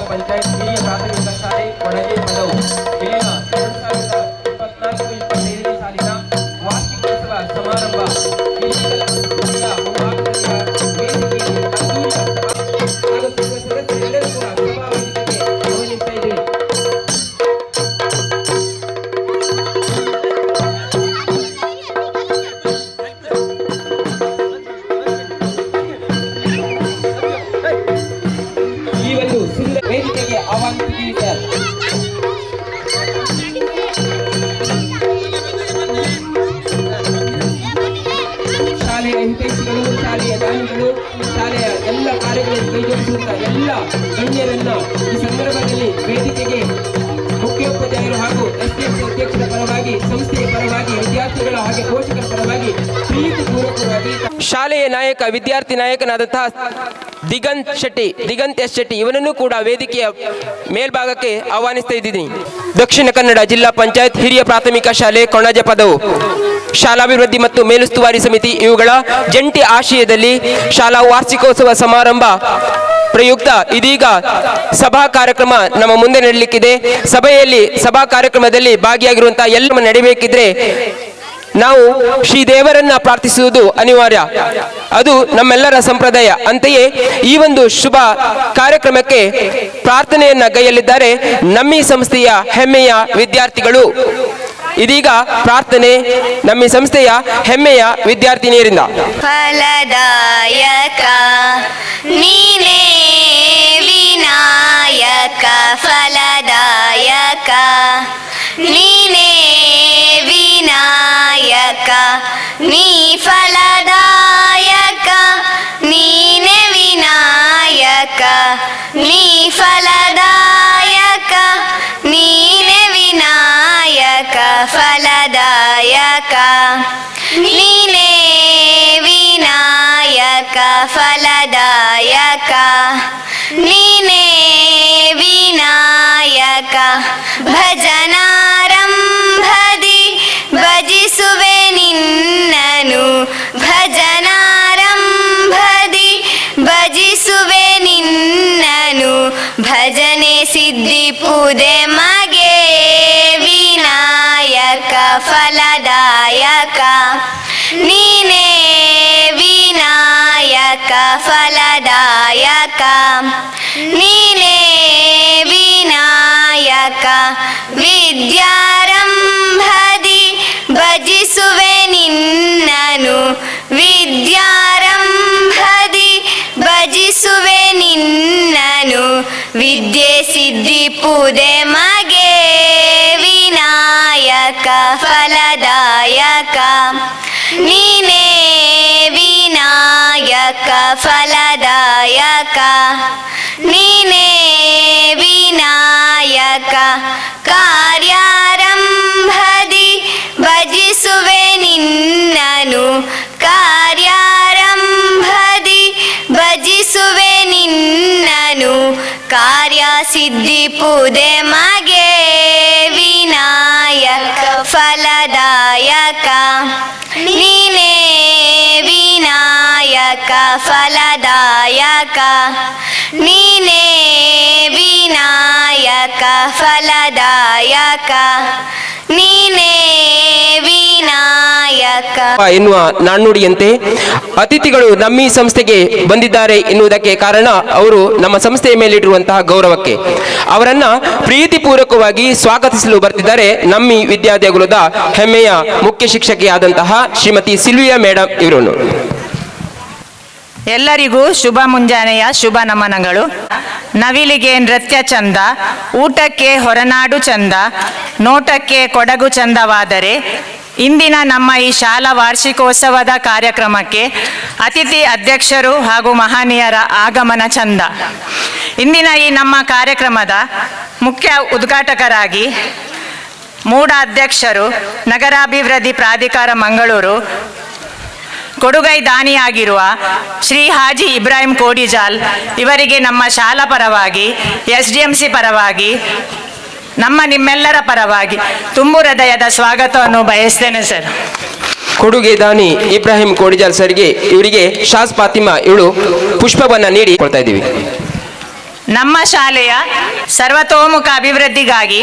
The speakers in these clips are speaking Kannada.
ಪಂಚಾಯತ್ ಹಿರಿಯ ಪ್ರಾಥಮಿಕ ಶಾಲೆ ಕೊಡಗೆ ಪದವು ಇಲ್ಲಿನ 2024-25 ಸಾಲಿನ ವಾರ್ಷಿಕೋತ್ಸವ ಸಮಾರಂಭ ಈ ಒಂದು ಸುಂದರ ವೇದಿಕೆಗೆ ಆಹ್ವಾನಿಸಿದ್ದಾರೆ. ಶಾಲೆಯ ಹಿತೈಷಿಗಳು, ಶಾಲೆಯ ದಾನಿಗಳು, ಶಾಲೆಯ ಎಲ್ಲ ಕಾರ್ಯಗಳನ್ನು ಕೈಜೋಡಿಸುತ್ತಾ ಎಲ್ಲ ಗಣ್ಯರನ್ನ ಈ ಸಂದರ್ಭದಲ್ಲಿ ವೇದಿಕೆಗೆ ಮುಖ್ಯೋಪಾಧ್ಯಾಯರು ಹಾಗೂ ಎಸ್ಡಿಎಂಸಿ ಅಧ್ಯಕ್ಷರ ಪರವಾಗಿ, ಸಂಸ್ಥೆಯ ಪರವಾಗಿ, ವಿದ್ಯಾರ್ಥಿಗಳ ಹಾಗೆ ಪೋಷಕರ ಪರವಾಗಿ ಪ್ರೀತಿಪೂರ್ವಕವಾಗಿ ಶಾಲೆಯ ನಾಯಕ ವಿದ್ಯಾರ್ಥಿ ನಾಯಕನಾದಂತಹ ದಿಗಂತ್ ಎಸ್ ಶೆಟ್ಟಿ ಇವನನ್ನು ಕೂಡ ವೇದಿಕೆಯ ಮೇಲ್ಭಾಗಕ್ಕೆ ಆಹ್ವಾನಿಸ್ತಾ ಇದ್ದೀನಿ. ದಕ್ಷಿಣ ಕನ್ನಡ ಜಿಲ್ಲಾ ಪಂಚಾಯತ್ ಹಿರಿಯ ಪ್ರಾಥಮಿಕ ಶಾಲೆ ಕೊಣಜೆ ಪದವು ಶಾಲಾಭಿವೃದ್ಧಿ ಮತ್ತು ಮೇಲುಸ್ತುವಾರಿ ಸಮಿತಿ ಇವುಗಳ ಜಂಟಿ ಆಶಯದಲ್ಲಿ ಶಾಲಾ ವಾರ್ಷಿಕೋತ್ಸವ ಸಮಾರಂಭ ಪ್ರಯುಕ್ತ ಇದೀಗ ಸಭಾ ಕಾರ್ಯಕ್ರಮ ನಮ್ಮ ಮುಂದೆ ನಡೆಯಲಿಕ್ಕಿದೆ. ಸಭಾ ಕಾರ್ಯಕ್ರಮದಲ್ಲಿ ಭಾಗಿಯಾಗಿರುವಂತಹ ಎಲ್ಲ ನಡೆಯಬೇಕಿದ್ರೆ ನಾವು ಶ್ರೀದೇವರನ್ನ ಪ್ರಾರ್ಥಿಸುವುದು ಅನಿವಾರ್ಯ. ಅದು ನಮ್ಮೆಲ್ಲರ ಸಂಪ್ರದಾಯ. ಅಂತೆಯೇ ಈ ಒಂದು ಶುಭ ಕಾರ್ಯಕ್ರಮಕ್ಕೆ ಪ್ರಾರ್ಥನೆಯನ್ನ ಗೈಯಲಿದ್ದಾರೆ ನಮ್ಮಿ ಸಂಸ್ಥೆಯ ಹೆಮ್ಮೆಯ ವಿದ್ಯಾರ್ಥಿಗಳು. ಇದೀಗ ಪ್ರಾರ್ಥನೆ ನಮ್ಮಿ ಸಂಸ್ಥೆಯ ಹೆಮ್ಮೆಯ ವಿದ್ಯಾರ್ಥಿನಿಯರಿಂದ. ಫಲದಾಯಕ ನೀನೇ ವಿನಾಯಕ, ಫಲದಾಯಕ ನೀನೇ ವಿನಾಯಕ, ನೀ ಫಲದಾಯಕ ನೀನೇ ವಿನಾಯಕ, ನೀ ಫಲದಾಯಕ ನೀನೇ ವಿನಾಯಕ, ಫಲದಾಯಕ ನೀನೇ ವಿನಾಯಕ, ಫಲದಾಯಕ ನೀನೇ ವಿನಾಯಕ. ಭಜನಾರಂಭದಿ ಭಜಿಸುವೆ ನಿನ್ನನು, ಭಜನಾರಂಭದಿ ಭಜಿಸುವೆ ನಿನ್ನನು, ಭಜನೆ ಸಿದ್ಧಿಪುದೆ ಮಗೆ ವಿನಾಯಕ, ಫಲದಾಯಕ ನೀನೇ ವಿನಾಯಕ, ಫಲದಾಯಕ ನೀನೇ ವಿನಾಯಕ. ವಿದ್ಯಾರಂಭದಿ ಭಜಿಸುವೆ ನಿನ್ನನು, ವಿದ್ಯಾರಂಭದಿ ಭಜಿಸುವೆ ನಿನ್ನನು, ವಿದ್ಯೆ ಸಿದ್ಧಿಪುದೆ ಮಗೆ ವಿನಾಯಕ, ಫಲದಾಯಕ ನೀನೇ ವಿನಾಯಕ, ಫಲದಾಯಕ ನೀನೇ ವಿನಾಯಕ. ಕಾರ್ಯಾರಂಭದಿ ಭಜಿಸುವೆ ನಿನ್ನನು, ಕಾರ್ಯಾರಂಭದಿ ಭಜಿಸುವೆ ನಿನ್ನನು, ಕಾರ್ಯ ಸಿದ್ಧಿಪುದೆ ಮಗೆ ವಿನಾಯಕ, ಫಲದಾಯಕ ನೀನೇ ವಿನಾಯಕ, ಫಲದಾಯಕ ನೀನೇ ವಿನಾಯಕ, ಫಲದಾಯಕ ನೀನೇ ವಿನಾಯಕ ಎನ್ನುವ ನಾಣ್ಣುಡಿಯಂತೆ ಅತಿಥಿಗಳು ನಮ್ಮಿ ಸಂಸ್ಥೆಗೆ ಬಂದಿದ್ದಾರೆ ಎನ್ನುವುದಕ್ಕೆ ಕಾರಣ ಅವರು ನಮ್ಮ ಸಂಸ್ಥೆಯ ಮೇಲಿಟ್ಟಿರುವಂತಹ ಗೌರವಕ್ಕೆ. ಅವರನ್ನ ಪ್ರೀತಿಪೂರ್ವಕವಾಗಿ ಸ್ವಾಗತಿಸಲು ಬರ್ತಿದ್ದಾರೆ ನಮ್ಮಿ ವಿದ್ಯಾದೇಗುಲದ ಹೆಮ್ಮೆಯ ಮುಖ್ಯ ಶಿಕ್ಷಕಿಯಾದಂತಹ ಶ್ರೀಮತಿ ಸಿಲ್ವಿಯಾ ಮೇಡಮ್ ಇವರನ್ನು. ಎಲ್ಲರಿಗೂ ಶುಭ ಮುಂಜಾನೆಯ ಶುಭ ನಮನಗಳು. ನವಿಲಿಗೆ ನೃತ್ಯ ಚಂದ, ಊಟಕ್ಕೆ ಹೊರನಾಡು ಚಂದ, ನೋಟಕ್ಕೆ ಕೊಡಗು ಚಂದವಾದರೆ ಇಂದಿನ ನಮ್ಮ ಈ ಶಾಲಾ ವಾರ್ಷಿಕೋತ್ಸವದ ಕಾರ್ಯಕ್ರಮಕ್ಕೆ ಅತಿಥಿ ಅಧ್ಯಕ್ಷರು ಹಾಗೂ ಮಹನೀಯರ ಆಗಮನ ಚಂದ. ಇಂದಿನ ಈ ನಮ್ಮ ಕಾರ್ಯಕ್ರಮದ ಮುಖ್ಯ ಉದ್ಘಾಟಕರಾಗಿ ಮೂಡ ಅಧ್ಯಕ್ಷರು, ನಗರಾಭಿವೃದ್ಧಿ ಪ್ರಾಧಿಕಾರ ಮಂಗಳೂರು ಕೊಡುಗೈ ದಾನಿಯಾಗಿರುವ ಶ್ರೀ ಹಾಜಿ ಇಬ್ರಾಹಿಂ ಕೋಡಿಜಾಲ್ ಇವರಿಗೆ ನಮ್ಮ ಶಾಲಾ ಪರವಾಗಿ, ಎಸ್ಡಿಎಂಸಿ ಪರವಾಗಿ, ನಿಮ್ಮೆಲ್ಲರ ಪರವಾಗಿ ತುಂಬು ಹೃದಯದ ಸ್ವಾಗತವನ್ನು ಬಯಸ್ತೇನೆ ಸರ್. ಕೊಡುಗೆ ದಾನಿ ಇಬ್ರಾಹಿಂ ಕೋಡಿಜಾಲ್ ಸರ್ಗೆ ಇವರಿಗೆ ಶಾಸ್ ಫಾತಿಮಾ ಇವಳು ಪುಷ್ಪವನ್ನ ನೀಡಿ ಕೊಡ್ತಾ ಇದ್ದೀವಿ. ನಮ್ಮ ಶಾಲೆಯ ಸರ್ವತೋಮುಖ ಅಭಿವೃದ್ಧಿಗಾಗಿ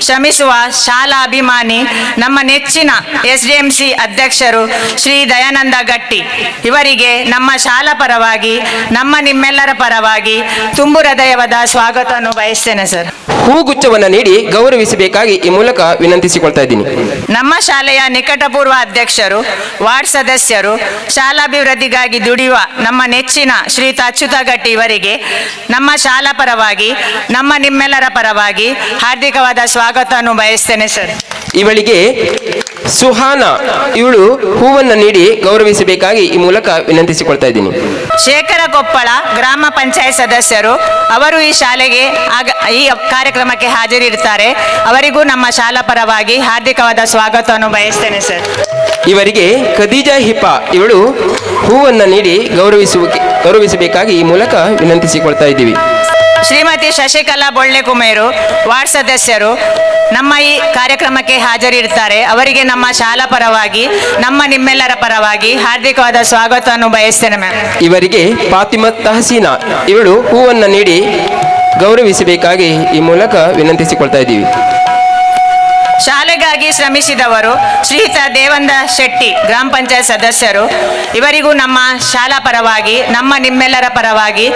ಶ್ರಮಿಸುವ ಶಾಲಾ ಅಭಿಮಾನಿ ನಮ್ಮ ನೆಚ್ಚಿನ SDMC ಅಧ್ಯಕ್ಷರು ಶ್ರೀ ದಯಾನಂದ ಗಟ್ಟಿ ಇವರಿಗೆ ನಮ್ಮ ಶಾಲಾ ಪರವಾಗಿ ನಿಮ್ಮೆಲ್ಲರ ಪರವಾಗಿ ತುಂಬು ಹೃದಯವಾದ ಸ್ವಾಗತವನ್ನು ಬಯಸ್ತೇನೆ ಸರ್. ಹೂಗುಚ್ಛವನ್ನು ನೀಡಿ ಗೌರವಿಸಬೇಕಾಗಿ ಈ ಮೂಲಕ ವಿನಂತಿಸಿಕೊಳ್ತಾ ಇದ್ದೀನಿ. ನಮ್ಮ ಶಾಲೆಯ ನಿಕಟಪೂರ್ವ ಅಧ್ಯಕ್ಷರು, ವಾರ್ಡ್ ಸದಸ್ಯರು, ಶಾಲಾಭಿವೃದ್ಧಿಗಾಗಿ ದುಡಿಯುವ ನಮ್ಮ ನೆಚ್ಚಿನ ಶ್ರೀಯುತ ಅಚ್ಯುತ ಗಟ್ಟಿ ಇವರಿಗೆ ನಮ್ಮ ಶಾಲಾ ಪರವಾಗಿ ನಿಮ್ಮೆಲ್ಲರ ಪರವಾಗಿ ಹಾರ್ದಿಕವಾದ ಸ್ವಾಗತವನ್ನು ಬಯಸ್ತೇನೆ ಸರ್. ಇವಳಿಗೆ ಸುಹಾನ ಇವಳು ಹೂವನ್ನು ನೀಡಿ ಗೌರವಿಸಬೇಕಾಗಿ ಈ ಮೂಲಕ ವಿನಂತಿಸಿಕೊಳ್ತಾ ಇದ್ದೀನಿ. ಶೇಖರ ಕೊಪ್ಪಳ ಗ್ರಾಮ ಪಂಚಾಯತ್ ಸದಸ್ಯರು ಅವರು ಈ ಶಾಲೆಗೆ ಈ ಕಾರ್ಯಕ್ರಮಕ್ಕೆ ಹಾಜರಿರ್ತಾರೆ. ಅವರಿಗೂ ನಮ್ಮ ಶಾಲಾ ಪರವಾಗಿ ಹಾರ್ದಿಕವಾದ ಸ್ವಾಗತವನ್ನು ಬಯಸ್ತೇನೆ ಸರ್. ಇವರಿಗೆ ಖದೀಜಾ ಹಿಪಾ ಇವಳು ಹೂವನ್ನು ನೀಡಿ ಗೌರವಿಸಬೇಕಾಗಿ ಈ ಮೂಲಕ ವಿನಂತಿಸಿಕೊಳ್ತಾ ಇದ್ದೀವಿ. ಶ್ರೀಮತಿ ಶಶಿಕಲಾ ಬೊಳ್ಳೆಕುಮೇರು ವಾರ್ಡ್ ಸದಸ್ಯರು ನಮ್ಮ ಈ ಕಾರ್ಯಕ್ರಮಕ್ಕೆ ಹಾಜರಿರ್ತಾರೆ. ಅವರಿಗೆ ನಮ್ಮ ಶಾಲಾ ಪರವಾಗಿ ನಿಮ್ಮೆಲ್ಲರ ಪರವಾಗಿ ಹಾರ್ದಿಕವಾದ ಸ್ವಾಗತವನ್ನು ಬಯಸ್ತೇನೆ ಮ್ಯಾಮ್. ಇವರಿಗೆ ಫಾತಿಮಾ ತಹಸೀನಾ ಇವಳು ಹೂವನ್ನು ನೀಡಿ ಗೌರವಿಸಬೇಕಾಗಿ ಈ ಮೂಲಕ ವಿನಂತಿಸಿಕೊಳ್ತಾ ಇದ್ದೀವಿ. ಶಾಲೆಗಾಗಿ ಶ್ರಮಿಸಿದವರು ಶ್ರೀಯುತ ದೇವಂದ ಶೆಟ್ಟಿ ಗ್ರಾಮ ಪಂಚಾಯತ್ ಸದಸ್ಯರು ಇವರಿಗೂ ನಮ್ಮ ಶಾಲಾ ಪರವಾಗಿ ನಿಮ್ಮೆಲ್ಲರ ಪರವಾಗಿ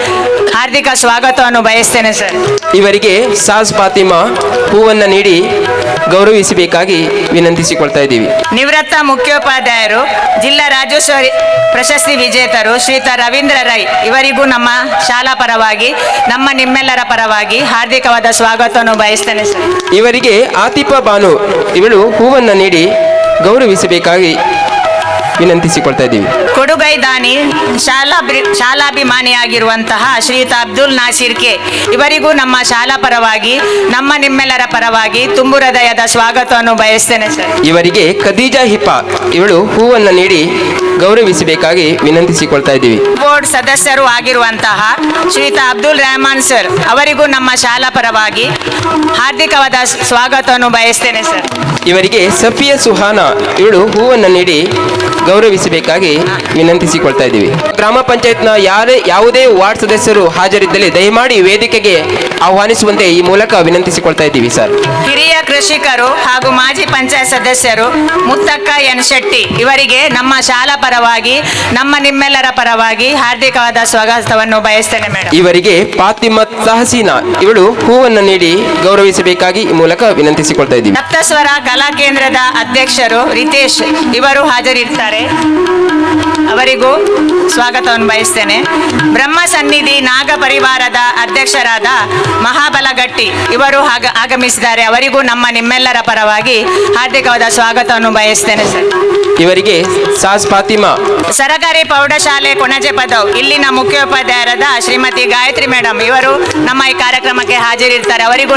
ಹಾರ್ದಿಕ ಸ್ವಾಗತವನ್ನು ಬಯಸ್ತೇನೆ ಸರ್. ಇವರಿಗೆ ಸಾಜ್ ಫಾತಿಮಾ ಹೂವನ್ನು ನೀಡಿ ಗೌರವಿಸಬೇಕಾಗಿ ವಿನಂತಿಸಿಕೊಳ್ತಾ ಇದ್ದೀವಿ. ನಿವೃತ್ತ ಮುಖ್ಯೋಪಾಧ್ಯಾಯರು ಜಿಲ್ಲಾ ರಾಜ್ಯೋತ್ಸವ ಪ್ರಶಸ್ತಿ ವಿಜೇತರು ಶ್ರೀಯುತ ರವೀಂದ್ರ ರೈ ಇವರಿಗೂ ನಮ್ಮ ಶಾಲಾ ಪರವಾಗಿ ನಿಮ್ಮೆಲ್ಲರ ಪರವಾಗಿ ಹಾರ್ದಿಕವಾದ ಸ್ವಾಗತವನ್ನು ಬಯಸ್ತೇನೆ ಸರ್. ಇವರಿಗೆ ಆತಿಫಾ ಬಾನು ಇವಳು ಹೂವನ್ನು ನೀಡಿ ಗೌರವಿಸಬೇಕಾಗಿ ವಿನಂತಿಸಿಕೊಳ್ತಾ ಇದ್ದೀವಿ. ಕೊಡುಗೈ ದಾನಿ ಶಾಲಾಭಿಮಾನಿಯಾಗಿರುವಂತಹ ಶ್ರೀಯುತ ಅಬ್ದುಲ್ ನಾಸೀರ್ ಕೆ ಇವರಿಗೂ ನಮ್ಮ ಶಾಲಾ ಪರವಾಗಿ ನಿಮ್ಮೆಲ್ಲರ ಪರವಾಗಿ ತುಂಬು ಹೃದಯದ ಸ್ವಾಗತವನ್ನು ಬಯಸ್ತೇನೆ ಸರ್. ಇವರಿಗೆ ಖದೀಜಾ ಹಿಪಾ ಇವಳು ಹೂವನ್ನು ನೀಡಿ ಗೌರವಿಸಬೇಕಾಗಿ ವಿನಂತಿಸಿಕೊಳ್ತಾ ಇದ್ದೀವಿ. ಬೋರ್ಡ್ ಸದಸ್ಯರು ಆಗಿರುವಂತಹ ಶ್ರೀಯುತ ಅಬ್ದುಲ್ ರೆಹಮಾನ್ ಸರ್ ಅವರಿಗೂ ನಮ್ಮ ಶಾಲಾ ಪರವಾಗಿ ಹಾರ್ದಿಕವಾದ ಸ್ವಾಗತವನ್ನು ಬಯಸ್ತೇನೆ ಸರ್. ಇವರಿಗೆ ಸಫಿಯಾ ಸುಹಾನಾ ಇವಳು ಹೂವನ್ನು ನೀಡಿ ಗೌರವಿಸಬೇಕಾಗಿ ವಿನಂತಿಸಿಕೊಳ್ತಾ ಇದ್ದೀವಿ. ಗ್ರಾಮ ಪಂಚಾಯತ್ನ ಯಾವುದೇ ವಾರ್ಡ್ ಸದಸ್ಯರು ಹಾಜರಿದ್ದಲ್ಲಿ ದಯಮಾಡಿ ವೇದಿಕೆಗೆ ಆಹ್ವಾನಿಸುವಂತೆ ಈ ಮೂಲಕ ವಿನಂತಿಸಿಕೊಳ್ತಾ ಇದ್ದೀವಿ ಸರ್. ಹಿರಿಯ ಕೃಷಿಕರು ಹಾಗೂ ಮಾಜಿ ಪಂಚಾಯತ್ ಸದಸ್ಯರು ಮುತ್ತಕ್ಕ ಎನ್ ಶೆಟ್ಟಿ ಇವರಿಗೆ ನಮ್ಮ ಶಾಲಾ ಪರವಾಗಿ ನಿಮ್ಮೆಲ್ಲರ ಪರವಾಗಿ ಹಾರ್ದಿಕವಾದ ಸ್ವಾಗತವನ್ನು ಬಯಸ್ತೇನೆ ಮೇಡಮ್. ಇವರಿಗೆ ಫಾತಿಮಾ ತಹಸೀನಾ ಇವಳು ಹೂವನ್ನು ನೀಡಿ ಗೌರವಿಸಬೇಕಾಗಿ ಈ ಮೂಲಕ ವಿನಂತಿಸಿಕೊಳ್ತಾ ಇದ್ದೀವಿ. ಸಪ್ತಸ್ವರ ಕಲಾ ಕೇಂದ್ರದ ಅಧ್ಯಕ್ಷರು ರಿತೇಶ್ ಇವರು ಹಾಜರಿರ್ತಾರೆ. ಅವರಿಗೂ ಸ್ವಾಗತವನ್ನು ಬಯಸ್ತೇನೆ. ಬ್ರಹ್ಮ ಸನ್ನಿಧಿ ನಾಗ ಪರಿವಾರದ ಅಧ್ಯಕ್ಷರಾದ ಮಹಾಬಲಗಟ್ಟಿ ಇವರು ಆಗಮಿಸಿದ್ದಾರೆ. ಅವರಿಗೂ ನಿಮ್ಮೆಲ್ಲರ ಪರವಾಗಿ ಹಾರ್ದಿಕವಾದ ಸ್ವಾಗತವನ್ನು ಬಯಸ್ತೇನೆ ಸರ್. ಇವರಿಗೆ ಸಾಜ್ ಫಾತಿಮಾ ಸರಕಾರಿ ಪ್ರೌಢಶಾಲೆ ಕೊಣಜೆ ಪದವ್ ಇಲ್ಲಿನ ಮುಖ್ಯೋಪಾಧ್ಯಾಯರಾದ ಶ್ರೀಮತಿ ಗಾಯತ್ರಿ ಮೇಡಮ್ ಇವರು ನಮ್ಮ ಈ ಕಾರ್ಯಕ್ರಮಕ್ಕೆ ಹಾಜರಿರ್ತಾರೆ. ಅವರಿಗೂ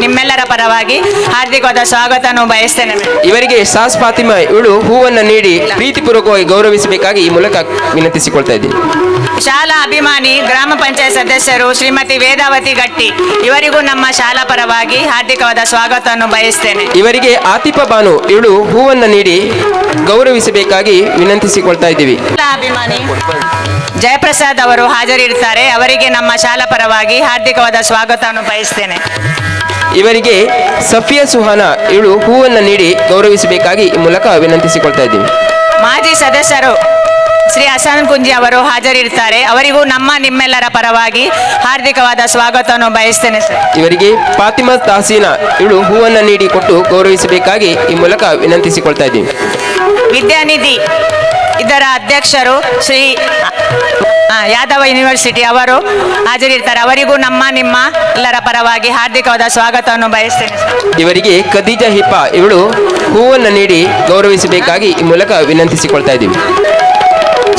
ನಿಮ್ಮೆಲ್ಲರ ಪರವಾಗಿ ಹಾರ್ದಿಕವಾದ ಸ್ವಾಗತವನ್ನು ಬಯಸ್ತೇನೆ. ಇವರಿಗೆ ಸಾಜ್ ಫಾತಿಮಾ ಇವಳು ಹೂವನ್ನು ನೀಡಿ ಪ್ರೀತಿಪೂರ್ವಕವಾಗಿ ಗೌರವಿಸಬೇಕಾಗಿ ಈ ಮೂಲಕ ವಿನಂತಿಸಿಕೊಳ್ತಾ ಇದ್ದೀನಿ. ಶಾಲಾ ಅಭಿಮಾನಿ ಗ್ರಾಮ ಪಂಚಾಯತ್ ಸದಸ್ಯರು ಶ್ರೀಮತಿ ವೇದಾವತಿ ಗಟ್ಟಿ ಇವರಿಗೂ ನಮ್ಮ ಶಾಲಾ ಪರವಾಗಿ ಹಾರ್ದಿಕವಾದ ಸ್ವಾಗತವನ್ನು ಬಯಸ್ತೇನೆ. ಇವರಿಗೆ ಆತಿಫಾ ಬಾನು ಇವಳು ಹೂವನ್ನು ನೀಡಿ ಗೌರವಿಸಬೇಕಾಗಿ ವಿನಂತಿಸಿಕೊಳ್ತಾ ಇದ್ದೀವಿ. ಶಾಲಾ ಅಭಿಮಾನಿ ಜಯಪ್ರಸಾದ್ ಅವರು ಹಾಜರಿರ್ತಾರೆ. ಅವರಿಗೆ ನಮ್ಮ ಶಾಲಾ ಪರವಾಗಿ ಹಾರ್ದಿಕವಾದ ಸ್ವಾಗತವನ್ನು ಬಯಸ್ತೇನೆ. ಇವರಿಗೆ ಸಫಿಯಾ ಸುಹಾನಾ ಇವಳು ಹೂವನ್ನು ನೀಡಿ ಗೌರವಿಸಬೇಕಾಗಿ ಈ ಮೂಲಕ ವಿನಂತಿಸಿಕೊಳ್ತಾ ಇದ್ದೀವಿ. ಮಾಜಿ ಸದಸ್ಯರು ಶ್ರೀ ಹಸನ್ ಕುಂಜಿ ಅವರು ಹಾಜರಿರ್ತಾರೆ. ಅವರಿಗೂ ನಿಮ್ಮೆಲ್ಲರ ಪರವಾಗಿ ಹಾರ್ದಿಕವಾದ ಸ್ವಾಗತವನ್ನು ಬಯಸ್ತೇನೆ ಸರ್. ಇವರಿಗೆ ಫಾತಿಮಾ ತಹಸೀನಾ ಇವಳು ಹೂವನ್ನು ನೀಡಿ ಕೊಟ್ಟು ಗೌರವಿಸಬೇಕಾಗಿ ಈ ಮೂಲಕ ವಿನಂತಿಸಿಕೊಳ್ತಾ ಇದ್ದೀವಿ. ವಿದ್ಯಾನಿಧಿ ಇದರ ಅಧ್ಯಕ್ಷರು ಶ್ರೀ ಯಾದವ ಯೂನಿವರ್ಸಿಟಿ ಅವರು ಹಾಜರಿರ್ತಾರೆ. ಅವರಿಗೂ ನಿಮ್ಮೆಲ್ಲರ ಪರವಾಗಿ ಹಾರ್ದಿಕವಾದ ಸ್ವಾಗತವನ್ನು ಬಯಸ್ತೇನೆ ಸರ್. ಇವರಿಗೆ ಖದೀಜಾ ಹಿಪಾ ಇವಳು ಹೂವನ್ನು ನೀಡಿ ಗೌರವಿಸಬೇಕಾಗಿ ಈ ಮೂಲಕ ವಿನಂತಿಸಿಕೊಳ್ತಾ ಇದ್ದೀವಿ.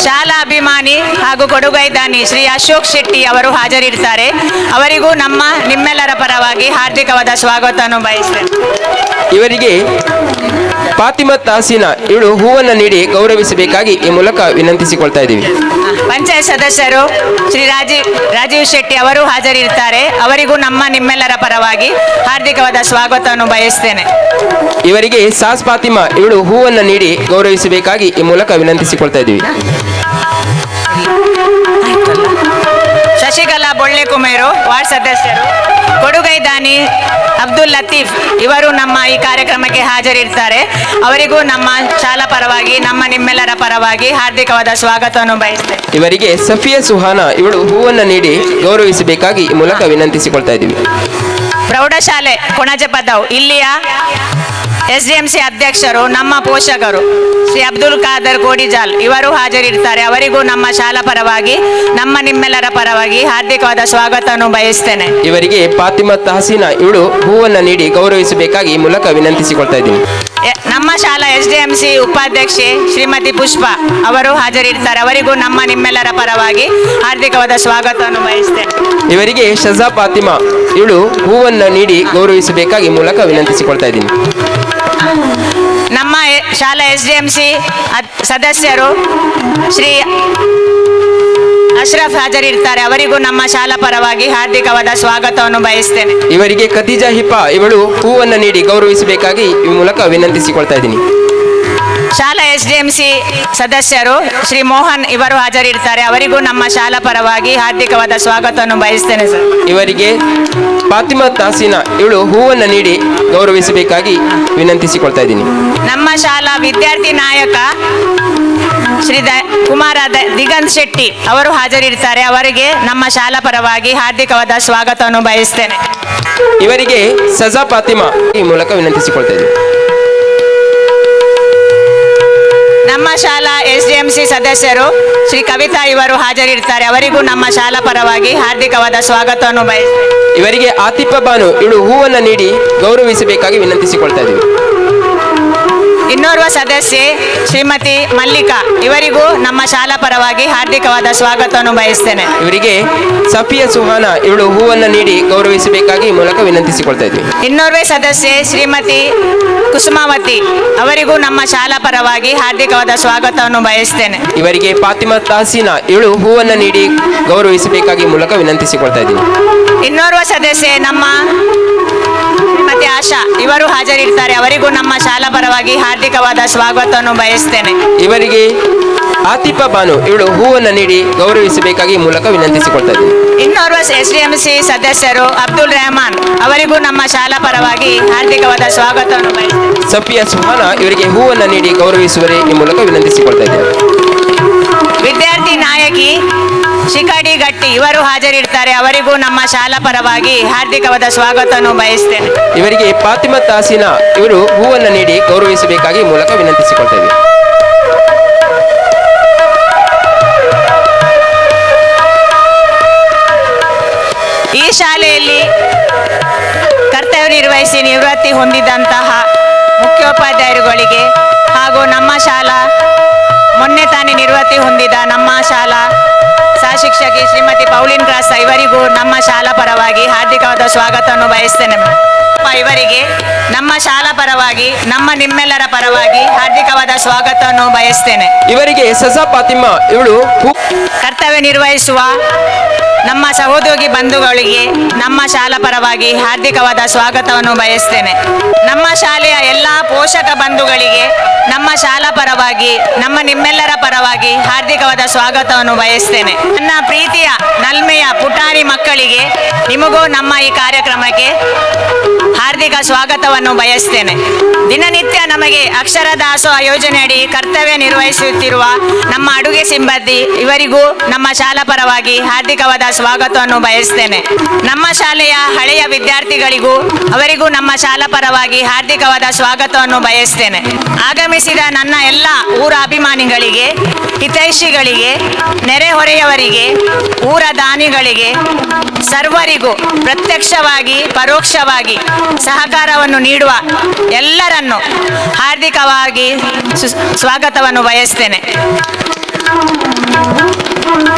ಶಾಲಾ ಅಭಿಮಾನಿ ಹಾಗೂ ಕೊಡುಗೈ ದಾನಿ ಶ್ರೀ ಅಶೋಕ್ ಶೆಟ್ಟಿ ಅವರು ಹಾಜರಿರ್ತಾರೆ. ಅವರಿಗೂ ನಿಮ್ಮೆಲ್ಲರ ಪರವಾಗಿ ಹಾರ್ದಿಕವಾದ ಸ್ವಾಗತವನ್ನು ಬಯಸ್ತೇನೆ. ಇವರಿಗೆ ಫಾತಿಮಾ ತಹಸೀನಾ ಇವಳು ಹೂವನ್ನು ನೀಡಿ ಗೌರವಿಸಬೇಕಾಗಿ ಈ ಮೂಲಕ ವಿನಂತಿಸಿಕೊಳ್ತಾ ಇದ್ದೀವಿ. ಪಂಚಾಯತ್ ಸದಸ್ಯರು ಶ್ರೀ ರಾಜೀವ್ ಶೆಟ್ಟಿ ಅವರು ಹಾಜರಿರ್ತಾರೆ. ಅವರಿಗೂ ನಿಮ್ಮೆಲ್ಲರ ಪರವಾಗಿ ಹಾರ್ದಿಕವಾದ ಸ್ವಾಗತವನ್ನು ಬಯಸ್ತೇನೆ. ಇವರಿಗೆ ಸಾಜ್ ಫಾತಿಮಾ ಇವಳು ಹೂವನ್ನು ನೀಡಿ ಗೌರವಿಸಬೇಕಾಗಿ ಈ ಮೂಲಕ ವಿನಂತಿಸಿಕೊಳ್ತಾ ಇದ್ದೀವಿ. ಶಶಿಕಲಾ ಬೊಳ್ಳೆಕುಮೇರು ವಾರ್ಡ್ ಸದಸ್ಯರು, ಕೊಡುಗೈ ದಾನಿ ಅಬ್ದುಲ್ ಲತೀಫ್ ಇವರು ನಮ್ಮ ಈ ಕಾರ್ಯಕ್ರಮಕ್ಕೆ ಹಾಜರಿರ್ತಾರೆ. ಅವರಿಗೂ ನಮ್ಮ ಶಾಲಾ ಪರವಾಗಿ ನಮ್ಮ ನಿಮ್ಮೆಲ್ಲರ ಪರವಾಗಿ ಹಾರ್ದಿಕವಾದ ಸ್ವಾಗತವನ್ನು ಬಯಸ್ತೇನೆ. ಇವರಿಗೆ ಸಫಿಯಾ ಸುಹಾನಾ ಇವಳು ಹೂವನ್ನು ನೀಡಿ ಗೌರವಿಸಬೇಕಾಗಿ ಈ ಮೂಲಕ ವಿನಂತಿಸಿಕೊಳ್ತಾ ಇದ್ದೀವಿ. ಪ್ರೌಢಶಾಲೆ ಕೊಣಾಜೆ ಪದವ್ ಇಲ್ಲಿಯ SDMC ಅಧ್ಯಕ್ಷರು ನಮ್ಮ ಪೋಷಕರು ಶ್ರೀ ಅಬ್ದುಲ್ ಖಾದರ್ ಕೋಡಿಜಾಲ್ ಇವರು ಹಾಜರಿರ್ತಾರೆ. ಅವರಿಗೂ ನಮ್ಮ ಶಾಲಾ ಪರವಾಗಿ ನಮ್ಮ ನಿಮ್ಮೆಲ್ಲರ ಪರವಾಗಿ ಹಾರ್ದಿಕವಾದ ಸ್ವಾಗತವನ್ನು ಬಯಸ್ತೇನೆ. ಇವರಿಗೆ ಫಾತಿಮಾ ತಹಸೀನಾ ಇವಳು ಹೂವನ್ನು ನೀಡಿ ಗೌರವಿಸಬೇಕಾಗಿ ಈ ಮೂಲಕ ವಿನಂತಿಸಿಕೊಳ್ತಾ ಇದ್ದೀನಿ. ನಮ್ಮ ಶಾಲಾ SDMC ಉಪಾಧ್ಯಕ್ಷೆ ಶ್ರೀಮತಿ ಪುಷ್ಪ ಅವರು ಹಾಜರಿರ್ತಾರೆ. ಅವರಿಗೂ ನಮ್ಮ ನಿಮ್ಮೆಲ್ಲರ ಪರವಾಗಿ ಹಾರ್ದಿಕವಾದ ಸ್ವಾಗತವನ್ನು ಬಯಸ್ತೇನೆ. ಇವರಿಗೆ ಶಜಾ ಫಾತಿಮಾ ಇವಳು ಹೂವನ್ನು ನೀಡಿ ಗೌರವಿಸಬೇಕಾಗಿ ಈ ಮೂಲಕ ವಿನಂತಿಸಿಕೊಳ್ತಾ ಇದ್ದೀನಿ. ನಮ್ಮ ಶಾಲಾ SDMC ಸದಸ್ಯರು ಶ್ರೀ ಅಶ್ರಫ್ ಹಾಜರಿರ್ತಾರೆ. ಅವರಿಗೂ ನಮ್ಮ ಶಾಲಾ ಪರವಾಗಿ ಹಾರ್ದಿಕವಾದ ಸ್ವಾಗತವನ್ನು ಬಯಸ್ತೇನೆ. ಇವರಿಗೆ ಖದೀಜಾ ಹಿಪಾ ಇವಳು ಹೂವನ್ನು ನೀಡಿ ಗೌರವಿಸಬೇಕಾಗಿ ಈ ಮೂಲಕ ವಿನಂತಿಸಿಕೊಳ್ತಾ ಇದ್ದೀನಿ. ಶಾಲಾ SDMC ಸದಸ್ಯರು ಶ್ರೀ ಮೋಹನ್ ಇವರು ಹಾಜರಿರ್ತಾರೆ. ಅವರಿಗೂ ನಮ್ಮ ಶಾಲಾ ಪರವಾಗಿ ಹಾರ್ದಿಕವಾದ ಸ್ವಾಗತವನ್ನು ಬಯಸ್ತೇನೆ ಸರ್. ಇವರಿಗೆ ಫಾತಿಮಾ ತಹಸೀನಾ ಇವಳು ಹೂವನ್ನು ನೀಡಿ ಗೌರವಿಸಬೇಕಾಗಿ ವಿನಂತಿಸಿಕೊಳ್ತಾ ಇದ್ದೀನಿ. ನಮ್ಮ ಶಾಲಾ ವಿದ್ಯಾರ್ಥಿ ನಾಯಕ ಶ್ರೀ ಕುಮಾರ ದಿಗಂತ್ ಶೆಟ್ಟಿ ಅವರು ಹಾಜರಿರ್ತಾರೆ. ಅವರಿಗೆ ನಮ್ಮ ಶಾಲಾ ಪರವಾಗಿ ಹಾರ್ದಿಕವಾದ ಸ್ವಾಗತವನ್ನು ಬಯಸ್ತೇನೆ. ಇವರಿಗೆ ಸಜಾ ಫಾತಿಮಾ ಈ ಮೂಲಕ ವಿನಂತಿಸಿಕೊಳ್ತಾ ಇದ್ದೀನಿ. ನಮ್ಮ ಶಾಲಾ SDMC ಸದಸ್ಯರು ಶ್ರೀ ಕವಿತಾ ಇವರು ಹಾಜರಿರ್ತಾರೆ. ಅವರಿಗೂ ನಮ್ಮ ಶಾಲಾ ಪರವಾಗಿ ಹಾರ್ದಿಕವಾದ ಸ್ವಾಗತವನ್ನು ಬಯಸ್ತೇನೆ. ಇವರಿಗೆ ಆತಿಫ ಬಾನು ಇವಳು ಹೂವನ್ನು ನೀಡಿ ಗೌರವಿಸಬೇಕಾಗಿ ವಿನಂತಿಸಿಕೊಳ್ತಾ ಇದ್ದೀವಿ. ಇನ್ನೋರ್ವ ಸದಸ್ಯೆ ಶ್ರೀಮತಿ ಮಲ್ಲಿಕಾ ಇವರಿಗೂ ನಮ್ಮ ಶಾಲಾ ಪರವಾಗಿ ಹಾರ್ದಿಕವಾದ ಸ್ವಾಗತವನ್ನು ಬಯಸ್ತೇನೆ. ಇವರಿಗೆ ಸಫಿಯಾ ಸುಹಾನಾ ಇವಳು ಹೂವನ್ನು ನೀಡಿ ಗೌರವಿಸಬೇಕಾಗಿ ಈ ಮೂಲಕ ವಿನಂತಿಸಿಕೊಳ್ತಾ ಇದ್ವಿ. ಇನ್ನೋರ್ವೆ ಸದಸ್ಯೆ ಶ್ರೀಮತಿ ಕುಸುಮಾವತಿ ಅವರಿಗೂ ನಮ್ಮ ಶಾಲಾ ಪರವಾಗಿ ಹಾರ್ದಿಕವಾದ ಸ್ವಾಗತವನ್ನು ಬಯಸ್ತೇನೆ. ಇವರಿಗೆ ಫಾತಿಮಾ ತಹಸೀನಾ ಇವಳು ಹೂವನ್ನು ನೀಡಿ ಗೌರವಿಸಬೇಕಾಗಿ ಈ ಮೂಲಕ ವಿನಂತಿಸಿಕೊಳ್ತಾ ಇದ್ದೀನಿ. ಇನ್ನೋರ್ವ ಸದಸ್ಯೆ ನಮ್ಮ ಶ್ರೀಮತಿ ಆಶಾ ಇವರು ಹಾಜರಿರ್ತಾರೆ. ಅವರಿಗೂ ನಮ್ಮ ಶಾಲಾ ಪರವಾಗಿ ಹಾರ್ದಿಕವಾದ ಸ್ವಾಗತವನ್ನು ಬಯಸ್ತೇನೆ. ಇವರಿಗೆ ಆತಿಫ ಬಾನು ಇವಳು ಹೂವನ್ನು ನೀಡಿ ಗೌರವಿಸಬೇಕಾಗಿ ಈ ಮೂಲಕ ವಿನಂತಿಸಿಕೊಳ್ತಾ ಇದ್ದೀನಿ. ಇನ್ನೋರ್ವ SDMC ಸದಸ್ಯರು ಅಬ್ದುಲ್ ರೆಹಮಾನ್ ಅವರಿಗೂ ನಮ್ಮ ಶಾಲಾ ಪರವಾಗಿ ಹಾರ್ದಿಕವಾದ ಸ್ವಾಗತವನ್ನು ಬಯಸ್ತೇನೆ. ಸಫಿಯಾ ಸುಹಾನಾ ಇವರಿಗೆ ಹೂವನ್ನು ನೀಡಿ ಗೌರವಿಸುವರೆ ಈ ಮೂಲಕ ವಿನಂತಿಸಿಕೊಳ್ತಾ ಇದ್ದೀನಿ. ವಿದ್ಯಾರ್ಥಿ ನಾಯಕಿ ಶಿಕಾಡಿ ಗಟ್ಟಿ ಇವರು ಹಾಜರಿರ್ತಾರೆ. ಅವರಿಗೂ ನಮ್ಮ ಶಾಲಾ ಪರವಾಗಿ ಹಾರ್ದಿಕವಾದ ಸ್ವಾಗತವನ್ನು ಬಯಸ್ತೇನೆ. ಇವರಿಗೆ ಫಾತಿಮಾ ತಹಸೀನಾ ಇವರು ಹೂವನ್ನು ನೀಡಿ ಗೌರವಿಸಬೇಕಾಗಿ ಈ ಮೂಲಕ ವಿನಂತಿಸಿಕೊಳ್ತಾ ಇದ್ದೀವಿ. ಈ ಶಾಲೆಯಲ್ಲಿ ಕರ್ತವ್ಯ ನಿರ್ವಹಿಸಿ ನಿವೃತ್ತಿ ಹೊಂದಿದಂತಹ ಮುಖ್ಯೋಪಾಧ್ಯಾಯರುಗಳಿಗೆ ಹಾಗೂ ನಮ್ಮ ಶಾಲಾ ಮೊನ್ನೆ ತಾನೇ ನಿವೃತ್ತಿ ಹೊಂದಿದ ನಮ್ಮ ಶಾಲಾ ಸಹಶಿಕ್ಷಕಿ ಶ್ರೀಮತಿ ಪೌಲಿನ್ ಕ್ರಾಸ್ ಇವರಿಗೂ ನಮ್ಮ ಶಾಲಾ ಪರವಾಗಿ ಹಾರ್ದಿಕವಾದ ಸ್ವಾಗತವನ್ನು ಬಯಸ್ತೇನೆ. ಇವರಿಗೆ ನಮ್ಮ ಶಾಲಾ ಪರವಾಗಿ ನಮ್ಮ ನಿಮ್ಮೆಲ್ಲರ ಪರವಾಗಿ ಹಾರ್ದಿಕವಾದ ಸ್ವಾಗತವನ್ನು ಬಯಸ್ತೇನೆ. ಇವರಿಗೆ ಸಜಾ ಫಾತಿಮಾ ಇವಳು ಕರ್ತವ್ಯ ನಿರ್ವಹಿಸುವ ನಮ್ಮ ಸಹೋದ್ಯೋಗಿ ಬಂಧುಗಳಿಗೆ ನಮ್ಮ ಶಾಲಾ ಪರವಾಗಿ ಹಾರ್ದಿಕವಾದ ಸ್ವಾಗತವನ್ನು ಬಯಸ್ತೇನೆ. ನಮ್ಮ ಶಾಲೆಯ ಎಲ್ಲ ಪೋಷಕ ಬಂಧುಗಳಿಗೆ ನಮ್ಮ ಶಾಲಾ ಪರವಾಗಿ ನಮ್ಮ ನಿಮ್ಮೆಲ್ಲರ ಪರವಾಗಿ ಹಾರ್ದಿಕವಾದ ಸ್ವಾಗತವನ್ನು ಬಯಸ್ತೇನೆ. ನನ್ನ ಪ್ರೀತಿಯ ನಲ್ಮೆಯ ಪುಟಾಣಿ ಮಕ್ಕಳಿಗೆ ನಿಮಗೂ ನಮ್ಮ ಈ ಕಾರ್ಯಕ್ರಮಕ್ಕೆ ಹಾರ್ದಿಕ ಸ್ವಾಗತವನ್ನು ಬಯಸ್ತೇನೆ. ದಿನನಿತ್ಯ ನಮಗೆ ಅಕ್ಷರ ದಾಸೋಹ ಯೋಜನೆಯಡಿ ಕರ್ತವ್ಯ ನಿರ್ವಹಿಸುತ್ತಿರುವ ನಮ್ಮ ಅಡುಗೆ ಸಿಬ್ಬಂದಿ ಇವರಿಗೂ ನಮ್ಮ ಶಾಲಾ ಪರವಾಗಿ ಹಾರ್ದಿಕವಾದ ಸ್ವಾಗತವನ್ನು ಬಯಸ್ತೇನೆ. ನಮ್ಮ ಶಾಲೆಯ ಹಳೆಯ ವಿದ್ಯಾರ್ಥಿಗಳಿಗೂ ಅವರಿಗೂ ನಮ್ಮ ಶಾಲಾ ಪರವಾಗಿ ಹಾರ್ದಿಕವಾದ ಸ್ವಾಗತವನ್ನು ಬಯಸ್ತೇನೆ. ಆಗಮಿಸಿದ ನನ್ನ ಎಲ್ಲ ಊರ ಅಭಿಮಾನಿಗಳಿಗೆ, ಹಿತೈಷಿಗಳಿಗೆ, ನೆರೆಹೊರೆಯವರಿಗೆ, ಊರ ದಾನಿಗಳಿಗೆ ಸರ್ವರಿಗೂ ಪ್ರತ್ಯಕ್ಷವಾಗಿ ಪರೋಕ್ಷವಾಗಿ ಸಹಕಾರವನ್ನು ನೀಡುವ ಎಲ್ಲರನ್ನು ಹಾರ್ದಿಕವಾಗಿ ಸ್ವಾಗತವನ್ನು ಬಯಸ್ತೇನೆ.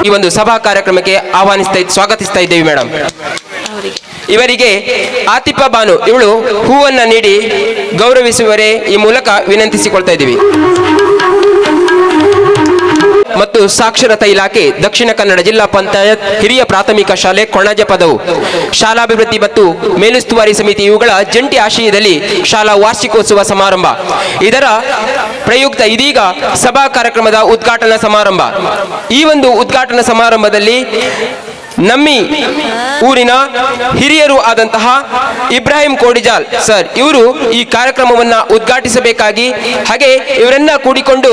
ಈ ಒಂದು ಸಭಾ ಕಾರ್ಯಕ್ರಮಕ್ಕೆ ಸ್ವಾಗತಿಸ್ತಾ ಇದ್ದೇವೆ ಮೇಡಮ್. ಇವರಿಗೆ ಆತಿಫ ಬಾನು ಇವಳು ಹೂವನ್ನು ನೀಡಿ ಗೌರವಿಸುವರೆ ಈ ಮೂಲಕ ವಿನಂತಿಸಿಕೊಳ್ತಾ ಇದ್ದೀವಿ. ಮತ್ತು ಸಾಕ್ಷರತಾ ಇಲಾಖೆ ದಕ್ಷಿಣ ಕನ್ನಡ ಜಿಲ್ಲಾ ಪಂಚಾಯತ್ ಹಿರಿಯ ಪ್ರಾಥಮಿಕ ಶಾಲೆ ಕೊಣಾಜೆ ಪದವು ಶಾಲಾಭಿವೃದ್ಧಿ ಮತ್ತು ಮೇಲುಸ್ತುವಾರಿ ಸಮಿತಿ ಇವುಗಳ ಜಂಟಿ ಆಶಯದಲ್ಲಿ ಶಾಲಾ ವಾರ್ಷಿಕೋತ್ಸವ ಸಮಾರಂಭ. ಇದರ ಪ್ರಯುಕ್ತ ಇದೀಗ ಸಭಾ ಕಾರ್ಯಕ್ರಮದ ಉದ್ಘಾಟನಾ ಸಮಾರಂಭ. ಈ ಒಂದು ಉದ್ಘಾಟನಾ ಸಮಾರಂಭದಲ್ಲಿ ನಮ್ಮಿ ಊರಿನ ಹಿರಿಯರು ಆದಂತಹ ಇಬ್ರಾಹಿಂ ಕೋಡಿಜಾಲ್ ಸರ್ ಇವರು ಈ ಕಾರ್ಯಕ್ರಮವನ್ನು ಉದ್ಘಾಟಿಸಬೇಕಾಗಿ, ಹಾಗೆ ಇವರನ್ನ ಕೂಡಿಕೊಂಡು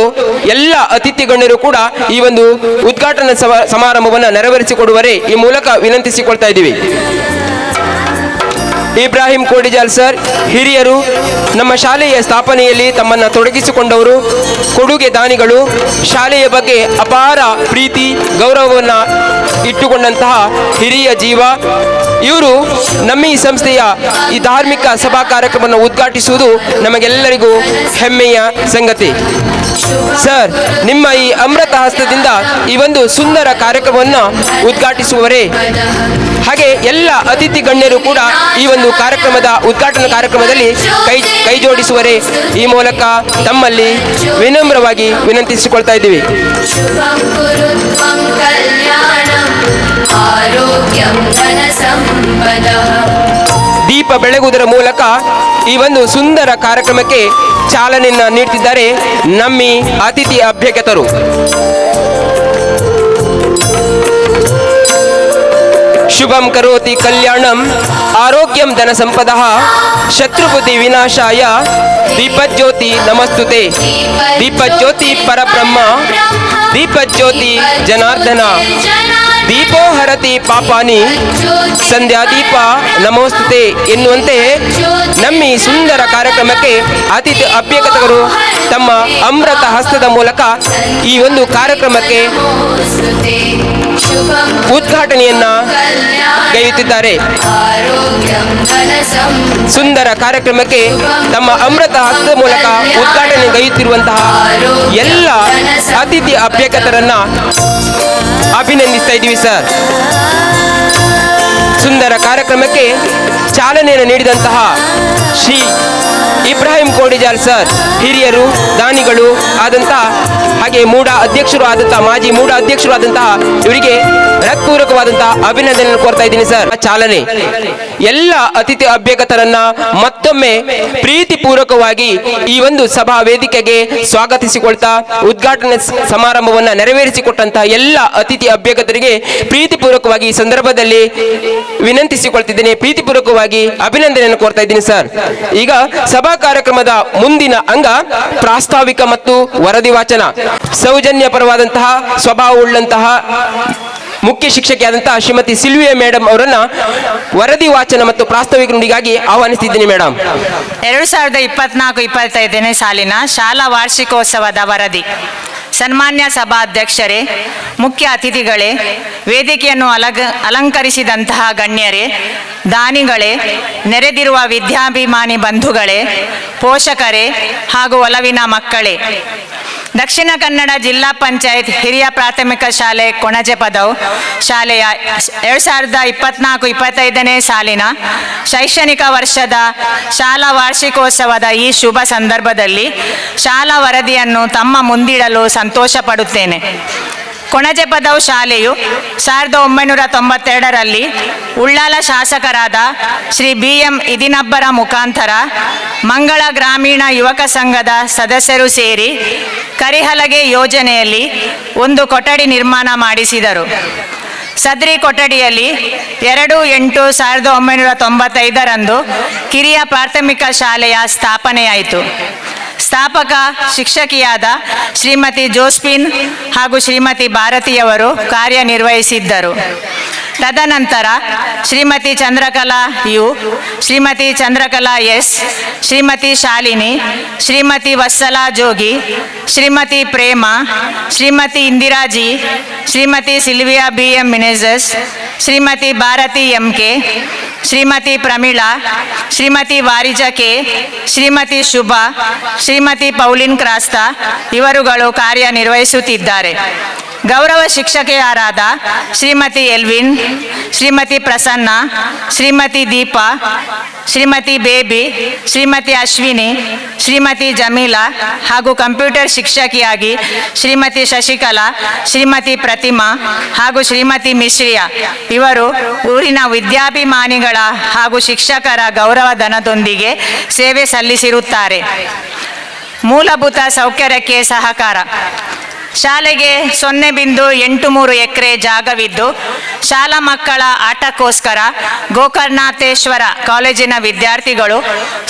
ಎಲ್ಲ ಅತಿಥಿ ಗಣ್ಯರು ಕೂಡ ಈ ಒಂದು ಉದ್ಘಾಟನಾ ಸಮಾರಂಭವನ್ನು ನೆರವೇರಿಸಿಕೊಡುವರೆ ಈ ಮೂಲಕ ವಿನಂತಿಸಿಕೊಳ್ತಾ ಇದ್ದೀವಿ. ಇಬ್ರಾಹಿಂ ಕೋಡಿಜಾಲ್ ಸರ್ ಹಿರಿಯರು, ನಮ್ಮ ಶಾಲೆಯ ಸ್ಥಾಪನೆಯಲ್ಲಿ ತಮ್ಮನ್ನು ತೊಡಗಿಸಿಕೊಂಡವರು, ಕೊಡುಗೆ ದಾನಿಗಳು, ಶಾಲೆಯ ಬಗ್ಗೆ ಅಪಾರ ಪ್ರೀತಿ ಗೌರವವನ್ನು ಇಟ್ಟುಕೊಂಡಂತಹ ಹಿರಿಯ ಜೀವ ಇವರು. ನಮ್ಮ ಈ ಸಂಸ್ಥೆಯ ಈ ಧಾರ್ಮಿಕ ಸಭಾ ಕಾರ್ಯಕ್ರಮವನ್ನು ಉದ್ಘಾಟಿಸುವುದು ನಮಗೆಲ್ಲರಿಗೂ ಹೆಮ್ಮೆಯ ಸಂಗತಿ. ಸರ್, ನಿಮ್ಮ ಈ ಅಮೃತ ಹಸ್ತದಿಂದ ಈ ಒಂದು ಸುಂದರ ಕಾರ್ಯಕ್ರಮವನ್ನು ಉದ್ಘಾಟಿಸುವವರೇ, ಹಾಗೆ ಎಲ್ಲ ಅತಿಥಿ ಗಣ್ಯರು ಕೂಡ ಈ ಒಂದು ಕಾರ್ಯಕ್ರಮದ ಉದ್ಘಾಟನಾ ಕಾರ್ಯಕ್ರಮದಲ್ಲಿ ಕೈ ಜೋಡಿಸುವರೆ ಈ ಮೂಲಕ ತಮ್ಮಲ್ಲಿ ವಿನಮ್ರವಾಗಿ ವಿನಂತಿಸಿಕೊಳ್ತಾ ಇದ್ದೀವಿ. ದೀಪ ಬೆಳಗುವುದರ ಮೂಲಕ ಈ ಒಂದು ಸುಂದರ ಕಾರ್ಯಕ್ರಮಕ್ಕೆ ಚಾಲನೆಯನ್ನು ನೀಡುತ್ತಿದ್ದಾರೆ ನಮ್ಮಿ ಅತಿಥಿ ಅಭ್ಯರ್ಥಿಗಳು. ಶುಭಂ ಕರೋತಿ ಕಲ್ಯಾಣಂ ಆರೋಗ್ಯಂ ಧನ ಸಂಪದಃ ಶತ್ರುಬುದ್ಧಿ ವಿನಾಶಾಯ ದೀಪಜ್ಯೋತಿ ನಮಸ್ತುತೆ. ದೀಪಜ್ಯೋತಿ ಪರಬ್ರಹ್ಮ ದೀಪಜ್ಯೋತಿ ಜನಾರ್ದನ ದೀಪೋ ಹರತಿ ಪಾಪಾನಿ ಸಂಧ್ಯಾದೀಪ ನಮೋಸ್ತುತೆ ಎನ್ನುವಂತೆ ನಮ್ಮ ಈ ಸುಂದರ ಕಾರ್ಯಕ್ರಮಕ್ಕೆ ಅತಿಥಿ ಅಭ್ಯರ್ಥಿಗಳು ತಮ್ಮ ಅಮೃತ ಹಸ್ತದ ಮೂಲಕ ಈ ಒಂದು ಕಾರ್ಯಕ್ರಮಕ್ಕೆ ಉದ್ಘಾಟನೆಯನ್ನ ಗೈಯುತ್ತಿದ್ದಾರೆ. ಸುಂದರ ಕಾರ್ಯಕ್ರಮಕ್ಕೆ ತಮ್ಮ ಅಮೃತ ಹಸ್ತದ ಮೂಲಕ ಉದ್ಘಾಟನೆ ಗೈಯುತ್ತಿರುವಂತಹ ಎಲ್ಲ ಅತಿಥಿ ಅಭ್ಯರ್ಥಿಗಳನ್ನ ಅಭಿನಂದಿಸ್ತಾ ಇದ್ದೀವಿ ಸರ್. ಸುಂದರ ಕಾರ್ಯಕ್ರಮಕ್ಕೆ ಚಾಲನೆಯನ್ನು ನೀಡಿದಂತಹ ಶ್ರೀ ಇಬ್ರಾಹಿಂ ಕೋಡಿಜಾಲ್ ಸರ್ ಹಿರಿಯರು, ದಾನಿಗಳು ಆದಂತಹ, ಹಾಗೆ ಮೂಡ ಅಧ್ಯಕ್ಷರು ಆದಂತಹ, ಮಾಜಿ ಮೂಡ ಅಧ್ಯಕ್ಷರು ಆದಂತಹ ಇವರಿಗೆ ಹೃತ್ಪೂರ್ವಕವಾದಂತಹ ಅಭಿನಂದನೆ ಕೋರ್ತಾ ಇದ್ದೀನಿ ಸರ್. ಚಾಲನೆ ಎಲ್ಲ ಅತಿಥಿ ಅಭ್ಯರ್ಥಿಗಳನ್ನ ಮತ್ತೊಮ್ಮೆ ಪ್ರೀತಿಪೂರ್ವಕವಾಗಿ ಈ ಒಂದು ಸಭಾ ವೇದಿಕೆಗೆ ಸ್ವಾಗತಿಸಿಕೊಳ್ತಾ ಉದ್ಘಾಟನೆ ಸಮಾರಂಭವನ್ನು ನೆರವೇರಿಸಿಕೊಟ್ಟಂತಹ ಎಲ್ಲ ಅತಿಥಿ ಅಭ್ಯರ್ಥಿಗಳಿಗೆ ಪ್ರೀತಿಪೂರ್ವಕವಾಗಿ ಈ ಸಂದರ್ಭದಲ್ಲಿ ವಿನಂತಿಸಿಕೊಳ್ತಿದ್ದೇನೆ, ಪ್ರೀತಿಪೂರ್ವಕವಾಗಿ ಅಭಿನಂದನೆಯನ್ನು ಕೋರ್ತಾ ಇದ್ದೀನಿ ಸರ್. ಈಗ ಸಭಾ ಕಾರ್ಯಕ್ರಮದ ಮುಂದಿನ ಅಂಗ ಪ್ರಾಸ್ತಾವಿಕ ಮತ್ತು ವರದಿ ವಾಚನ. ಸೌಜನ್ಯ ಪರವಾದಂತಹ ಸ್ವಭಾವವುಳ್ಳಂತಹ ಮುಖ್ಯ ಶಿಕ್ಷಕಿಯಾದಂತಹ ಶ್ರೀಮತಿ ಸಿಲ್ವಿಯಾ ಮೇಡಮ್ ಅವರನ್ನ ವರದಿ ವಾಚನ ಮತ್ತು ಪ್ರಾಸ್ತಾವಿಕ ನುಡಿಗಾಗಿ ಆಹ್ವಾನಿಸುತ್ತಿದ್ದೀನಿ ಮೇಡಮ್. 2024-25ನೇ ಸಾಲಿನ ಶಾಲಾ ವಾರ್ಷಿಕೋತ್ಸವದ ವರದಿ. ಸನ್ಮಾನ್ಯ ಸಭಾಧ್ಯಕ್ಷರೇ, ಮುಖ್ಯ ಅತಿಥಿಗಳೇ, ವೇದಿಕೆಯನ್ನು ಅಲಂಕರಿಸಿದಂತಹ ಗಣ್ಯರೇ, ದಾನಿಗಳೇ, ನೆರೆದಿರುವ ವಿದ್ಯಾಭಿಮಾನಿ ಬಂಧುಗಳೇ, ಪೋಷಕರೇ ಹಾಗೂ ಒಲವಿನ ಮಕ್ಕಳೇ, ದಕ್ಷಿಣ ಕನ್ನಡ ಜಿಲ್ಲಾ ಪಂಚಾಯತ್ ಹಿರಿಯ ಪ್ರಾಥಮಿಕ ಶಾಲೆ ಕೊಣಜೆಪದವು ಶಾಲೆಯ 2024-25ನೇ ಸಾಲಿನ ಶೈಕ್ಷಣಿಕ ವರ್ಷದ ಶಾಲಾ ವಾರ್ಷಿಕೋತ್ಸವದ ಈ ಶುಭ ಸಂದರ್ಭದಲ್ಲಿ ಶಾಲಾ ವರದಿಯನ್ನು ತಮ್ಮ ಮುಂದಿಡಲು ಸಂತೋಷ ಪಡುತ್ತೇನೆ. ಕೊಣಜೆಪದವು ಶಾಲೆಯು 1992ರಲ್ಲಿ ಉಳ್ಳಾಲ ಶಾಸಕರಾದ ಶ್ರೀ BM ಇದಿನಬ್ಬರ ಮುಖಾಂತರ ಮಂಗಳ ಗ್ರಾಮೀಣ ಯುವಕ ಸಂಘದ ಸದಸ್ಯರು ಸೇರಿ ಕರಿಹಲಗೆ ಯೋಜನೆಯಲ್ಲಿ ಒಂದು ಕೊಠಡಿ ನಿರ್ಮಾಣ ಮಾಡಿಸಿದರು. ಸದ್ರಿ ಕೊಠಡಿಯಲ್ಲಿ 2/8/1995ರಂದು ಕಿರಿಯ ಪ್ರಾಥಮಿಕ ಶಾಲೆಯ ಸ್ಥಾಪನೆಯಾಯಿತು. ಸ್ಥಾಪಕ ಶಿಕ್ಷಕಿಯಾದ ಶ್ರೀಮತಿ ಜೋಸ್ಪಿನ್ ಹಾಗೂ ಶ್ರೀಮತಿ ಭಾರತಿಯವರು ಕಾರ್ಯನಿರ್ವಹಿಸಿದ್ದರು. ತದನಂತರ Shrimati Chandrakala U, Shrimati Chandrakala S, Shrimati Shalini, Shrimati Vatsala Jogi, Shrimati Prema, Shrimati Indiraji, Shrimati Sylvia BM Menezes, Shrimati Bharati MK, Shrimati Pramila, Shrimati Varija K, Shrimati Shubha, Shrimati Pauline Crasta ಇವರುಗಳು ಕಾರ್ಯನಿರ್ವಹಿಸುತ್ತಿದ್ದಾರೆ. ಗೌರವ ಶಿಕ್ಷಕಿಯರಾದ ಶ್ರೀಮತಿ ಎಲ್ವಿನ್, ಶ್ರೀಮತಿ ಪ್ರಸನ್ನ, ಶ್ರೀಮತಿ ದೀಪಾ, ಶ್ರೀಮತಿ ಬೇಬಿ, ಶ್ರೀಮತಿ ಅಶ್ವಿನಿ, ಶ್ರೀಮತಿ ಜಮೀಲಾ ಹಾಗೂ ಕಂಪ್ಯೂಟರ್ ಶಿಕ್ಷಕಿಯಾಗಿ ಶ್ರೀಮತಿ ಶಶಿಕಲಾ, ಶ್ರೀಮತಿ ಪ್ರತಿಮಾ ಹಾಗೂ ಶ್ರೀಮತಿ ಮಿಶ್ರಿಯಾ ಇವರು ಊರಿನ ವಿದ್ಯಾಭಿಮಾನಿಗಳ ಹಾಗೂ ಶಿಕ್ಷಕರ ಗೌರವಧನದೊಂದಿಗೆ ಸೇವೆ ಸಲ್ಲಿಸಿರುತ್ತಾರೆ. ಮೂಲಭೂತ ಸೌಕರ್ಯಕ್ಕೆ ಸಹಕಾರ. ಶಾಲೆಗೆ 0.83 ಎಕರೆ ಜಾಗವಿದ್ದು ಶಾಲಾ ಮಕ್ಕಳ ಆಟಕ್ಕೋಸ್ಕರ ಗೋಕರ್ಣನಾಥೇಶ್ವರ ಕಾಲೇಜಿನ ವಿದ್ಯಾರ್ಥಿಗಳು,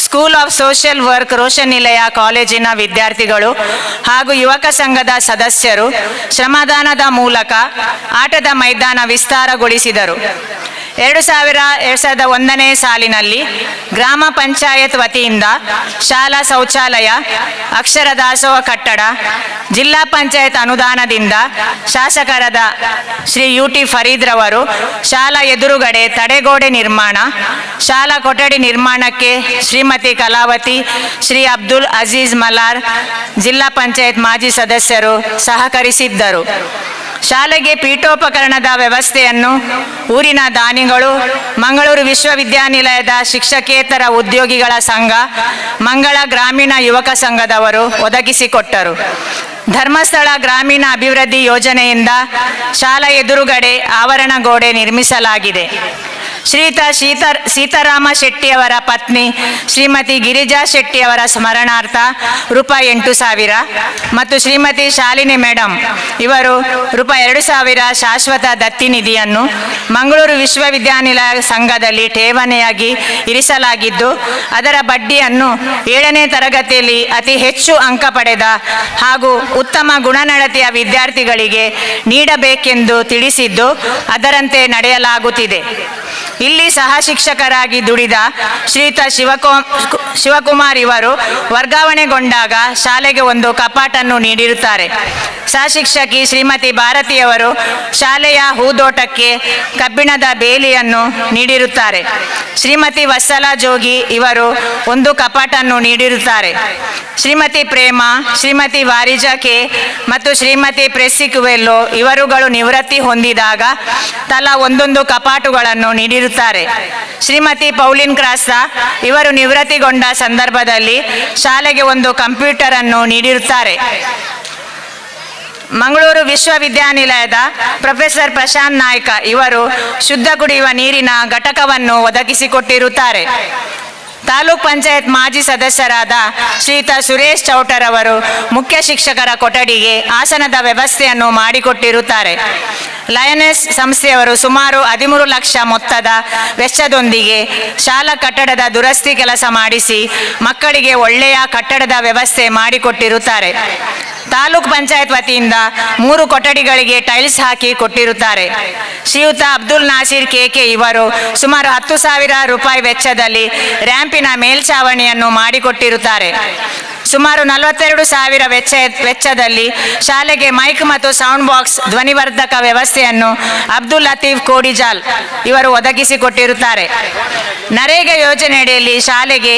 school of social work Roshan ನಿಲಯ ಕಾಲೇಜಿನ ವಿದ್ಯಾರ್ಥಿಗಳು ಹಾಗೂ ಯುವಕ ಸಂಘದ ಸದಸ್ಯರು ಶ್ರಮದಾನದ ಮೂಲಕ ಆಟದ ಮೈದಾನ ವಿಸ್ತಾರಗೊಳಿಸಿದರು. 2001ನೇ ಸಾಲಿನಲ್ಲಿ ಗ್ರಾಮ ಪಂಚಾಯತ್ ವತಿಯಿಂದ ಶಾಲಾ ಶೌಚಾಲಯ, ಅಕ್ಷರ ದಾಸೋಹ ಕಟ್ಟಡ, ಜಿಲ್ಲಾ ಪಂಚಾಯತ್ ಅನುದಾನದಿಂದ ಶಾಸಕರಾದ ಶ್ರೀ UT ಫರೀದ್ ರವರು ಶಾಲಾ ಎದುರುಗಡೆ ತಡೆಗೋಡೆ ನಿರ್ಮಾಣ, ಶಾಲಾ ಕೊಠಡಿ ನಿರ್ಮಾಣಕ್ಕೆ ಶ್ರೀಮತಿ ಕಲಾವತಿ, ಶ್ರೀ ಅಬ್ದುಲ್ ಅಜೀಜ್ ಮಲಾರ್, ಜಿಲ್ಲಾ ಪಂಚಾಯತ್ ಮಾಜಿ ಸದಸ್ಯರು ಸಹಕರಿಸಿದ್ದರು. ಶಾಲೆಗೆ ಪೀಠೋಪಕರಣದ ವ್ಯವಸ್ಥೆಯನ್ನು ಊರಿನ ದಾನಿಗಳು, ಮಂಗಳೂರು ವಿಶ್ವವಿದ್ಯಾನಿಲಯದ ಶಿಕ್ಷಕೇತರ ಉದ್ಯೋಗಿಗಳ ಸಂಘ, ಮಂಗಳ ಗ್ರಾಮೀಣ ಯುವಕ ಸಂಘದವರು ಒದಗಿಸಿಕೊಟ್ಟರು. ಧರ್ಮಸ್ಥಳ ಗ್ರಾಮೀಣ ಅಭಿವೃದ್ಧಿ ಯೋಜನೆಯಿಂದ ಶಾಲಾ ಎದುರುಗಡೆ ಆವರಣ ಗೋಡೆ ನಿರ್ಮಿಸಲಾಗಿದೆ. ಶ್ರೀಯುತ ಸೀತಾರಾಮ ಶೆಟ್ಟಿಯವರ ಪತ್ನಿ ಶ್ರೀಮತಿ ಗಿರಿಜಾ ಶೆಟ್ಟಿಯವರ ಸ್ಮರಣಾರ್ಥ ರೂಪಾಯಿ 8,000 ಮತ್ತು ಶ್ರೀಮತಿ ಶಾಲಿನಿ ಮೇಡಮ್ ಇವರು ರೂಪಾಯಿ 2,000 ಶಾಶ್ವತ ದತ್ತಿ ನಿಧಿಯನ್ನು ಮಂಗಳೂರು ವಿಶ್ವವಿದ್ಯಾನಿಲಯ ಸಂಘದಲ್ಲಿ ಠೇವಣಿಯಾಗಿ ಇರಿಸಲಾಗಿದ್ದು, ಅದರ ಬಡ್ಡಿಯನ್ನು 7ನೇ ತರಗತಿಯಲ್ಲಿ ಅತಿ ಹೆಚ್ಚು ಅಂಕ ಪಡೆದ ಹಾಗೂ ಉತ್ತಮ ಗುಣನಡತೆಯ ವಿದ್ಯಾರ್ಥಿಗಳಿಗೆ ನೀಡಬೇಕೆಂದು ತಿಳಿಸಿದ್ದು, ಅದರಂತೆ ನಡೆಯಲಾಗುತ್ತಿದೆ. ಇಲ್ಲಿ ಸಹ ಶಿಕ್ಷಕರಾಗಿ ದುಡಿದ ಶ್ರೀಯುತ ಶಿವಕುಮಾರ್ ಇವರು ವರ್ಗಾವಣೆಗೊಂಡಾಗ ಶಾಲೆಗೆ ಒಂದು ಕಪಾಟನ್ನು ನೀಡಿರುತ್ತಾರೆ. ಸಹ ಶಿಕ್ಷಕಿ ಶ್ರೀಮತಿ ಭಾರತಿಯವರು ಶಾಲೆಯ ಹೂದೋಟಕ್ಕೆ ಕಬ್ಬಿಣದ ಬೇಲಿಯನ್ನು ನೀಡಿರುತ್ತಾರೆ. ಶ್ರೀಮತಿ ವತ್ಸಲ ಜೋಗಿ ಇವರು ಒಂದು ಕಪಾಟನ್ನು ನೀಡಿರುತ್ತಾರೆ. ಶ್ರೀಮತಿ ಪ್ರೇಮ, ಶ್ರೀಮತಿ ವಾರಿಜಾ ಕೆ ಮತ್ತು ಶ್ರೀಮತಿ ಪ್ರೆಸ್ಸಿಕ್ವೆಲ್ಲೋ ಇವರುಗಳು ನಿವೃತ್ತಿ ಹೊಂದಿದಾಗ ತಲಾ ಒಂದೊಂದು ಕಪಾಟುಗಳನ್ನು ನೀಡಿರುತ್ತಾರೆ. ಶ್ರೀಮತಿ ಪೌಲಿನ್ ಕ್ರಾಸ್ತಾ ಇವರು ನಿವೃತ್ತಿಗೊಂಡ ಸಂದರ್ಭದಲ್ಲಿ ಶಾಲೆಗೆ ಒಂದು ಕಂಪ್ಯೂಟರ್ ಅನ್ನು ನೀಡಿರುತ್ತಾರೆ. ಮಂಗಳೂರು ವಿಶ್ವವಿದ್ಯಾನಿಲಯದ ಪ್ರೊಫೆಸರ್ ಪ್ರಶಾಂತ್ ನಾಯ್ಕ ಇವರು ಶುದ್ಧ ಕುಡಿಯುವ ನೀರಿನ ಘಟಕವನ್ನು ಒದಗಿಸಿಕೊಟ್ಟಿರುತ್ತಾರೆ. ತಾಲೂಕ್ ಪಂಚಾಯತ್ ಮಾಜಿ ಸದಸ್ಯರಾದ ಶ್ರೀಯುತ ಸುರೇಶ್ ಚೌಟರ್ ಅವರು ಮುಖ್ಯ ಶಿಕ್ಷಕರ ಕೊಠಡಿಗೆ ಆಸನದ ವ್ಯವಸ್ಥೆಯನ್ನು ಮಾಡಿಕೊಟ್ಟಿರುತ್ತಾರೆ. ಲಯನೆಸ್ ಸಂಸ್ಥೆಯವರು ಸುಮಾರು 13 ಲಕ್ಷ ಮೊತ್ತದ ವೆಚ್ಚದೊಂದಿಗೆ ಶಾಲಾ ಕಟ್ಟಡದ ದುರಸ್ತಿ ಕೆಲಸ ಮಾಡಿಸಿ ಮಕ್ಕಳಿಗೆ ಒಳ್ಳೆಯ ಕಟ್ಟಡದ ವ್ಯವಸ್ಥೆ ಮಾಡಿಕೊಟ್ಟಿರುತ್ತಾರೆ. ತಾಲೂಕ್ ಪಂಚಾಯತ್ ವತಿಯಿಂದ 3 ಕೊಠಡಿಗಳಿಗೆ ಟೈಲ್ಸ್ ಹಾಕಿ ಕೊಟ್ಟಿರುತ್ತಾರೆ. ಶ್ರೀಯುತ ಅಬ್ದುಲ್ ನಾಸೀರ್ KK ಇವರು ಸುಮಾರು 10,000 ರೂಪಾಯಿ ವೆಚ್ಚದಲ್ಲಿ ರ್ಯಾಂಪಿನ ಮೇಲ್ಛಾವಣಿಯನ್ನು ಮಾಡಿಕೊಟ್ಟಿರುತ್ತಾರೆ. ಸುಮಾರು 42,000 ವೆಚ್ಚದಲ್ಲಿ ಶಾಲೆಗೆ ಮೈಕ್ ಮತ್ತು ಸೌಂಡ್ ಬಾಕ್ಸ್ ಧ್ವನಿವರ್ಧಕ ವ್ಯವಸ್ಥೆಯನ್ನು ಅಬ್ದುಲ್ ಲತೀಫ್ ಕೋಡಿಜಾಲ್ ಇವರು ಒದಗಿಸಿಕೊಟ್ಟಿರುತ್ತಾರೆ. ನರೇಗಾ ಯೋಜನೆಯಡಿಯಲ್ಲಿ ಶಾಲೆಗೆ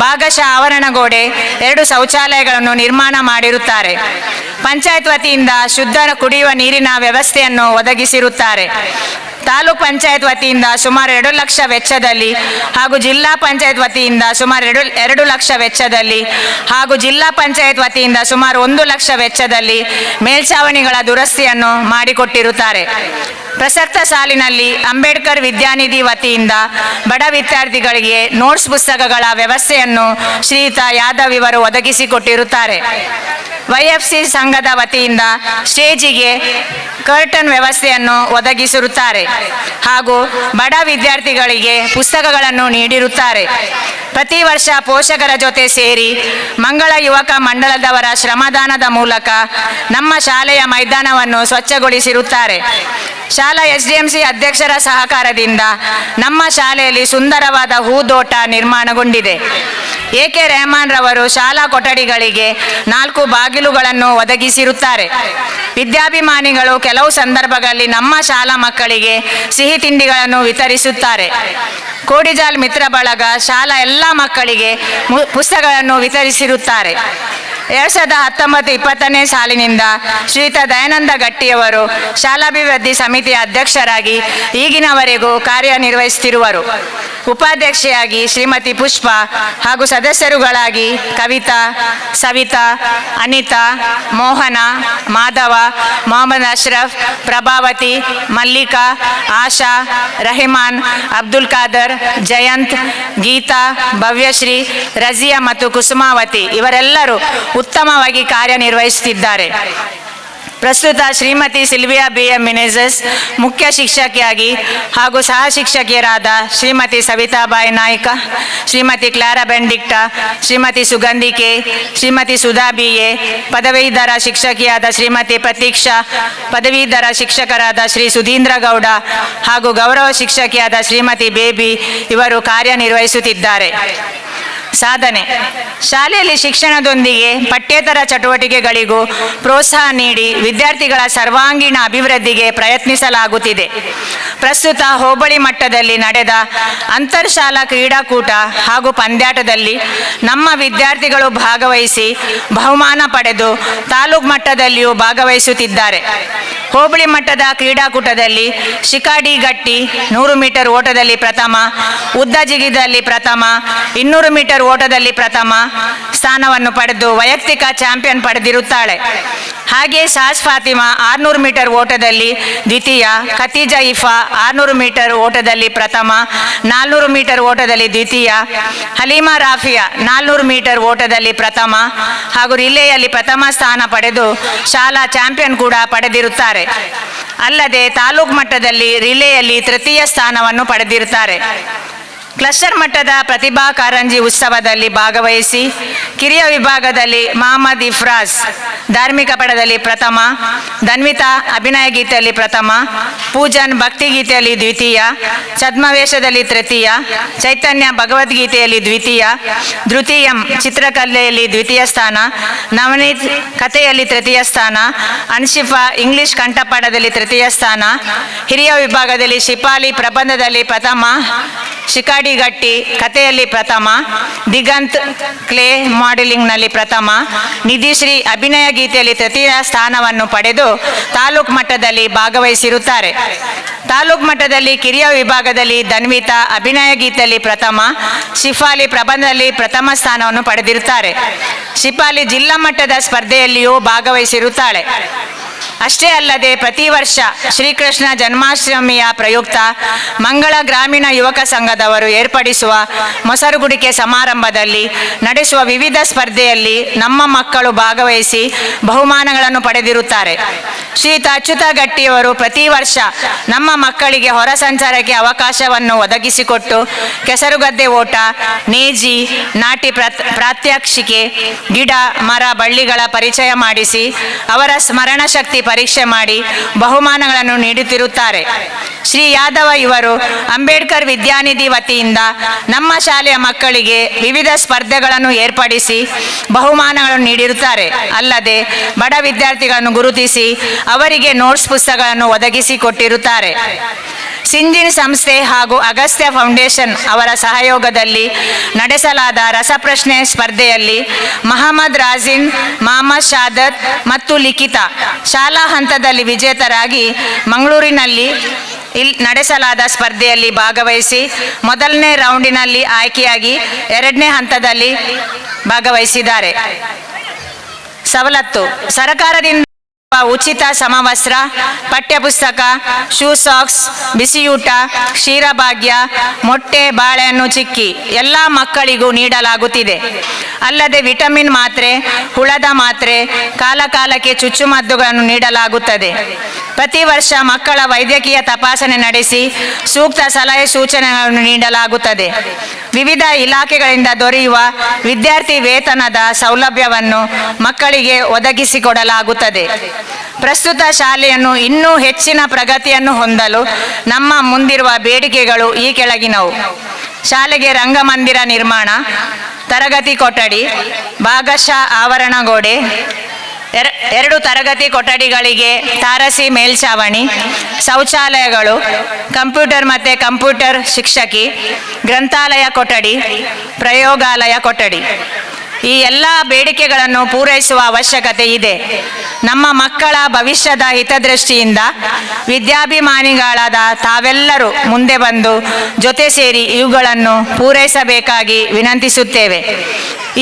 ಭಾಗಶಃ ಆವರಣಗೋಡೆ, 2 ಶೌಚಾಲಯಗಳನ್ನು ನಿರ್ಮಾಣ ಮಾಡಿರುತ್ತಾರೆ. ಪಂಚಾಯತ್ ವತಿಯಿಂದ ಶುದ್ಧ ಕುಡಿಯುವ ನೀರಿನ ವ್ಯವಸ್ಥೆಯನ್ನು ಒದಗಿಸಿರುತ್ತಾರೆ. ತಾಲೂಕ್ ಪಂಚಾಯತ್ ವತಿಯಿಂದ ಸುಮಾರು 2 ಲಕ್ಷ ವೆಚ್ಚದಲ್ಲಿ ಹಾಗೂ ಜಿಲ್ಲಾ ಪಂಚಾಯತ್ ವತಿಯಿಂದ ಸುಮಾರು 2 ಲಕ್ಷ ವೆಚ್ಚದಲ್ಲಿ ಹಾಗೂ ಜಿಲ್ಲಾ ಪಂಚಾಯತ್ ವತಿಯಿಂದ ಸುಮಾರು 1 ಲಕ್ಷ ವೆಚ್ಚದಲ್ಲಿ ಮೇಲ್ಛಾವಣಿಗಳ ದುರಸ್ತಿಯನ್ನು ಮಾಡಿಕೊಟ್ಟಿರುತ್ತಾರೆ. ಪ್ರಸಕ್ತ ಸಾಲಿನಲ್ಲಿ ಅಂಬೇಡ್ಕರ್ ವಿದ್ಯಾನಿಧಿ ವತಿಯಿಂದ ಬಡ ವಿದ್ಯಾರ್ಥಿಗಳಿಗೆ ನೋಟ್ಸ್ ಪುಸ್ತಕಗಳ ವ್ಯವಸ್ಥೆಯನ್ನು ಶ್ರೀಯುತ ಯಾದವ್ ಇವರು ಒದಗಿಸಿಕೊಟ್ಟಿರುತ್ತಾರೆ. YFC ಸಂಘದ ವತಿಯಿಂದ ಸ್ಟೇಜಿಗೆ ಕರ್ಟನ್ ವ್ಯವಸ್ಥೆಯನ್ನು ಒದಗಿಸಿರುತ್ತಾರೆ ಹಾಗೂ ಬಡ ವಿದ್ಯಾರ್ಥಿಗಳಿಗೆ ಪುಸ್ತಕಗಳನ್ನು ನೀಡಿರುತ್ತಾರೆ. ಪ್ರತಿ ವರ್ಷ ಪೋಷಕರ ಜೊತೆ ಸೇರಿ ಮಂಗಳ ಯುವಕ ಮಂಡಲದವರ ಶ್ರಮದಾನದ ಮೂಲಕ ನಮ್ಮ ಶಾಲೆಯ ಮೈದಾನವನ್ನು ಸ್ವಚ್ಛಗೊಳಿಸಿರುತ್ತಾರೆ. ಶಾಲಾ SDMC ಅಧ್ಯಕ್ಷರ ಸಹಕಾರದಿಂದ ನಮ್ಮ ಶಾಲೆಯಲ್ಲಿ ಸುಂದರವಾದ ಹೂದೋಟ ನಿರ್ಮಾಣಗೊಂಡಿದೆ. AK ರೆಹಮಾನ್ ರವರು ಶಾಲಾ ಕೊಠಡಿಗಳಿಗೆ 4 ಬಾಗಿಲುಗಳನ್ನು ಒದಗಿಸಿರುತ್ತಾರೆ. ವಿದ್ಯಾಭಿಮಾನಿಗಳು ಕೆಲವು ಸಂದರ್ಭಗಳಲ್ಲಿ ನಮ್ಮ ಶಾಲಾ ಮಕ್ಕಳಿಗೆ ಸಿಹಿ ತಿಂಡಿಗಳನ್ನು ವಿತರಿಸುತ್ತಾರೆ. ಕೋಡಿಜಾಲ್ ಮಿತ್ರ ಬಳಗ ಶಾಲಾ ಎಲ್ಲ ಮಕ್ಕಳಿಗೆ ಪುಸ್ತಕಗಳನ್ನು ವಿತರಿಸಿರುತ್ತಾರೆ. 2019-20ನೇ ಸಾಲಿನಿಂದ ಶ್ರೀಯುತ ದಯಾನಂದ ಗಟ್ಟಿಯವರು ಶಾಲಾಭಿವೃದ್ಧಿ ಸಮಿತಿಯ ಅಧ್ಯಕ್ಷರಾಗಿ ಈಗಿನವರೆಗೂ ಕಾರ್ಯನಿರ್ವಹಿಸುತ್ತಿರುವರು. ಉಪಾಧ್ಯಕ್ಷೆಯಾಗಿ ಶ್ರೀಮತಿ ಪುಷ್ಪ ಹಾಗೂ ಸದಸ್ಯರುಗಳಾಗಿ ಕವಿತಾ, ಸವಿತಾ, ಅನಿತಾ, ಮೋಹನ, ಮಾಧವ, ಮೊಹಮ್ಮದ್ ಅಶ್ರಫ್, ಪ್ರಭಾವತಿ, ಮಲ್ಲಿಕಾ, ಆಶಾ, ರಹಿಮಾನ್, ಅಬ್ದುಲ್ ಖಾದರ್, ಜಯಂತ್, ಗೀತಾ, ಭವ್ಯಶ್ರೀ, ರಜಿಯಾ ಮತ್ತು ಕುಸುಮಾವತಿ ಇವರೆಲ್ಲರೂ ಉತ್ತಮವಾಗಿ ಕಾರ್ಯನಿರ್ವಹಿಸುತ್ತಿದ್ದಾರೆ. ಪ್ರಸ್ತುತ ಶ್ರೀಮತಿ ಸಿಲ್ವಿಯಾ BM ಮಿನೆಜಸ್ ಮುಖ್ಯ ಶಿಕ್ಷಕಿಯಾಗಿ ಹಾಗೂ ಸಹ ಶಿಕ್ಷಕಿಯರಾದ ಶ್ರೀಮತಿ ಸವಿತಾಬಾಯಿ ನಾಯ್ಕ, ಶ್ರೀಮತಿ ಕ್ಲಾರಾ ಬೆಂಡಿಕ್ಟಾ, ಶ್ರೀಮತಿ ಸುಗಂಧಿ ಕೆ, ಶ್ರೀಮತಿ ಸುಧಾ BA, ಪದವೀಧರ ಶಿಕ್ಷಕಿಯಾದ ಶ್ರೀಮತಿ ಪ್ರತೀಕ್ಷಾ, ಪದವೀಧರ ಶಿಕ್ಷಕರಾದ ಶ್ರೀ ಸುಧೀಂದ್ರ ಗೌಡ ಹಾಗೂ ಗೌರವ ಶಿಕ್ಷಕಿಯಾದ ಶ್ರೀಮತಿ ಬೇಬಿ ಇವರು ಕಾರ್ಯನಿರ್ವಹಿಸುತ್ತಿದ್ದಾರೆ. ಸಾಧನೆ: ಶಾಲೆಯಲ್ಲಿ ಶಿಕ್ಷಣದೊಂದಿಗೆ ಪಠ್ಯೇತರ ಚಟುವಟಿಕೆಗಳಿಗೂ ಪ್ರೋತ್ಸಾಹ ನೀಡಿ ವಿದ್ಯಾರ್ಥಿಗಳ ಸರ್ವಾಂಗೀಣ ಅಭಿವೃದ್ಧಿಗೆ ಪ್ರಯತ್ನಿಸಲಾಗುತ್ತಿದೆ. ಪ್ರಸ್ತುತ ಹೋಬಳಿ ಮಟ್ಟದಲ್ಲಿ ನಡೆದ ಅಂತರ್ಶಾಲಾ ಕ್ರೀಡಾಕೂಟ ಹಾಗೂ ಪಂದ್ಯಾಟದಲ್ಲಿ ನಮ್ಮ ವಿದ್ಯಾರ್ಥಿಗಳು ಭಾಗವಹಿಸಿ ಬಹುಮಾನ ಪಡೆದು ತಾಲೂಕು ಮಟ್ಟದಲ್ಲಿಯೂ ಭಾಗವಹಿಸುತ್ತಿದ್ದಾರೆ. ಹೋಬಳಿ ಮಟ್ಟದ ಕ್ರೀಡಾಕೂಟದಲ್ಲಿ ಶಿಕಾಡಿ ಗಟ್ಟಿ 100 ಮೀಟರ್ ಓಟದಲ್ಲಿ ಪ್ರಥಮ, ಉದ್ದ ಜಿಗಿದಲ್ಲಿ ಪ್ರಥಮ, 200 ಮೀಟರ್ ಓಟದಲ್ಲಿ ಪ್ರಥಮ ಸ್ಥಾನವನ್ನು ಪಡೆದು ವೈಯಕ್ತಿಕ ಚಾಂಪಿಯನ್ ಪಡೆದಿರುತ್ತಾಳೆ. ಹಾಗೆ ಸಾಸ್ ಫಾತಿಮಾ 600 ಮೀಟರ್ ಓಟದಲ್ಲಿ ದ್ವಿತೀಯ, ಖತೀಜಾ ಇಫಾ 600 ಮೀಟರ್ ಓಟದಲ್ಲಿ ಪ್ರಥಮ, 400 ಮೀಟರ್ ಓಟದಲ್ಲಿ ದ್ವಿತೀಯ, ಹಲೀಮಾ ರಾಫಿಯಾ 400 ಮೀಟರ್ ಓಟದಲ್ಲಿ ಪ್ರಥಮ ಹಾಗೂ ರಿಲೇಯಲ್ಲಿ ಪ್ರಥಮ ಸ್ಥಾನ ಪಡೆದು ಶಾಲಾ ಚಾಂಪಿಯನ್ ಕೂಡ ಪಡೆದಿರುತ್ತಾರೆ. ಅಲ್ಲದೆ ತಾಲೂಕು ಮಟ್ಟದಲ್ಲಿ ರಿಲೇಯಲ್ಲಿ ತೃತೀಯ ಸ್ಥಾನವನ್ನು ಪಡೆದಿರುತ್ತಾರೆ. ಕ್ಲಸ್ಟರ್ ಮಟ್ಟದ ಪ್ರತಿಭಾ ಕಾರಂಜಿ ಉತ್ಸವದಲ್ಲಿ ಭಾಗವಹಿಸಿ ಕಿರಿಯ ವಿಭಾಗದಲ್ಲಿ ಮಹಮ್ಮದ್ ಇಫ್ರಾಜ್ ಧಾರ್ಮಿಕ ಪಡದಲ್ಲಿ ಪ್ರಥಮ, ಧನ್ವಿತಾ ಅಭಿನಯ ಗೀತೆಯಲ್ಲಿ ಪ್ರಥಮ, ಪೂಜನ್ ಭಕ್ತಿಗೀತೆಯಲ್ಲಿ ದ್ವಿತೀಯ, ಛದ್ಮವೇಷದಲ್ಲಿ ತೃತೀಯ, ಚೈತನ್ಯ ಭಗವದ್ಗೀತೆಯಲ್ಲಿ ದ್ವಿತೀಯ, ಧೃತೀಯಂ ಚಿತ್ರಕಲೆಯಲ್ಲಿ ದ್ವಿತೀಯ ಸ್ಥಾನ, ನವನೀತ್ ಕಥೆಯಲ್ಲಿ ತೃತೀಯ ಸ್ಥಾನ, ಅನ್ಶಿಫಾ ಇಂಗ್ಲಿಷ್ ಕಂಠಪಾಠದಲ್ಲಿ ತೃತೀಯ ಸ್ಥಾನ, ಹಿರಿಯ ವಿಭಾಗದಲ್ಲಿ ಶಿಪಾಲಿ ಪ್ರಬಂಧದಲ್ಲಿ ಪ್ರಥಮ, ಶಿಕಾಡಿ ಗಟ್ಟಿ ಕಥೆಯಲ್ಲಿ ಪ್ರಥಮ, ದಿಗಂತ್ ಕ್ಲೇ ಮಾಡೆಲಿಂಗ್ನಲ್ಲಿ ಪ್ರಥಮ, ನಿಧಿಶ್ರೀ ಅಭಿನಯ ಗೀತೆಯಲ್ಲಿ ತೃತೀಯ ಸ್ಥಾನವನ್ನು ಪಡೆದು ತಾಲೂಕು ಮಟ್ಟದಲ್ಲಿ ಭಾಗವಹಿಸಿರುತ್ತಾರೆ. ತಾಲೂಕು ಮಟ್ಟದಲ್ಲಿ ಕಿರಿಯ ವಿಭಾಗದಲ್ಲಿ ಧನ್ವಿತಾ ಅಭಿನಯ ಗೀತೆಯಲ್ಲಿ ಪ್ರಥಮ, ಶಿಫಾಲಿ ಪ್ರಬಂಧದಲ್ಲಿ ಪ್ರಥಮ ಸ್ಥಾನವನ್ನು ಪಡೆದಿರುತ್ತಾರೆ. ಶಿಫಾಲಿ ಜಿಲ್ಲಾ ಮಟ್ಟದ ಸ್ಪರ್ಧೆಯಲ್ಲಿಯೂ ಭಾಗವಹಿಸಿರುತ್ತಾಳೆ. ಅಷ್ಟೇ ಅಲ್ಲದೆ ಪ್ರತಿ ವರ್ಷ ಶ್ರೀಕೃಷ್ಣ ಜನ್ಮಾಷ್ಟಮಿಯ ಪ್ರಯುಕ್ತ ಮಂಗಳ ಗ್ರಾಮೀಣ ಯುವಕ ಸಂಘದವರು ಏರ್ಪಡಿಸುವ ಮೊಸರುಗುಡಿಕೆ ಸಮಾರಂಭದಲ್ಲಿ ನಡೆಸುವ ವಿವಿಧ ಸ್ಪರ್ಧೆಯಲ್ಲಿ ನಮ್ಮ ಮಕ್ಕಳು ಭಾಗವಹಿಸಿ ಬಹುಮಾನಗಳನ್ನು ಪಡೆದಿರುತ್ತಾರೆ. ಶ್ರೀಯುತ ಅಚ್ಯುತ ಗಟ್ಟಿಯವರು ಪ್ರತಿ ವರ್ಷ ನಮ್ಮ ಮಕ್ಕಳಿಗೆ ಹೊರ ಸಂಚಾರಕ್ಕೆ ಅವಕಾಶವನ್ನು ಒದಗಿಸಿಕೊಟ್ಟು ಕೆಸರುಗದ್ದೆ ಓಟ, ನೇಜಿ, ನಾಟಿ ಪ್ರಾತ್ಯಕ್ಷಿಕೆ, ಗಿಡ ಮರ ಬಳ್ಳಿಗಳ ಪರಿಚಯ ಮಾಡಿಸಿ ಅವರ ಸ್ಮರಣ ಶಕ್ತಿ ಪರೀಕ್ಷೆ ಮಾಡಿ ಬಹುಮಾನಗಳನ್ನು ನೀಡುತ್ತಿರುತ್ತಾರೆ. ಶ್ರೀ ಯಾದವ ಇವರು ಅಂಬೇಡ್ಕರ್ ವಿದ್ಯಾನಿಧಿ ವತಿಯಿಂದ ನಮ್ಮ ಶಾಲೆಯ ಮಕ್ಕಳಿಗೆ ವಿವಿಧ ಸ್ಪರ್ಧೆಗಳನ್ನು ಏರ್ಪಡಿಸಿ ಬಹುಮಾನಗಳನ್ನು ನೀಡಿರುತ್ತಾರೆ. ಅಲ್ಲದೆ ಬಡ ವಿದ್ಯಾರ್ಥಿಗಳನ್ನು ಗುರುತಿಸಿ ಅವರಿಗೆ ನೋಟ್ಸ್ ಪುಸ್ತಕಗಳನ್ನು ಒದಗಿಸಿಕೊಟ್ಟಿರುತ್ತಾರೆ. ಸಿಂಜಿನ್ ಸಂಸ್ಥೆ ಹಾಗೂ ಅಗಸ್ತ್ಯ ಫೌಂಡೇಶನ್ ಅವರ ಸಹಯೋಗದಲ್ಲಿ ನಡೆಸಲಾದ ರಸಪ್ರಶ್ನೆ ಸ್ಪರ್ಧೆಯಲ್ಲಿ ಮಹಮ್ಮದ್ ರಾಜಿನ್, ಮಹಮ್ಮದ್ ಶಾದತ್ ಮತ್ತು ಲಿಖಿತಾ ಶಾಲಾ ಹಂತದಲ್ಲಿ ವಿಜೇತರಾಗಿ ಮಂಗಳೂರಿನಲ್ಲಿ ನಡೆಸಲಾದ ಸ್ಪರ್ಧೆಯಲ್ಲಿ ಭಾಗವಹಿಸಿ ಮೊದಲನೇ ರೌಂಡಿನಲ್ಲಿ ಆಯ್ಕೆಯಾಗಿ 2ನೇ ಹಂತದಲ್ಲಿ ಭಾಗವಹಿಸಿದ್ದಾರೆ. ಸವಲತ್ತು: ಸರ್ಕಾರದಿಂದ ಉಚಿತ ಸಮವಸ್ತ್ರ, ಪಠ್ಯಪುಸ್ತಕ, ಶೂ ಸಾಕ್ಸ್, ಬಿಸಿಯೂಟ, ಕ್ಷೀರಭಾಗ್ಯ, ಮೊಟ್ಟೆ, ಬಾಳೆಹಣ್ಣು ಚಿಕ್ಕಿ ಎಲ್ಲ ಮಕ್ಕಳಿಗೂ ನೀಡಲಾಗುತ್ತಿದೆ. ಅಲ್ಲದೆ ವಿಟಮಿನ್ ಮಾತ್ರೆ, ಹುಳದ ಮಾತ್ರೆ, ಕಾಲಕಾಲಕ್ಕೆ ಚುಚ್ಚುಮದ್ದುಗಳನ್ನು ನೀಡಲಾಗುತ್ತದೆ. ಪ್ರತಿ ವರ್ಷ ಮಕ್ಕಳ ವೈದ್ಯಕೀಯ ತಪಾಸಣೆ ನಡೆಸಿ ಸೂಕ್ತ ಸಲಹೆ ಸೂಚನೆಗಳನ್ನು ನೀಡಲಾಗುತ್ತದೆ. ವಿವಿಧ ಇಲಾಖೆಗಳಿಂದ ದೊರೆಯುವ ವಿದ್ಯಾರ್ಥಿ ವೇತನದ ಸೌಲಭ್ಯವನ್ನು ಮಕ್ಕಳಿಗೆ ಒದಗಿಸಿಕೊಡಲಾಗುತ್ತದೆ. ಪ್ರಸ್ತುತ ಶಾಲೆಯನ್ನು ಇನ್ನೂ ಹೆಚ್ಚಿನ ಪ್ರಗತಿಯನ್ನು ಹೊಂದಲು ನಮ್ಮ ಮುಂದಿರುವ ಬೇಡಿಕೆಗಳು ಈ ಕೆಳಗಿನವು: ಶಾಲೆಗೆ ರಂಗಮಂದಿರ ನಿರ್ಮಾಣ, ತರಗತಿ ಕೊಠಡಿ, ಭಾಗಶಃ ಆವರಣ ಗೋಡೆ, 2 ತರಗತಿ ಕೊಠಡಿಗಳಿಗೆ ತಾರಸಿ ಮೇಲ್ಛಾವಣಿ, ಶೌಚಾಲಯಗಳು, ಕಂಪ್ಯೂಟರ್ ಮತ್ತು ಕಂಪ್ಯೂಟರ್ ಶಿಕ್ಷಕಿ, ಗ್ರಂಥಾಲಯ ಕೊಠಡಿ, ಪ್ರಯೋಗಾಲಯ ಕೊಠಡಿ. ಈ ಎಲ್ಲ ಬೇಡಿಕೆಗಳನ್ನು ಪೂರೈಸುವ ಅವಶ್ಯಕತೆ ಇದೆ. ನಮ್ಮ ಮಕ್ಕಳ ಭವಿಷ್ಯದ ಹಿತದೃಷ್ಟಿಯಿಂದ ವಿದ್ಯಾಭಿಮಾನಿಗಳಾದ ತಾವೆಲ್ಲರೂ ಮುಂದೆ ಬಂದು ಜೊತೆ ಸೇರಿ ಇವುಗಳನ್ನು ಪೂರೈಸಬೇಕಾಗಿ ವಿನಂತಿಸುತ್ತೇವೆ.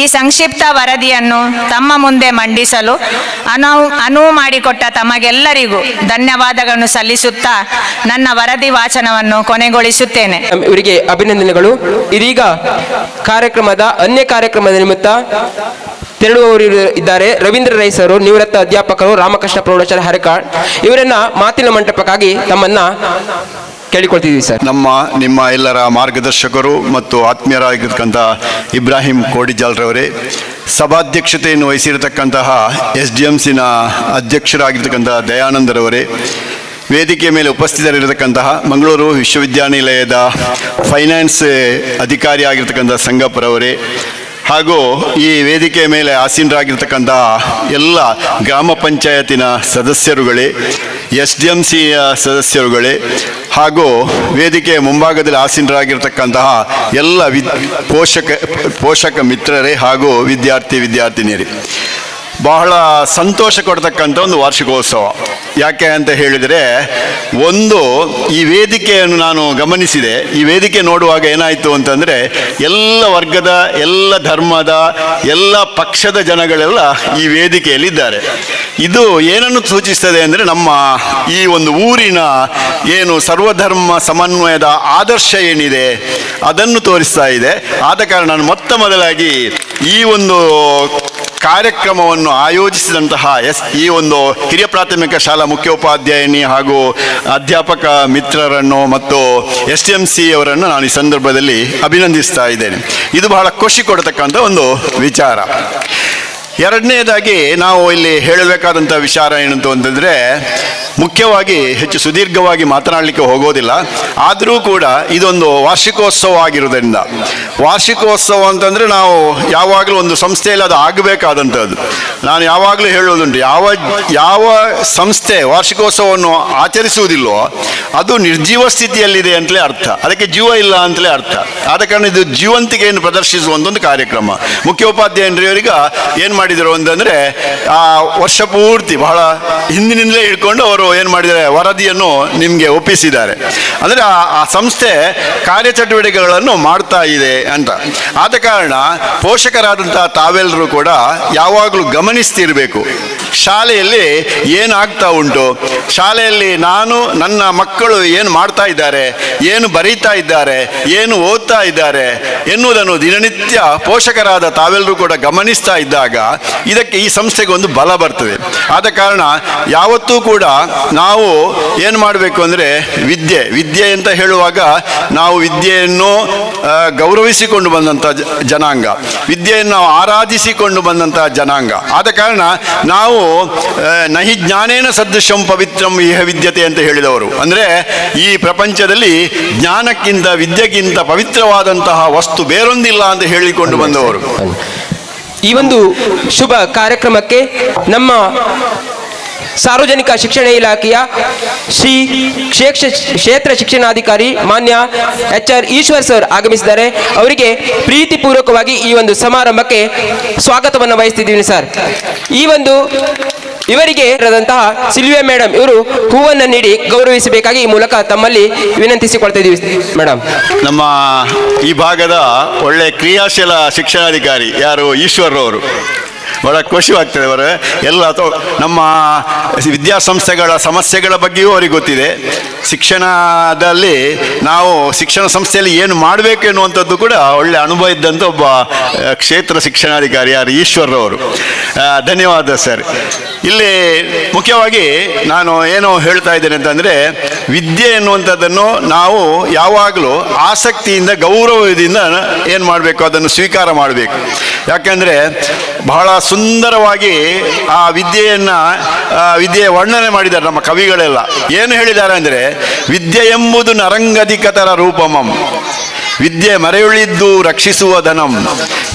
ಈ ಸಂಕ್ಷಿಪ್ತ ವರದಿಯನ್ನು ತಮ್ಮ ಮುಂದೆ ಮಂಡಿಸಲು ಅನುವು ಮಾಡಿಕೊಟ್ಟ ತಮಗೆಲ್ಲರಿಗೂ ಧನ್ಯವಾದಗಳನ್ನು ಸಲ್ಲಿಸುತ್ತಾ ನನ್ನ ವರದಿ ವಾಚನವನ್ನು ಕೊನೆಗೊಳಿಸುತ್ತೇನೆ. ಇವರಿಗೆ ಅಭಿನಂದನೆಗಳು. ಇದೀಗ ಕಾರ್ಯಕ್ರಮದ ಅನ್ಯ ಕಾರ್ಯಕ್ರಮದ ನಿಮಿತ್ತ ತೆರಳುವವರು ಇದ್ದಾರೆ. ರವೀಂದ್ರ ರೈ ಸರ್, ನಿವೃತ್ತ ಅಧ್ಯಾಪಕರು, ರಾಮಕೃಷ್ಣ ಪ್ರೌಢಶಾಲೆ ಹರಕಾಡ್. ಇವರನ್ನ ಮಾತಿನ ಮಂಟಪಕ್ಕಾಗಿ ತಮ್ಮನ್ನ ಕೇಳಿಕೊಳ್ತಿದ್ದೀವಿ ಸರ್. ನಿಮ್ಮ ಎಲ್ಲರ ಮಾರ್ಗದರ್ಶಕರು ಮತ್ತು ಆತ್ಮೀಯರಾಗಿರ್ತಕ್ಕಂಥ ಇಬ್ರಾಹಿಂ ಕೋಡಿಜಾಲ್ರವರೇ, ಸಭಾಧ್ಯಕ್ಷತೆಯನ್ನು ವಹಿಸಿರತಕ್ಕಂತಹ SDMCನ ಅಧ್ಯಕ್ಷರಾಗಿರ್ತಕ್ಕಂಥ ದಯಾನಂದರವರೇ, ವೇದಿಕೆಯ ಮೇಲೆ ಉಪಸ್ಥಿತರಿರತಕ್ಕಂತಹ ಮಂಗಳೂರು ವಿಶ್ವವಿದ್ಯಾನಿಲಯದ ಫೈನಾನ್ಸ್ ಅಧಿಕಾರಿ ಆಗಿರ್ತಕ್ಕಂಥ ಸಂಗಪ್ಪರವರೇ, ಹಾಗೂ ಈ ವೇದಿಕೆಯ ಮೇಲೆ ಆಸೀನರಾಗಿರ್ತಕ್ಕಂಥ ಎಲ್ಲ ಗ್ರಾಮ ಪಂಚಾಯತಿನ ಸದಸ್ಯರುಗಳೇ, SDMCಯ ಸದಸ್ಯರುಗಳೇ, ಹಾಗೂ ವೇದಿಕೆಯ ಮುಂಭಾಗದಲ್ಲಿ ಆಸೀನರಾಗಿರ್ತಕ್ಕಂತಹ ಎಲ್ಲ ಪೋಷಕ ಮಿತ್ರರೇ ಹಾಗೂ ವಿದ್ಯಾರ್ಥಿನಿಯರೇ, ಬಹಳ ಸಂತೋಷ ಕೊಡ್ತಕ್ಕಂಥ ಒಂದು ವಾರ್ಷಿಕೋತ್ಸವ. ಯಾಕೆ ಅಂತ ಹೇಳಿದರೆ, ಒಂದು ಈ ವೇದಿಕೆಯನ್ನು ನಾನು ಗಮನಿಸಿದೆ. ಈ ವೇದಿಕೆ ನೋಡುವಾಗ ಏನಾಯಿತು ಅಂತಂದರೆ, ಎಲ್ಲ ವರ್ಗದ, ಎಲ್ಲ ಧರ್ಮದ, ಎಲ್ಲ ಪಕ್ಷದ ಜನಗಳೆಲ್ಲ ಈ ವೇದಿಕೆಯಲ್ಲಿದ್ದಾರೆ. ಇದು ಏನನ್ನು ಸೂಚಿಸ್ತದೆ ಅಂದರೆ, ನಮ್ಮ ಈ ಒಂದು ಊರಿನ ಏನು ಸರ್ವಧರ್ಮ ಸಮನ್ವಯದ ಆದರ್ಶ ಏನಿದೆ ಅದನ್ನು ತೋರಿಸ್ತಾ ಇದೆ. ಆದ ಕಾರಣ ನಾನು ಮೊತ್ತ ಮೊದಲಾಗಿ ಈ ಒಂದು ಕಾರ್ಯಕ್ರಮವನ್ನು ಆಯೋಜಿಸಿದಂತಹ ಈ ಒಂದು ಹಿರಿಯ ಪ್ರಾಥಮಿಕ ಶಾಲಾ ಮುಖ್ಯೋಪಾಧ್ಯಾಯಿನಿ ಹಾಗೂ ಅಧ್ಯಾಪಕ ಮಿತ್ರರನ್ನು ಮತ್ತು SDMC ಅವರನ್ನು ನಾನು ಈ ಸಂದರ್ಭದಲ್ಲಿ ಅಭಿನಂದಿಸ್ತಾ ಇದ್ದೇನೆ. ಇದು ಬಹಳ ಖುಷಿ ಕೊಡತಕ್ಕಂಥ ಒಂದು ವಿಚಾರ. ಎರಡನೇದಾಗಿ ನಾವು ಇಲ್ಲಿ ಹೇಳಬೇಕಾದಂಥ ವಿಚಾರ ಏನಂತ ಅಂತಂದರೆ, ಮುಖ್ಯವಾಗಿ ಹೆಚ್ಚು ಸುದೀರ್ಘವಾಗಿ ಮಾತನಾಡಲಿಕ್ಕೆ ಹೋಗೋದಿಲ್ಲ. ಆದರೂ ಕೂಡ ಇದೊಂದು ವಾರ್ಷಿಕೋತ್ಸವ ಆಗಿರೋದ್ರಿಂದ, ವಾರ್ಷಿಕೋತ್ಸವ ಅಂತಂದರೆ ನಾವು ಯಾವಾಗಲೂ ಒಂದು ಸಂಸ್ಥೆಯಲ್ಲಿ ಅದು ಆಗಬೇಕಾದಂಥದ್ದು. ನಾನು ಯಾವಾಗಲೂ ಹೇಳೋದುಂಟು, ಯಾವ ಸಂಸ್ಥೆ ವಾರ್ಷಿಕೋತ್ಸವವನ್ನು ಆಚರಿಸುವುದಿಲ್ಲವೋ ಅದು ನಿರ್ಜೀವ ಸ್ಥಿತಿಯಲ್ಲಿದೆ ಅಂತಲೇ ಅರ್ಥ, ಅದಕ್ಕೆ ಜೀವ ಇಲ್ಲ ಅಂತಲೇ ಅರ್ಥ. ಆದ ಕಾರಣ ಇದು ಜೀವಂತಿಕೆಯನ್ನು ಪ್ರದರ್ಶಿಸುವಂಥ ಒಂದು ಕಾರ್ಯಕ್ರಮ. ಮುಖ್ಯೋಪಾಧ್ಯಾಯರಿಗೆ ಏನು ಮಾಡಿದರು ಅಂತಂದರೆ, ಆ ವರ್ಷ ಪೂರ್ತಿ ಬಹಳ ಹಿಂದಿನಿಂದಲೇ ಹಿಡ್ಕೊಂಡು ಅವರು ಏನು ಮಾಡಿದ್ದಾರೆ, ವರದಿಯನ್ನು ನಿಮಗೆ ಒಪ್ಪಿಸಿದ್ದಾರೆ. ಅಂದರೆ ಆ ಸಂಸ್ಥೆ ಕಾರ್ಯಚಟುವಟಿಕೆಗಳನ್ನು ಮಾಡ್ತಾ ಇದೆ ಅಂತ. ಆದ ಕಾರಣ ಪೋಷಕರಾದಂಥ ತಾವೆಲ್ಲರೂ ಕೂಡ ಯಾವಾಗಲೂ ಗಮನಿಸ್ತಿರಬೇಕು, ಶಾಲೆಯಲ್ಲಿ ಏನಾಗ್ತಾ ಉಂಟು, ಶಾಲೆಯಲ್ಲಿ ನನ್ನ ಮಕ್ಕಳು ಏನು ಮಾಡ್ತಾ ಇದ್ದಾರೆ, ಏನು ಬರೀತಾ ಇದ್ದಾರೆ, ಏನು ಓದ್ತಾ ಇದ್ದಾರೆ ಎನ್ನುವುದನ್ನು ದಿನನಿತ್ಯ ಪೋಷಕರಾದ ತಾವೆಲ್ಲರೂ ಕೂಡ ಗಮನಿಸ್ತಾ ಇದ್ದಾಗ ಇದಕ್ಕೆ, ಈ ಸಂಸ್ಥೆಗೆ ಒಂದು ಬಲ ಬರ್ತದೆ. ಆದ ಕಾರಣ ಯಾವತ್ತೂ ಕೂಡ ನಾವು ಏನು ಮಾಡಬೇಕು ಅಂದರೆ, ವಿದ್ಯೆ ಅಂತ ಹೇಳುವಾಗ ನಾವು ವಿದ್ಯೆಯನ್ನು ಗೌರವಿಸಿಕೊಂಡು ಬಂದಂಥ ಜನಾಂಗ, ವಿದ್ಯೆಯನ್ನು ನಾವು ಆರಾಧಿಸಿಕೊಂಡು ಬಂದಂಥ ಜನಾಂಗ. ಆದ ಕಾರಣ ನಾವು ನಹಿ ಜ್ಞಾನೇನ ಸದೃಶಂ ಪವಿತ್ರಂ ಇಹ ವಿದ್ಯತೆ ಅಂತ ಹೇಳಿದವರು. ಅಂದರೆ ಈ ಪ್ರಪಂಚದಲ್ಲಿ ಜ್ಞಾನಕ್ಕಿಂತ ವಿದ್ಯೆಗಿಂತ ಪವಿತ್ರವಾದಂತಹ ವಸ್ತು ಬೇರೊಂದಿಲ್ಲ ಅಂತ ಹೇಳಿಕೊಂಡು ಬಂದವರು. ಈ ಒಂದು ಶುಭ ಕಾರ್ಯಕ್ರಮಕ್ಕೆ ನಮ್ಮ ಸಾರ್ವಜನಿಕ ಶಿಕ್ಷಣ ಇಲಾಖೆಯ ಶ್ರೀ ಕ್ಷೇತ್ರ ಶಿಕ್ಷಣಾಧಿಕಾರಿ ಮಾನ್ಯ HR ಈಶ್ವರ್ ಸರ್ ಆಗಮಿಸಿದ್ದಾರೆ. ಅವರಿಗೆ ಪ್ರೀತಿಪೂರ್ವಕವಾಗಿ ಈ ಒಂದು ಸಮಾರಂಭಕ್ಕೆ ಸ್ವಾಗತವನ್ನು ವಹಿಸ್ತಿದ್ದೀವಿ ಸರ್. ಇವರಿಗೆ ಇರದಂತಹ ಸಿಲ್ವಿಯಾ ಮೇಡಮ್ ಇವರು ಹೂವನ್ನು ನೀಡಿ ಗೌರವಿಸಬೇಕಾಗಿ ಈ ಮೂಲಕ ತಮ್ಮಲ್ಲಿ ವಿನಂತಿಸಿಕೊಳ್ತಾ ಇದ್ದೀವಿ ಮೇಡಮ್. ನಮ್ಮ ಈ ಭಾಗದ ಒಳ್ಳೆ ಕ್ರಿಯಾಶೀಲ ಶಿಕ್ಷಣಾಧಿಕಾರಿ ಯಾರು, ಈಶ್ವರ್ ಅವರು, ಬಹಳ ಖುಷಿಯಾಗ್ತದೆ. ಅವರು ಎಲ್ಲ ನಮ್ಮ ವಿದ್ಯಾಸಂಸ್ಥೆಗಳ ಸಮಸ್ಯೆಗಳ ಬಗ್ಗೆಯೂ ಅವರಿಗೆ ಗೊತ್ತಿದೆ. ಶಿಕ್ಷಣದಲ್ಲಿ ನಾವು ಶಿಕ್ಷಣ ಸಂಸ್ಥೆಯಲ್ಲಿ ಏನು ಮಾಡಬೇಕು ಎನ್ನುವಂಥದ್ದು ಕೂಡ ಒಳ್ಳೆ ಅನುಭವ ಇದ್ದಂಥ ಒಬ್ಬ ಕ್ಷೇತ್ರ ಶಿಕ್ಷಣಾಧಿಕಾರಿ ಯಾರು, ಈಶ್ವರ್ ಅವರು. ಧನ್ಯವಾದ ಸರ್. ಇಲ್ಲಿ ಮುಖ್ಯವಾಗಿ ನಾನು ಏನು ಹೇಳ್ತಾ ಇದ್ದೇನೆ ಅಂತಂದರೆ, ವಿದ್ಯೆ ಎನ್ನುವಂಥದ್ದನ್ನು ನಾವು ಯಾವಾಗಲೂ ಆಸಕ್ತಿಯಿಂದ, ಗೌರವದಿಂದ ಏನು ಮಾಡಬೇಕು, ಅದನ್ನು ಸ್ವೀಕಾರ ಮಾಡಬೇಕು. ಯಾಕೆಂದರೆ ಬಹಳ ಸುಂದರವಾಗಿ ಆ ವಿದ್ಯೆಯ ವರ್ಣನೆ ಮಾಡಿದ್ದಾರೆ ನಮ್ಮ ಕವಿಗಳೆಲ್ಲ. ಏನು ಹೇಳಿದ್ದಾರೆ ಅಂದರೆ, ವಿದ್ಯೆ ಎಂಬುದು ನರಂಗಧಿಕತರ ರೂಪಮಂ, ವಿದ್ಯೆ ಮರೆಯುಳಿದ್ದು ರಕ್ಷಿಸುವ ಧನಂ,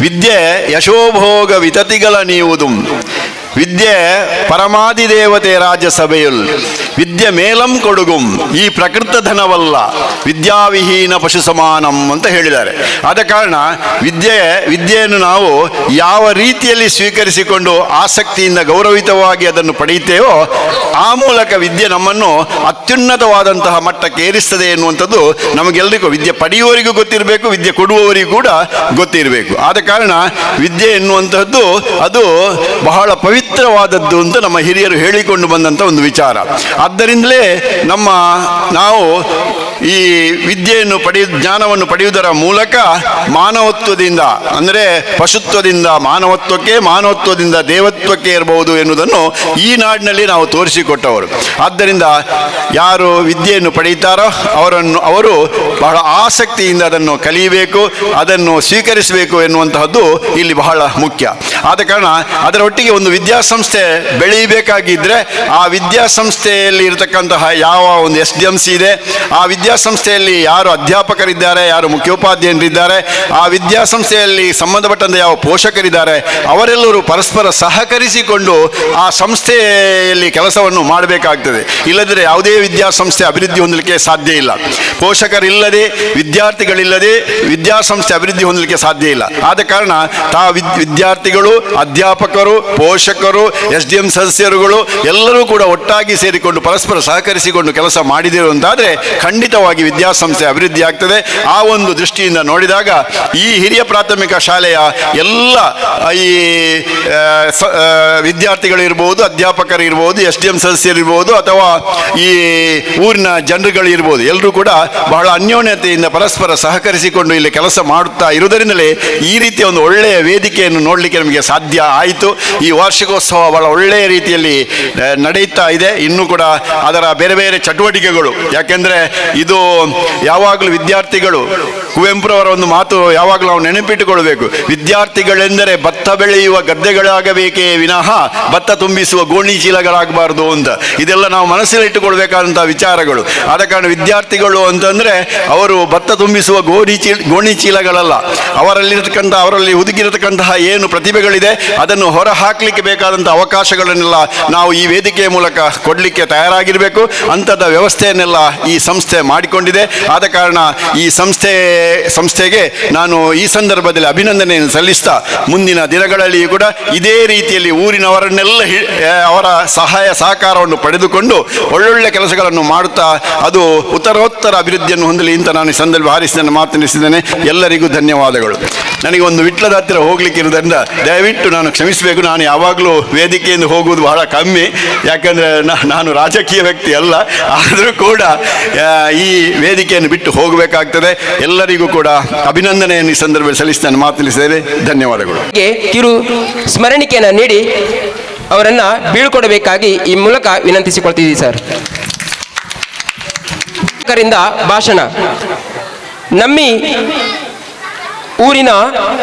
ವಿದ್ಯೆ ಯಶೋಭೋಗ ವಿತತಿಗಳ ನೀವುದು, ವಿದ್ಯೆ ಪರಮಾದಿ ದೇವತೆ ರಾಜ್ಯಸಭೆಯುಲ್, ವಿದ್ಯೆ ಮೇಲಂ ಕೊಡುಗುಂ, ಈ ಪ್ರಕೃತ ಧನವಲ್ಲ, ವಿದ್ಯಾವಿಹೀನ ಪಶು ಸಮಾನಂ ಅಂತ ಹೇಳಿದ್ದಾರೆ. ಆದ ಕಾರಣ ವಿದ್ಯೆಯನ್ನು ನಾವು ಯಾವ ರೀತಿಯಲ್ಲಿ ಸ್ವೀಕರಿಸಿಕೊಂಡು ಆಸಕ್ತಿಯಿಂದ ಗೌರವಿತವಾಗಿ ಅದನ್ನು ಪಡೆಯುತ್ತೇವೋ ಆ ಮೂಲಕ ವಿದ್ಯೆ ನಮ್ಮನ್ನು ಅತ್ಯುನ್ನತವಾದಂತಹ ಮಟ್ಟಕ್ಕೆ ಏರಿಸ್ತದೆ ಎನ್ನುವಂಥದ್ದು ನಮಗೆಲ್ಲರಿಗೂ, ವಿದ್ಯೆ ಪಡೆಯುವವರಿಗೂ ಗೊತ್ತಿರಬೇಕು, ವಿದ್ಯೆ ಕೊಡುವವರಿಗೂ ಕೂಡ ಗೊತ್ತಿರಬೇಕು. ಆದ ಕಾರಣ ವಿದ್ಯೆ ಎನ್ನುವಂತಹದ್ದು ಅದು ಬಹಳ ಪವಿತ್ರವಾದದ್ದು ಅಂತ ನಮ್ಮ ಹಿರಿಯರು ಹೇಳಿಕೊಂಡು ಬಂದಂಥ ಒಂದು ವಿಚಾರ. ಆದ್ದರಿಂದಲೇ ನಾವು ಈ ವಿದ್ಯೆಯನ್ನು ಜ್ಞಾನವನ್ನು ಪಡೆಯುವುದರ ಮೂಲಕ ಮಾನವತ್ವದಿಂದ, ಅಂದರೆ ಪಶುತ್ವದಿಂದ ಮಾನವತ್ವಕ್ಕೆ, ಮಾನವತ್ವದಿಂದ ದೇವತ್ವಕ್ಕೆ ಇರಬಹುದು ಎನ್ನುವುದನ್ನು ಈ ನಾಡಿನಲ್ಲಿ ನಾವು ತೋರಿಸಿಕೊಟ್ಟವರು. ಆದ್ದರಿಂದ ಯಾರು ವಿದ್ಯೆಯನ್ನು ಪಡೆಯುತ್ತಾರೋ ಅವರು ಬಹಳ ಆಸಕ್ತಿಯಿಂದ ಅದನ್ನು ಕಲಿಯಬೇಕು, ಅದನ್ನು ಸ್ವೀಕರಿಸಬೇಕು ಎನ್ನುವಂತಹದ್ದು ಇಲ್ಲಿ ಬಹಳ ಮುಖ್ಯ. ಆದ ಕಾರಣ ಅದರೊಟ್ಟಿಗೆ ಒಂದು ವಿದ್ಯಾಸಂಸ್ಥೆ ಬೆಳೆಯಬೇಕಾಗಿದ್ದರೆ ಆ ವಿದ್ಯಾಸಂಸ್ಥೆಯಲ್ಲಿ ಇರತಕ್ಕಂತಹ ಯಾವ ಒಂದು SDMC ಇದೆ, ಆ ವಿದ್ಯಾಸಂಸ್ಥೆಯಲ್ಲಿ ಯಾರು ಅಧ್ಯಾಪಕರಿದ್ದಾರೆ, ಯಾರು ಮುಖ್ಯೋಪಾಧ್ಯಾಯರಿದ್ದಾರೆ, ಆ ವಿದ್ಯಾಸಂಸ್ಥೆಯಲ್ಲಿ ಸಂಬಂಧಪಟ್ಟಂತೆ ಯಾವ ಪೋಷಕರಿದ್ದಾರೆ, ಅವರೆಲ್ಲರೂ ಪರಸ್ಪರ ಸಹಕರಿಸಿಕೊಂಡು ಆ ಸಂಸ್ಥೆಯಲ್ಲಿ ಕೆಲಸವನ್ನು ಮಾಡಬೇಕಾಗ್ತದೆ. ಇಲ್ಲದಿದ್ದರೆ ಯಾವುದೇ ವಿದ್ಯಾಸಂಸ್ಥೆ ಅಭಿವೃದ್ಧಿ ಹೊಂದಲಿಕ್ಕೆ ಸಾಧ್ಯ ಇಲ್ಲ. ಪೋಷಕರಿಲ್ಲದೆ, ವಿದ್ಯಾರ್ಥಿಗಳಿಲ್ಲದೆ ವಿದ್ಯಾಸಂಸ್ಥೆ ಅಭಿವೃದ್ಧಿ ಹೊಂದಲಿಕ್ಕೆ ಸಾಧ್ಯ ಇಲ್ಲ. ಆದ ಕಾರಣ ವಿದ್ಯಾರ್ಥಿಗಳು, ಅಧ್ಯಾಪಕರು, ಪೋಷಕರು, SDM ಸದಸ್ಯರುಗಳು ಎಲ್ಲರೂ ಕೂಡ ಒಟ್ಟಾಗಿ ಸೇರಿಕೊಂಡು ಪರಸ್ಪರ ಸಹಕರಿಸಿಕೊಂಡು ಕೆಲಸ ಮಾಡಿದರು ಅಂತಾದರೆ ಖಂಡಿತವಾಗಿ ವಿದ್ಯಾಸಂಸ್ಥೆ ಅಭಿವೃದ್ಧಿ ಆಗ್ತದೆ. ಆ ಒಂದು ದೃಷ್ಟಿಯಿಂದ ನೋಡಿದಾಗ ಈ ಹಿರಿಯ ಪ್ರಾಥಮಿಕ ಶಾಲೆಯ ಎಲ್ಲ ಈ ವಿದ್ಯಾರ್ಥಿಗಳಿರ್ಬೋದು, ಅಧ್ಯಾಪಕರಿರ್ಬೋದು, SDM ಸದಸ್ಯರಿರ್ಬೋದು, ಅಥವಾ ಈ ಊರಿನ ಜನರುಗಳಿರ್ಬೋದು, ಎಲ್ಲರೂ ಕೂಡ ಬಹಳ ಅನ್ಯೋನ್ಯತೆಯಿಂದ ಪರಸ್ಪರ ಸಹಕರಿಸಿಕೊಂಡು ಇಲ್ಲಿ ಕೆಲಸ ಮಾಡುತ್ತಾ ಇರುವುದರಿಂದಲೇ ಈ ರೀತಿಯ ಒಂದು ಒಳ್ಳೆಯ ವೇದಿಕೆಯನ್ನು ನೋಡಲಿಕ್ಕೆ ನಮಗೆ ಸಾಧ್ಯ ಆಯಿತು. ಈ ವಾರ್ಷಿಕೋತ್ಸವ ಬಹಳ ಒಳ್ಳೆಯ ರೀತಿಯಲ್ಲಿ ನಡೆಯುತ್ತಾ ಇದೆ. ಇನ್ನೂ ಕೂಡ ಅದರ ಬೇರೆ ಬೇರೆ ಚಟುವಟಿಕೆಗಳು, ಯಾಕೆಂದರೆ ಇದು ಯಾವಾಗಲೂ ವಿದ್ಯಾರ್ಥಿಗಳು, ಕುವೆಂಪುರವರ ಒಂದು ಮಾತು ಯಾವಾಗಲೂ ನಾವು ನೆನಪಿಟ್ಟುಕೊಳ್ಬೇಕು, ವಿದ್ಯಾರ್ಥಿಗಳೆಂದರೆ ಭತ್ತ ಬೆಳೆಯುವ ಗದ್ದೆಗಳಾಗಬೇಕೇ ವಿನಃ ಭತ್ತ ತುಂಬಿಸುವ ಗೋಣಿ ಚೀಲಗಳಾಗಬಾರ್ದು ಅಂತ. ಇದೆಲ್ಲ ನಾವು ಮನಸ್ಸಲ್ಲಿಟ್ಟುಕೊಳ್ಬೇಕಾದಂಥ ವಿಚಾರಗಳು. ಆದ ಕಾರಣ ವಿದ್ಯಾರ್ಥಿಗಳು ಅಂತಂದರೆ ಅವರು ಭತ್ತ ತುಂಬಿಸುವ ಗೋಣಿ ಚೀಲಗಳಲ್ಲ. ಅವರಲ್ಲಿ ಹುದುಗಿರತಕ್ಕಂತಹ ಏನು ಪ್ರತಿಭೆಗಳಿದೆ ಅದನ್ನು ಹೊರ ಹಾಕಲಿಕ್ಕೆ ಬೇಕಾದಂಥ ಅವಕಾಶಗಳನ್ನೆಲ್ಲ ನಾವು ಈ ವೇದಿಕೆಯ ಮೂಲಕ ಕೊಡಲಿಕ್ಕೆ ತಯಾರಾಗಿರಬೇಕು. ಅಂಥದ್ದು ವ್ಯವಸ್ಥೆಯನ್ನೆಲ್ಲ ಈ ಸಂಸ್ಥೆ ಮಾಡಿಕೊಂಡಿದೆ. ಆದ ಕಾರಣ ಈ ಸಂಸ್ಥೆಗೆ ನಾನು ಈ ಸಂದರ್ಭದಲ್ಲಿ ಅಭಿನಂದನೆಯನ್ನು ಸಲ್ಲಿಸ್ತಾ, ಮುಂದಿನ ದಿನಗಳಲ್ಲಿಯೂ ಕೂಡ ಇದೇ ರೀತಿಯಲ್ಲಿ ಊರಿನವರನ್ನೆಲ್ಲ ಅವರ ಸಹಾಯ ಸಹಕಾರವನ್ನು ಪಡೆದುಕೊಂಡು ಒಳ್ಳೊಳ್ಳೆ ಕೆಲಸಗಳನ್ನು ಮಾಡುತ್ತಾ ಅದು ಉತ್ತರೋತ್ತರ ಅಭಿವೃದ್ಧಿಯನ್ನು ಹೊಂದಲಿ ಅಂತ ನಾನು ಈ ಸಂದರ್ಭ ಹಾರಿಸಿದ್ದನ್ನು ಮಾತನಾಡಿಸಿದ್ದೇನೆ. ಎಲ್ಲರಿಗೂ ಧನ್ಯವಾದಗಳು. ನನಗೆ ಒಂದು ವಿಟ್ಲದ ಹತ್ತಿರ ಹೋಗ್ಲಿಕ್ಕೆ ಇರೋದ್ರಿಂದ ದಯವಿಟ್ಟು ನಾನು ಕ್ಷಮಿಸಬೇಕು. ನಾನು ಯಾವಾಗಲೂ ವೇದಿಕೆಯಿಂದ ಹೋಗುವುದು ಬಹಳ ಕಮ್ಮಿ, ಯಾಕಂದರೆ ನಾನು ರಾಜಕೀಯ ವ್ಯಕ್ತಿ ಅಲ್ಲ. ಆದರೂ ಕೂಡ ಈ ವೇದಿಕೆಯನ್ನು ಬಿಟ್ಟು ಹೋಗಬೇಕಾಗ್ತದೆ. ಎಲ್ಲರಿಗೂ ಕೂಡ ಅಭಿನಂದನೆಯನ್ನು ಈ ಸಂದರ್ಭದಲ್ಲಿ ಸಲ್ಲಿಸಿ ನಾನು ಮಾತನಾಡಿಸಿದ್ದೇನೆ. ಧನ್ಯವಾದಗಳು. ಕಿರು ಸ್ಮರಣಿಕೆಯನ್ನು ನೀಡಿ ಅವರನ್ನು ಬೀಳ್ಕೊಡಬೇಕಾಗಿ ಈ ಮೂಲಕ ವಿನಂತಿಸಿಕೊಳ್ತಿದ್ದೀವಿ ಸರ್. ಭಾಷಣ ನಮ್ಮಿ ಊರಿನ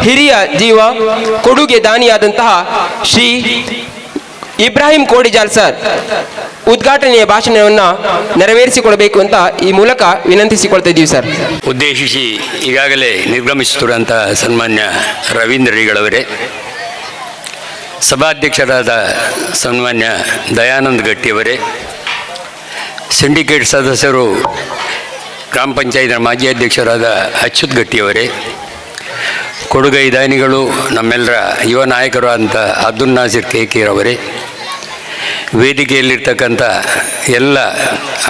ಹಿರಿಯ ಜೀವ, ಕೊಡುಗೆ ದಾನಿಯಾದಂತಹ ಶ್ರೀ ಇಬ್ರಾಹಿಂ ಕೋಡಿಜಾಲ್ ಸರ್ ಉದ್ಘಾಟನೆಯ ಭಾಷಣವನ್ನು ನೆರವೇರಿಸಿಕೊಡಬೇಕು ಅಂತ ಈ ಮೂಲಕ ವಿನಂತಿಸಿಕೊಳ್ತಾ ಇದ್ದೀವಿ ಸರ್. ಉದ್ದೇಶಿಸಿ ಈಗಾಗಲೇ ನಿರ್ಗಮಿಸುತ್ತಿರುವಂಥ ಸನ್ಮಾನ್ಯ ರವೀಂದ್ರರಿಗಳವರೇ, ಸಭಾಧ್ಯಕ್ಷರಾದ ಸನ್ಮಾನ್ಯ ದಯಾನಂದ್ ಗಟ್ಟಿಯವರೇ, ಸಿಂಡಿಕೇಟ್ ಸದಸ್ಯರು ಗ್ರಾಮ ಪಂಚಾಯತ್ನ ಮಾಜಿ ಅಧ್ಯಕ್ಷರಾದ ಅಚ್ಯುತ್ ಗಟ್ಟಿಯವರೇ, ಕೊಡುಗೈ ದಾನಿಗಳು, ನಮ್ಮೆಲ್ಲರ ಯುವ ನಾಯಕರು ಅಂತ ಅಬ್ದುಲ್ ನಾಸಿರ್ ಕೇಕಿರವರೇ, ವೇದಿಕೆಯಲ್ಲಿರ್ತಕ್ಕಂಥ ಎಲ್ಲ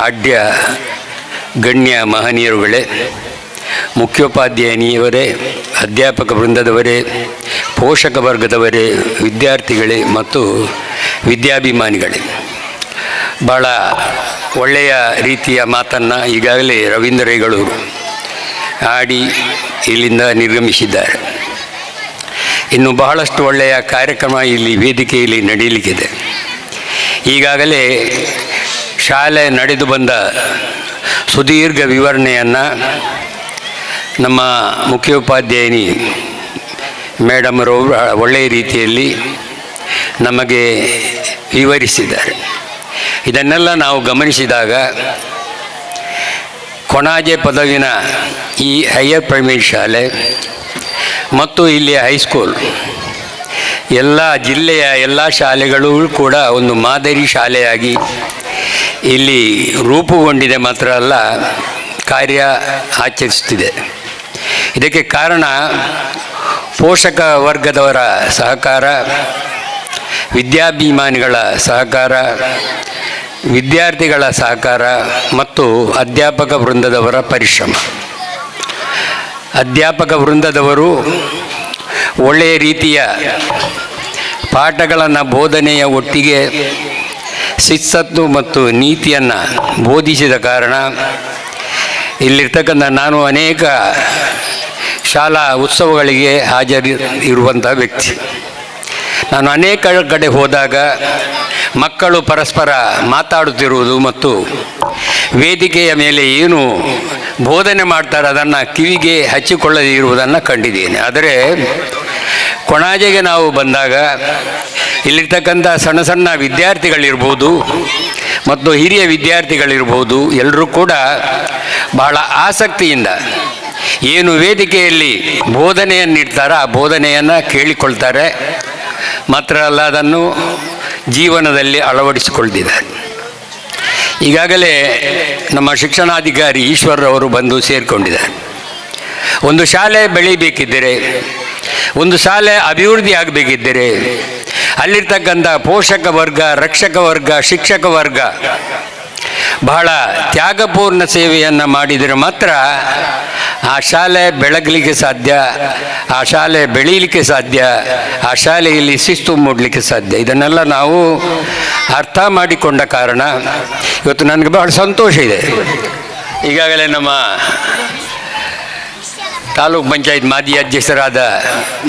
ಆಡ್ಯ ಗಣ್ಯ ಮಹನೀಯರುಗಳೇ, ಮುಖ್ಯೋಪಾಧ್ಯಾಯಿನಿಯವರೇ, ಅಧ್ಯಾಪಕ ವೃಂದದವರೇ, ಪೋಷಕ ವರ್ಗದವರೇ, ವಿದ್ಯಾರ್ಥಿಗಳೇ ಮತ್ತು ವಿದ್ಯಾಭಿಮಾನಿಗಳೇ, ಭಾಳ ಒಳ್ಳೆಯ ರೀತಿಯ ಮಾತನ್ನು ಈಗಾಗಲೇ ರವೀಂದ್ರಗಳು ಆಡಿ ಇಲ್ಲಿಂದ ನಿರ್ಗಮಿಸಿದ್ದಾರೆ. ಇನ್ನು ಬಹಳಷ್ಟು ಒಳ್ಳೆಯ ಕಾರ್ಯಕ್ರಮ ಇಲ್ಲಿ ವೇದಿಕೆಯಲ್ಲಿ ನಡೆಯಲಿಕ್ಕಿದೆ. ಈಗಾಗಲೇ ಶಾಲೆ ನಡೆದು ಬಂದ ಸುದೀರ್ಘ ವಿವರಣೆಯನ್ನು ನಮ್ಮ ಮುಖ್ಯೋಪಾಧ್ಯಾಯಿನಿ ಮೇಡಮರು ಒಳ್ಳೆಯ ರೀತಿಯಲ್ಲಿ ನಮಗೆ ವಿವರಿಸಿದ್ದಾರೆ. ಇದನ್ನೆಲ್ಲ ನಾವು ಗಮನಿಸಿದಾಗ ಕೊಣಾಜೆ ಪದವಿನ ಈ ಹೈಯರ್ ಪ್ರೈಮರಿ ಶಾಲೆ ಮತ್ತು ಇಲ್ಲಿ ಹೈಸ್ಕೂಲ್ ಎಲ್ಲ ಜಿಲ್ಲೆಯ ಎಲ್ಲ ಶಾಲೆಗಳು ಕೂಡ ಒಂದು ಮಾದರಿ ಶಾಲೆಯಾಗಿ ಇಲ್ಲಿ ರೂಪುಗೊಂಡಿದೆ, ಮಾತ್ರ ಅಲ್ಲ ಕಾರ್ಯ ಆಚರಿಸುತ್ತಿದೆ. ಇದಕ್ಕೆ ಕಾರಣ ಪೋಷಕ ವರ್ಗದವರ ಸಹಕಾರ, ವಿದ್ಯಾಭಿಮಾನಿಗಳ ಸಹಕಾರ, ವಿದ್ಯಾರ್ಥಿಗಳ ಸಹಕಾರ ಮತ್ತು ಅಧ್ಯಾಪಕ ವೃಂದದವರ ಪರಿಶ್ರಮ. ಅಧ್ಯಾಪಕ ವೃಂದದವರು ಒಳ್ಳೆಯ ರೀತಿಯ ಪಾಠಗಳನ್ನು ಬೋಧನೆಯ ಒಟ್ಟಿಗೆ ಶಿಸ್ತು ಮತ್ತು ನೀತಿಯನ್ನು ಬೋಧಿಸಿದ ಕಾರಣ ಇಲ್ಲಿರ್ತಕ್ಕಂಥ ನಾನು ಅನೇಕ ಶಾಲಾ ಉತ್ಸವಗಳಿಗೆ ಇರುವಂಥ ವ್ಯಕ್ತಿ. ನಾನು ಅನೇಕ ಕಡೆ ಹೋದಾಗ ಮಕ್ಕಳು ಪರಸ್ಪರ ಮಾತಾಡುತ್ತಿರುವುದು ಮತ್ತು ವೇದಿಕೆಯ ಮೇಲೆ ಏನು ಬೋಧನೆ ಮಾಡ್ತಾರೆ ಅದನ್ನು ಕಿವಿಗೆ ಹಚ್ಚಿಕೊಳ್ಳದೇ ಇರುವುದನ್ನು ಕಂಡಿದ್ದೇನೆ. ಆದರೆ ಕೊಣಾಜೆಗೆ ನಾವು ಬಂದಾಗ ಇಲ್ಲಿರ್ತಕ್ಕಂಥ ಸಣ್ಣ ಸಣ್ಣ ವಿದ್ಯಾರ್ಥಿಗಳಿರ್ಬೋದು ಮತ್ತು ಹಿರಿಯ ವಿದ್ಯಾರ್ಥಿಗಳಿರ್ಬೋದು, ಎಲ್ಲರೂ ಕೂಡ ಬಹಳ ಆಸಕ್ತಿಯಿಂದ ಏನು ವೇದಿಕೆಯಲ್ಲಿ ಬೋಧನೆಯನ್ನು ನೀಡ್ತಾರೋ ಆ ಬೋಧನೆಯನ್ನು ಕೇಳಿಕೊಳ್ತಾರೆ, ಮಾತ್ರ ಅಲ್ಲ ಅದನ್ನು ಜೀವನದಲ್ಲಿ ಅಳವಡಿಸಿಕೊಳ್ತಿದ್ದಾರೆ. ಈಗಾಗಲೇ ನಮ್ಮ ಶಿಕ್ಷಣಾಧಿಕಾರಿ ಈಶ್ವರವರು ಬಂದು ಸೇರಿಕೊಂಡಿದ್ದಾರೆ. ಒಂದು ಶಾಲೆ ಬೆಳೀಬೇಕಿದ್ದರೆ, ಒಂದು ಶಾಲೆ ಅಭಿವೃದ್ಧಿ ಆಗಬೇಕಿದ್ದರೆ ಅಲ್ಲಿರ್ತಕ್ಕಂಥ ಪೋಷಕ ವರ್ಗ, ರಕ್ಷಕ ವರ್ಗ, ಶಿಕ್ಷಕ ವರ್ಗ ಬಹಳ ತ್ಯಾಗಪೂರ್ಣ ಸೇವೆಯನ್ನು ಮಾಡಿದರೆ ಮಾತ್ರ ಆ ಶಾಲೆ ಬೆಳಗಲಿಕ್ಕೆ ಸಾಧ್ಯ, ಆ ಶಾಲೆ ಬೆಳೀಲಿಕ್ಕೆ ಸಾಧ್ಯ, ಆ ಶಾಲೆಯಲ್ಲಿ ಶಿಸ್ತು ಮೂಡಲಿಕ್ಕೆ ಸಾಧ್ಯ. ಇದನ್ನೆಲ್ಲ ನಾವು ಅರ್ಥ ಮಾಡಿಕೊಂಡ ಕಾರಣ ಇವತ್ತು ನನಗೆ ಬಹಳ ಸಂತೋಷ ಇದೆ. ಈಗಾಗಲೇ ನಮ್ಮ ತಾಲೂಕು ಪಂಚಾಯತ್ ಮಾಜಿ ಅಧ್ಯಕ್ಷರಾದ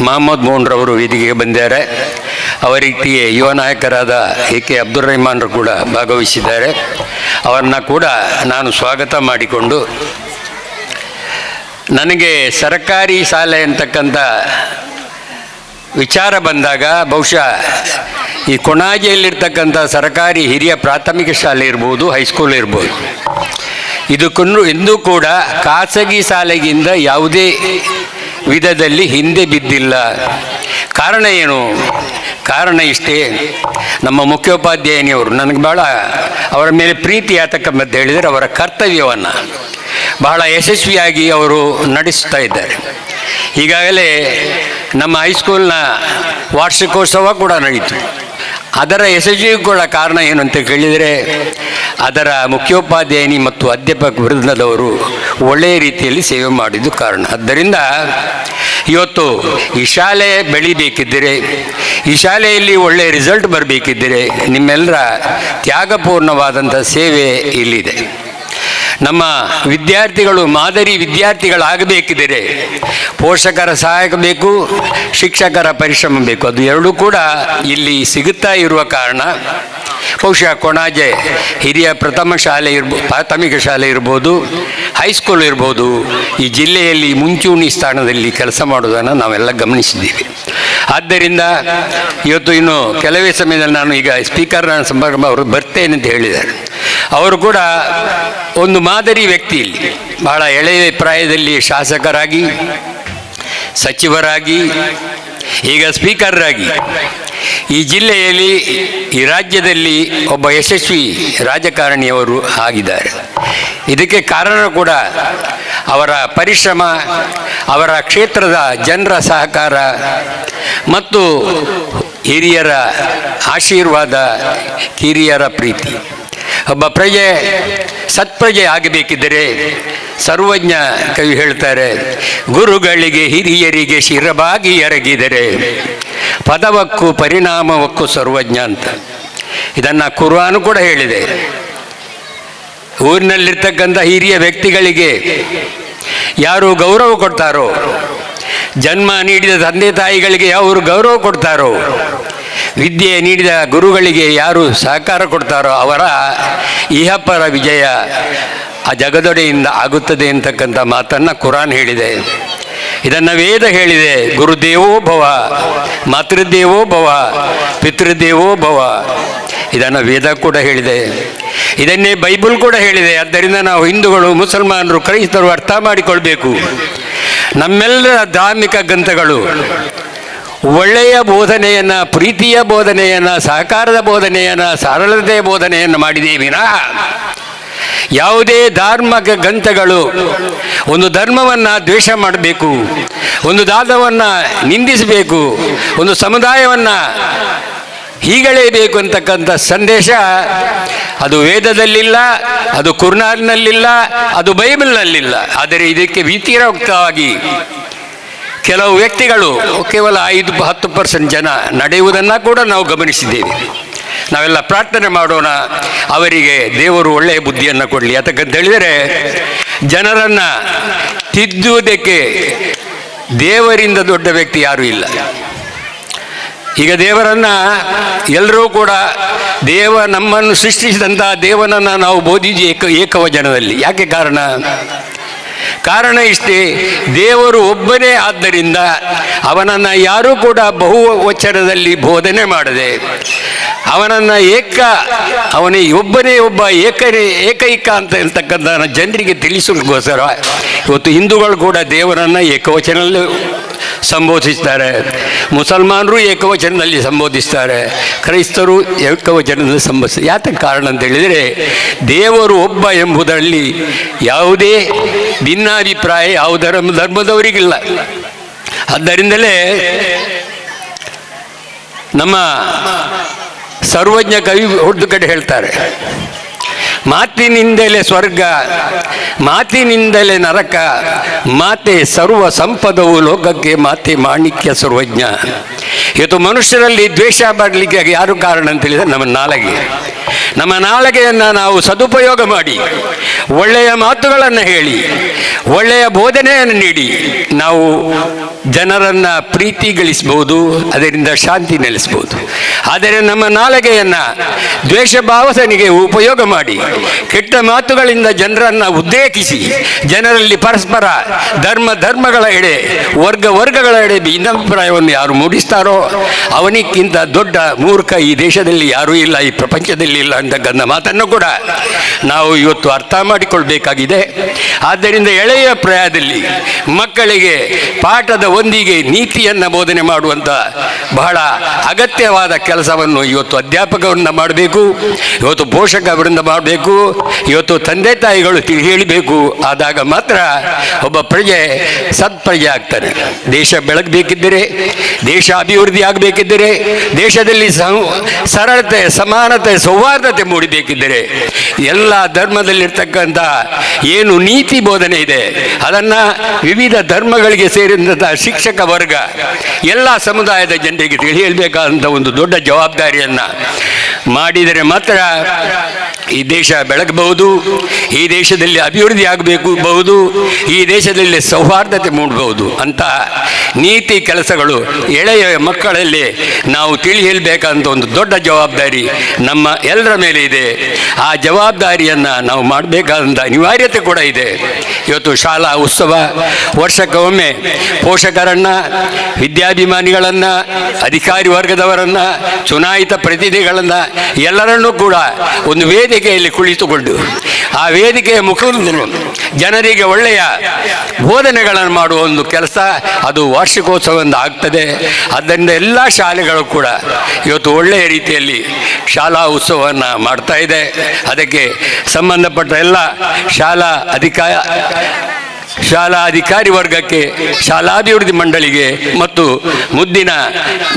ಮಹಮ್ಮದ್ ಮೋಹನ್ರವರು ವೇದಿಕೆಗೆ ಬಂದಿದ್ದಾರೆ. ಅವರಿಗೆ ಯುವ ನಾಯಕರಾದ ಎ.ಕೆ. ಅಬ್ದುಲ್ ರೆಹಮಾನ್ರು ಕೂಡ ಭಾಗವಹಿಸಿದ್ದಾರೆ. ಅವರನ್ನ ಕೂಡ ನಾನು ಸ್ವಾಗತ ಮಾಡಿಕೊಂಡು, ನನಗೆ ಸರ್ಕಾರಿ ಶಾಲೆ ಅಂತಕ್ಕಂಥ ವಿಚಾರ ಬಂದಾಗ ಬಹುಶಃ ಈ ಕೊಣಾಜೆಯಲ್ಲಿರ್ತಕ್ಕಂಥ ಸರ್ಕಾರಿ ಹಿರಿಯ ಪ್ರಾಥಮಿಕ ಶಾಲೆ ಇರ್ಬೋದು, ಹೈಸ್ಕೂಲ್ ಇರ್ಬೋದು, ಇದಕ್ಕೂ ಎಂದೂ ಕೂಡ ಖಾಸಗಿ ಶಾಲೆಗಿಂತ ಯಾವುದೇ ವಿಧದಲ್ಲಿ ಹಿಂದೆ ಬಿದ್ದಿಲ್ಲ. ಕಾರಣ ಏನು? ಕಾರಣ ಇಷ್ಟೇ, ನಮ್ಮ ಮುಖ್ಯೋಪಾಧ್ಯಾಯಿನಿಯವರು ನನಗೆ ಭಾಳ ಅವರ ಮೇಲೆ ಪ್ರೀತಿ ಯಾತಕ್ಕಂತ ಹೇಳಿದರೆ ಅವರ ಕರ್ತವ್ಯವನ್ನು ಬಹಳ ಯಶಸ್ವಿಯಾಗಿ ಅವರು ನಡೆಸ್ತಾ ಇದ್ದಾರೆ. ಈಗಾಗಲೇ ನಮ್ಮ ಹೈಸ್ಕೂಲ್ನ ವಾರ್ಷಿಕೋತ್ಸವ ಕೂಡ ನಡೀತು. ಅದರ ಯಶಸ್ವಿಗೊಳ್ಳ ಕಾರಣ ಏನು ಅಂತ ಕೇಳಿದರೆ ಅದರ ಮುಖ್ಯೋಪಾಧ್ಯಾಯಿನಿ ಮತ್ತು ಅಧ್ಯಾಪಕ ವೃಂದದವರು ಒಳ್ಳೆಯ ರೀತಿಯಲ್ಲಿ ಸೇವೆ ಮಾಡಿದ್ದು ಕಾರಣ. ಆದ್ದರಿಂದ ಇವತ್ತು ಈ ಶಾಲೆ ಬೆಳೀಬೇಕಿದ್ದರೆ, ಈ ಶಾಲೆಯಲ್ಲಿ ಒಳ್ಳೆಯ ರಿಸಲ್ಟ್ ಬರಬೇಕಿದ್ದರೆ ನಿಮ್ಮೆಲ್ಲರ ತ್ಯಾಗಪೂರ್ಣವಾದಂಥ ಸೇವೆ ಇಲ್ಲಿದೆ. ನಮ್ಮ ವಿದ್ಯಾರ್ಥಿಗಳು ಮಾದರಿ ವಿದ್ಯಾರ್ಥಿಗಳಾಗಬೇಕಿದ್ದರೆ ಪೋಷಕರ ಸಹಾಯ ಬೇಕು, ಶಿಕ್ಷಕರ ಪರಿಶ್ರಮ ಬೇಕು. ಅದು ಎರಡೂ ಕೂಡ ಇಲ್ಲಿ ಸಿಗುತ್ತಾ ಇರುವ ಕಾರಣ ಬಹುಶಃ ಕೊಣಾಜೆ ಹಿರಿಯ ಪ್ರಾಥಮಿಕ ಶಾಲೆ ಇರ್ಬೋದು, ಹೈಸ್ಕೂಲ್ ಇರ್ಬೋದು, ಈ ಜಿಲ್ಲೆಯಲ್ಲಿ ಮುಂಚೂಣಿ ಸ್ಥಾನದಲ್ಲಿ ಕೆಲಸ ಮಾಡೋದನ್ನು ನಾವೆಲ್ಲ ಗಮನಿಸಿದ್ದೀವಿ. ಆದ್ದರಿಂದ ಇವತ್ತು ಇನ್ನು ಕೆಲವೇ ಸಮಯದಲ್ಲಿ ನಾನು ಈಗ ಸ್ಪೀಕರ್ನ ಸಂಪರ್ಕ ಅವರು ಬರ್ತೇನೆ ಅಂತ ಹೇಳಿದ್ದಾರೆ. ಅವರು ಕೂಡ ಒಂದು ಮಾದರಿ ವ್ಯಕ್ತಿ, ಇಲ್ಲಿ ಬಹಳ ಎಳೆಯ ಪ್ರಾಯದಲ್ಲಿ ಶಾಸಕರಾಗಿ, ಸಚಿವರಾಗಿ, ಈಗ ಸ್ಪೀಕರ್ರಾಗಿ ಈ ಜಿಲ್ಲೆಯಲ್ಲಿ, ಈ ರಾಜ್ಯದಲ್ಲಿ ಒಬ್ಬ ಯಶಸ್ವಿ ರಾಜಕಾರಣಿಯವರು ಆಗಿದ್ದಾರೆ. ಇದಕ್ಕೆ ಕಾರಣ ಕೂಡ ಅವರ ಪರಿಶ್ರಮ, ಅವರ ಕ್ಷೇತ್ರದ ಜನರ ಸಹಕಾರ ಮತ್ತು ಹಿರಿಯರ ಆಶೀರ್ವಾದ, ಹಿರಿಯರ ಪ್ರೀತಿ. ಒಬ್ಬ ಪ್ರಜೆ ಸತ್ಪ್ರಜೆ ಆಗಬೇಕಿದ್ದರೆ ಸರ್ವಜ್ಞ ಕವಿ ಹೇಳ್ತಾರೆ, ಗುರುಗಳಿಗೆ ಹಿರಿಯರಿಗೆ ಶಿರಬಾಗಿ ಎರಗಿದರೆ ಪದವಕ್ಕೂ ಪರಿಣಾಮವಕ್ಕೂ ಸರ್ವಜ್ಞ ಅಂತ. ಇದನ್ನು ಕುರ್ಆನ್ ಕೂಡ ಹೇಳಿದೆ. ಊರಿನಲ್ಲಿರ್ತಕ್ಕಂಥ ಹಿರಿಯ ವ್ಯಕ್ತಿಗಳಿಗೆ ಯಾರು ಗೌರವ ಕೊಡ್ತಾರೋ, ಜನ್ಮ ನೀಡಿದ ತಂದೆ ತಾಯಿಗಳಿಗೆ ಯಾರು ಗೌರವ ಕೊಡ್ತಾರೋ, ವಿದ್ಯೆ ನೀಡಿದ ಗುರುಗಳಿಗೆ ಯಾರು ಸಹಕಾರ ಕೊಡ್ತಾರೋ ಅವರ ಇಹಪರ ವಿಜಯ ಆ ಜಗದೊಡೆಯಿಂದ ಆಗುತ್ತದೆ ಅಂತಕ್ಕಂಥ ಮಾತನ್ನು ಕುರಾನ್ ಹೇಳಿದೆ. ಇದನ್ನು ವೇದ ಹೇಳಿದೆ. ಗುರುದೇವೋ ಭವ, ಮಾತೃದೇವೋ ಭವ, ಪಿತೃದೇವೋ ಭವ. ಇದನ್ನು ವೇದ ಕೂಡ ಹೇಳಿದೆ. ಇದನ್ನೇ ಬೈಬಲ್ ಕೂಡ ಹೇಳಿದೆ. ಆದ್ದರಿಂದ ನಾವು ಹಿಂದೂಗಳು, ಮುಸಲ್ಮಾನರು, ಕ್ರೈಸ್ತರು ಅರ್ಥ ಮಾಡಿಕೊಳ್ಬೇಕು. ನಮ್ಮೆಲ್ಲರ ಧಾರ್ಮಿಕ ಗ್ರಂಥಗಳು ಒಳ್ಳೆಯ ಬೋಧನೆಯನ್ನು, ಪ್ರೀತಿಯ ಬೋಧನೆಯನ್ನು, ಸಹಕಾರದ ಬೋಧನೆಯನ್ನು, ಸರಳತೆಯ ಬೋಧನೆಯನ್ನು ಮಾಡಿದೆ ವಿನಃ ಯಾವುದೇ ಧಾರ್ಮಿಕ ಗ್ರಂಥಗಳು ಒಂದು ಧರ್ಮವನ್ನು ದ್ವೇಷ ಮಾಡಬೇಕು, ಒಂದು ದಾದವನ್ನು ನಿಂದಿಸಬೇಕು, ಒಂದು ಸಮುದಾಯವನ್ನು ಹೀಗಳೆಯಬೇಕು ಅಂತಕ್ಕಂಥ ಸಂದೇಶ ಅದು ವೇದದಲ್ಲಿಲ್ಲ, ಅದು ಕುರ್ಆನ್ನಲ್ಲಿಲ್ಲ, ಅದು ಬೈಬಲ್ನಲ್ಲಿಲ್ಲ. ಆದರೆ ಇದಕ್ಕೆ ವ್ಯತಿರಿಕ್ತವಾಗಿ ಕೆಲವು ವ್ಯಕ್ತಿಗಳು ಕೇವಲ 5-10% ಜನ ನಡೆಯುವುದನ್ನು ಕೂಡ ನಾವು ಗಮನಿಸಿದ್ದೇವೆ. ನಾವೆಲ್ಲ ಪ್ರಾರ್ಥನೆ ಮಾಡೋಣ, ಅವರಿಗೆ ದೇವರು ಒಳ್ಳೆಯ ಬುದ್ಧಿಯನ್ನು ಕೊಡಲಿ. ಯಾತಕ್ಕಂತ ಹೇಳಿದರೆ ಜನರನ್ನು ತಿದ್ದುವುದಕ್ಕೆ ದೇವರಿಂದ ದೊಡ್ಡ ವ್ಯಕ್ತಿ ಯಾರೂ ಇಲ್ಲ. ಈಗ ದೇವರನ್ನು ಎಲ್ಲರೂ ಕೂಡ ನಮ್ಮನ್ನು ಸೃಷ್ಟಿಸಿದಂಥ ದೇವನನ್ನು ನಾವು ಬೋಧಿಸಿ ಏಕವಚನದಲ್ಲಿ. ಯಾಕೆ ಕಾರಣ ಇಷ್ಟೇ, ದೇವರು ಒಬ್ಬನೇ ಆದ್ದರಿಂದ ಅವನನ್ನು ಯಾರೂ ಕೂಡ ಬಹುವಚನದಲ್ಲಿ ಬೋಧನೆ ಮಾಡದೆ ಅವನನ್ನು ಅವನಿಗೆ ಒಬ್ಬನೇ ಒಬ್ಬ ಏಕೈಕ ಅಂತ ಹೇಳ್ತಕ್ಕಂಥ ಜನರಿಗೆ ತಿಳಿಸೋಕ್ಕೋಸ್ಕರ ಇವತ್ತು ಹಿಂದೂಗಳು ಕೂಡ ದೇವರನ್ನು ಏಕವಚನದಲ್ಲಿ ಸಂಬೋಧಿಸ್ತಾರೆ, ಮುಸಲ್ಮಾನರು ಏಕವಚನದಲ್ಲಿ ಸಂಬೋಧಿಸ್ತಾರೆ, ಕ್ರೈಸ್ತರು ಏಕವಚನದಲ್ಲಿ ಸಂಬೋಧಿಸ್ತಾರೆ. ಯಾತಕ್ಕೆ ಕಾರಣ ಅಂತ ಹೇಳಿದರೆ ದೇವರು ಒಬ್ಬ ಎಂಬುದರಲ್ಲಿ ಯಾವುದೇ ಭಿನ್ನಾಭಿಪ್ರಾಯ ಯಾವ ಧರ್ಮದವರಿಗಿಲ್ಲ. ಆದ್ದರಿಂದಲೇ ನಮ್ಮ ಸರ್ವಜ್ಞ ಕವಿ ಒಂದು ಕಡೆ ಹೇಳ್ತಾರೆ, ಮಾತಿನಿಂದಲೇ ಸ್ವರ್ಗ, ಮಾತಿನಿಂದಲೇ ನರಕ, ಮಾತೆ ಸರ್ವ ಸಂಪದವು ಲೋಕಕ್ಕೆ, ಮಾತೆ ಮಾಣಿಕ್ಯ ಸರ್ವಜ್ಞ. ಇವತ್ತು ಮನುಷ್ಯರಲ್ಲಿ ದ್ವೇಷ ಬರಲಿಕ್ಕೆ ಯಾರು ಕಾರಣ ಅಂತ ಹೇಳಿದರೆ ನಮ್ಮ ನಾಲಿಗೆಯನ್ನು ನಾವು ಸದುಪಯೋಗ ಮಾಡಿ ಒಳ್ಳೆಯ ಮಾತುಗಳನ್ನು ಹೇಳಿ ಒಳ್ಳೆಯ ಬೋಧನೆಯನ್ನು ನೀಡಿ ನಾವು ಜನರನ್ನು ಪ್ರೀತಿ ಗಳಿಸ್ಬೋದು, ಅದರಿಂದ ಶಾಂತಿ ನೆಲೆಸ್ಬೋದು. ಆದರೆ ನಮ್ಮ ನಾಲಿಗೆಯನ್ನು ದ್ವೇಷ ಭಾವನೆಗೆ ಉಪಯೋಗ ಮಾಡಿ ಕೆಟ್ಟ ಮಾತುಗಳಿಂದ ಜನರನ್ನು ಉದ್ರೇಕಿಸಿ ಜನರಲ್ಲಿ ಪರಸ್ಪರ ಧರ್ಮಗಳ ಎಡೆ ವರ್ಗಗಳ ಎಡೆ ಭಿನ್ನಾಭಿಪ್ರಾಯವನ್ನು ಯಾರು ಮೂಡಿಸ್ತಾರೋ ಅವನಿಗಿಂತ ದೊಡ್ಡ ಮೂರ್ಖ ಈ ದೇಶದಲ್ಲಿ ಯಾರೂ ಇಲ್ಲ, ಈ ಪ್ರಪಂಚದಲ್ಲಿ ಇಲ್ಲ ಅಂತಕ್ಕಂಥ ಮಾತನ್ನು ಕೂಡ ನಾವು ಇವತ್ತು ಅರ್ಥ ಮಾಡಿಕೊಳ್ಬೇಕಾಗಿದೆ. ಆದ್ದರಿಂದ ಎಳೆಯ ಪ್ರಾಯದಲ್ಲಿ ಮಕ್ಕಳಿಗೆ ಪಾಠದ ಒಂದಿಗೆ ನೀತಿಯನ್ನು ಬೋಧನೆ ಮಾಡುವಂಥ ಬಹಳ ಅಗತ್ಯವಾದ ಕೆಲಸವನ್ನು ಇವತ್ತು ಅಧ್ಯಾಪಕರಿಂದ ಮಾಡಬೇಕು, ಇವತ್ತು ಪೋಷಕರಿಂದ ಮಾಡಬೇಕು, ಇವತ್ತು ತಂದೆ ತಾಯಿಗಳು ಹೇಳಬೇಕು. ಆದಾಗ ಮಾತ್ರ ಒಬ್ಬ ಪ್ರಜೆ ಸತ್ಪ್ರಜೆ ಆಗ್ತಾನೆ. ದೇಶ ಬೆಳಗಬೇಕಿದ್ದರೆ, ದೇಶ ಅಭಿವೃದ್ಧಿ ಆಗಬೇಕಿದ್ದರೆ, ದೇಶದಲ್ಲಿ ಸರಳತೆ, ಸಮಾನತೆ, ಸೌಹಾರ್ದತೆ ಮೂಡಬೇಕಿದ್ದರೆ ಎಲ್ಲ ಧರ್ಮದಲ್ಲಿರ್ತಕ್ಕಂಥ ಏನು ನೀತಿ ಬೋಧನೆ ಇದೆ ಅದನ್ನು ವಿವಿಧ ಧರ್ಮಗಳಿಗೆ ಸೇರಿದಂಥ ಶಿಕ್ಷಕ ವರ್ಗ ಎಲ್ಲ ಸಮುದಾಯದ ಜನರಿಗೆ ತಿಳಿಯಬೇಕಾದಂಥ ಒಂದು ದೊಡ್ಡ ಜವಾಬ್ದಾರಿಯನ್ನು ಮಾಡಿದರೆ ಮಾತ್ರ ಈ ದೇಶ ಬೆಳಗಬಹುದು, ಈ ದೇಶದಲ್ಲಿ ಅಭಿವೃದ್ಧಿ ಆಗಬಹುದು, ಈ ದೇಶದಲ್ಲಿ ಸೌಹಾರ್ದತೆ ಮೂಡಬಹುದು ಅಂತ ನೀತಿ ಕೆಲಸಗಳು ಎಳೆಯ ಮಕ್ಕಳಲ್ಲಿ ನಾವು ಹೇಳಬೇಕಂತ ಒಂದು ದೊಡ್ಡ ಜವಾಬ್ದಾರಿ ನಮ್ಮ ಎಲ್ಲರ ಮೇಲೆ ಇದೆ. ಆ ಜವಾಬ್ದಾರಿಯನ್ನು ನಾವು ಮಾಡಬೇಕಾದಂಥ ಅನಿವಾರ್ಯತೆ ಕೂಡ ಇದೆ. ಇವತ್ತು ಶಾಲಾ ಉತ್ಸವ ವರ್ಷಕ್ಕೊಮ್ಮೆ ಪೋಷಕರನ್ನು, ವಿದ್ಯಾಭಿಮಾನಿಗಳನ್ನು, ಅಧಿಕಾರಿ ವರ್ಗದವರನ್ನು, ಚುನಾಯಿತ ಪ್ರತಿನಿಧಿಗಳನ್ನು ಎಲ್ಲರನ್ನೂ ಕೂಡ ಒಂದು ವೇದಿಕೆಯಲ್ಲಿ ಕುಳಿತುಕೊಂಡು ಆ ವೇದಿಕೆಯ ಮುಖಂಡರು ಜನರಿಗೆ ಒಳ್ಳೆಯ ಬೋಧನೆಗಳನ್ನು ಮಾಡುವ ಒಂದು ಕೆಲಸ ಅದು ವಾರ್ಷಿಕೋತ್ಸವದಿಂದ ಆಗ್ತದೆ. ಆದ್ದರಿಂದ ಎಲ್ಲ ಶಾಲೆಗಳು ಕೂಡ ಇವತ್ತು ಒಳ್ಳೆಯ ರೀತಿಯಲ್ಲಿ ಶಾಲಾ ಉತ್ಸವವನ್ನು ಮಾಡ್ತಾ ಇದೆ. ಅದಕ್ಕೆ ಸಂಬಂಧಪಟ್ಟ ಎಲ್ಲ ಶಾಲಾ ಅಧಿಕಾರಿ ವರ್ಗಕ್ಕೆ, ಶಾಲಾಭಿವೃದ್ಧಿ ಮಂಡಳಿಗೆ ಮತ್ತು ಮುದ್ದಿನ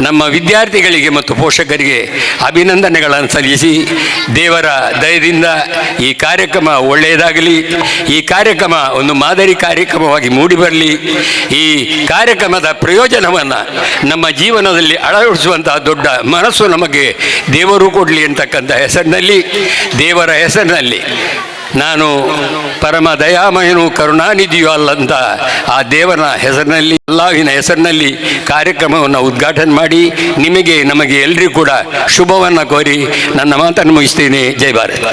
ನಮ್ಮ ವಿದ್ಯಾರ್ಥಿಗಳಿಗೆ ಮತ್ತು ಪೋಷಕರಿಗೆ ಅಭಿನಂದನೆಗಳನ್ನು ಸಲ್ಲಿಸಿ ದೇವರ ದಯದಿಂದ ಈ ಕಾರ್ಯಕ್ರಮ ಒಳ್ಳೆಯದಾಗಲಿ, ಈ ಕಾರ್ಯಕ್ರಮ ಒಂದು ಮಾದರಿ ಕಾರ್ಯಕ್ರಮವಾಗಿ ಮೂಡಿಬರಲಿ, ಈ ಕಾರ್ಯಕ್ರಮದ ಪ್ರಯೋಜನವನ್ನು ನಮ್ಮ ಜೀವನದಲ್ಲಿ ಅಳವಡಿಸುವಂತಹ ದೊಡ್ಡ ಮನಸ್ಸು ನಮಗೆ ದೇವರು ಕೊಡಲಿ ಅಂತಕ್ಕಂಥ ಹೆಸರಿನಲ್ಲಿ, ದೇವರ ಹೆಸರಿನಲ್ಲಿ ನಾನು ಪರಮ ದಯಾಮಯನು ಕರುಣಾನಿಧಿಯೂ ಅಲ್ಲಂತ ಆ ದೇವರ ಹೆಸರಿನಲ್ಲಿ, ಅಲ್ಲಾಹಿನ ಹೆಸರಿನಲ್ಲಿ ಕಾರ್ಯಕ್ರಮವನ್ನು ಉದ್ಘಾಟನೆ ಮಾಡಿ ನಮಗೆ ಎಲ್ಲರಿಗೂ ಕೂಡ ಶುಭವನ್ನು ಕೋರಿ ನನ್ನ ಮಾತನ್ನು ಮುಗಿಸ್ತೇನೆ. ಜೈ ಭಾರತ್.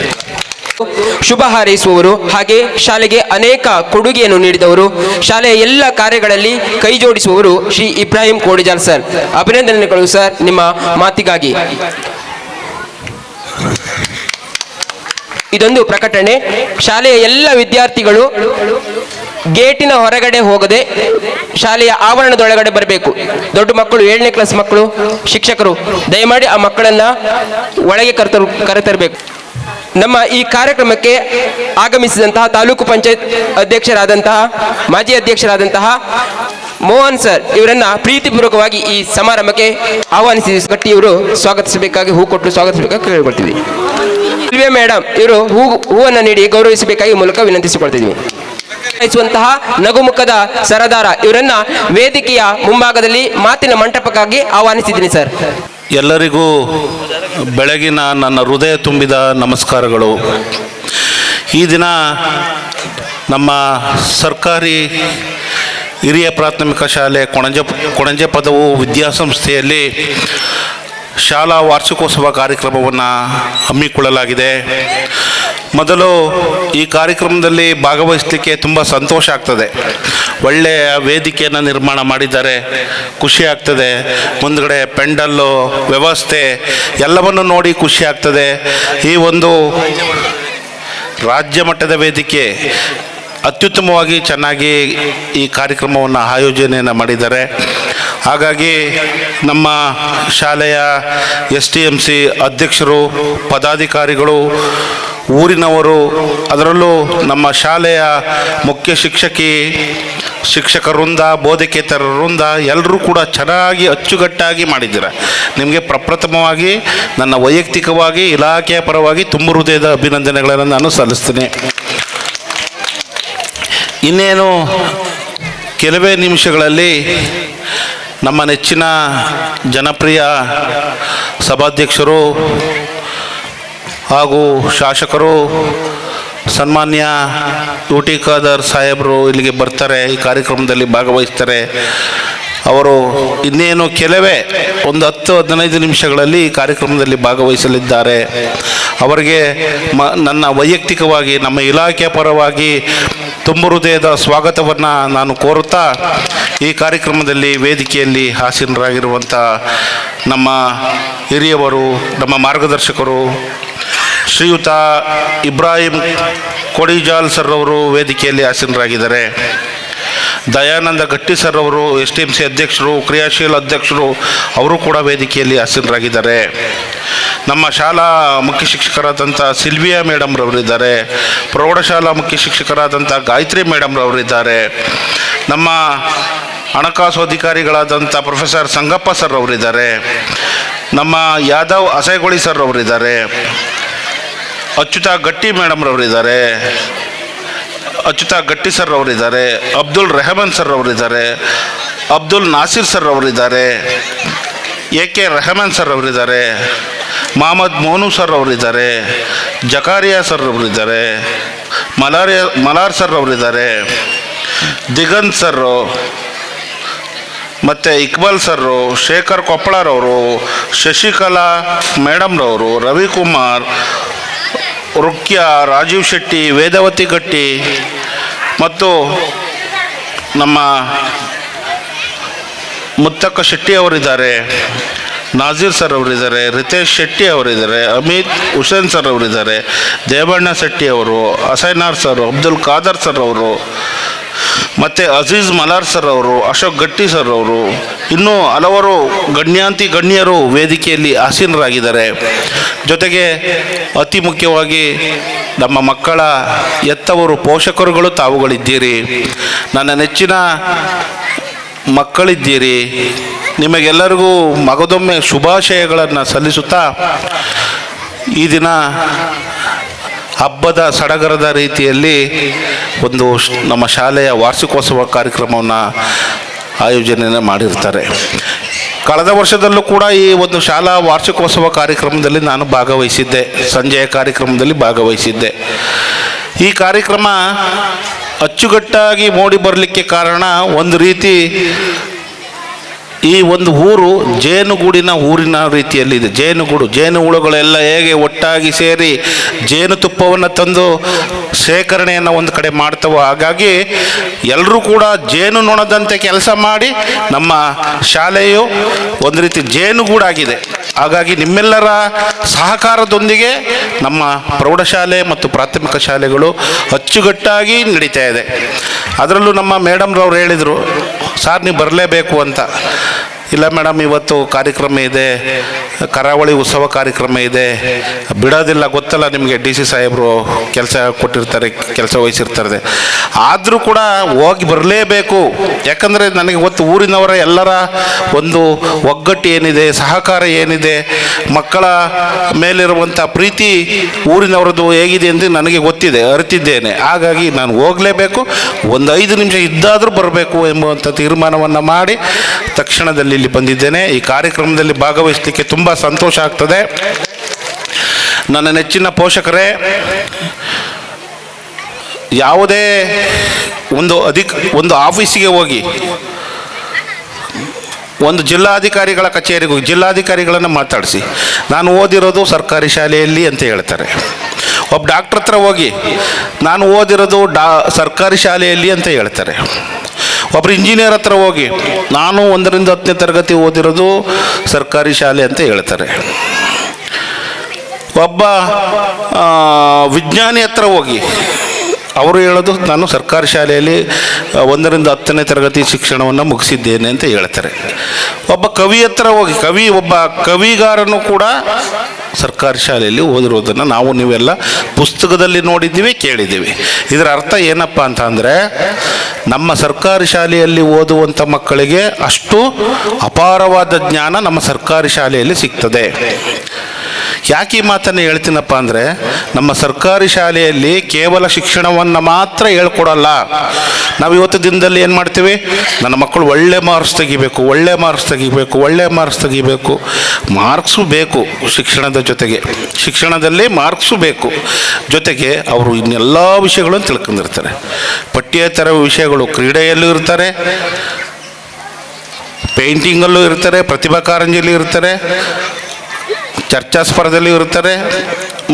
ಶುಭ ಹಾರೈಸುವವರು ಹಾಗೆ ಶಾಲೆಗೆ ಅನೇಕ ಕೊಡುಗೆಯನ್ನು ನೀಡಿದವರು, ಶಾಲೆಯ ಎಲ್ಲ ಕಾರ್ಯಗಳಲ್ಲಿ ಕೈ ಜೋಡಿಸುವವರು ಶ್ರೀ ಇಬ್ರಾಹಿಂ ಕೋಡಿಜಾಲ್ ಸರ್. ಅಭಿನಂದನೆಗಳು ಸರ್ ನಿಮ್ಮ ಮಾತಿಗಾಗಿ. ಇದೊಂದು ಪ್ರಕಟಣೆ. ಶಾಲೆಯ ಎಲ್ಲ ವಿದ್ಯಾರ್ಥಿಗಳು ಗೇಟಿನ ಹೊರಗಡೆ ಹೋಗದೆ ಶಾಲೆಯ ಆವರಣದೊಳಗಡೆ ಬರಬೇಕು. ದೊಡ್ಡ ಮಕ್ಕಳು, 7ನೇ ಕ್ಲಾಸ್ ಮಕ್ಕಳು, ಶಿಕ್ಷಕರು ದಯಮಾಡಿ ಆ ಮಕ್ಕಳನ್ನ ಒಳಗೆ ಕರೆತರಬೇಕು. ನಮ್ಮ ಈ ಕಾರ್ಯಕ್ರಮಕ್ಕೆ ಆಗಮಿಸಿದಂತಹ ತಾಲೂಕು ಪಂಚಾಯತ್ ಮಾಜಿ ಅಧ್ಯಕ್ಷರಾದಂತಹ ಮೋಹನ್ ಸರ್ ಇವರನ್ನ ಪ್ರೀತಿಪೂರ್ವಕವಾಗಿ ಈ ಸಮಾರಂಭಕ್ಕೆ ಆಹ್ವಾನಿಸಿ ಕಟ್ಟಿಯವರು ಸ್ವಾಗತಿಸಬೇಕಾಗಿ ಹೂ ಕೊಟ್ಟು ಸ್ವಾಗತಿಸಬೇಕಾಗಿ ಕೇಳಿಕೊಳ್ತೀವಿ. ಮೇಡಮ್ ಇವರು ಹೂವನ್ನು ನೀಡಿ ಗೌರವಿಸಬೇಕಾಗಿ ಮೂಲಕ ವಿನಂತಿಸಿಕೊಳ್ತಿದ್ವಿ. ನಗುಮುಖದ ಸರದಾರ ಇವರನ್ನ ವೇದಿಕೆಯ ಮುಂಭಾಗದಲ್ಲಿ ಮಾತಿನ ಮಂಟಪಕ್ಕಾಗಿ ಆಹ್ವಾನಿಸಿದ್ದೀನಿ ಸರ್. ಎಲ್ಲರಿಗೂ ಬೆಳಗಿನ ನನ್ನ ಹೃದಯ ತುಂಬಿದ ನಮಸ್ಕಾರಗಳು. ಈ ದಿನ ನಮ್ಮ ಸರ್ಕಾರಿ ಹಿರಿಯ ಪ್ರಾಥಮಿಕ ಶಾಲೆ ಕೊಣಂಜೆ ಪದವು ವಿದ್ಯಾಸಂಸ್ಥೆಯಲ್ಲಿ ಶಾಲಾ ವಾರ್ಷಿಕೋತ್ಸವ ಕಾರ್ಯಕ್ರಮವನ್ನು ಹಮ್ಮಿಕೊಳ್ಳಲಾಗಿದೆ. ಮೊದಲು ಈ ಕಾರ್ಯಕ್ರಮದಲ್ಲಿ ಭಾಗವಹಿಸಲಿಕ್ಕೆ ತುಂಬ ಸಂತೋಷ ಆಗ್ತದೆ. ಒಳ್ಳೆಯ ವೇದಿಕೆಯನ್ನು ನಿರ್ಮಾಣ ಮಾಡಿದ್ದಾರೆ, ಖುಷಿ ಆಗ್ತದೆ. ಮುಂದ್ಗಡೆ ಪೆಂಡಲ್ಲು ವ್ಯವಸ್ಥೆ ಎಲ್ಲವನ್ನು ನೋಡಿ ಖುಷಿ ಆಗ್ತದೆ. ಈ ಒಂದು ರಾಜ್ಯ ಮಟ್ಟದ ವೇದಿಕೆ ಅತ್ಯುತ್ತಮವಾಗಿ ಚೆನ್ನಾಗಿ ಈ ಕಾರ್ಯಕ್ರಮವನ್ನು ಆಯೋಜನೆಯನ್ನು ಮಾಡಿದ್ದಾರೆ. ಹಾಗಾಗಿ ನಮ್ಮ ಶಾಲೆಯ STMC ಅಧ್ಯಕ್ಷರು, ಪದಾಧಿಕಾರಿಗಳು, ಊರಿನವರು, ಅದರಲ್ಲೂ ನಮ್ಮ ಶಾಲೆಯ ಮುಖ್ಯ ಶಿಕ್ಷಕ ವೃಂದ, ಬೋಧಕೇತರ ವೃಂದ ಎಲ್ಲರೂ ಕೂಡ ಚೆನ್ನಾಗಿ ಅಚ್ಚುಕಟ್ಟಾಗಿ ಮಾಡಿದ್ದೀರ. ನಿಮಗೆ ಪ್ರಪ್ರಥಮವಾಗಿ ನನ್ನ ವೈಯಕ್ತಿಕವಾಗಿ ಇಲಾಖೆಯ ಪರವಾಗಿ ತುಂಬ ಹೃದಯದ ಅಭಿನಂದನೆಗಳನ್ನು ನಾನು ಸಲ್ಲಿಸ್ತೀನಿ. ಇನ್ನೇನು ಕೆಲವೇ ನಿಮಿಷಗಳಲ್ಲಿ ನಮ್ಮ ನೆಚ್ಚಿನ ಜನಪ್ರಿಯ ಸಭಾಧ್ಯಕ್ಷರು ಹಾಗೂ ಶಾಸಕರು ಸನ್ಮಾನ್ಯ UT ಖಾದರ್ ಸಾಹೇಬರು ಇಲ್ಲಿಗೆ ಬರ್ತಾರೆ, ಈ ಕಾರ್ಯಕ್ರಮದಲ್ಲಿ ಭಾಗವಹಿಸ್ತಾರೆ. ಅವರು ಇನ್ನೇನು ಕೆಲವೇ ಒಂದು 10-15 ನಿಮಿಷಗಳಲ್ಲಿ ಈ ಕಾರ್ಯಕ್ರಮದಲ್ಲಿ ಭಾಗವಹಿಸಲಿದ್ದಾರೆ. ಅವರಿಗೆ ನನ್ನ ವೈಯಕ್ತಿಕವಾಗಿ ನಮ್ಮ ಇಲಾಖೆಯ ಪರವಾಗಿ ತುಂಬ ಹೃದಯದ ಸ್ವಾಗತವನ್ನು ನಾನು ಕೋರುತ್ತಾ, ಈ ಕಾರ್ಯಕ್ರಮದಲ್ಲಿ ವೇದಿಕೆಯಲ್ಲಿ ಆಸೀನರಾಗಿರುವಂಥ ನಮ್ಮ ಹಿರಿಯವರು, ನಮ್ಮ ಮಾರ್ಗದರ್ಶಕರು ಶ್ರೀಯುತ ಇಬ್ರಾಹಿಂ ಕೋಡಿಜಾಲ್ ಸರ್ ಅವರು ವೇದಿಕೆಯಲ್ಲಿ ಆಸೀನರಾಗಿದ್ದಾರೆ. ದಯಾನಂದ ಗಟ್ಟಿ ಸರ್ ಅವರು STMC ಅಧ್ಯಕ್ಷರು, ಕ್ರಿಯಾಶೀಲ ಅಧ್ಯಕ್ಷರು, ಅವರು ಕೂಡ ವೇದಿಕೆಯಲ್ಲಿ ಆಸೀನರಾಗಿದ್ದಾರೆ. ನಮ್ಮ ಶಾಲಾ ಮುಖ್ಯ ಶಿಕ್ಷಕರಾದಂಥ ಸಿಲ್ವಿಯಾ ಮೇಡಮ್ ರವರಿದ್ದಾರೆ. ಪ್ರೌಢಶಾಲಾ ಮುಖ್ಯ ಶಿಕ್ಷಕರಾದಂಥ ಗಾಯತ್ರಿ ಮೇಡಮ್ ರವರಿದ್ದಾರೆ. ನಮ್ಮ ಹಣಕಾಸು ಅಧಿಕಾರಿಗಳಾದಂಥ ಪ್ರೊಫೆಸರ್ ಸಂಗಪ್ಪ ಸರ್ ಅವರಿದ್ದಾರೆ. ನಮ್ಮ ಯಾದವ್ ಅಸೈಗೊಳಿ ಸರ್ ಅವರಿದ್ದಾರೆ. ಅಚ್ಯುತಾ ಗಟ್ಟಿ ಮೇಡಮ್ ರವರಿದ್ದಾರೆ. ಅಚ್ಯುತಾ ಗಟ್ಟಿ ಸರ್ ಅವರಿದ್ದಾರೆ. ಅಬ್ದುಲ್ ರೆಹಮಾನ್ ಸರ್ ಅವರಿದ್ದಾರೆ. ಅಬ್ದುಲ್ ನಾಸಿರ್ ಸರ್ ಅವರಿದ್ದಾರೆ. AK ರೆಹಮಾನ್ ಸರ್ ಅವರಿದ್ದಾರೆ. ಮೊಹಮ್ಮದ್ ಮೋನು ಸರ್ ಅವರಿದ್ದಾರೆ. ಜಕಾರಿಯಾ ಸರ್ ಅವರಿದ್ದಾರೆ. ಮಲಾರ್ ಸರ್ ಅವರಿದ್ದಾರೆ. ದಿಗಂತ್ ಸರ್, ಮತ್ತು ಇಕ್ಬಾಲ್ ಸರ್, ಶೇಖರ್ ಕೊಪ್ಪಳರವರು, ಶಶಿಕಲಾ ಮೇಡಮ್ರವರು, ರವಿಕುಮಾರ್, ರುಕ್ಯಾ, ರಾಜೀವ್ ಶೆಟ್ಟಿ, ವೇದವತಿ ಗಟ್ಟಿ ಮತ್ತು ನಮ್ಮ ಮುತ್ತಕ್ಕ ಶೆಟ್ಟಿ ಅವರಿದ್ದಾರೆ. ನಾಜೀರ್ ಸರ್ ಅವರಿದ್ದಾರೆ. ರಿತೇಶ್ ಶೆಟ್ಟಿ ಅವರಿದ್ದಾರೆ. ಅಮಿತ್ ಹುಸೇನ್ ಸರ್ ಅವರಿದ್ದಾರೆ. ದೇವಣ್ಣ ಶೆಟ್ಟಿ ಅವರು, ಅಸೈನಾರ್ ಸರ್, ಅಬ್ದುಲ್ ಖಾದರ್ ಸರ್ ಅವರು, ಮತ್ತು ಅಜೀಜ್ ಮಲಾರ್ ಸರ್ ಅವರು, ಅಶೋಕ್ ಗಟ್ಟಿ ಸರ್ ಅವರು, ಇನ್ನೂ ಹಲವರು ಗಣ್ಯರು ವೇದಿಕೆಯಲ್ಲಿ ಆಸೀನರಾಗಿದ್ದಾರೆ. ಜೊತೆಗೆ ಅತಿ ಮುಖ್ಯವಾಗಿ ನಮ್ಮ ಮಕ್ಕಳ ಹೆತ್ತವರು, ಪೋಷಕರುಗಳು ತಾವುಗಳಿದ್ದೀರಿ. ನನ್ನ ನೆಚ್ಚಿನ ಮಕ್ಕಳಿದ್ದೀರಿ. ನಿಮಗೆಲ್ಲರಿಗೂ ಮಗದೊಮ್ಮೆ ಶುಭಾಶಯಗಳನ್ನು ಸಲ್ಲಿಸುತ್ತಾ, ಈ ದಿನ ಹಬ್ಬದ ಸಡಗರದ ರೀತಿಯಲ್ಲಿ ಒಂದು ನಮ್ಮ ಶಾಲೆಯ ವಾರ್ಷಿಕೋತ್ಸವ ಕಾರ್ಯಕ್ರಮವನ್ನು ಆಯೋಜನೆ ಮಾಡಿರ್ತಾರೆ. ಕಳೆದ ವರ್ಷದಲ್ಲೂ ಕೂಡ ಈ ಒಂದು ಶಾಲಾ ವಾರ್ಷಿಕೋತ್ಸವ ಕಾರ್ಯಕ್ರಮದಲ್ಲಿ ನಾನು ಭಾಗವಹಿಸಿದ್ದೆ. ಸಂಜೆಯ ಕಾರ್ಯಕ್ರಮದಲ್ಲಿ ಭಾಗವಹಿಸಿದ್ದೆ. ಈ ಕಾರ್ಯಕ್ರಮ ಅಚ್ಚುಕಟ್ಟಾಗಿ ಮೂಡಿ ಬರಲಿಕ್ಕೆ ಕಾರಣ, ಒಂದು ರೀತಿ ಈ ಒಂದು ಊರು ಜೇನುಗೂಡಿನ ಊರಿನ ರೀತಿಯಲ್ಲಿದೆ. ಜೇನುಹುಳುಗಳೆಲ್ಲ ಹೇಗೆ ಒಟ್ಟಾಗಿ ಸೇರಿ ಜೇನುತುಪ್ಪವನ್ನು ತಂದು ಶೇಖರಣೆಯನ್ನು ಒಂದು ಕಡೆ ಮಾಡ್ತವೋ, ಹಾಗಾಗಿ ಎಲ್ಲರೂ ಕೂಡ ಜೇನುನೊಣದಂತೆ ಕೆಲಸ ಮಾಡಿ ನಮ್ಮ ಶಾಲೆಯು ಒಂದು ರೀತಿ ಜೇನುಗೂಡಾಗಿದೆ. ಹಾಗಾಗಿ ನಿಮ್ಮೆಲ್ಲರ ಸಹಕಾರದೊಂದಿಗೆ ನಮ್ಮ ಪ್ರೌಢಶಾಲೆ ಮತ್ತು ಪ್ರಾಥಮಿಕ ಶಾಲೆಗಳು ಅಚ್ಚುಕಟ್ಟಾಗಿ ನಡೀತಾ ಇದೆ. ಅದರಲ್ಲೂ ನಮ್ಮ ಮೇಡಮ್ರವ್ರು ಹೇಳಿದರು, ಸಾರ್ ನೀವು ಬರಲೇಬೇಕು ಅಂತ. ಇಲ್ಲ ಮೇಡಮ್, ಇವತ್ತು ಕಾರ್ಯಕ್ರಮ ಇದೆ, ಕರಾವಳಿ ಉತ್ಸವ ಕಾರ್ಯಕ್ರಮ ಇದೆ, ಬಿಡೋದಿಲ್ಲ, ಗೊತ್ತಲ್ಲ ನಿಮಗೆ, DC ಸಾಹೇಬರು ಕೆಲಸ ಕೊಟ್ಟಿರ್ತಾರೆ, ಕೆಲಸ ವಹಿಸಿರ್ತಾರೆ. ಆದರೂ ಕೂಡ ಹೋಗಿ ಬರಲೇಬೇಕು. ಯಾಕಂದರೆ ನನಗೆ ಗೊತ್ತು, ಊರಿನವರ ಎಲ್ಲರ ಒಂದು ಒಗ್ಗಟ್ಟು ಏನಿದೆ, ಸಹಕಾರ ಏನಿದೆ, ಮಕ್ಕಳ ಮೇಲಿರುವಂಥ ಪ್ರೀತಿ ಊರಿನವರದ್ದು ಹೇಗಿದೆ ಎಂದು ನನಗೆ ಗೊತ್ತಿದೆ, ಅರಿತಿದ್ದೇನೆ. ಹಾಗಾಗಿ ನಾನು ಹೋಗಲೇಬೇಕು, ಒಂದು 5 ನಿಮಿಷ ಇದ್ದಾದರೂ ಬರಬೇಕು ಎಂಬುವಂಥ ತೀರ್ಮಾನವನ್ನು ಮಾಡಿ ತಕ್ಷಣದಲ್ಲಿ ಇಲ್ಲಿ ಬಂದಿದ್ದೇನೆ. ಈ ಕಾರ್ಯಕ್ರಮದಲ್ಲಿ ಭಾಗವಹಿಸಲಿಕ್ಕೆ ತುಂಬ ಸಂತೋಷ ಆಗ್ತದೆ. ನನ್ನ ನೆಚ್ಚಿನ ಪೋಷಕರೇ, ಯಾವುದೇ ಒಂದು ಆಫೀಸಿಗೆ ಹೋಗಿ, ಒಂದು ಜಿಲ್ಲಾಧಿಕಾರಿಗಳ ಕಚೇರಿಗೆ ಹೋಗಿ ಜಿಲ್ಲಾಧಿಕಾರಿಗಳನ್ನು ಮಾತಾಡಿಸಿ, ನಾನು ಓದಿರೋದು ಸರ್ಕಾರಿ ಶಾಲೆಯಲ್ಲಿ ಅಂತ ಹೇಳ್ತಾರೆ. ಒಬ್ಬ ಡಾಕ್ಟ್ರ್ ಹತ್ರ ಹೋಗಿ, ನಾನು ಓದಿರೋದು ಸರ್ಕಾರಿ ಶಾಲೆಯಲ್ಲಿ ಅಂತ ಹೇಳ್ತಾರೆ. ಒಬ್ಬರು ಇಂಜಿನಿಯರ್ ಹತ್ರ ಹೋಗಿ, ನಾನು 1ರಿಂದ 10ನೇ ತರಗತಿ ಓದಿರೋದು ಸರ್ಕಾರಿ ಶಾಲೆ ಅಂತ ಹೇಳ್ತಾರೆ. ಒಬ್ಬ ವಿಜ್ಞಾನಿ ಹತ್ರ ಹೋಗಿ ಅವರು ಹೇಳೋದು ನಾನು ಸರ್ಕಾರಿ ಶಾಲೆಯಲ್ಲಿ 1ರಿಂದ 10ನೇ ತರಗತಿ ಶಿಕ್ಷಣವನ್ನು ಮುಗಿಸಿದ್ದೇನೆ ಅಂತ ಹೇಳ್ತಾರೆ. ಒಬ್ಬ ಕವಿ ಹತ್ರ ಹೋಗಿ, ಒಬ್ಬ ಕವಿಗಾರನು ಕೂಡ ಸರ್ಕಾರಿ ಶಾಲೆಯಲ್ಲಿ ಓದಿರೋದನ್ನು ನಾವು ನೀವೆಲ್ಲ ಪುಸ್ತಕದಲ್ಲಿ ನೋಡಿದ್ದೀವಿ, ಕೇಳಿದ್ದೀವಿ. ಇದರ ಅರ್ಥ ಏನಪ್ಪ ಅಂತ ಅಂದರೆ, ನಮ್ಮ ಸರ್ಕಾರಿ ಶಾಲೆಯಲ್ಲಿ ಓದುವಂಥ ಮಕ್ಕಳಿಗೆ ಅಷ್ಟು ಅಪಾರವಾದ ಜ್ಞಾನ ನಮ್ಮ ಸರ್ಕಾರಿ ಶಾಲೆಯಲ್ಲಿ ಸಿಗ್ತದೆ. ಯಾಕೆ ಈ ಮಾತನ್ನು ಹೇಳ್ತೀನಪ್ಪ ಅಂದರೆ, ನಮ್ಮ ಸರ್ಕಾರಿ ಶಾಲೆಯಲ್ಲಿ ಕೇವಲ ಶಿಕ್ಷಣವನ್ನು ಮಾತ್ರ ಹೇಳ್ಕೊಡಲ್ಲ. ನಾವು ಇವತ್ತು ದಿನದಲ್ಲಿ ಏನು ಮಾಡ್ತೀವಿ, ನನ್ನ ಮಕ್ಕಳು ಒಳ್ಳೆ ಮಾರ್ಕ್ಸ್ ತೆಗಿಬೇಕು. ಮಾರ್ಕ್ಸು ಬೇಕು ಶಿಕ್ಷಣದಲ್ಲಿ ಮಾರ್ಕ್ಸು ಬೇಕು. ಜೊತೆಗೆ ಅವರು ಇನ್ನೆಲ್ಲ ವಿಷಯಗಳನ್ನು ತಿಳ್ಕೊಂಡಿರ್ತಾರೆ. ಪಠ್ಯೇತರ ವಿಷಯಗಳು, ಕ್ರೀಡೆಯಲ್ಲೂ ಇರ್ತಾರೆ, ಪೇಂಟಿಂಗಲ್ಲೂ ಇರ್ತಾರೆ, ಪ್ರತಿಭಾ ಕಾರಂಜಿಯಲ್ಲಿ ಇರ್ತಾರೆ, ಚರ್ಚಾ ಸ್ಪರ್ಧೆಯಲ್ಲಿ ಇರ್ತಾರೆ,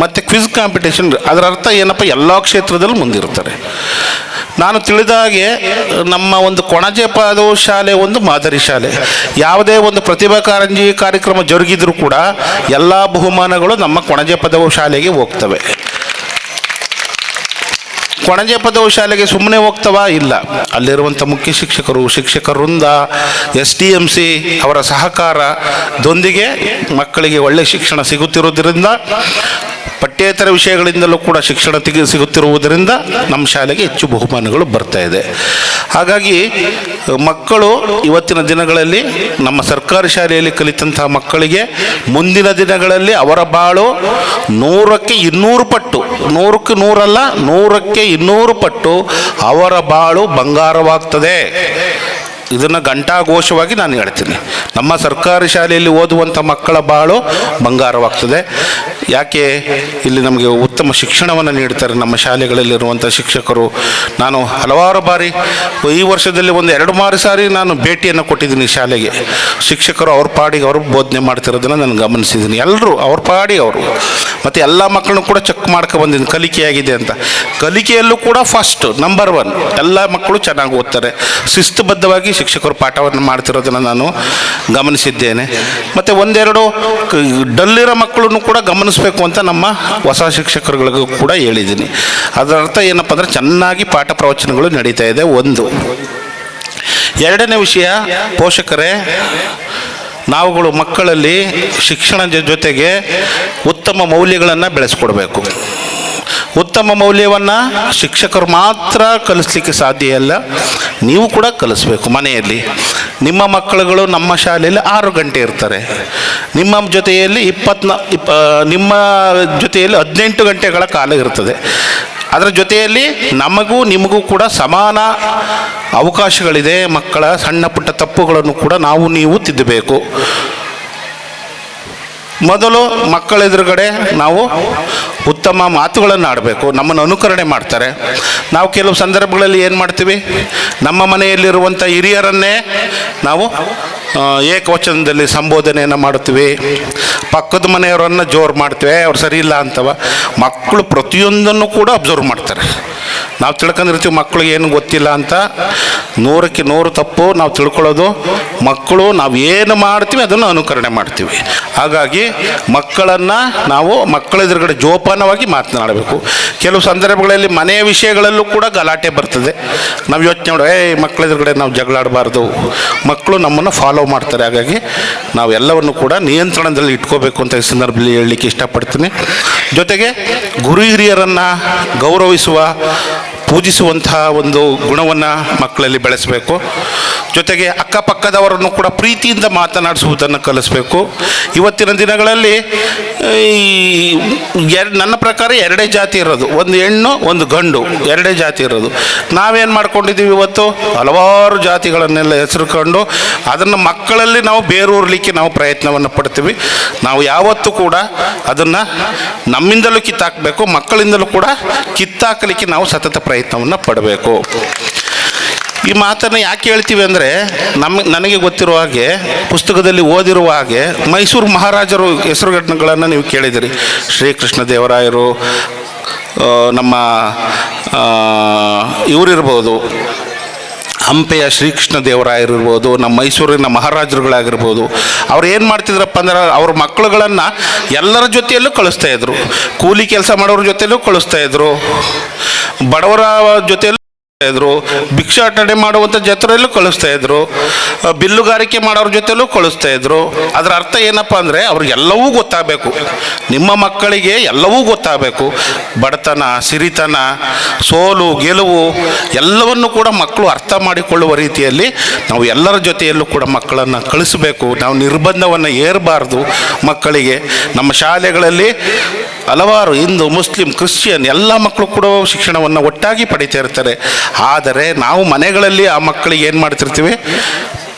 ಮತ್ತು ಕ್ವಿಜ್ ಕಾಂಪಿಟೇಷನ್. ಅದರ ಅರ್ಥ ಏನಪ್ಪ, ಎಲ್ಲ ಕ್ಷೇತ್ರದಲ್ಲೂ ಮುಂದಿರ್ತಾರೆ. ನಾನು ತಿಳಿದ ಹಾಗೆ ನಮ್ಮ ಒಂದು ಕೊಣಜೆ ಪದವಿ ಶಾಲೆ ಒಂದು ಮಾದರಿ ಶಾಲೆ. ಯಾವುದೇ ಒಂದು ಪ್ರತಿಭಾ ಕಾರಂಜಿ ಕಾರ್ಯಕ್ರಮ ಜರುಗಿದ್ರೂ ಕೂಡ ಎಲ್ಲ ಬಹುಮಾನಗಳು ನಮ್ಮ ಕೊಣಜೆ ಪದವಿ ಶಾಲೆಗೆ ಹೋಗ್ತವೆ. ಕೊಣಜೆ ಪದವಿ ಶಾಲೆಗೆ ಸುಮ್ಮನೆ ಹೋಗ್ತವಾ? ಇಲ್ಲ. ಅಲ್ಲಿರುವಂಥ ಮುಖ್ಯ ಶಿಕ್ಷಕ ವೃಂದ, SDMC ಅವರ ಸಹಕಾರದೊಂದಿಗೆ ಮಕ್ಕಳಿಗೆ ಒಳ್ಳೆಯ ಶಿಕ್ಷಣ ಸಿಗುತ್ತಿರುವುದರಿಂದ, ಪಠ್ಯೇತರ ವಿಷಯಗಳಿಂದಲೂ ಕೂಡ ಶಿಕ್ಷಣ ಸಿಗುತ್ತಿರುವುದರಿಂದ ನಮ್ಮ ಶಾಲೆಗೆ ಹೆಚ್ಚು ಬಹುಮಾನಗಳು ಬರ್ತಾ ಇದೆ. ಹಾಗಾಗಿ ಮಕ್ಕಳು ಇವತ್ತಿನ ದಿನಗಳಲ್ಲಿ ನಮ್ಮ ಸರ್ಕಾರಿ ಶಾಲೆಯಲ್ಲಿ ಕಲಿತಂತಹ ಮಕ್ಕಳಿಗೆ ಮುಂದಿನ ದಿನಗಳಲ್ಲಿ ಅವರ ಬಾಳು 100ಕ್ಕೆ 200 ಪಟ್ಟು, 100ಕ್ಕೆ 100 ಅಲ್ಲ, 100ಕ್ಕೆ 200 ಪಟ್ಟು ಅವರ ಬಾಳು ಬಂಗಾರವಾಗ್ತದೆ. ಇದನ್ನು ಘಂಟಾಘೋಷವಾಗಿ ನಾನು ಹೇಳ್ತೀನಿ. ನಮ್ಮ ಸರ್ಕಾರಿ ಶಾಲೆಯಲ್ಲಿ ಓದುವಂಥ ಮಕ್ಕಳ ಬಾಳು ಬಂಗಾರವಾಗ್ತದೆ. ಯಾಕೆ, ಇಲ್ಲಿ ನಮಗೆ ಉತ್ತಮ ಶಿಕ್ಷಣವನ್ನು ನೀಡ್ತಾರೆ ನಮ್ಮ ಶಾಲೆಗಳಲ್ಲಿರುವಂಥ ಶಿಕ್ಷಕರು. ನಾನು ಹಲವಾರು ಬಾರಿ ಈ ವರ್ಷದಲ್ಲಿ 2-3 ಸಾರಿ ನಾನು ಭೇಟಿಯನ್ನು ಕೊಟ್ಟಿದ್ದೀನಿ ಶಾಲೆಗೆ. ಶಿಕ್ಷಕರು ಅವ್ರ ಪಾಡಿಗೆ ಅವರು ಬೋಧನೆ ಮಾಡ್ತಿರೋದನ್ನು ನಾನು ಗಮನಿಸಿದ್ದೀನಿ. ಎಲ್ಲರೂ ಅವ್ರ ಪಾಡಿಗೆ ಅವರು, ಮತ್ತು ಎಲ್ಲ ಮಕ್ಕಳನ್ನು ಕೂಡ ಚೆಕ್ ಮಾಡ್ಕೊಬಂದಿದ್ದೀನಿ ಕಲಿಕೆಯಾಗಿದೆ ಅಂತ. ಕಲಿಕೆಯಲ್ಲೂ ಕೂಡ ಫಸ್ಟ್ ನಂಬರ್ 1 ಎಲ್ಲ ಮಕ್ಕಳು ಚೆನ್ನಾಗಿ ಓದ್ತಾರೆ. ಶಿಸ್ತುಬದ್ಧವಾಗಿ ಶಿಕ್ಷಕರು ಪಾಠವನ್ನು ಮಾಡ್ತಿರೋದನ್ನು ನಾನು ಗಮನಿಸಿದ್ದೇನೆ. ಮತ್ತು 1-2 ಡಲ್ಲಿರೋ ಮಕ್ಕಳನ್ನು ಕೂಡ ಗಮನಿಸಬೇಕು ಅಂತ ನಮ್ಮ ಹೊಸ ಶಿಕ್ಷಕರುಗಳಿಗೂ ಕೂಡ ಹೇಳಿದ್ದೀನಿ. ಅದರ ಅರ್ಥ ಏನಪ್ಪ ಅಂದರೆ, ಚೆನ್ನಾಗಿ ಪಾಠ ಪ್ರವಚನಗಳು ನಡೀತಾ ಇದೆ. 1. 2ನೇ ವಿಷಯ, ಪೋಷಕರೇ, ನಾವುಗಳು ಮಕ್ಕಳಲ್ಲಿ ಶಿಕ್ಷಣದ ಜೊತೆಗೆ ಉತ್ತಮ ಮೌಲ್ಯಗಳನ್ನು ಬೆಳೆಸ್ಕೊಡ್ಬೇಕು. ಉತ್ತಮ ಮೌಲ್ಯವನ್ನು ಶಿಕ್ಷಕರು ಮಾತ್ರ ಕಲಿಸ್ಲಿಕ್ಕೆ ಸಾಧ್ಯ ಇಲ್ಲ, ನೀವು ಕೂಡ ಕಲಿಸ್ಬೇಕು. ಮನೆಯಲ್ಲಿ ನಿಮ್ಮ ಮಕ್ಕಳುಗಳು ನಮ್ಮ ಶಾಲೆಯಲ್ಲಿ 6 ಗಂಟೆ ಇರ್ತಾರೆ, ನಿಮ್ಮ ಜೊತೆಯಲ್ಲಿ 18 ಗಂಟೆಗಳ ಕಾಲ ಇರ್ತದೆ. ಅದರ ಜೊತೆಯಲ್ಲಿ ನಮಗೂ ನಿಮಗೂ ಕೂಡ ಸಮಾನ ಅವಕಾಶಗಳಿದೆ. ಮಕ್ಕಳ ಸಣ್ಣ ಪುಟ್ಟ ತಪ್ಪುಗಳನ್ನು ಕೂಡ ನೀವು ತಿದ್ದಬೇಕು. ಮೊದಲು ಮಕ್ಕಳ ಎದುರುಗಡೆ ನಾವು ಉತ್ತಮ ಮಾತುಗಳನ್ನು ಆಡಬೇಕು. ನಮ್ಮನ್ನು ಅನುಕರಣೆ ಮಾಡ್ತಾರೆ. ನಾವು ಕೆಲವು ಸಂದರ್ಭಗಳಲ್ಲಿ ಏನು ಮಾಡ್ತೀವಿ, ನಮ್ಮ ಮನೆಯಲ್ಲಿರುವಂಥ ಹಿರಿಯರನ್ನೇ ನಾವು ಏಕವಚನದಲ್ಲಿ ಸಂಬೋಧನೆಯನ್ನು ಮಾಡುತ್ತೀವಿ. ಪಕ್ಕದ ಮನೆಯವರನ್ನು ಜೋರು ಮಾಡ್ತೀವಿ, ಅವ್ರು ಸರಿ ಇಲ್ಲ ಅಂತವ. ಮಕ್ಕಳು ಪ್ರತಿಯೊಂದನ್ನು ಕೂಡ ಅಬ್ಸರ್ವ್ ಮಾಡ್ತಾರೆ. ನಾವು ತಿಳ್ಕೊಂಡಿರ್ತೀವಿ ಮಕ್ಕಳಿಗೆ ಏನು ಗೊತ್ತಿಲ್ಲ ಅಂತ. 100ಕ್ಕೆ 100 ತಪ್ಪು ನಾವು ತಿಳ್ಕೊಳ್ಳೋದು. ಮಕ್ಕಳು ನಾವು ಏನು ಮಾಡ್ತೀವಿ ಅದನ್ನು ಅನುಕರಣೆ ಮಾಡ್ತೀವಿ. ಹಾಗಾಗಿ ಮಕ್ಕಳನ್ನು ನಾವು ಮಕ್ಕಳ ಎದುರುಗಡೆ ಜೋಪಾನವಾಗಿ ಮಾತನಾಡಬೇಕು. ಕೆಲವು ಸಂದರ್ಭಗಳಲ್ಲಿ ಮನೆಯ ವಿಷಯಗಳಲ್ಲೂ ಕೂಡ ಗಲಾಟೆ ಬರ್ತದೆ. ನಾವು ಯೋಚನೆ ಮಾಡೋ, ಮಕ್ಕಳ ಎದುರುಗಡೆ ನಾವು ಜಗಳಾಡಬಾರ್ದು, ಮಕ್ಕಳು ನಮ್ಮನ್ನು ಫಾಲೋ ಮಾಡ್ತಾರೆ. ಹಾಗಾಗಿ ನಾವು ಎಲ್ಲವನ್ನು ಕೂಡ ನಿಯಂತ್ರಣದಲ್ಲಿ ಇಟ್ಕೋಬೇಕು ಅಂತ ಈ ಸಂದರ್ಭದಲ್ಲಿ ಹೇಳಲಿಕ್ಕೆ ಇಷ್ಟಪಡ್ತೀನಿ. ಜೊತೆಗೆ ಗುರು ಹಿರಿಯರನ್ನು ಗೌರವಿಸುವ ಪೂಜಿಸುವಂತಹ ಒಂದು ಗುಣವನ್ನು ಮಕ್ಕಳಲ್ಲಿ ಬೆಳೆಸಬೇಕು. ಜೊತೆಗೆ ಅಕ್ಕಪಕ್ಕದವರನ್ನು ಕೂಡ ಪ್ರೀತಿಯಿಂದ ಮಾತನಾಡಿಸುವುದನ್ನು ಕಲಿಸ್ಬೇಕು. ಇವತ್ತಿನ ದಿನಗಳಲ್ಲಿ ನನ್ನ ಪ್ರಕಾರ ಎರಡೇ ಜಾತಿ ಇರೋದು, ಒಂದು ಹೆಣ್ಣು ಒಂದು ಗಂಡು, ಎರಡೇ ಜಾತಿ ಇರೋದು. ನಾವೇನು ಮಾಡ್ಕೊಂಡಿದ್ದೀವಿ ಇವತ್ತು, ಹಲವಾರು ಜಾತಿಗಳನ್ನೆಲ್ಲ ಹೆಸರುಕೊಂಡು ಅದನ್ನು ಮಕ್ಕಳಲ್ಲಿ ನಾವು ಬೇರೂರಲಿಕ್ಕೆ ನಾವು ಪ್ರಯತ್ನವನ್ನು ಪಡ್ತೀವಿ. ನಾವು ಯಾವತ್ತೂ ಕೂಡ ಅದನ್ನು ನಮ್ಮಿಂದಲೂ ಕಿತ್ತಾಕಬೇಕು, ಮಕ್ಕಳಿಂದಲೂ ಕೂಡ ಕಿತ್ತಾಕಲಿಕ್ಕೆ ನಾವು ಸತತ ಪ್ರಯತ್ನವನ್ನು ಪಡಬೇಕು. ಈ ಮಾತನ್ನು ಯಾಕೆ ಹೇಳ್ತೀವಿ ಅಂದರೆ, ನನಗೆ ಗೊತ್ತಿರುವ ಹಾಗೆ, ಪುಸ್ತಕದಲ್ಲಿ ಓದಿರುವ ಹಾಗೆ, ಮೈಸೂರು ಮಹಾರಾಜರು ಹೆಸರುಗಳನ್ನು ನೀವು ಕೇಳಿದಿರಿ. ಶ್ರೀಕೃಷ್ಣ ದೇವರಾಯರು, ನಮ್ಮ ಇವರಿರ್ಬೋದು, ಹಂಪೆಯ ಶ್ರೀಕೃಷ್ಣ ದೇವರಾಯರಿರ್ಬೋದು, ನಮ್ಮ ಮೈಸೂರಿನ ಮಹಾರಾಜರುಗಳಾಗಿರ್ಬೋದು. ಅವ್ರು ಏನು ಮಾಡ್ತಿದ್ರಪ್ಪ ಅಂದ್ರೆ, ಅವ್ರ ಮಕ್ಕಳುಗಳನ್ನು ಎಲ್ಲರ ಜೊತೆಯಲ್ಲೂ ಕಳಿಸ್ತಾ ಇದ್ರು. ಕೂಲಿ ಕೆಲಸ ಮಾಡೋರ ಜೊತೆಯಲ್ಲೂ ಕಳಿಸ್ತಾ ಇದ್ರು, ಬಡವರ ಜೊತೆಯಲ್ಲೂ ಇದ್ರು, ಭಿಕ್ಷಾಟನೆ ಮಾಡುವಂಥ ಜೊತೆಯಲ್ಲೂ ಕಳಿಸ್ತಾ ಇದ್ರು, ಬಿಲ್ಲುಗಾರಿಕೆ ಮಾಡೋರ ಜೊತೆಯಲ್ಲೂ ಕಳಿಸ್ತಾ ಇದ್ರು. ಅದರ ಅರ್ಥ ಏನಪ್ಪ ಅಂದರೆ, ಅವ್ರಿಗೆಲ್ಲವೂ ಗೊತ್ತಾಗಬೇಕು. ನಿಮ್ಮ ಮಕ್ಕಳಿಗೆ ಎಲ್ಲವೂ ಗೊತ್ತಾಗಬೇಕು. ಬಡತನ, ಸಿರಿತನ, ಸೋಲು, ಗೆಲುವು ಎಲ್ಲವನ್ನು ಕೂಡ ಮಕ್ಕಳು ಅರ್ಥ ಮಾಡಿಕೊಳ್ಳುವ ರೀತಿಯಲ್ಲಿ ನಾವು ಎಲ್ಲರ ಜೊತೆಯಲ್ಲೂ ಕೂಡ ಮಕ್ಕಳನ್ನು ಕಳಿಸಬೇಕು. ನಾವು ನಿರ್ಬಂಧವನ್ನು ಏರಬಾರ್ದು ಮಕ್ಕಳಿಗೆ. ನಮ್ಮ ಶಾಲೆಗಳಲ್ಲಿ ಹಲವಾರು ಹಿಂದೂ, ಮುಸ್ಲಿಂ, ಕ್ರಿಶ್ಚಿಯನ್ ಎಲ್ಲ ಮಕ್ಕಳು ಕೂಡ ಶಿಕ್ಷಣವನ್ನು ಒಟ್ಟಾಗಿ ಪಡಿತಾ ಇರ್ತಾರೆ. ಆದರೆ ನಾವು ಮನೆಗಳಲ್ಲಿ ಆ ಮಕ್ಕಳಿಗೆ ಏನು ಮಾಡ್ತಿರ್ತೀವಿ,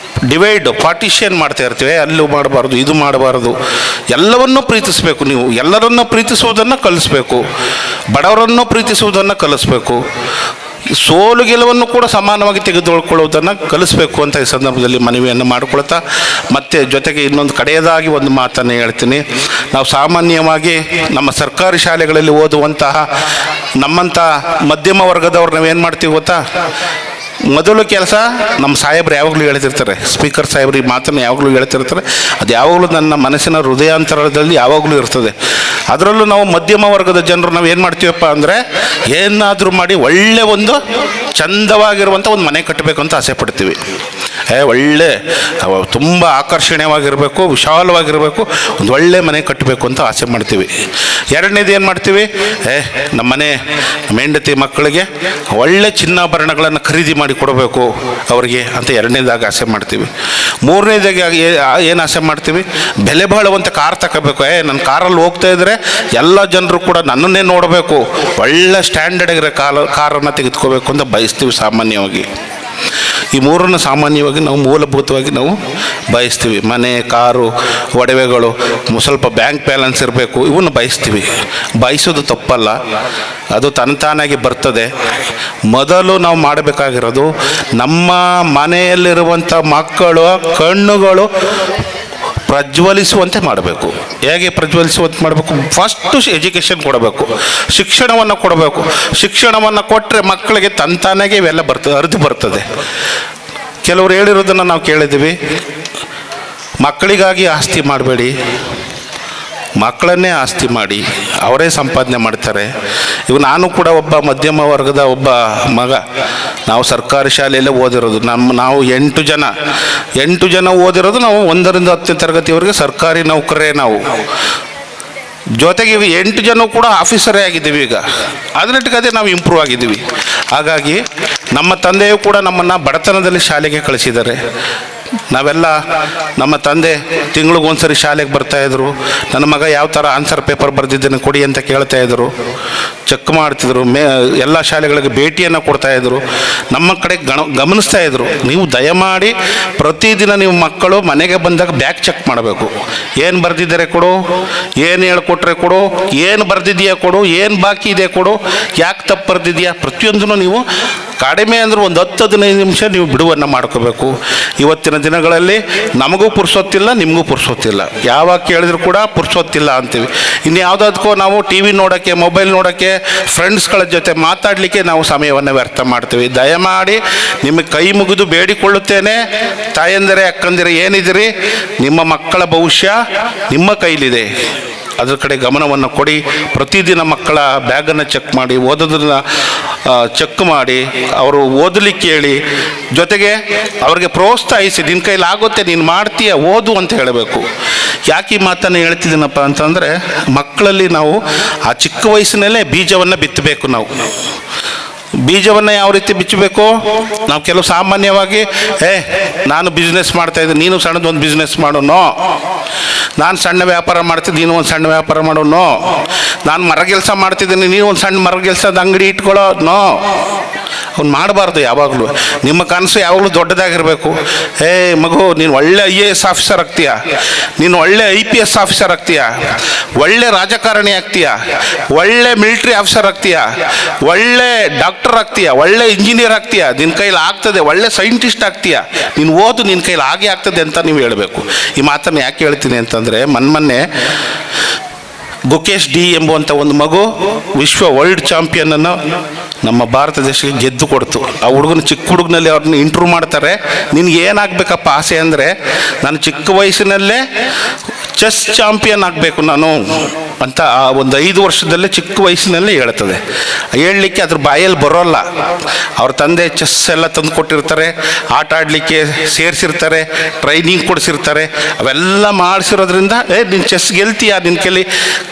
ಪಾರ್ಟಿಷನ್ ಮಾಡ್ತಾ ಇರ್ತೀವಿ. ಅಲ್ಲೂ ಮಾಡಬಾರ್ದು, ಇದು ಮಾಡಬಾರ್ದು. ಎಲ್ಲವನ್ನೂ ಪ್ರೀತಿಸಬೇಕು. ನೀವು ಎಲ್ಲರನ್ನೂ ಪ್ರೀತಿಸುವುದನ್ನು ಕಲಿಸ್ಬೇಕು, ಬಡವರನ್ನು ಪ್ರೀತಿಸುವುದನ್ನು ಕಲಿಸ್ಬೇಕು, ಸೋಲು ಗೆಲುವನ್ನು ಕೂಡ ಸಮಾನವಾಗಿ ತೆಗೆದುಕೊಳ್ಳುವುದನ್ನು ಕಲಿಸ್ಬೇಕು ಅಂತ ಈ ಸಂದರ್ಭದಲ್ಲಿ ಮನವಿಯನ್ನು ಮಾಡಿಕೊಳ್ತಾ, ಮತ್ತು ಜೊತೆಗೆ ಇನ್ನೊಂದು ಕಡೆಯದಾಗಿ ಒಂದು ಮಾತನ್ನು ಹೇಳ್ತೀನಿ. ನಾವು ಸಾಮಾನ್ಯವಾಗಿ ನಮ್ಮ ಸರ್ಕಾರಿ ಶಾಲೆಗಳಲ್ಲಿ ಓದುವಂತಹ ನಮ್ಮಂಥ ಮಧ್ಯಮ ವರ್ಗದವ್ರು ನಾವೇನು ಮಾಡ್ತೀವಿ ಗೊತ್ತಾ, ಮೊದಲು ಕೆಲಸ ನಮ್ಮ ಸಾಹೇಬ್ರು ಯಾವಾಗಲೂ ಹೇಳ್ತಿರ್ತಾರೆ, ಸ್ಪೀಕರ್ ಸಾಹೇಬ್ರು ಈ ಮಾತನ್ನು ಯಾವಾಗಲೂ ಹೇಳ್ತಿರ್ತಾರೆ. ಅದು ಯಾವಾಗಲೂ ನನ್ನ ಮನಸ್ಸಿನ ಹೃದಯಾಂತರದಲ್ಲಿ ಯಾವಾಗಲೂ ಇರ್ತದೆ. ಅದರಲ್ಲೂ ನಾವು ಮಧ್ಯಮ ವರ್ಗದ ಜನರು ನಾವು ಏನು ಮಾಡ್ತೀವಪ್ಪ ಅಂದರೆ, ಏನಾದರೂ ಮಾಡಿ ಒಳ್ಳೆ ಒಂದು ಚಂದವಾಗಿರುವಂಥ ಒಂದು ಮನೆ ಕಟ್ಟಬೇಕು ಅಂತ ಆಸೆ ಪಡ್ತೀವಿ. ಒಳ್ಳೆ ತುಂಬ ಆಕರ್ಷಣೀಯವಾಗಿರಬೇಕು, ವಿಶಾಲವಾಗಿರಬೇಕು, ಒಂದು ಒಳ್ಳೆ ಮನೆ ಕಟ್ಟಬೇಕು ಅಂತ ಆಸೆ ಮಾಡ್ತೀವಿ. ಎರಡನೇದು ಏನು ಮಾಡ್ತೀವಿ, ನಮ್ಮ ಮನೆ ನಮ್ಮ ಹೆಂಡತಿ ಮಕ್ಕಳಿಗೆ ಒಳ್ಳೆ ಚಿನ್ನಾಭರಣಗಳನ್ನು ಖರೀದಿ ಮಾಡಿ ಕೊಡಬೇಕು ಅವರಿಗೆ ಅಂತ ಎರಡನೇದಾಗಿ ಆಸೆ ಮಾಡ್ತೀವಿ. ಮೂರನೇದಾಗಿ ಏನು ಆಸೆ ಮಾಡ್ತೀವಿ, ಬೆಲೆ ಬಾಳುವಂಥ ಕಾರ್ ತಗೋಬೇಕು. ನನ್ನ ಕಾರಲ್ಲಿ ಹೋಗ್ತಾ ಇದ್ದರೆ ಎಲ್ಲ ಜನರು ಕೂಡ ನನ್ನನ್ನೇ ನೋಡಬೇಕು, ಒಳ್ಳೆ ಸ್ಟ್ಯಾಂಡರ್ಡ್ ಆಗಿರೋ ಕಾರನ್ನು ತೆಗೆದುಕೋಬೇಕು ಅಂತ ಬಯಸ್ತೀವಿ ಸಾಮಾನ್ಯವಾಗಿ. ಈ ಮೂರನ್ನು ಸಾಮಾನ್ಯವಾಗಿ ನಾವು ಮೂಲಭೂತವಾಗಿ ನಾವು ಬಯಸ್ತೀವಿ. ಮನೆ, ಕಾರು, ಒಡವೆಗಳು, ಸ್ವಲ್ಪ ಬ್ಯಾಂಕ್ ಬ್ಯಾಲೆನ್ಸ್ ಇರಬೇಕು, ಇವನ್ನು ಬಯಸ್ತೀವಿ. ಬಯಸೋದು ತಪ್ಪಲ್ಲ, ಅದು ತಾನಾಗಿ ಬರ್ತದೆ. ಮೊದಲು ನಾವು ಮಾಡಬೇಕಾಗಿರೋದು, ನಮ್ಮ ಮನೆಯಲ್ಲಿರುವಂಥ ಮಕ್ಕಳ ಕಣ್ಣುಗಳು ಪ್ರಜ್ವಲಿಸುವಂತೆ ಮಾಡಬೇಕು. ಹೇಗೆ ಪ್ರಜ್ವಲಿಸುವಂತೆ ಮಾಡಬೇಕು? ಫಸ್ಟು ಎಜುಕೇಷನ್ ಕೊಡಬೇಕು, ಶಿಕ್ಷಣವನ್ನು ಕೊಡಬೇಕು. ಶಿಕ್ಷಣವನ್ನು ಕೊಟ್ಟರೆ ಮಕ್ಕಳಿಗೆ ತಾನಾಗೆ ಇವೆಲ್ಲ ಹರಿದು ಬರ್ತದೆ. ಕೆಲವರು ಹೇಳಿರೋದನ್ನು ನಾವು ಕೇಳಿದ್ದೀವಿ, ಮಕ್ಕಳಿಗಾಗಿ ಆಸ್ತಿ ಮಾಡಬೇಡಿ, ಮಕ್ಕಳನ್ನೇ ಆಸ್ತಿ ಮಾಡಿ ಅವರೇ ಸಂಪಾದನೆ ಮಾಡ್ತಾರೆ. ನಾನು ಕೂಡ ಒಬ್ಬ ಮಧ್ಯಮ ವರ್ಗದ ಒಬ್ಬ ಮಗ. ನಾವು ಸರ್ಕಾರಿ ಶಾಲೆಯಲ್ಲೇ ಓದಿರೋದು. ನಾವು 8 ಜನ ಓದಿರೋದು. ನಾವು 1ರಿಂದ 10ನೇ ತರಗತಿವರೆಗೆ ಸರ್ಕಾರಿ ನೌಕರರೇ ನಾವು. ಜೊತೆಗೆ 8 ಜನ ಕೂಡ ಆಫೀಸರೇ ಆಗಿದ್ದೀವಿ. ಈಗ ಅದರೊಟ್ಟಿಗೆ ನಾವು ಇಂಪ್ರೂವ್ ಆಗಿದ್ದೀವಿ. ಹಾಗಾಗಿ ನಮ್ಮ ತಂದೆಯೂ ಕೂಡ ನಮ್ಮನ್ನು ಬಡತನದಲ್ಲಿ ಶಾಲೆಗೆ ಕಳಿಸಿದ್ದಾರೆ. ನಾವೆಲ್ಲ ನಮ್ಮ ತಂದೆ ತಿಂಗಳಿಗೊಂದ್ಸರಿ ಶಾಲೆಗೆ ಬರ್ತಾಯಿದ್ರು. ನನ್ನ ಮಗ ಯಾವ ಥರ ಆನ್ಸರ್ ಪೇಪರ್ ಬರೆದಿದ್ದೇನೆ ಕೊಡಿ ಅಂತ ಕೇಳ್ತಾಯಿದ್ರು, ಚೆಕ್ ಮಾಡ್ತಿದ್ರು. ಎಲ್ಲ ಶಾಲೆಗಳಿಗೆ ಭೇಟಿಯನ್ನು ಕೊಡ್ತಾಯಿದ್ರು, ನಮ್ಮ ಕಡೆ ಗಮನಿಸ್ತಾ ಇದ್ರು. ನೀವು ದಯಮಾಡಿ ಪ್ರತಿದಿನ ನೀವು ಮಕ್ಕಳು ಮನೆಗೆ ಬಂದಾಗ ಬ್ಯಾಗ್ ಚೆಕ್ ಮಾಡಬೇಕು. ಏನು ಬರೆದಿದ್ದಾರೆ ಕೊಡು, ಏನು ಹೇಳ್ಕೊಟ್ರೆ ಕೊಡು, ಏನು ಬರೆದಿದೆಯಾ ಕೊಡು, ಏನು ಬಾಕಿ ಇದೆ ಕೊಡು, ಯಾಕೆ ತಪ್ಪು ಬರೆದಿದೆಯಾ, ಪ್ರತಿಯೊಂದನ್ನು ನೀವು ಕಡಿಮೆ ಅಂದ್ರೆ ಒಂದು 10-15 ನಿಮಿಷ ನೀವು ಬಿಡುವನ್ನು ಮಾಡ್ಕೋಬೇಕು. ಇವತ್ತಿನ ದಿನಗಳಲ್ಲಿ ನಮಗೂ ಪುರ್ಸೊತ್ತಿಲ್ಲ, ನಿಮಗೂ ಪುರ್ಸೊತ್ತಿಲ್ಲ. ಯಾವಾಗ ಕೇಳಿದ್ರು ಕೂಡ ಪುರ್ಸೊತ್ತಿಲ್ಲ ಅಂತೀವಿ. ಇನ್ನು ಯಾವುದಾದ್ಕೋ ನಾವು TV ನೋಡೋಕ್ಕೆ, ಮೊಬೈಲ್ ನೋಡೋಕ್ಕೆ, ಫ್ರೆಂಡ್ಸ್ಗಳ ಜೊತೆ ಮಾತಾಡಲಿಕ್ಕೆ ನಾವು ಸಮಯವನ್ನು ವ್ಯರ್ಥ ಮಾಡ್ತೀವಿ. ದಯಮಾಡಿ ನಿಮಗೆ ಕೈ ಮುಗಿದು ಬೇಡಿಕೊಳ್ಳುತ್ತೇನೆ, ತಾಯಂದಿರೇ, ಅಕ್ಕಂದಿರೇ ಏನಿದ್ದೀರಿ, ನಿಮ್ಮ ಮಕ್ಕಳ ಭವಿಷ್ಯ ನಿಮ್ಮ ಕೈಲಿದೆ. ಅದ್ರ ಕಡೆ ಗಮನವನ್ನು ಕೊಡಿ. ಪ್ರತಿದಿನ ಮಕ್ಕಳ ಬ್ಯಾಗನ್ನು ಚೆಕ್ ಮಾಡಿ, ಓದೋದನ್ನು ಚೆಕ್ ಮಾಡಿ, ಅವರು ಓದಲಿಕ್ಕೆ ಹೇಳಿ, ಜೊತೆಗೆ ಅವ್ರಿಗೆ ಪ್ರೋತ್ಸಾಹಿಸಿ. ನಿನ್ನ ಕೈಲಾಗುತ್ತೆ, ನೀನು ಮಾಡ್ತೀಯ, ಓದು ಅಂತ ಹೇಳಬೇಕು. ಯಾಕೆ ಈ ಮಾತನ್ನು ಹೇಳ್ತಿದ್ದೀನಪ್ಪ ಅಂತಂದರೆ, ಮಕ್ಕಳಲ್ಲಿ ನಾವು ಆ ಚಿಕ್ಕ ವಯಸ್ಸಿನಲ್ಲೇ ಬೀಜವನ್ನು ಬಿತ್ತಬೇಕು. ನಾವು ಬೀಜವನ್ನು ಯಾವ ರೀತಿ ಬಿಚ್ಚಬೇಕು? ನಾವು ಕೆಲವು ಸಾಮಾನ್ಯವಾಗಿ ನಾನು ಬಿಸ್ನೆಸ್ ಮಾಡ್ತಾ ಇದ್ದೀನಿ, ನೀನು ಸಣ್ಣದೊಂದು ಬಿಸ್ನೆಸ್ ಮಾಡೋನು, ನಾನು ಸಣ್ಣ ವ್ಯಾಪಾರ ಮಾಡ್ತಿದ್ದೀನಿ, ನೀನು ಒಂದು ಸಣ್ಣ ವ್ಯಾಪಾರ ಮಾಡೋನು, ನಾನು ಮರಗೆಲಸ ಮಾಡ್ತಿದ್ದೀನಿ, ನೀನು ಒಂದು ಸಣ್ಣ ಮರಗೆಲಸದ ಅಂಗಡಿ ಇಟ್ಕೊಳ್ಳೋ ಅವ್ನು ಮಾಡಬಾರ್ದು. ಯಾವಾಗಲೂ ನಿಮ್ಮ ಕನಸು ಯಾವಾಗಲೂ ದೊಡ್ಡದಾಗಿರಬೇಕು. ಮಗು, ನೀನು ಒಳ್ಳೆ IAS ಆಫೀಸರ್ ಆಗ್ತೀಯ, ನೀನು ಒಳ್ಳೆ IPS ಆಫೀಸರ್ ಆಗ್ತೀಯ, ಒಳ್ಳೆ ರಾಜಕಾರಣಿ ಆಗ್ತೀಯ, ಒಳ್ಳೆ ಮಿಲಿಟ್ರಿ ಆಫೀಸರ್ ಆಗ್ತೀಯ, ಒಳ್ಳೆ ಡಾಕ್ಟರ್ ಆಗ್ತೀಯ, ಒಳ್ಳೆ ಇಂಜಿನಿಯರ್ ಆಗ್ತೀಯ, ನಿನ್ನ ಕೈಲಿ ಆಗ್ತದೆ, ಒಳ್ಳೆ ಸೈಂಟಿಸ್ಟ್ ಆಗ್ತೀಯ, ನೀನು ಓದು, ನಿನ್ನ ಕೈಲಿ ಹಾಗೆ ಆಗ್ತದೆ ಅಂತ ನೀವು ಹೇಳಬೇಕು. ಈ ಮಾತನ್ನು ಯಾಕೆ ಹೇಳ್ತೀನಿ ಅಂತಂದರೆ, ಮೊನ್ನೆ ಗುಕೇಶ್ ಡಿ ಎಂಬುವಂಥ ಒಂದು ಮಗು ವರ್ಲ್ಡ್ ಚಾಂಪಿಯನನ್ನು ನಮ್ಮ ಭಾರತ ದೇಶಕ್ಕೆ ಗೆದ್ದು ಕೊಡ್ತು. ಆ ಹುಡುಗನ ಚಿಕ್ಕ ಹುಡುಗನಲ್ಲಿ ಅವ್ರನ್ನ ಇಂಟ್ರೂವ್ ಮಾಡ್ತಾರೆ. ನಿನ್ಗೆ ಏನಾಗಬೇಕಪ್ಪ ಆಸೆ ಅಂದರೆ, ನಾನು ಚಿಕ್ಕ ವಯಸ್ಸಿನಲ್ಲೇ ಚೆಸ್ ಚಾಂಪಿಯನ್ ಆಗಬೇಕು ನಾನು ಅಂತ ಆ ಒಂದು 5 ವರ್ಷದಲ್ಲೇ ಚಿಕ್ಕ ವಯಸ್ಸಿನಲ್ಲೇ ಹೇಳ್ತದೆ. ಹೇಳಲಿಕ್ಕೆ ಅದ್ರ ಬಾಯಲ್ಲಿ ಬರೋಲ್ಲ. ಅವ್ರ ತಂದೆ ಚೆಸ್ ಎಲ್ಲ ತಂದು ಕೊಟ್ಟಿರ್ತಾರೆ, ಆಟ ಆಡಲಿಕ್ಕೆ ಸೇರಿಸಿರ್ತಾರೆ, ಟ್ರೈನಿಂಗ್ ಕೊಡಿಸಿರ್ತಾರೆ. ಅವೆಲ್ಲ ಮಾಡಿಸಿರೋದ್ರಿಂದ ನೀನು ಚೆಸ್ ಗೆಲ್ತೀಯ, ನಿನ್ನ ಕೈಲಿ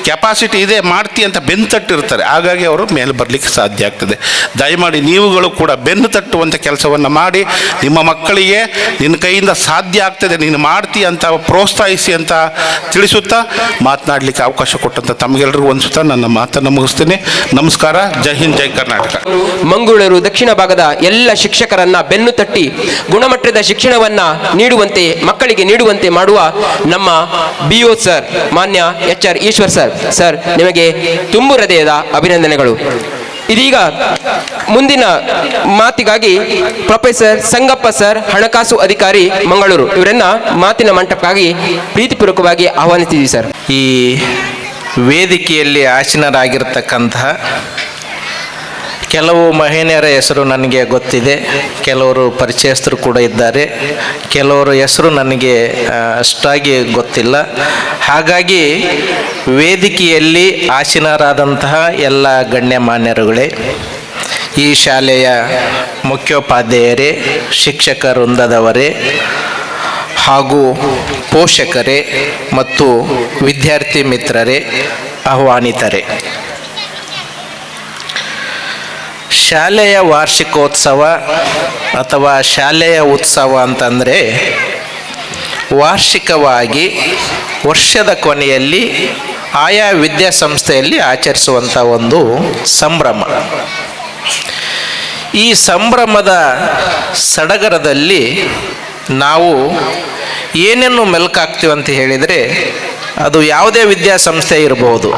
ಕೆಪಾಸಿಟಿ ಇದೆ, ಮಾಡ್ತೀಯ ಅಂತ ಬೆನ್ನು ತಟ್ಟಿರ್ತಾರೆ. ಹಾಗಾಗಿ ಅವರು ಮೇಲೆ ಬರಲಿಕ್ಕೆ ಸಾಧ್ಯ ಆಗ್ತದೆ. ದಯಮಾಡಿ ನೀವುಗಳು ಕೂಡ ಬೆನ್ನು ತಟ್ಟುವಂಥ ಕೆಲಸವನ್ನು ಮಾಡಿ ನಿಮ್ಮ ಮಕ್ಕಳಿಗೆ ನಿನ್ನ ಕೈಯಿಂದ ಸಾಧ್ಯ ಆಗ್ತದೆ, ನೀನು ಮಾಡ್ತೀಯ ಅಂತ ಪ್ರೋತ್ಸಾಹಿಸಿ ಅಂತ ತಿಳಿಸುತ್ತಾ ಮಾತನಾಡಲಿಕ್ಕೆ ಅವಕಾಶ ಕೊಟ್ಟಂತ ತಮಗೆಲ್ಲರಿಗೂ ಅನಿಸುತ್ತಾ ನನ್ನ ಮಾತನ್ನು ಮುಗಿಸ್ತೀನಿ. ನಮಸ್ಕಾರ. ಜೈ ಹಿಂದ್, ಜೈ ಕರ್ನಾಟಕ. ಮಂಗಳೂರು ದಕ್ಷಿಣ ಭಾಗದ ಎಲ್ಲ ಶಿಕ್ಷಕರನ್ನ ಬೆನ್ನು ತಟ್ಟಿ ಗುಣಮಟ್ಟದ ಶಿಕ್ಷಣವನ್ನ ನೀಡುವಂತೆ, ಮಕ್ಕಳಿಗೆ ನೀಡುವಂತೆ ಮಾಡುವ ನಮ್ಮ BO ಸರ್, ಮಾನ್ಯ HR ಈಶ್ವರ್ ಸರ್, ನಿಮಗೆ ತುಂಬು ಹೃದಯದ ಅಭಿನಂದನೆಗಳು. ಇದೀಗ ಮುಂದಿನ ಮಾತಿಗಾಗಿ ಪ್ರೊಫೆಸರ್ ಸಂಗಪ್ಪ ಸರ್, ಹಣಕಾಸು ಅಧಿಕಾರಿ ಮಂಗಳೂರು, ಇವರನ್ನ ಮಾತಿನ ಮಂಟಪಕ್ಕಾಗಿ ಪ್ರೀತಿಪೂರ್ವಕವಾಗಿ ಆಹ್ವಾನಿಸಿದ್ದೀವಿ ಸರ್. ಈ ವೇದಿಕೆಯಲ್ಲಿ ಆಸೀನರಾಗಿರ್ತಕ್ಕಂತಹ ಕೆಲವು ಮಹಿಳೆಯರ ಹೆಸರು ನನಗೆ ಗೊತ್ತಿದೆ, ಕೆಲವರು ಪರಿಚಯಸ್ಥರು ಕೂಡ ಇದ್ದಾರೆ, ಕೆಲವರು ಹೆಸರು ನನಗೆ ಅಷ್ಟಾಗಿ ಗೊತ್ತಿಲ್ಲ. ಹಾಗಾಗಿ ವೇದಿಕೆಯಲ್ಲಿ ಆಸೀನರಾದಂತಹ ಎಲ್ಲ ಗಣ್ಯಮಾನ್ಯರುಗಳೇ, ಈ ಶಾಲೆಯ ಮುಖ್ಯೋಪಾಧ್ಯಾಯರೇ, ಶಿಕ್ಷಕ ವೃಂದದವರೇ ಹಾಗೂ ಪೋಷಕರೇ ಮತ್ತು ವಿದ್ಯಾರ್ಥಿ ಮಿತ್ರರೇ, ಆಹ್ವಾನಿತರೇ, ಶಾಲೆಯ ವಾರ್ಷಿಕೋತ್ಸವ ಅಥವಾ ಶಾಲೆಯ ಉತ್ಸವ ಅಂತಂದರೆ ವಾರ್ಷಿಕವಾಗಿ ವರ್ಷದ ಕೊನೆಯಲ್ಲಿ ಆಯಾ ವಿದ್ಯಾಸಂಸ್ಥೆಯಲ್ಲಿ ಆಚರಿಸುವಂಥ ಒಂದು ಸಂಭ್ರಮ. ಈ ಸಂಭ್ರಮದ ಸಡಗರದಲ್ಲಿ ನಾವು ಏನೇನು ಮೆಲುಕಾಗ್ತೀವಿ ಅಂತ ಹೇಳಿದರೆ, ಅದು ಯಾವುದೇ ವಿದ್ಯಾಸಂಸ್ಥೆ ಇರಬಹುದು,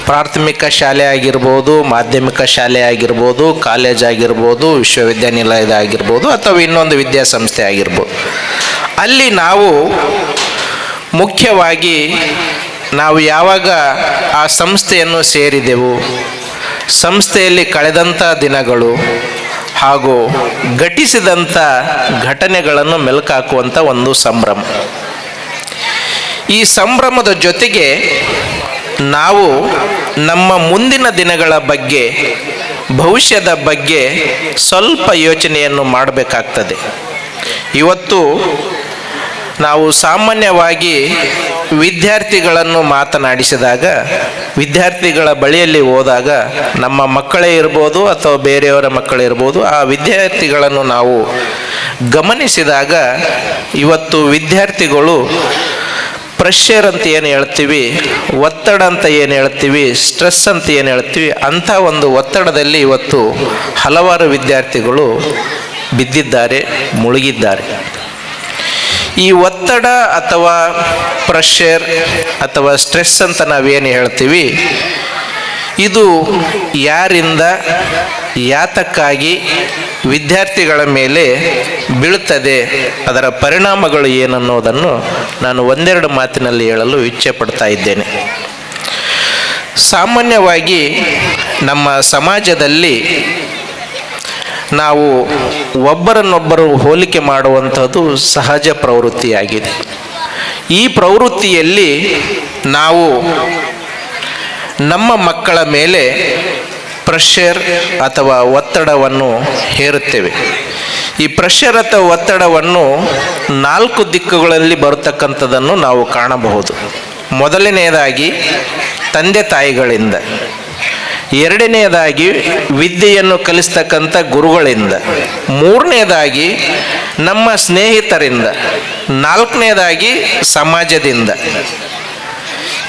ಪ್ರಾಥಮಿಕ ಶಾಲೆ ಆಗಿರ್ಬೋದು, ಮಾಧ್ಯಮಿಕ ಶಾಲೆ ಆಗಿರ್ಬೋದು, ಕಾಲೇಜ್ ಆಗಿರ್ಬೋದು, ವಿಶ್ವವಿದ್ಯಾನಿಲಯದ ಆಗಿರ್ಬೋದು, ಅಥವಾ ಇನ್ನೊಂದು ವಿದ್ಯಾಸಂಸ್ಥೆ ಆಗಿರ್ಬೋದು. ಅಲ್ಲಿ ನಾವು ಮುಖ್ಯವಾಗಿ ನಾವು ಯಾವಾಗ ಆ ಸಂಸ್ಥೆಯನ್ನು ಸೇರಿದೆವು, ಸಂಸ್ಥೆಯಲ್ಲಿ ಕಳೆದಂಥ ದಿನಗಳು ಹಾಗೂ ಘಟಿಸಿದಂಥ ಘಟನೆಗಳನ್ನು ಮೆಲುಕಾಕುವಂಥ ಒಂದು ಸಂಭ್ರಮ. ಈ ಸಂಭ್ರಮದ ಜೊತೆಗೆ ನಾವು ನಮ್ಮ ಮುಂದಿನ ದಿನಗಳ ಬಗ್ಗೆ, ಭವಿಷ್ಯದ ಬಗ್ಗೆ ಸ್ವಲ್ಪ ಯೋಚನೆಯನ್ನು ಮಾಡಬೇಕಾಗ್ತದೆ. ಇವತ್ತು ನಾವು ಸಾಮಾನ್ಯವಾಗಿ ವಿದ್ಯಾರ್ಥಿಗಳನ್ನು ಮಾತನಾಡಿಸಿದಾಗ, ವಿದ್ಯಾರ್ಥಿಗಳ ಬಳಿಯಲ್ಲಿ ಹೋದಾಗ, ನಮ್ಮ ಮಕ್ಕಳೇ ಇರ್ಬೋದು ಅಥವಾ ಬೇರೆಯವರ ಮಕ್ಕಳೇ ಇರ್ಬೋದು, ಆ ವಿದ್ಯಾರ್ಥಿಗಳನ್ನು ನಾವು ಗಮನಿಸಿದಾಗ ಇವತ್ತು ವಿದ್ಯಾರ್ಥಿಗಳು ಪ್ರೆಷರ್ ಅಂತ ಏನು ಹೇಳ್ತೀವಿ, ಒತ್ತಡ ಅಂತ ಏನು ಹೇಳ್ತೀವಿ, ಸ್ಟ್ರೆಸ್ ಅಂತ ಏನು ಹೇಳ್ತೀವಿ, ಅಂಥ ಒಂದು ಒತ್ತಡದಲ್ಲಿ ಇವತ್ತು ಹಲವಾರು ವಿದ್ಯಾರ್ಥಿಗಳು ಬಿದ್ದಿದ್ದಾರೆ, ಮುಳುಗಿದ್ದಾರೆ. ಈ ಒತ್ತಡ ಅಥವಾ ಪ್ರೆಷರ್ ಅಥವಾ ಸ್ಟ್ರೆಸ್ ಅಂತ ನಾವೇನು ಹೇಳ್ತೀವಿ, ಇದು ಯಾರಿಂದ ಯಾತಕ್ಕಾಗಿ ವಿದ್ಯಾರ್ಥಿಗಳ ಮೇಲೆ ಬೀಳುತ್ತದೆ, ಅದರ ಪರಿಣಾಮಗಳು ಏನನ್ನೋದನ್ನು ನಾನು ಒಂದೆರಡು ಮಾತಿನಲ್ಲಿ ಹೇಳಲು ಇಚ್ಛೆ ಪಡ್ತಾ ಇದ್ದೇನೆ. ಸಾಮಾನ್ಯವಾಗಿ ನಮ್ಮ ಸಮಾಜದಲ್ಲಿ ನಾವು ಒಬ್ಬರನ್ನೊಬ್ಬರು ಹೋಲಿಕೆ ಮಾಡುವಂಥದ್ದು ಸಹಜ ಪ್ರವೃತ್ತಿಯಾಗಿದೆ. ಈ ಪ್ರವೃತ್ತಿಯಲ್ಲಿ ನಾವು ನಮ್ಮ ಮಕ್ಕಳ ಮೇಲೆ ಪ್ರೆಷರ್ ಅಥವಾ ಒತ್ತಡವನ್ನು ಹೇರುತ್ತೇವೆ. ಈ ಪ್ರೆಷರ್ ಅಥವಾ ಒತ್ತಡವನ್ನು 4 ದಿಕ್ಕುಗಳಲ್ಲಿ ಬರತಕ್ಕಂಥದ್ದನ್ನು ನಾವು ಕಾಣಬಹುದು. ಮೊದಲನೆಯದಾಗಿ ತಂದೆ ತಾಯಿಗಳಿಂದ. ಎರಡನೆಯದಾಗಿ ವಿದ್ಯೆಯನ್ನು ಕಲಿಸ್ತಕ್ಕಂಥ ಗುರುಗಳಿಂದ, ಮೂರನೆಯದಾಗಿ ನಮ್ಮ ಸ್ನೇಹಿತರಿಂದ, ನಾಲ್ಕನೆಯದಾಗಿ ಸಮಾಜದಿಂದ.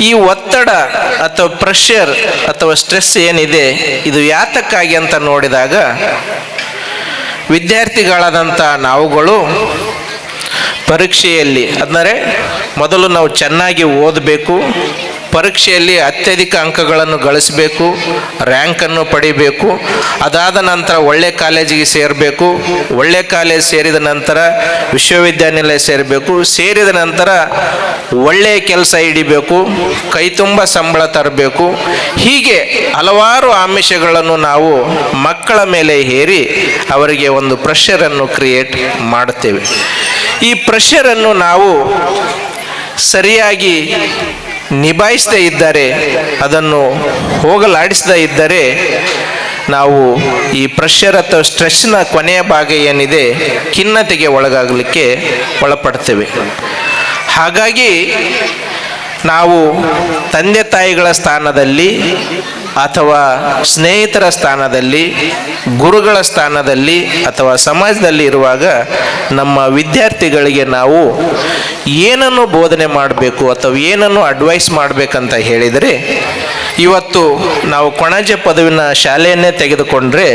ಈ ಒತ್ತಡ ಅಥವಾ ಪ್ರೆಷರ್ ಅಥವಾ ಸ್ಟ್ರೆಸ್ ಏನಿದೆ ಇದು ಯಾತಕ್ಕಾಗಿ ಅಂತ ನೋಡಿದಾಗ ವಿದ್ಯಾರ್ಥಿಗಳಾದಂಥ ನಾವುಗಳು ಪರೀಕ್ಷೆಯಲ್ಲಿ ಅಂದರೆ ಮೊದಲು ನಾವು ಚೆನ್ನಾಗಿ ಓದಬೇಕು, ಪರೀಕ್ಷೆಯಲ್ಲಿ ಅತ್ಯಧಿಕ ಅಂಕಗಳನ್ನು ಗಳಿಸಬೇಕು, ರ್ಯಾಂಕನ್ನು ಪಡಿಬೇಕು, ಅದಾದ ನಂತರ ಒಳ್ಳೆ ಕಾಲೇಜಿಗೆ ಸೇರಬೇಕು, ಒಳ್ಳೆ ಕಾಲೇಜ್ ಸೇರಿದ ನಂತರ ವಿಶ್ವವಿದ್ಯಾನಿಲಯ ಸೇರಬೇಕು, ಸೇರಿದ ನಂತರ ಒಳ್ಳೆಯ ಕೆಲಸ ಹಿಡಿಬೇಕು, ಕೈ ತುಂಬ ಸಂಬಳ ತರಬೇಕು. ಹೀಗೆ ಹಲವಾರು ಆಮಿಷಗಳನ್ನು ನಾವು ಮಕ್ಕಳ ಮೇಲೆ ಹೇರಿ ಅವರಿಗೆ ಒಂದು ಪ್ರೆಷರನ್ನು ಕ್ರಿಯೇಟ್ ಮಾಡುತ್ತೇವೆ. ಈ ಪ್ರೆಷರನ್ನು ನಾವು ಸರಿಯಾಗಿ ನಿಭಾಯಿಸದೇ ಇದ್ದರೆ, ಅದನ್ನು ಹೋಗಲಾಡಿಸದೇ ಇದ್ದರೆ ನಾವು ಈ ಪ್ರೆಷರ್ ಅಥವಾ ಸ್ಟ್ರೆಸ್ನ ಕೊನೆಯ ಭಾಗ ಏನಿದೆ ಖಿನ್ನತೆಗೆ ಒಳಗಾಗಲಿಕ್ಕೆ ಒಳಪಡ್ತೇವೆ. ಹಾಗಾಗಿ ನಾವು ತಂದೆ ತಾಯಿಗಳ ಸ್ಥಾನದಲ್ಲಿ ಅಥವಾ ಸ್ನೇಹಿತರ ಸ್ಥಾನದಲ್ಲಿ, ಗುರುಗಳ ಸ್ಥಾನದಲ್ಲಿ ಅಥವಾ ಸಮಾಜದಲ್ಲಿ ಇರುವಾಗ ನಮ್ಮ ವಿದ್ಯಾರ್ಥಿಗಳಿಗೆ ನಾವು ಏನನ್ನು ಬೋಧನೆ ಮಾಡಬೇಕು ಅಥವಾ ಏನನ್ನು ಅಡ್ವೈಸ್ ಮಾಡಬೇಕಂತ ಹೇಳಿದರೆ, ಇವತ್ತು ನಾವು ಕೊಣಾಜೆ ಪದವಿನ ಶಾಲೆಯನ್ನೇ ತೆಗೆದುಕೊಂಡ್ರೆ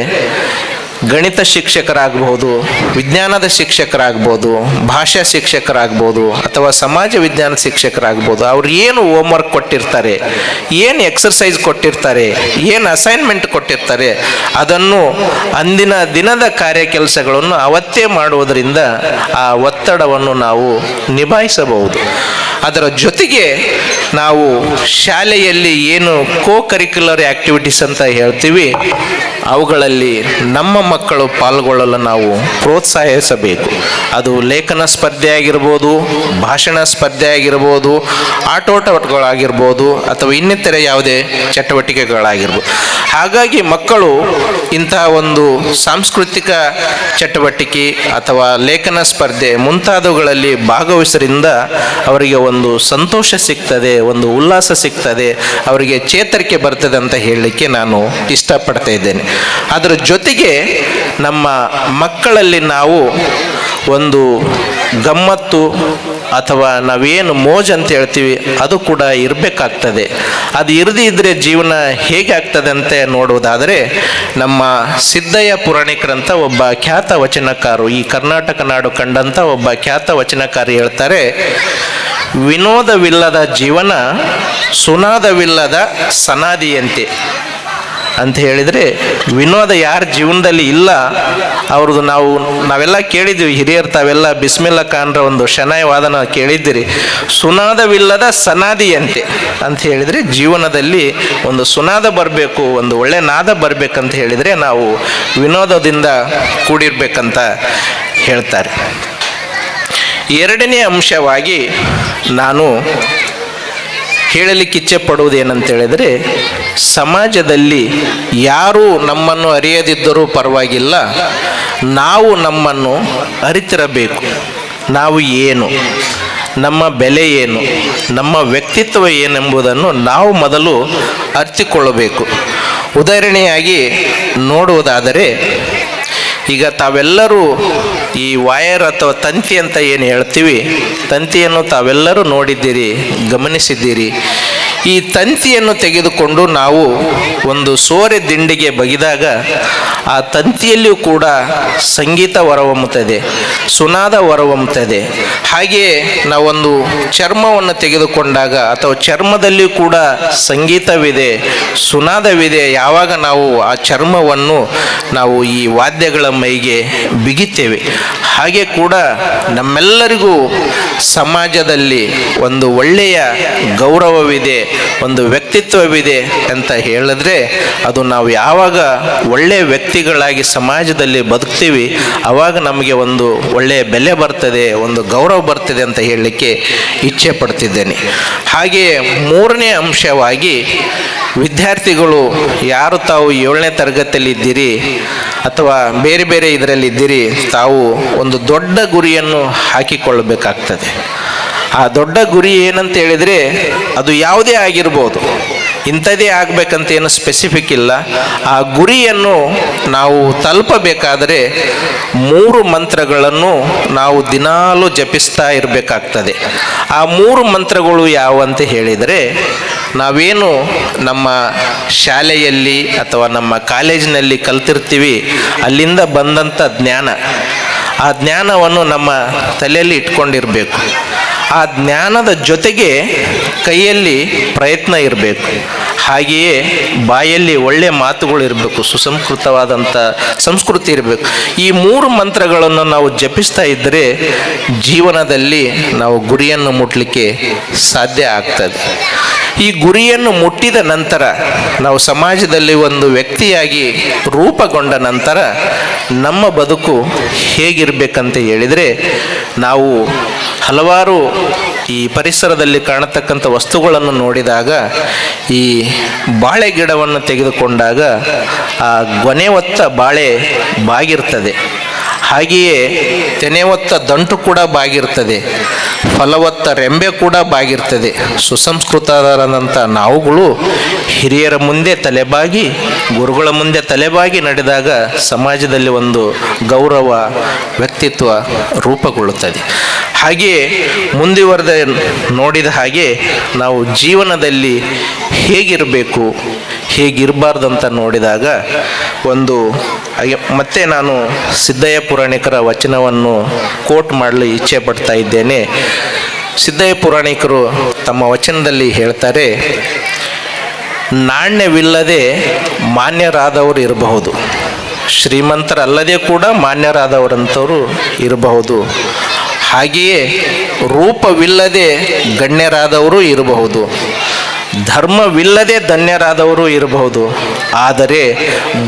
ಗಣಿತ ಶಿಕ್ಷಕರಾಗ್ಬೋದು, ವಿಜ್ಞಾನದ ಶಿಕ್ಷಕರಾಗ್ಬೋದು, ಭಾಷಾ ಶಿಕ್ಷಕರಾಗ್ಬೋದು ಅಥವಾ ಸಮಾಜ ವಿಜ್ಞಾನ ಶಿಕ್ಷಕರಾಗ್ಬೋದು. ಅವ್ರು ಏನು ಹೋಮ್ವರ್ಕ್ ಕೊಟ್ಟಿರ್ತಾರೆ, ಏನು ಎಕ್ಸರ್ಸೈಸ್ ಕೊಟ್ಟಿರ್ತಾರೆ, ಏನು ಅಸೈನ್ಮೆಂಟ್ ಕೊಟ್ಟಿರ್ತಾರೆ, ಅದನ್ನು ಅಂದಿನ ದಿನದ ಕಾರ್ಯ ಕೆಲಸಗಳನ್ನು ಅವತ್ತೇ ಮಾಡುವುದರಿಂದ ಆ ಒತ್ತಡವನ್ನು ನಾವು ನಿಭಾಯಿಸಬಹುದು. ಅದರ ಜೊತೆಗೆ ನಾವು ಶಾಲೆಯಲ್ಲಿ ಏನು ಕೋ ಕರಿಕ್ಯುಲರ್ ಆ್ಯಕ್ಟಿವಿಟೀಸ್ ಅಂತ ಹೇಳ್ತೀವಿ, ಅವುಗಳಲ್ಲಿ ನಮ್ಮ ಮಕ್ಕಳು ಪಾಲ್ಗೊಳ್ಳಲು ನಾವು ಪ್ರೋತ್ಸಾಹಿಸಬೇಕು. ಅದು ಲೇಖನ ಸ್ಪರ್ಧೆ ಆಗಿರ್ಬೋದು, ಭಾಷಣ ಸ್ಪರ್ಧೆ ಆಗಿರ್ಬೋದು, ಆಟೋಟಗಳಾಗಿರ್ಬೋದು ಅಥವಾ ಇನ್ನಿತರೆ ಯಾವುದೇ ಚಟುವಟಿಕೆಗಳಾಗಿರ್ಬೋದು. ಹಾಗಾಗಿ ಮಕ್ಕಳು ಇಂತಹ ಒಂದು ಸಾಂಸ್ಕೃತಿಕ ಚಟುವಟಿಕೆ ಅಥವಾ ಲೇಖನ ಸ್ಪರ್ಧೆ ಮುಂತಾದವುಗಳಲ್ಲಿ ಭಾಗವಹಿಸೋದ್ರಿಂದ ಅವರಿಗೆ ಒಂದು ಸಂತೋಷ ಸಿಗ್ತದೆ, ಒಂದು ಉಲ್ಲಾಸ ಸಿಗ್ತದೆ, ಅವರಿಗೆ ಚೇತರಿಕೆ ಬರ್ತದೆ ಅಂತ ಹೇಳಲಿಕ್ಕೆ ನಾನು ಇಷ್ಟಪಡ್ತಾ ಇದ್ದೇನೆ. ಅದರ ಜೊತೆಗೆ ನಮ್ಮ ಮಕ್ಕಳಲ್ಲಿ ನಾವು ಒಂದು ಗಮ್ಮತ್ತು ಅಥವಾ ನಾವೇನು ಮೋಜ್ ಅಂತ ಹೇಳ್ತೀವಿ ಅದು ಕೂಡ ಇರಬೇಕಾಗ್ತದೆ. ಅದು ಇರದೇ ಇದ್ದರೆ ಜೀವನ ಹೇಗೆ ಆಗ್ತದೆ ಅಂತ ನೋಡುವುದಾದರೆ, ನಮ್ಮ ಸಿದ್ದಯ್ಯ ಪುರಾಣಿಕರಂತ ಒಬ್ಬ ಖ್ಯಾತ ವಚನಕಾರರು, ಈ ಕರ್ನಾಟಕ ನಾಡು ಕಂಡಂಥ ಒಬ್ಬ ಖ್ಯಾತ ವಚನಕಾರಿ ಹೇಳ್ತಾರೆ, ವಿನೋದವಿಲ್ಲದ ಜೀವನ ಸುನಾದವಿಲ್ಲದ ಸನಾದಿಯಂತೆ ಅಂತ ಹೇಳಿದರೆ, ವಿನೋದ ಯಾರ ಜೀವನದಲ್ಲಿ ಇಲ್ಲ ಅವ್ರದ್ದು ನಾವೆಲ್ಲ ಕೇಳಿದ್ವಿ, ಹಿರಿಯರು ತಾವೆಲ್ಲ ಬಿಸ್ಮಿಲ್ಲಾ ಖಾನ್ರ ಒಂದು ಶನಾಯ ವಾದನ ಕೇಳಿದ್ದೀರಿ. ಸುನಾದವಿಲ್ಲದ ಸನಾದಿಯಂತೆ ಅಂತ ಹೇಳಿದರೆ ಜೀವನದಲ್ಲಿ ಒಂದು ಸುನಾದ ಬರಬೇಕು, ಒಂದು ಒಳ್ಳೆ ನಾದ ಬರಬೇಕಂತ ಹೇಳಿದರೆ ನಾವು ವಿನೋದದಿಂದ ಕೂಡಿರ್ಬೇಕಂತ ಹೇಳ್ತಾರೆ. ಎರಡನೇ ಅಂಶವಾಗಿ ನಾನು ಹೇಳಲಿಕ್ಕೆ ಇಚ್ಛೆ ಪಡುವುದೇನಂತೇಳಿದರೆ, ಸಮಾಜದಲ್ಲಿ ಯಾರೂ ನಮ್ಮನ್ನು ಅರಿಯದಿದ್ದರೂ ಪರವಾಗಿಲ್ಲ, ನಾವು ನಮ್ಮನ್ನು ಅರಿತಿರಬೇಕು. ನಾವು ಏನು, ನಮ್ಮ ಬೆಲೆ ಏನು, ನಮ್ಮ ವ್ಯಕ್ತಿತ್ವ ಏನೆಂಬುದನ್ನು ನಾವು ಮೊದಲು ಅರಿತುಕೊಳ್ಳಬೇಕು. ಉದಾಹರಣೆಯಾಗಿ ನೋಡುವುದಾದರೆ, ಈಗ ತಾವೆಲ್ಲರೂ ಈ ವೈರ್ ಅಥವಾ ತಂತಿ ಅಂತ ಏನು ಹೇಳ್ತೀವಿ, ತಂತಿಯನ್ನು ತಾವೆಲ್ಲರೂ ನೋಡಿದ್ದೀರಿ, ಗಮನಿಸಿದ್ದೀರಿ. ಈ ತಂತಿಯನ್ನು ತೆಗೆದುಕೊಂಡು ನಾವು ಒಂದು ಸೋರೆ ದಿಂಡಿಗೆ ಬಗೆದಾಗ ಆ ತಂತಿಯಲ್ಲಿಯೂ ಕೂಡ ಸಂಗೀತ ಹೊರಹೊಮ್ಮುತ್ತದೆ, ಸುನಾದ ಹೊರಹೊಮ್ಮುತ್ತದೆ. ಹಾಗೆಯೇ ನಾವೊಂದು ಚರ್ಮವನ್ನು ತೆಗೆದುಕೊಂಡಾಗ ಅಥವಾ ಚರ್ಮದಲ್ಲಿಯೂ ಕೂಡ ಸಂಗೀತವಿದೆ, ಸುನಾದವಿದೆ. ಯಾವಾಗ ನಾವು ಆ ಚರ್ಮವನ್ನು ನಾವು ಈ ವಾದ್ಯಗಳ ಮೈಗೆ ಬಿಗಿತೇವೆ, ಹಾಗೆ ಕೂಡ ನಮ್ಮೆಲ್ಲರಿಗೂ ಸಮಾಜದಲ್ಲಿ ಒಂದು ಒಳ್ಳೆಯ ಗೌರವವಿದೆ, ಒಂದು ವ್ಯಕ್ತಿತ್ವವಿದೆ ಅಂತ ಹೇಳಿದ್ರೆ, ಅದು ನಾವು ಯಾವಾಗ ಒಳ್ಳೆಯ ವ್ಯಕ್ತಿಗಳಾಗಿ ಸಮಾಜದಲ್ಲಿ ಬದುಕ್ತೀವಿ ಆವಾಗ ನಮಗೆ ಒಂದು ಒಳ್ಳೆಯ ಬೆಲೆ ಬರ್ತದೆ, ಒಂದು ಗೌರವ ಬರ್ತದೆ ಅಂತ ಹೇಳಲಿಕ್ಕೆ ಇಚ್ಛೆ ಪಡ್ತಿದ್ದೇನೆ. ಹಾಗೆ ಮೂರನೇ ಅಂಶವಾಗಿ ವಿದ್ಯಾರ್ಥಿಗಳು ಯಾರು ತಾವು 7ನೇ ತರಗತಿಯಲ್ಲಿ ಇದ್ದೀರಿ ಅಥವಾ ಬೇರೆ ಬೇರೆ ಇದರಲ್ಲಿದ್ದೀರಿ, ತಾವು ಒಂದು ದೊಡ್ಡ ಗುರಿಯನ್ನು ಹಾಕಿಕೊಳ್ಳಬೇಕಾಗ್ತದೆ. ಆ ದೊಡ್ಡ ಗುರಿ ಏನಂತ ಹೇಳಿದರೆ ಅದು ಯಾವುದೇ ಆಗಿರ್ಬೋದು. ಇಂಥದ್ದೇ ಆಗಬೇಕಂತ ಏನು ಸ್ಪೆಸಿಫಿಕ್ ಇಲ್ಲ. ಆ ಗುರಿಯನ್ನು ನಾವು ತಲುಪಬೇಕಾದರೆ 3 ಮಂತ್ರಗಳನ್ನು ನಾವು ದಿನಾಲೂ ಜಪಿಸ್ತಾ ಇರಬೇಕಾಗ್ತದೆ. ಆ 3 ಮಂತ್ರಗಳು ಯಾವಂತ ಹೇಳಿದರೆ, ನಾವೇನು ನಮ್ಮ ಶಾಲೆಯಲ್ಲಿ ಅಥವಾ ನಮ್ಮ ಕಾಲೇಜಿನಲ್ಲಿ ಕಲ್ತಿರ್ತೀವಿ, ಅಲ್ಲಿಂದ ಬಂದಂಥ ಜ್ಞಾನ, ಆ ಜ್ಞಾನವನ್ನು ನಮ್ಮ ತಲೆಯಲ್ಲಿ ಇಟ್ಕೊಂಡಿರಬೇಕು. ಆ ಜ್ಞಾನದ ಜೊತೆಗೆ ಕೈಯಲ್ಲಿ ಪ್ರಯತ್ನ ಇರಬೇಕು. ಹಾಗೆಯೇ ಬಾಯಲ್ಲಿ ಒಳ್ಳೆಯ ಮಾತುಗಳು ಇರಬೇಕು, ಸುಸಂಸ್ಕೃತವಾದಂಥ ಸಂಸ್ಕೃತಿ ಇರಬೇಕು. ಈ 3 ಮಂತ್ರಗಳನ್ನು ನಾವು ಜಪಿಸ್ತಾ ಇದ್ದರೆ ಜೀವನದಲ್ಲಿ ನಾವು ಗುರಿಯನ್ನು ಮುಟ್ಟಲಿಕ್ಕೆ ಸಾಧ್ಯ ಆಗ್ತದೆ. ಈ ಗುರಿಯನ್ನು ಮುಟ್ಟಿದ ನಂತರ ನಾವು ಸಮಾಜದಲ್ಲಿ ಒಂದು ವ್ಯಕ್ತಿಯಾಗಿ ರೂಪುಗೊಂಡ ನಂತರ ನಮ್ಮ ಬದುಕು ಹೇಗಿರಬೇಕಂತ ಹೇಳಿದರೆ, ನಾವು ಹಲವಾರು ಈ ಪರಿಸರದಲ್ಲಿ ಕಾಣತಕ್ಕಂಥ ವಸ್ತುಗಳನ್ನು ನೋಡಿದಾಗ, ಈ ಬಾಳೆ ಗಿಡವನ್ನು ತೆಗೆದುಕೊಂಡಾಗ ಆ ಗೊನೆ ಹೊತ್ತ ಬಾಳೆ ಬಾಗಿರ್ತದೆ, ಹಾಗೆಯೇ ತೆನೆ ಹೊತ್ತ ದಂಟು ಕೂಡ ಬಾಗಿರ್ತದೆ, ಫಲವತ್ತ ರೆಂಬೆ ಕೂಡ ಬಾಗಿರ್ತದೆ. ಸುಸಂಸ್ಕೃತರಾದಂಥ ನಾವುಗಳು ಹಿರಿಯರ ಮುಂದೆ ತಲೆಬಾಗಿ, ಗುರುಗಳ ಮುಂದೆ ತಲೆಬಾಗಿ ನಡೆದಾಗ ಸಮಾಜದಲ್ಲಿ ಒಂದು ಗೌರವ, ವ್ಯಕ್ತಿತ್ವ ರೂಪುಗೊಳ್ಳುತ್ತದೆ. ಹಾಗೆಯೇ ಮುಂದುವರೆದ ನೋಡಿದ ಹಾಗೆ ನಾವು ಜೀವನದಲ್ಲಿ ಹೇಗಿರಬೇಕು, ಹೇಗಿರಬಾರ್ದಂತ ನೋಡಿದಾಗ ಮತ್ತೆ ನಾನು ಸಿದ್ದಯ್ಯ ಪುರಾಣಿಕರ ವಚನವನ್ನು ಕೋಟ್ ಮಾಡಲು ಇಚ್ಛೆ ಪಡ್ತಾ ಇದ್ದೇನೆ. ಸಿದ್ದಯ್ಯ ಪುರಾಣಿಕರು ತಮ್ಮ ವಚನದಲ್ಲಿ ಹೇಳ್ತಾರೆ, ನಾಣ್ಯವಿಲ್ಲದೆ ಮಾನ್ಯರಾದವರು ಇರಬಹುದು, ಶ್ರೀಮಂತರಲ್ಲದೆ ಕೂಡ ಮಾನ್ಯರಾದವರಂಥವರು ಇರಬಹುದು, ಹಾಗೆಯೇ ರೂಪವಿಲ್ಲದೆ ಗಣ್ಯರಾದವರು ಇರಬಹುದು, ಧರ್ಮವಿಲ್ಲದೆ ಧನ್ಯರಾದವರು ಇರಬಹುದು, ಆದರೆ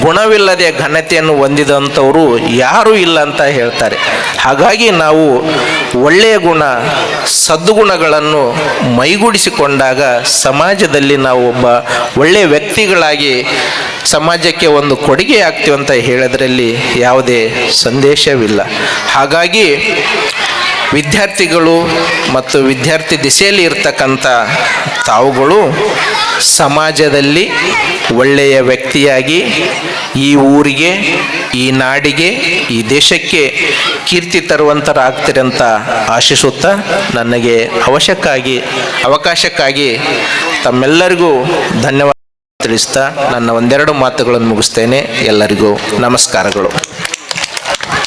ಗುಣವಿಲ್ಲದೆ ಘನತೆಯನ್ನು ಹೊಂದಿದಂಥವರು ಯಾರೂ ಇಲ್ಲ ಅಂತ ಹೇಳ್ತಾರೆ. ಹಾಗಾಗಿ ನಾವು ಒಳ್ಳೆಯ ಗುಣ, ಸದ್ಗುಣಗಳನ್ನು ಮೈಗೂಡಿಸಿಕೊಂಡಾಗ ಸಮಾಜದಲ್ಲಿ ನಾವು ಒಬ್ಬ ಒಳ್ಳೆಯ ವ್ಯಕ್ತಿಗಳಾಗಿ ಸಮಾಜಕ್ಕೆ ಒಂದು ಕೊಡುಗೆ ಆಗ್ತೀವಿ ಅಂತ ಹೇಳೋದ್ರಲ್ಲಿ ಯಾವುದೇ ಸಂದೇಶವಿಲ್ಲ. ಹಾಗಾಗಿ ವಿದ್ಯಾರ್ಥಿಗಳು ಮತ್ತು ವಿದ್ಯಾರ್ಥಿ ದಿಸೆಯಲ್ಲಿ ಇರ್ತಕ್ಕಂಥ ತಾವುಗಳು ಸಮಾಜದಲ್ಲಿ ಒಳ್ಳೆಯ ವ್ಯಕ್ತಿಯಾಗಿ ಈ ಊರಿಗೆ, ಈ ನಾಡಿಗೆ, ಈ ದೇಶಕ್ಕೆ ಕೀರ್ತಿ ತರುವಂತರಾಗ್ತೀರಂತ ಆಶಿಸುತ್ತಾ ನನಗೆ ಅವಕಾಶಕ್ಕಾಗಿ ತಮ್ಮೆಲ್ಲರಿಗೂ ಧನ್ಯವಾದ ತಿಳಿಸ್ತಾ ನನ್ನ ಒಂದೆರಡು ಮಾತುಗಳನ್ನು ಮುಗಿಸ್ತೇನೆ. ಎಲ್ಲರಿಗೂ ನಮಸ್ಕಾರಗಳು.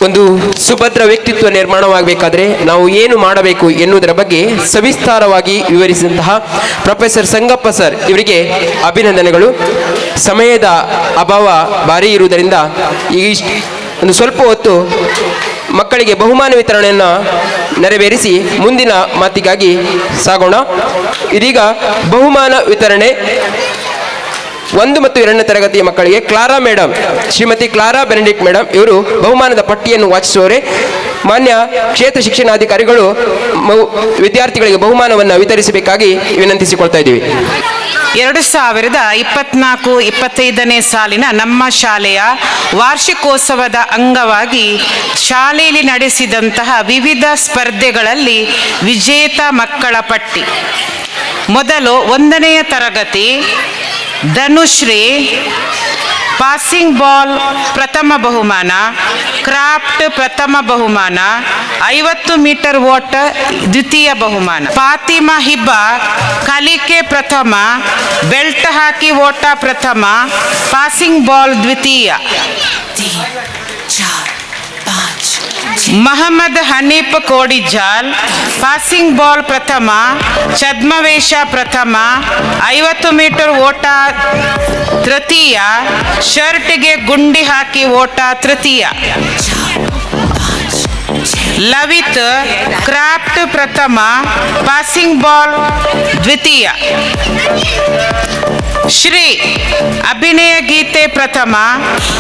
ಒಂದು ಸುಭದ್ರ ವ್ಯಕ್ತಿತ್ವ ನಿರ್ಮಾಣವಾಗಬೇಕಾದ್ರೆ ನಾವು ಏನು ಮಾಡಬೇಕು ಎನ್ನುವುದರ ಬಗ್ಗೆ ಸವಿಸ್ತಾರವಾಗಿ ವಿವರಿಸಿದಂತಹ ಪ್ರೊಫೆಸರ್ ಸಂಗಪ್ಪ ಸರ್ ಇವರಿಗೆ ಅಭಿನಂದನೆಗಳು. ಸಮಯದ ಅಭಾವ ಭಾರಿ ಇರುವುದರಿಂದ ಈಗ ಒಂದು ಸ್ವಲ್ಪ ಹೊತ್ತು ಮಕ್ಕಳಿಗೆ ಬಹುಮಾನ ವಿತರಣೆಯನ್ನು ನೆರವೇರಿಸಿ ಮುಂದಿನ ಮಾತಿಗಾಗಿ ಸಾಗೋಣ. ಇದೀಗ ಬಹುಮಾನ ವಿತರಣೆ 1 ಮತ್ತು 2ನೇ ತರಗತಿಯ ಮಕ್ಕಳಿಗೆ Clara madam, Shrimati Clara Benedict madam ಇವರು ಬಹುಮಾನದ ಪಟ್ಟಿಯನ್ನು ವಾಚಿಸುವವರೇ. ಮಾನ್ಯ ಕ್ಷೇತ್ರ ಶಿಕ್ಷಣಾಧಿಕಾರಿಗಳು ವಿದ್ಯಾರ್ಥಿಗಳಿಗೆ ಬಹುಮಾನವನ್ನು ವಿತರಿಸಬೇಕಾಗಿ ವಿನಂತಿಸಿಕೊಳ್ತಾ ಇದ್ದೀವಿ. 2024-25ನೇ ಸಾಲಿನ ನಮ್ಮ ಶಾಲೆಯ ವಾರ್ಷಿಕೋತ್ಸವದ ಅಂಗವಾಗಿ ಶಾಲೆಯಲ್ಲಿ ನಡೆಸಿದಂತಹ ವಿವಿಧ ಸ್ಪರ್ಧೆಗಳಲ್ಲಿ ವಿಜೇತ ಮಕ್ಕಳ ಪಟ್ಟಿ. ಮೊದಲು 1ನೇ ತರಗತಿ ಧನುಶ್ರೀ, ಪಾಸಿಂಗ್ ಬಾಲ್ ಪ್ರಥಮ ಬಹುಮಾನ, ಕ್ರಾಫ್ಟ್ ಪ್ರಥಮ ಬಹುಮಾನ, 50 ಮೀಟರ್ ಓಟ ದ್ವಿತೀಯ ಬಹುಮಾನ. ಫಾತಿಮಾ ಹಿಬ್ಬಾ ಕಲಿಕೆ ಪ್ರಥಮ, ಬೆಲ್ಟ್ ಹಾಕಿ ಓಟ ಪ್ರಥಮ, ಪಾಸಿಂಗ್ ಬಾಲ್ ದ್ವಿತೀಯ. ಮೊಹಮ್ಮದ್ ಹನೀಫ್ ಕೋಡಿಜಾಲ್ ಪಾಸಿಂಗ್ ಬಾಲ್ ಪ್ರಥಮ, ಛದ್ಮವೇಷ ಪ್ರಥಮ, 50 ಮೀಟರ್ ಓಟ ತೃತೀಯ, ಶರ್ಟ್ಗೆ ಗುಂಡಿ ಹಾಕಿ ಓಟ ತೃತೀಯ. ಲವಿತ್ ಕ್ರಾಫ್ಟ್ ಪ್ರಥಮ, ಪಾಸಿಂಗ್ ಬಾಲ್ ದ್ವಿತೀಯ. ಶ್ರೀ ಅಭಿನಯ ಗೀತೆ ಪ್ರಥಮ,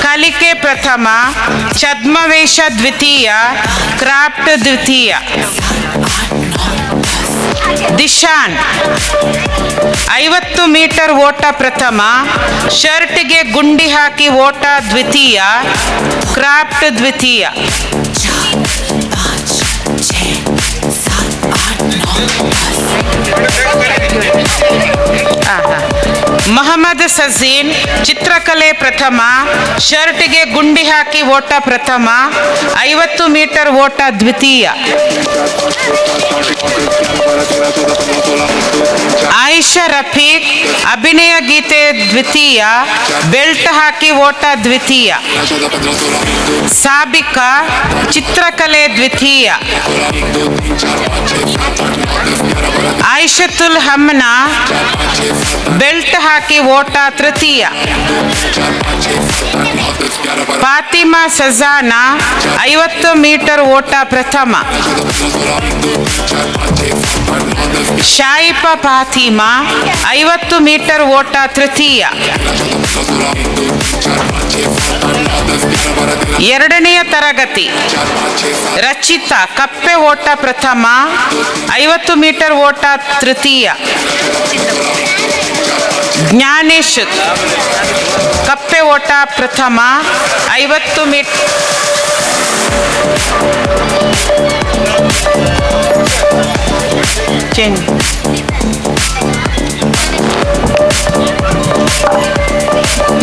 ಕಲಿಕೆ ಪ್ರಥಮ, ಛದ್ಮವೇಷ ದ್ವಿತೀಯ, ಕ್ರಾಫ್ಟ್ ದ್ವಿತೀಯ. ದಿಶಾನ್ 50 ಮೀಟರ್ ಓಟ ಪ್ರಥಮ, ಶರ್ಟ್ಗೆ ಗುಂಡಿ ಹಾಕಿ ಓಟ ದ್ವಿತೀಯ, ಕ್ರಾಫ್ಟ್ ದ್ವಿತೀಯ. ಮೊಹಮ್ಮದ್ ಸಜೀನ್ ಚಿತ್ರಕಲೆ ಪ್ರಥಮ, ಶರ್ಟ್ಗೆ ಗುಂಡಿ ಹಾಕಿ ಓಟ ಪ್ರಥಮ, 50 ಮೀಟರ್ ಓಟ ದ್ವಿತೀಯ. ಆಯಿಷಾ ರಫೀಕ್ ಅಭಿನಯ ಗೀತೆ ದ್ವಿತೀಯ, ಬೆಲ್ಟ್ ಹಾಕಿ ಓಟ ದ್ವಿತೀಯ. ಸಾಬಿಕಾ ಚಿತ್ರಕಲೆ ದ್ವಿತೀಯ. ಆಯಿಷತುಲ್ ಹಮ್ನಾ ಬೆಲ್ಟ್ ಹಾಕಿ ಓಟ ತೃತೀಯ. ಫಾತಿಮಾ ಸಜಾನಾ 50 ಮೀಟರ್ ಓಟ ಪ್ರಥಮ. ಶಾಯಿಫಾ ಫಾತಿಮಾ 50 ಮೀಟರ್ ಓಟ ತೃತೀಯ. ಎರಡನೆಯ ತರಗತಿ ರಚಿತಾ ಕಪ್ಪೆ ಓಟ ಪ್ರಥಮ, 50 ಮೀಟರ್ ಓಟ ತೃತೀಯ. ಜ್ಞಾನೇಶ್ ಕಪ್ಪೆ ಓಟ ಪ್ರಥಮ, 50 ಮೀಟರ್.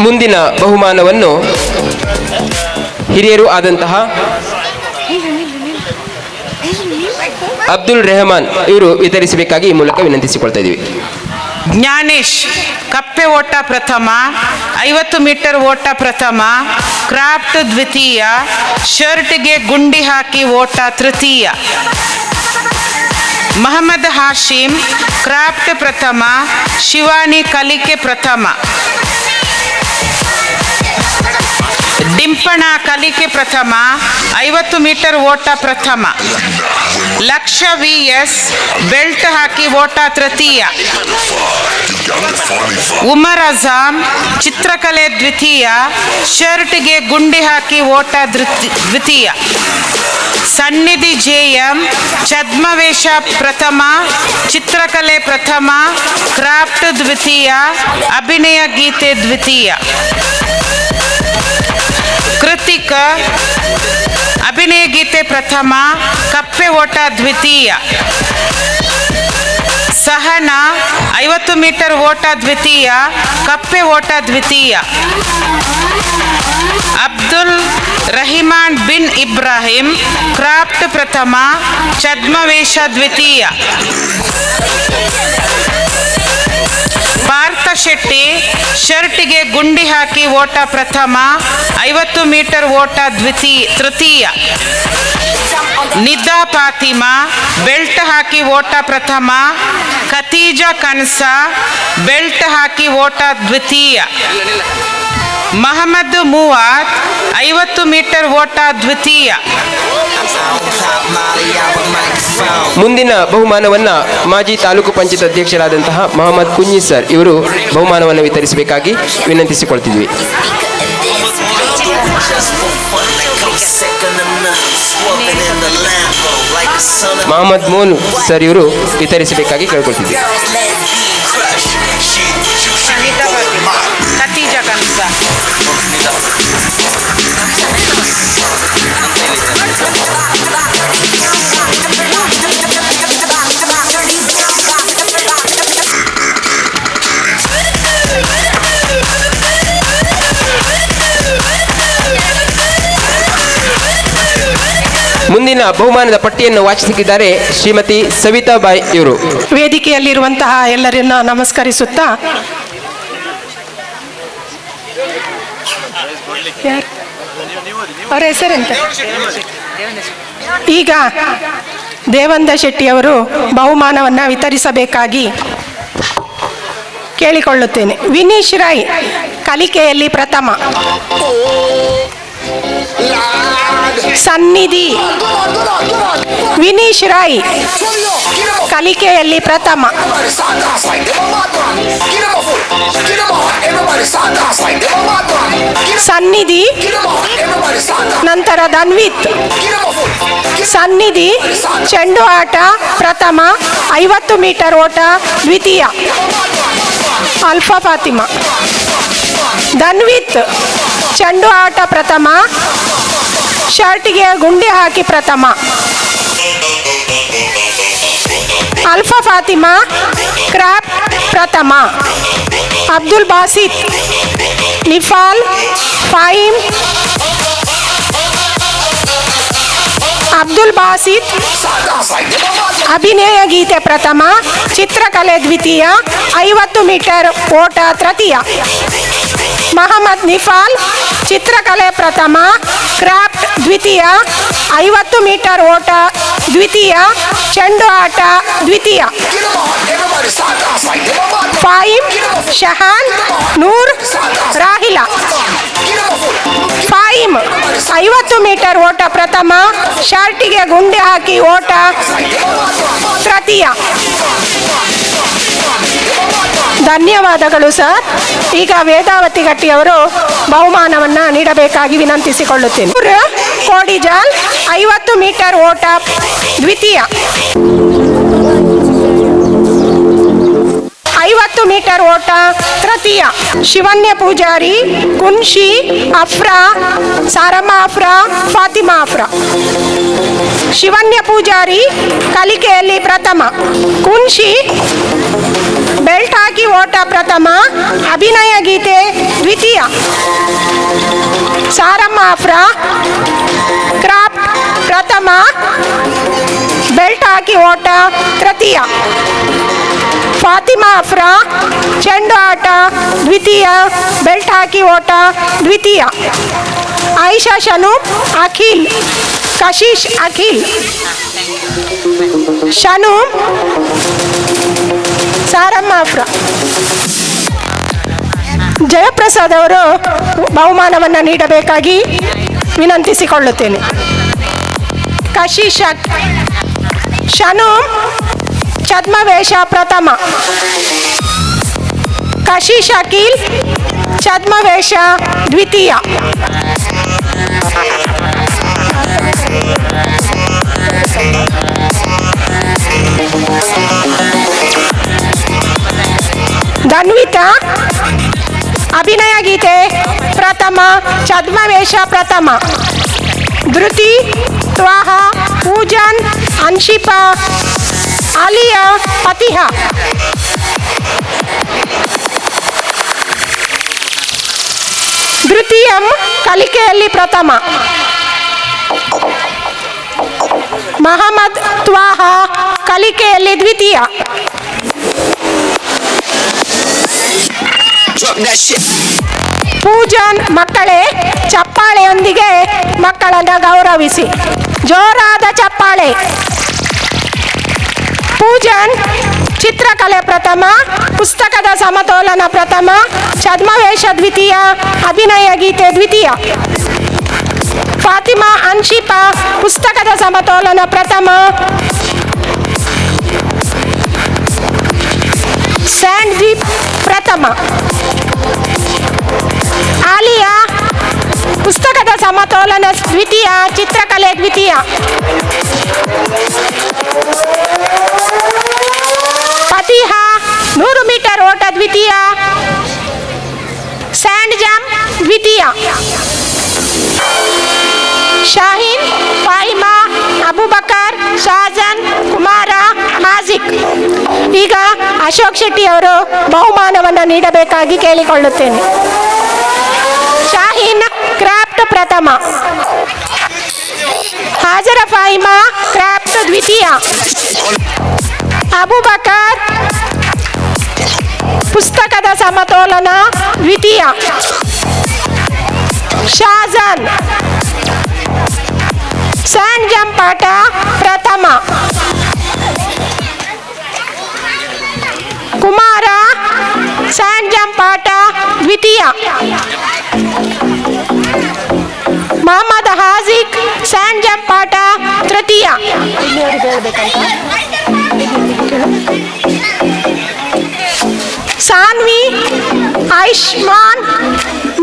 ಮುಂದಿನ ಬಹುಮಾನವನ್ನು ಹಿರಿಯರು ಆದಂತಹ ಅಬ್ದುಲ್ ರೆಹಮಾನ್ ಇವರು ವಿತರಿಸಬೇಕಾಗಿ ಈ ಮೂಲಕ ವಿನಂತಿಸಿಕೊಳ್ತಾ ಇದ್ದೀವಿ. ಜ್ಞಾನೇಶ್ ಕಪ್ಪೆ ಓಟ ಪ್ರಥಮ, 50 ಮೀಟರ್ ಓಟ ಪ್ರಥಮ, ಕ್ರಾಫ್ಟ್ ದ್ವಿತೀಯ, ಶರ್ಟ್ಗೆ ಗುಂಡಿ ಹಾಕಿ ಓಟ ತೃತೀಯ. ಮೊಹಮ್ಮದ್ ಹಾಶಿಮ್ ಕ್ರಾಫ್ಟ್ ಪ್ರಥಮ, ಶಿವಾನಿ ಕಲಿಕೆ ಪ್ರಥಮ. ಡಿಂಪಣ ಕಲಿಕೆ ಪ್ರಥಮ, 50 ಮೀಟರ್ ಓಟ ಪ್ರಥಮ. ಲಕ್ಷ VS ಬೆಲ್ಟ್ ಹಾಕಿ ಓಟ ತೃತೀಯ. ಉಮರ್ ಅಜಾಮ್ ಚಿತ್ರಕಲೆ ದ್ವಿತೀಯ, ಶರ್ಟ್ಗೆ ಗುಂಡಿ ಹಾಕಿ ಓಟ ದ್ವಿತೀಯ. ಸನ್ನಿಧಿ JM ಛದ್ಮವೇಷ ಪ್ರಥಮ, ಚಿತ್ರಕಲೆ ಪ್ರಥಮ, ಕ್ರಾಫ್ಟ್ ದ್ವಿತೀಯ, ಅಭಿನಯ ಗೀತೆ ದ್ವಿತೀಯ. ಕೃತಿಕ ಅಭಿನಯ ಗೀತೆ ಪ್ರಥಮ, ಕಪ್ಪೆ ಓಟ ದ್ವಿತೀಯ. ಸಹನಾ 50 ಮೀಟರ್ ಓಟ ದ್ವಿತೀಯ, ಕಪ್ಪೆ ಓಟ ದ್ವಿತೀಯ. ಅಬ್ದುಲ್ ರಹಿಮಾನ್ ಬಿನ್ ಇಬ್ರಾಹಿಂ ಕ್ರಾಫ್ಟ್ ಪ್ರಥಮ, ಛದ್ಮವೇಷ ದ್ವಿತೀಯ. ಪಾರ್ಥ ಶೆಟ್ಟಿ ಶರ್ಟ್ಗೆ ಗುಂಡಿ ಹಾಕಿ ಓಟ ಪ್ರಥಮ, 50 ಮೀಟರ್ ಓಟ ತೃತೀಯ. ನಿದಾ ಫಾತಿಮಾ ಬೆಲ್ಟ್ ಹಾಕಿ ಓಟ ಪ್ರಥಮ, ಖತೀಜಾ ಕನ್ಸಾ ಬೆಲ್ಟ್ ಹಾಕಿ ಓಟ ದ್ವಿತೀಯ. ಮಹಮ್ಮದ್ ಮುವಾದ್ 50 ಮೀಟರ್ ಓಟ ದ್ವಿತೀಯ. ಮುಂದಿನ ಬಹುಮಾನವನ್ನ ಮಾಜಿ ತಾಲೂಕು ಪಂಚಾಯತ್ ಅಧ್ಯಕ್ಷರಾದಂತಹ ಮೊಹಮ್ಮದ್ ಕುಂಜಿ ಸರ್ ಇವರು ಬಹುಮಾನವನ್ನು ವಿತರಿಸಬೇಕಾಗಿ ವಿನಂತಿಸಿಕೊಳ್ತಿದ್ವಿ. ಮೊಹಮ್ಮದ್ ಮೋನ್ ಸರ್ ಇವರು ವಿತರಿಸಬೇಕಾಗಿ ಕೇಳ್ಕೊಳ್ತಿದ್ವಿ. ಖತೀಜಾ ಕನ್ಸಾ ಮುಂದಿನ ಬಹುಮಾನದ ಪಟ್ಟಿಯನ್ನು ವಾಚಿಸಿದ್ದಾರೆ ಶ್ರೀಮತಿ ಸವಿತಾ ಬಾಯ್ ಇವರು. ವೇದಿಕೆಯಲ್ಲಿರುವಂತಹ ಎಲ್ಲರನ್ನ ನಮಸ್ಕರಿಸುತ್ತಾ ಅವರ ಹೆಸರೆಂತ ಈಗ ದೇವಂದ ಶೆಟ್ಟಿಯವರು ಬಹುಮಾನವನ್ನು ವಿತರಿಸಬೇಕಾಗಿ ಕೇಳಿಕೊಳ್ಳುತ್ತೇನೆ. ವಿನೀಶ್ ರಾಯ್ ಕಲಿಕೆಯಲ್ಲಿ ಪ್ರಥಮ. ಸನ್ನಿಧಿ ವಿನೀಶ್ ರಾಯ್ ಕಲಿಕೆಯಲ್ಲಿ ಪ್ರಥಮ. ಸನ್ನಿಧಿ ನಂತರ ಧನ್ವಿತ್. ಸನ್ನಿಧಿ ಚೆಂಡು ಆಟ ಪ್ರಥಮ, 50 ಮೀಟರ್ ಓಟ ದ್ವಿತೀಯ. ಅಲ್ಫಾ ಫಾತಿಮಾ. ಧನ್ವಿತ್ ಚೆಂಡು ಆಟ ಪ್ರಥಮ, ಶರ್ಟ್ಗೆ ಗುಂಡಿ ಹಾಕಿ ಪ್ರಥಮ. ಅಲ್ಫಾ ಫಾತಿಮಾ ಕ್ರಾಫ್ಟ್ ಪ್ರಥಮ. ಅಬ್ದುಲ್ ಬಾಸಿತ್, ನಿಫಾಲ್, ಫಾಹಿಮ್, ಅಬ್ದುಲ್ ಬಾಸಿತ್ ಅಭಿನಯ ಗೀತೆ ಪ್ರಥಮ, ಚಿತ್ರಕಲೆ ದ್ವಿತೀಯ, 50 ಮೀಟರ್ ಓಟ ತೃತೀಯ. ಮಹಮ್ಮದ್ ನಿಫಾಲ್ ಚಿತ್ರಕಲೆ ಪ್ರಥಮ, ಕ್ರಾಫ್ಟ್ ದ್ವಿತೀಯ, 50 ಮೀಟರ್ ಓಟ ದ್ವಿತೀಯ, ಚೆಂಡು ಆಟ ದ್ವಿತೀಯ. ಫಾಹಿಮ್, ಶಹಾನ್, ನೂರ್, ರಾಹಿಲಾ. ಫಾಹಿಮ್ 50 ಮೀಟರ್ ಓಟ ಪ್ರಥಮ, ಶರ್ಟಿಗೆ ಗುಂಡಿ ಹಾಕಿ ಓಟ ತೃತೀಯ. ಧನ್ಯವಾದಗಳು ಸರ್. ಈಗ ವೇದಾವತಿ ಗಟ್ಟಿಯವರು ಬಹುಮಾನವನ್ನು ನೀಡಬೇಕಾಗಿ ವಿನಂತಿಸಿಕೊಳ್ಳುತ್ತೇನೆ. ಕೋಡಿಜಾಲ್ 50 ಮೀಟರ್ ಓಟ ದ್ವಿತೀಯ, 50 ಮೀಟರ್ ಓಟ ತೃತೀಯ. ಶಿವನ್ಯ ಪೂಜಾರಿ, ಕುನ್ಶಿ, ಅಫ್ರಾ, ಸಾರಮ್ಮ ಅಫ್ರಾ, ಫಾತಿಮಾ ಅಫ್ರಾ. ಶಿವನ್ಯ ಪೂಜಾರಿ ಕಲಿಕೆಯಲ್ಲಿ ಪ್ರಥಮ, ಕುನ್ಶಿ ಬೆಲ್ಟ್ ಹಾಕಿ ಓಟ ಪ್ರಥಮ, ಅಭಿನಯ ಗೀತೆ ದ್ವಿತೀಯ. ಸಾರಮ್ಮ ಅಫ್ರಾ ಕ್ರಾಫ್ಟ್ ಪ್ರಥಮ, ಬೆಲ್ಟ್ ಹಾಕಿ ಓಟ ತೃತೀಯ. ಫಾತಿಮಾ ಅಫ್ರಾ ಚೆಂಡು ಆಟ ದ್ವಿತೀಯ, ಬೆಲ್ಟ್ ಹಾಕಿ ಓಟ ದ್ವಿತೀಯ. ಆಯಿಷಾ ಶನೂಪ್, ಅಖಿಲ್, ಕಶೀಶ್ ಅಖಿಲ್. ಶನೂಪ್, ಸಾರಮ್ಮ ಅಫ್ರಾ. ಜಯಪ್ರಸಾದ್ ಅವರು ಬಹುಮಾನವನ್ನು ನೀಡಬೇಕಾಗಿ ವಿನಂತಿಸಿಕೊಳ್ಳುತ್ತೇನೆ. ಕಶೀಶ್, ಶನೂಪ್ ಛದ್ಮವೇಷ ಪ್ರಥಮ, ಕಶೀಶ್ ಅಖಿಲ್ ಛದ್ಮವೇಷ ದ್ವಿತೀಯ. ಧನ್ವಿತಾ ಅಭಿನಯ ಗೀತೆ ಪ್ರಥಮ, ಛದ್ಮವೇಷ ಪ್ರಥಮ. ಧೃತಿ, ತ್ವಾಹ, ಪೂಜನ್, ಅನ್ಶಿಪಾ, ಆಲಿಯಾ, ಫತಿಹಾ. ಧೃತಿಯಂ ಕಲಿಕೆಯಲ್ಲಿ ಪ್ರಥಮ, ಮಹಮ್ಮದ್ ತ್ವಾಹ ಕಲಿಕೆಯಲ್ಲಿ ದ್ವಿತೀಯ. ಪೂಜನ್ ಮಕ್ಕಳೇ, ಚಪ್ಪಾಳೆಯೊಂದಿಗೆ ಮಕ್ಕಳನ್ನು ಗೌರವಿಸಿ. ಜೋರಾದ ಚಪ್ಪಾಳೆ. ಪೂಜನ್ ಚಿತ್ರಕಲೆ ಪ್ರಥಮ, ಪುಸ್ತಕದ ಸಮತೋಲನ ಪ್ರಥಮ, ಛದ್ಮವೇಷ ದ್ವಿತೀಯ, ಅಭಿನಯ ಗೀತೆ ದ್ವಿತೀಯ. ಫಾತಿಮಾ ಅನ್ಶಿಪಾ ಪುಸ್ತಕದ ಸಮತೋಲನ ಪ್ರಥಮ, ಸ್ಯಾಂಡ್ ಜಿಪ್ ಪ್ರಥಮ. ಆಲಿಯಾ ಪುಸ್ತಕದ ಸಮತೋಲನ ದ್ವಿತೀಯ, ಚಿತ್ರಕಲೆ ದ್ವಿತೀಯ. ಫತಿಹಾ 100 ಮೀಟರ್ ಓಟ ದ್ವಿತೀಯ, ಸ್ಯಾಂಡ್ ಜಂಪ್ ದ್ವಿತೀಯ. ಶಾಹೀನ್, ಫಾಹಿಮಾ, ಅಬುಬಕರ್, ಶಾಜನ್, ಕುಮಾರ, ಮಾಜಿಕ್. ಈಗ ಅಶೋಕ್ ಶೆಟ್ಟಿ ಅವರು ಬಹುಮಾನವನ್ನು ನೀಡಬೇಕಾಗಿ ಕೇಳಿಕೊಳ್ಳುತ್ತೇನೆ. ಶಾಹೀನ್ ಕ್ರಾಫ್ಟ್ ಪ್ರಥಮ, ಹಾಜರ ಫಾಹಿಮಾ ಕ್ರಾಫ್ಟ್ ದ್ವಿತೀಯ. ಅಬುಬಕರ್ ಪುಸ್ತಕದ ಸಮತೋಲನ ದ್ವಿತೀಯ. ಶಾಜನ್ ಸ್ಯಾಂಡ್ ಜಂಪ್ ಆಟ ಪ್ರಥಮ. ಕುಮಾರ ಸ್ಯಾಂಡ್ ಜಂಪ್ ಆಟ ದ್ವಿತೀಯ. ಮೊಹಮ್ಮದ್ ಹಾಜಿಕ್ ಸ್ಯಾಂಡ್ ಜಂಪ್ ಆಟ ತೃತೀಯ. ಸಾನ್ವಿ, ಆಯುಷ್ಮಾನ್,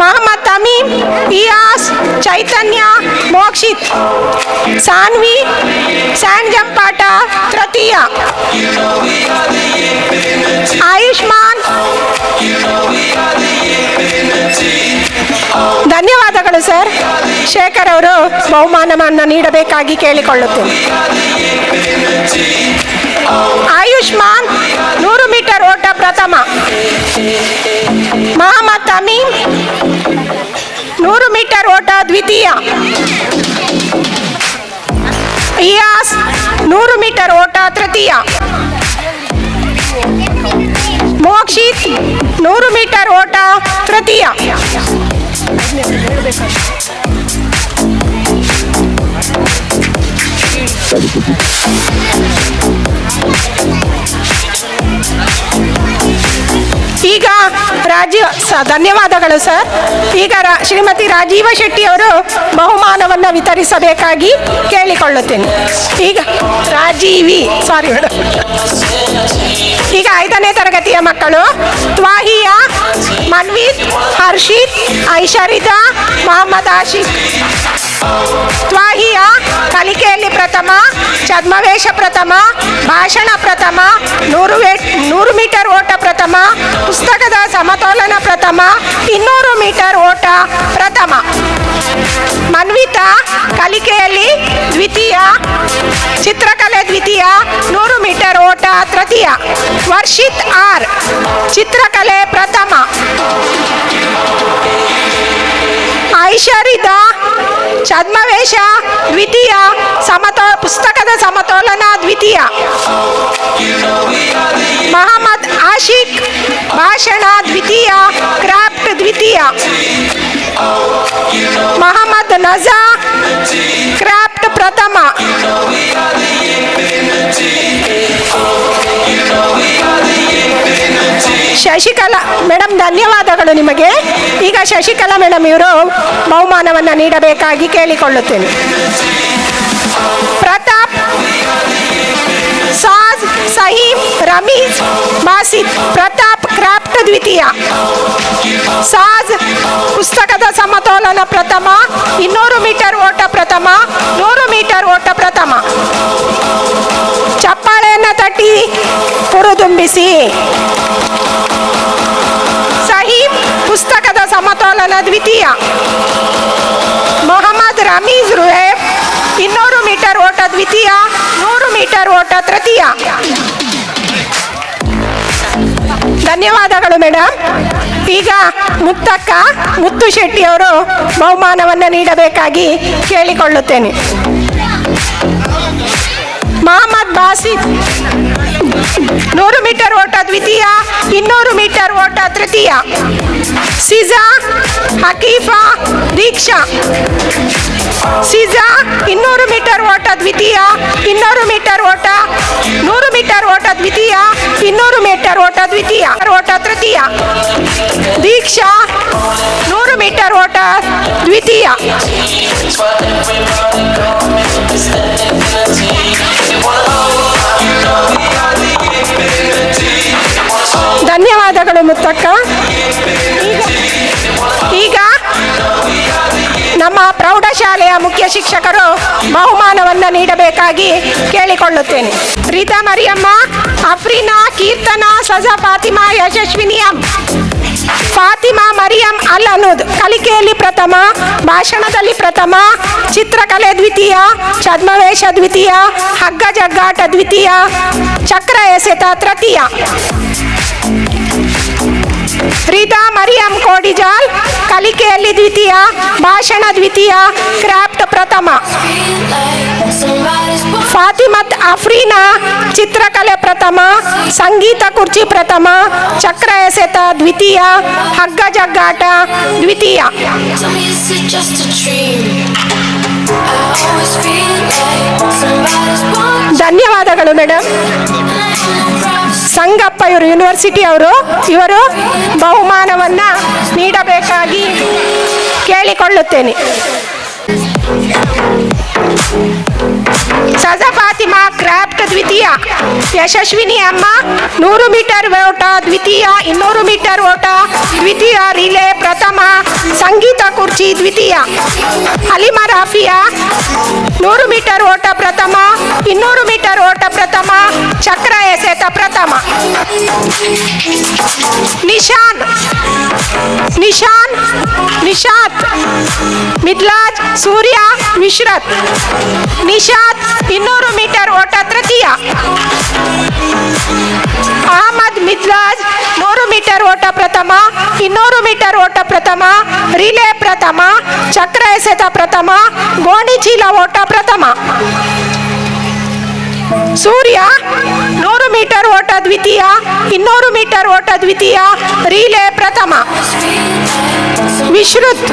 ಮೊಹಮ್ಮದ್ ತಮೀಮ್, ಇಯಾಸ್, ಚೈತನ್ಯ, ಮೋಕ್ಷಿತ್. ಸಾನ್ವಿ ಸ್ಯಾಂಡ್ ಜಂಪ್ ಆಟ ತೃತೀಯ. ಆಯುಷ್ಮಾನ್. ಧನ್ಯವಾದಗಳು ಸರ್. ಶೇಖರ್ ಅವರು ಬಹುಮಾನವನ್ನು ನೀಡಬೇಕಾಗಿ ಕೇಳಿಕೊಳ್ಳುತ್ತೇನೆ. ಆಯುಷ್ಮಾನ್ 100 ಮೀಟರ್ ಓಟ ಪ್ರಥಮ. ಮೊಹಮ್ಮದ್ ತಮೀಮ್ 100 ಮೀಟರ್ ಓಟ ದ್ವಿತೀಯ. ಇಯಾಸ್ 100 ಮೀಟರ್ ಓಟ ತೃತೀಯ. ಮೋಕ್ಷಿತ್ 100 ಮೀಟರ್ ಓಟ ತೃತೀಯ. ಈಗ ಧನ್ಯವಾದಗಳು ಸರ್. ಈಗ ಶ್ರೀಮತಿ ರಾಜೀವ ಶೆಟ್ಟಿ ಅವರು ಬಹುಮಾನವನ್ನು ವಿತರಿಸಬೇಕಾಗಿ ಕೇಳಿಕೊಳ್ಳುತ್ತೇನೆ. ಈಗ ಈಗ 5ನೇ ತರಗತಿಯ ಮಕ್ಕಳು ತ್ವಾಹಿಯಾ, ಮನ್ವೀತ್, ಹರ್ಷಿತ್, ಐಶರಿದಾ, ಮೊಹಮ್ಮದ್ ಆಶಿಕ್. ತ್ವಾಹಿಯಾ ಕಲಿಕೆಯಲ್ಲಿ ಪ್ರಥಮ, ಛದ್ಮವೇಷ ಪ್ರಥಮ, ಭಾಷಣ ಪ್ರಥಮ, 100 ಮೀಟರ್ ಓಟ ಪ್ರಥಮ, ಪುಸ್ತಕದ ಸಮತೋಲನ ಪ್ರಥಮ, 200 ಮೀಟರ್ ಓಟ ಪ್ರಥಮ. ಮನ್ವಿತಾ ಕಲಿಕೆಯಲ್ಲಿ ದ್ವಿತೀಯ, ಚಿತ್ರಕಲೆ ದ್ವಿತೀಯ, 100 ಮೀಟರ್ ಓಟ ತೃತೀಯ. ವರ್ಷಿತ್ ಆರ್ ಚಿತ್ರಕಲೆ ಪ್ರಥಮ. ಐಶರಿದಾ ಛದ್ಮವೇಷ ದ್ವಿತೀಯ, ಪುಸ್ತಕದ ಸಮತೋಲನ ದ್ವಿತೀಯ. ಮೊಹಮ್ಮದ್ ಆಶಿಕ್ ಭಾಷಣ ದ್ವಿತೀಯ, ಕ್ರಾಫ್ಟ್ ದ್ವಿತೀಯ. ಮೊಹಮ್ಮದ್ ನಜಾ ಕ್ರಾಫ್ಟ್ ಪ್ರಥಮ. ಶಶಿಕಲಾ ಮೇಡಮ್ ಧನ್ಯವಾದಗಳು ನಿಮಗೆ. ಈಗ ಶಶಿಕಲಾ ಮೇಡಮ್ ಇವರು ಬಹುಮಾನವನ್ನು ನೀಡಬೇಕಾಗಿ ಕೇಳಿಕೊಳ್ಳುತ್ತೇನೆ. ಪ್ರತಾಪ್, ಸಾಜ್, ಸಹೀಮ್, ರಮೀಜ್, ಬಾಸಿತ್. ಪ್ರತಾಪ್ ಕ್ರಾಫ್ಟ್ ದ್ವಿತೀಯ. ಸಾಜ್ ಪುಸ್ತಕದ ಸಮತೋಲನ ಪ್ರಥಮ, 200 ಮೀಟರ್ ಓಟ ಪ್ರಥಮ, 100 ಮೀಟರ್ ಓಟ ಪ್ರಥಮ. ಚಪ್ಪಾಳೆಯನ್ನು ತಟ್ಟಿ ಹುರಿದುಂಬಿಸಿ. ಸಹೀಮ್ ಪುಸ್ತಕದ ಸಮತೋಲನ ದ್ವಿತೀಯ. ಮೊಹಮ್ಮದ್ ರಮೀಜ್ ರುಹೇಬ್ 200 ಮೀಟರ್ ಓಟ ದ್ವಿತೀಯ, 100 ಮೀಟರ್ ಓಟ ತೃತೀಯ. ಧನ್ಯವಾದಗಳು ಮೇಡಮ್. ಈಗ ಮುತ್ತು ಶೆಟ್ಟಿ ಅವರು ಬಹುಮಾನವನ್ನು ನೀಡಬೇಕಾಗಿ ಕೇಳಿಕೊಳ್ಳುತ್ತೇನೆ. ಮೊಹಮ್ಮದ್ ಬಾಸಿತ್ 100 ಮೀಟರ್ ಓಟ ದ್ವಿತೀಯ, 200 ಮೀಟರ್ ಓಟ ತೃತೀಯ. ಸಿಜಾ, ಹಕೀಫಾ, ದೀಕ್ಷಾ. ಸಿಜಾ 200 ಮೀಟರ್ ಓಟ ದ್ವಿತೀಯ, 200 ಮೀಟರ್ ಓಟ, 100 ಮೀಟರ್ ಓಟ ದ್ವಿತೀಯ, 200 ಮೀಟರ್ ಓಟ ದ್ವಿತೀಯ, ಓಟ ತೃತೀಯ. ದೀಕ್ಷಾ 100 ಮೀಟರ್ ಓಟ ದ್ವಿತೀಯ. ಧನ್ಯವಾದಗಳು ಮುತ್ತಕ್ಕ. ಈಗ ನಮ್ಮ ಪ್ರೌಢಶಾಲೆಯ ಮುಖ್ಯ ಶಿಕ್ಷಕರು ಬಹುಮಾನವನ್ನು ನೀಡಬೇಕಾಗಿ ಕೇಳಿಕೊಳ್ಳುತ್ತೇನೆ. ರಿತಾ ಮರಿಯಮ್ಮ, ಅಫ್ರೀನಾ, ಕೀರ್ತನಾ, ಸಜಾ ಫಾತಿಮಾ, ಯಶಸ್ವಿನಿ ಎಂ. ಫಾತಿಮಾ ಮರಿಯಂ ಅಲ್ ಅನೂದ್ ಕಲಿಕೆಯಲ್ಲಿ ಪ್ರಥಮ, ಭಾಷಣದಲ್ಲಿ ಪ್ರಥಮ, ಚಿತ್ರಕಲೆ ದ್ವಿತೀಯ, ಛದ್ಮವೇಷ ದ್ವಿತೀಯ, ಹಗ್ಗ ಜಗ್ಗಾಟ ದ್ವಿತೀಯ, ಚಕ್ರ ಎಸೆತ ತೃತೀಯ. ರಿದಾ ಮರಿಯಂ ಕೋಡಿಜಾಲ್ ಕಲಿಕೆಯಲ್ಲಿ ದ್ವಿತೀಯ, ಭಾಷಣ ದ್ವಿತೀಯ, ಕ್ರಾಫ್ಟ್ ಪ್ರಥಮ. ಫಾತಿಮತ್ ಅಫ್ರೀನಾ ಚಿತ್ರಕಲೆ ಪ್ರಥಮ, ಸಂಗೀತ ಕುರ್ಚಿ ಪ್ರಥಮ, ಚಕ್ರ ಎಸೆತ ದ್ವಿತೀಯ, ಹಗ್ಗ ಜಗ್ಗಾಟ ದ್ವಿತೀಯ. ಧನ್ಯವಾದಗಳು ಮೇಡಮ್. ಸಂಗಪ್ಪ ಇವರು ಯೂನಿವರ್ಸಿಟಿ ಇವರು ಬಹುಮಾನವನ್ನು ನೀಡಬೇಕಾಗಿ ಕೇಳಿಕೊಳ್ಳುತ್ತೇನೆ. ಸಜಾ ಫಾತಿಮಾ ಕ್ರಾಫ್ಟ್ ದ್ವಿತೀಯ. ಯಶಸ್ವಿನಿ ಅಮ್ಮ 100 ಮೀಟರ್ ಓಟ ದ್ವಿತೀಯ, 200 ಮೀಟರ್ ಓಟ ದ್ವಿತೀಯ, ರಿಲೇ ಪ್ರಥಮ, ಸಂಗೀತ ಕುರ್ಚಿ ದ್ವಿತೀಯ. ಹಲಿಮಾ ರಾಫಿಯಾ 100 ಮೀಟರ್ ಓಟ ಪ್ರಥಮ, 200 ಮೀಟರ್ ಓಟ ಪ್ರಥಮ, ಚಕ್ರ ಎಸೆತ ಪ್ರಥಮ. ನಿಶಾತ್ ಮಿದ್ಲಾಜ್ ಸೂರ್ಯ ವಿಶ್ರತ್. ನಿಶಾತ್ 200 ಮೀಟರ್ ಓಟ ತೃತೀಯ. ಅಹಮದ್ ಮಿದ್ಲಾಜ್ 100 ಮೀಟರ್ ಓಟ ಪ್ರಥಮ, 200 ಮೀಟರ್ ಓಟ ಪ್ರಥಮ, ರಿಲೇ ಪ್ರಥಮ, ಚಕ್ರ ಎಸೆತ ಪ್ರಥಮ, ಗೋಣಿ ಚೀಲ ಓಟ ಪ್ರಥಮ. ಸೂರ್ಯ 100 ಮೀಟರ್ ಓಟ ದ್ವಿತೀಯ, 200 ಮೀಟರ್ ಓಟ ದ್ವಿತೀಯ, ರಿಲೇ ಪ್ರಥಮ. ವಿಶ್ರುತ್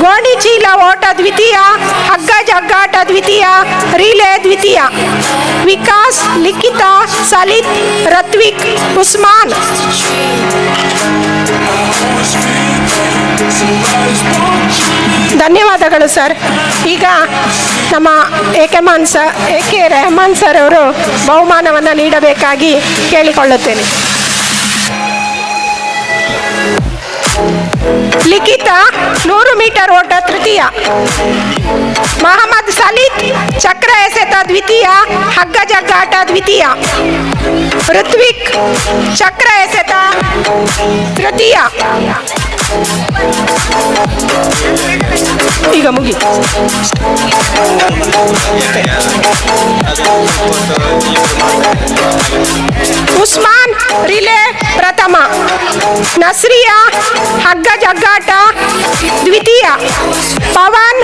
ಗೋಣಿ ಚೀಲ ಓಟ ದ್ವಿತೀಯ, ಹಗ್ಗ ಜಗ್ಗಾಟ ದ್ವಿತೀಯ, ರಿಲೇ ದ್ವಿತೀಯ. ವಿಕಾಸ್, ಲಿಖಿತ, ಸಲಿತ್, ರತ್ವಿಕ್, ಉಸ್ಮಾನ್. ಧನ್ಯವಾದಗಳು ಸರ್. ಈಗ ನಮ್ಮ ಎ.ಕೆ. ರೆಹಮಾನ್ ಸರ್ ಅವರು ಬಹುಮಾನವನ್ನು ನೀಡಬೇಕಾಗಿ ಕೇಳಿಕೊಳ್ಳುತ್ತೇನೆ. ಲಿಖಿತ 100 ಮೀಟರ್ ಓಟ ತೃತೀಯ, ಮಹಮ್ಮದ್ ಸಲೀತ್ ಚಕ್ರ ಎಸೆತ ದ್ವಿತೀಯ, ಹಗ್ಗ ಜಗ್ಗಾಟ ದ್ವಿತೀಯ, ಋತ್ವಿಕ್ ಚಕ್ರ ಎಸೆತ ತೃತೀಯ. ಈಗ ಮುಗೀತು. ಉಸ್ಮಾನ್ ರಿಲೇ ಪ್ರಥಮ, ನಸ್ರಿಯಾ ಹಗ್ಗ ಜಗ್ಗಾಟ ದ್ವಿತೀಯ, ಪವನ್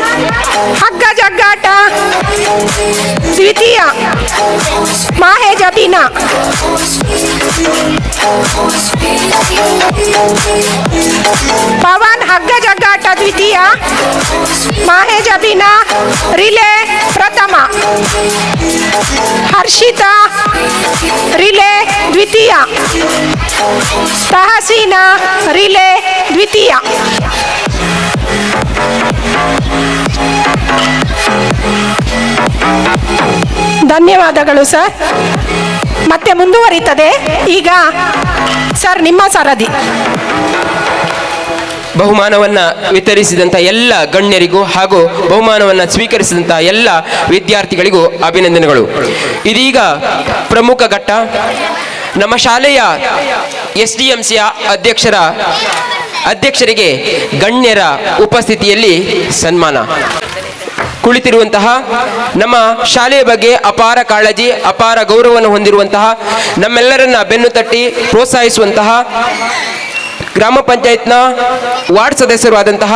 ಹಗ್ಗ ಜಗ್ಗಾಟ ದ್ವಿತೀಯ, ಮಾಹೇಜ್ ಅಬೀನಾ. ಪವನ್ ಹಗ್ಗ ಜಗ್ಗಾಟ ದ್ವಿತೀಯ, ಮಾಹೇಜ್ ಅಬೀನಾ ರಿಲೇ ಪ್ರಥಮ. ಹರ್ಷಿತಾ ರಿಲೇ ದ್ವಿತೀಯ, ತಹಸೀನಾ ರಿಲೇ ದ್ವಿತೀಯ. ಧನ್ಯವಾದಗಳು ಸರ್. ಮತ್ತೆ ಮುಂದುವರಿತದೆ. ಈಗ ಸರ್ ನಿಮ್ಮ ಸರದಿ. ಬಹುಮಾನವನ್ನು ವಿತರಿಸಿದಂಥ ಎಲ್ಲ ಗಣ್ಯರಿಗೂ ಹಾಗೂ ಬಹುಮಾನವನ್ನು ಸ್ವೀಕರಿಸಿದಂಥ ಎಲ್ಲ ವಿದ್ಯಾರ್ಥಿಗಳಿಗೂ ಅಭಿನಂದನೆಗಳು. ಇದೀಗ ಪ್ರಮುಖ ಘಟ್ಟ. ನಮ್ಮ ಶಾಲೆಯ SDMCಯ ಅಧ್ಯಕ್ಷರಿಗೆ ಗಣ್ಯರ ಉಪಸ್ಥಿತಿಯಲ್ಲಿ ಸನ್ಮಾನ. ಕುಳಿತಿರುವಂತಹ ನಮ್ಮ ಶಾಲೆಯ ಬಗ್ಗೆ ಅಪಾರ ಕಾಳಜಿ, ಅಪಾರ ಗೌರವವನ್ನು ಹೊಂದಿರುವಂತಹ, ನಮ್ಮೆಲ್ಲರನ್ನ ಬೆನ್ನು ತಟ್ಟಿ ಪ್ರೋತ್ಸಾಹಿಸುವಂತಹ ಗ್ರಾಮ ಪಂಚಾಯತ್ನ ವಾರ್ಡ್ ಸದಸ್ಯರು ಆದಂತಹ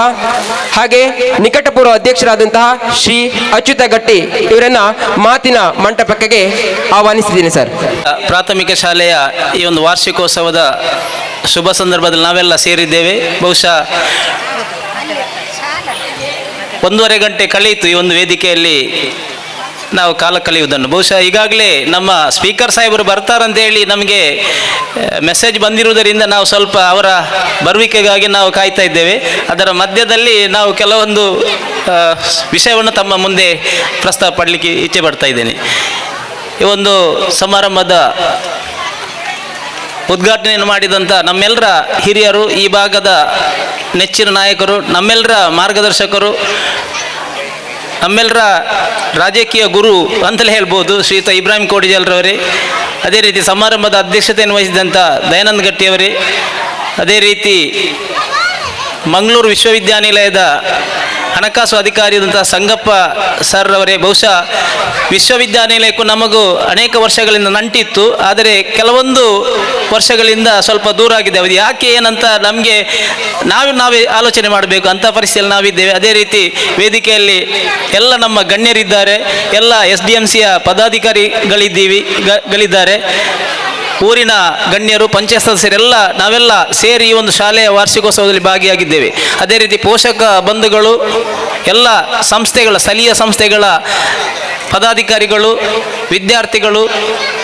ಹಾಗೆ ನಿಕಟಪೂರ್ವ ಅಧ್ಯಕ್ಷರಾದಂತಹ ಶ್ರೀ ಅಚ್ಯುತ ಗಟ್ಟಿ ಇವರನ್ನ ಮಾತಿನ ಮಂಟಪಕ್ಕೆ ಆಹ್ವಾನಿಸಿದ್ದೀನಿ ಸರ್. ಪ್ರಾಥಮಿಕ ಶಾಲೆಯ ಈ ಒಂದು ವಾರ್ಷಿಕೋತ್ಸವದ ಶುಭ ಸಂದರ್ಭದಲ್ಲಿ ನಾವೆಲ್ಲ ಸೇರಿದ್ದೇವೆ. ಬಹುಶಃ 1.5 ಗಂಟೆ ಕಳೆಯಿತು ಈ ಒಂದು ವೇದಿಕೆಯಲ್ಲಿ ನಾವು ಕಾಲ ಕಳೆಯುವುದನ್ನು. ಬಹುಶಃ ಈಗಾಗಲೇ ನಮ್ಮ ಸ್ಪೀಕರ್ ಸಾಹೇಬರು ಬರ್ತಾರಂತೇಳಿ ನಮಗೆ ಮೆಸೇಜ್ ಬಂದಿರುವುದರಿಂದ ನಾವು ಸ್ವಲ್ಪ ಅವರ ಬರುವಿಕೆಗಾಗಿ ನಾವು ಕಾಯ್ತಾ ಇದ್ದೇವೆ. ಅದರ ಮಧ್ಯದಲ್ಲಿ ನಾವು ಕೆಲವೊಂದು ವಿಷಯವನ್ನು ತಮ್ಮ ಮುಂದೆ ಪ್ರಸ್ತಾಪ ಪಡಲಿಕ್ಕೆ ಇಚ್ಛೆ ಪಡ್ತಾ ಇದ್ದೇನೆ. ಈ ಒಂದು ಸಮಾರಂಭದ ಉದ್ಘಾಟನೆಯನ್ನು ಮಾಡಿದಂಥ ನಮ್ಮೆಲ್ಲರ ಹಿರಿಯರು, ಈ ಭಾಗದ ನೆಚ್ಚಿನ ನಾಯಕರು, ನಮ್ಮೆಲ್ಲರ ಮಾರ್ಗದರ್ಶಕರು, ನಮ್ಮೆಲ್ಲರ ರಾಜಕೀಯ ಗುರು ಅಂತಲೇ ಹೇಳ್ಬೋದು ಶ್ರೀಯುತ ಇಬ್ರಾಹಿಂ ಕೋಡಿಜಲ್ರವರೇ, ಅದೇ ರೀತಿ ಸಮಾರಂಭದ ಅಧ್ಯಕ್ಷತೆಯನ್ನು ವಹಿಸಿದಂಥ ದಯಾನಂದ ಗಟ್ಟಿಯವರೇ, ಅದೇ ರೀತಿ ಮಂಗಳೂರು ವಿಶ್ವವಿದ್ಯಾನಿಲಯದ ಹಣಕಾಸು ಅಧಿಕಾರಿಯಾದಂಥ ಸಂಗಪ್ಪ ಸರ್ ಅವರೇ. ಬಹುಶಃ ವಿಶ್ವವಿದ್ಯಾನಿಲಯಕ್ಕೂ ನಮಗೂ ಅನೇಕ ವರ್ಷಗಳಿಂದ ನಂಟಿತ್ತು, ಆದರೆ ಕೆಲವೊಂದು ವರ್ಷಗಳಿಂದ ಸ್ವಲ್ಪ ದೂರ ಆಗಿದೆ. ಅದು ಯಾಕೆ ಏನಂತ ನಮಗೆ ನಾವೇ ಆಲೋಚನೆ ಮಾಡಬೇಕು ಅಂಥ ಪರಿಸ್ಥಿತಿಯಲ್ಲಿ ನಾವಿದ್ದೇವೆ. ಅದೇ ರೀತಿ ವೇದಿಕೆಯಲ್ಲಿ ಎಲ್ಲ ನಮ್ಮ ಗಣ್ಯರಿದ್ದಾರೆ, ಎಲ್ಲ SDMCಯ ಪದಾಧಿಕಾರಿಗಳಿದ್ದಾರೆ, ಊರಿನ ಗಣ್ಯರು, ಪಂಚಾಯತ್ ಸದಸ್ಯರೆಲ್ಲ ನಾವೆಲ್ಲ ಸೇರಿ ಈ ಒಂದು ಶಾಲೆಯ ವಾರ್ಷಿಕೋತ್ಸವದಲ್ಲಿ ಭಾಗಿಯಾಗಿದ್ದೇವೆ. ಅದೇ ರೀತಿ ಪೋಷಕ ಬಂಧುಗಳು, ಎಲ್ಲ ಸಂಸ್ಥೆಗಳ, ಸ್ಥಳೀಯ ಸಂಸ್ಥೆಗಳ ಪದಾಧಿಕಾರಿಗಳು, ವಿದ್ಯಾರ್ಥಿಗಳು,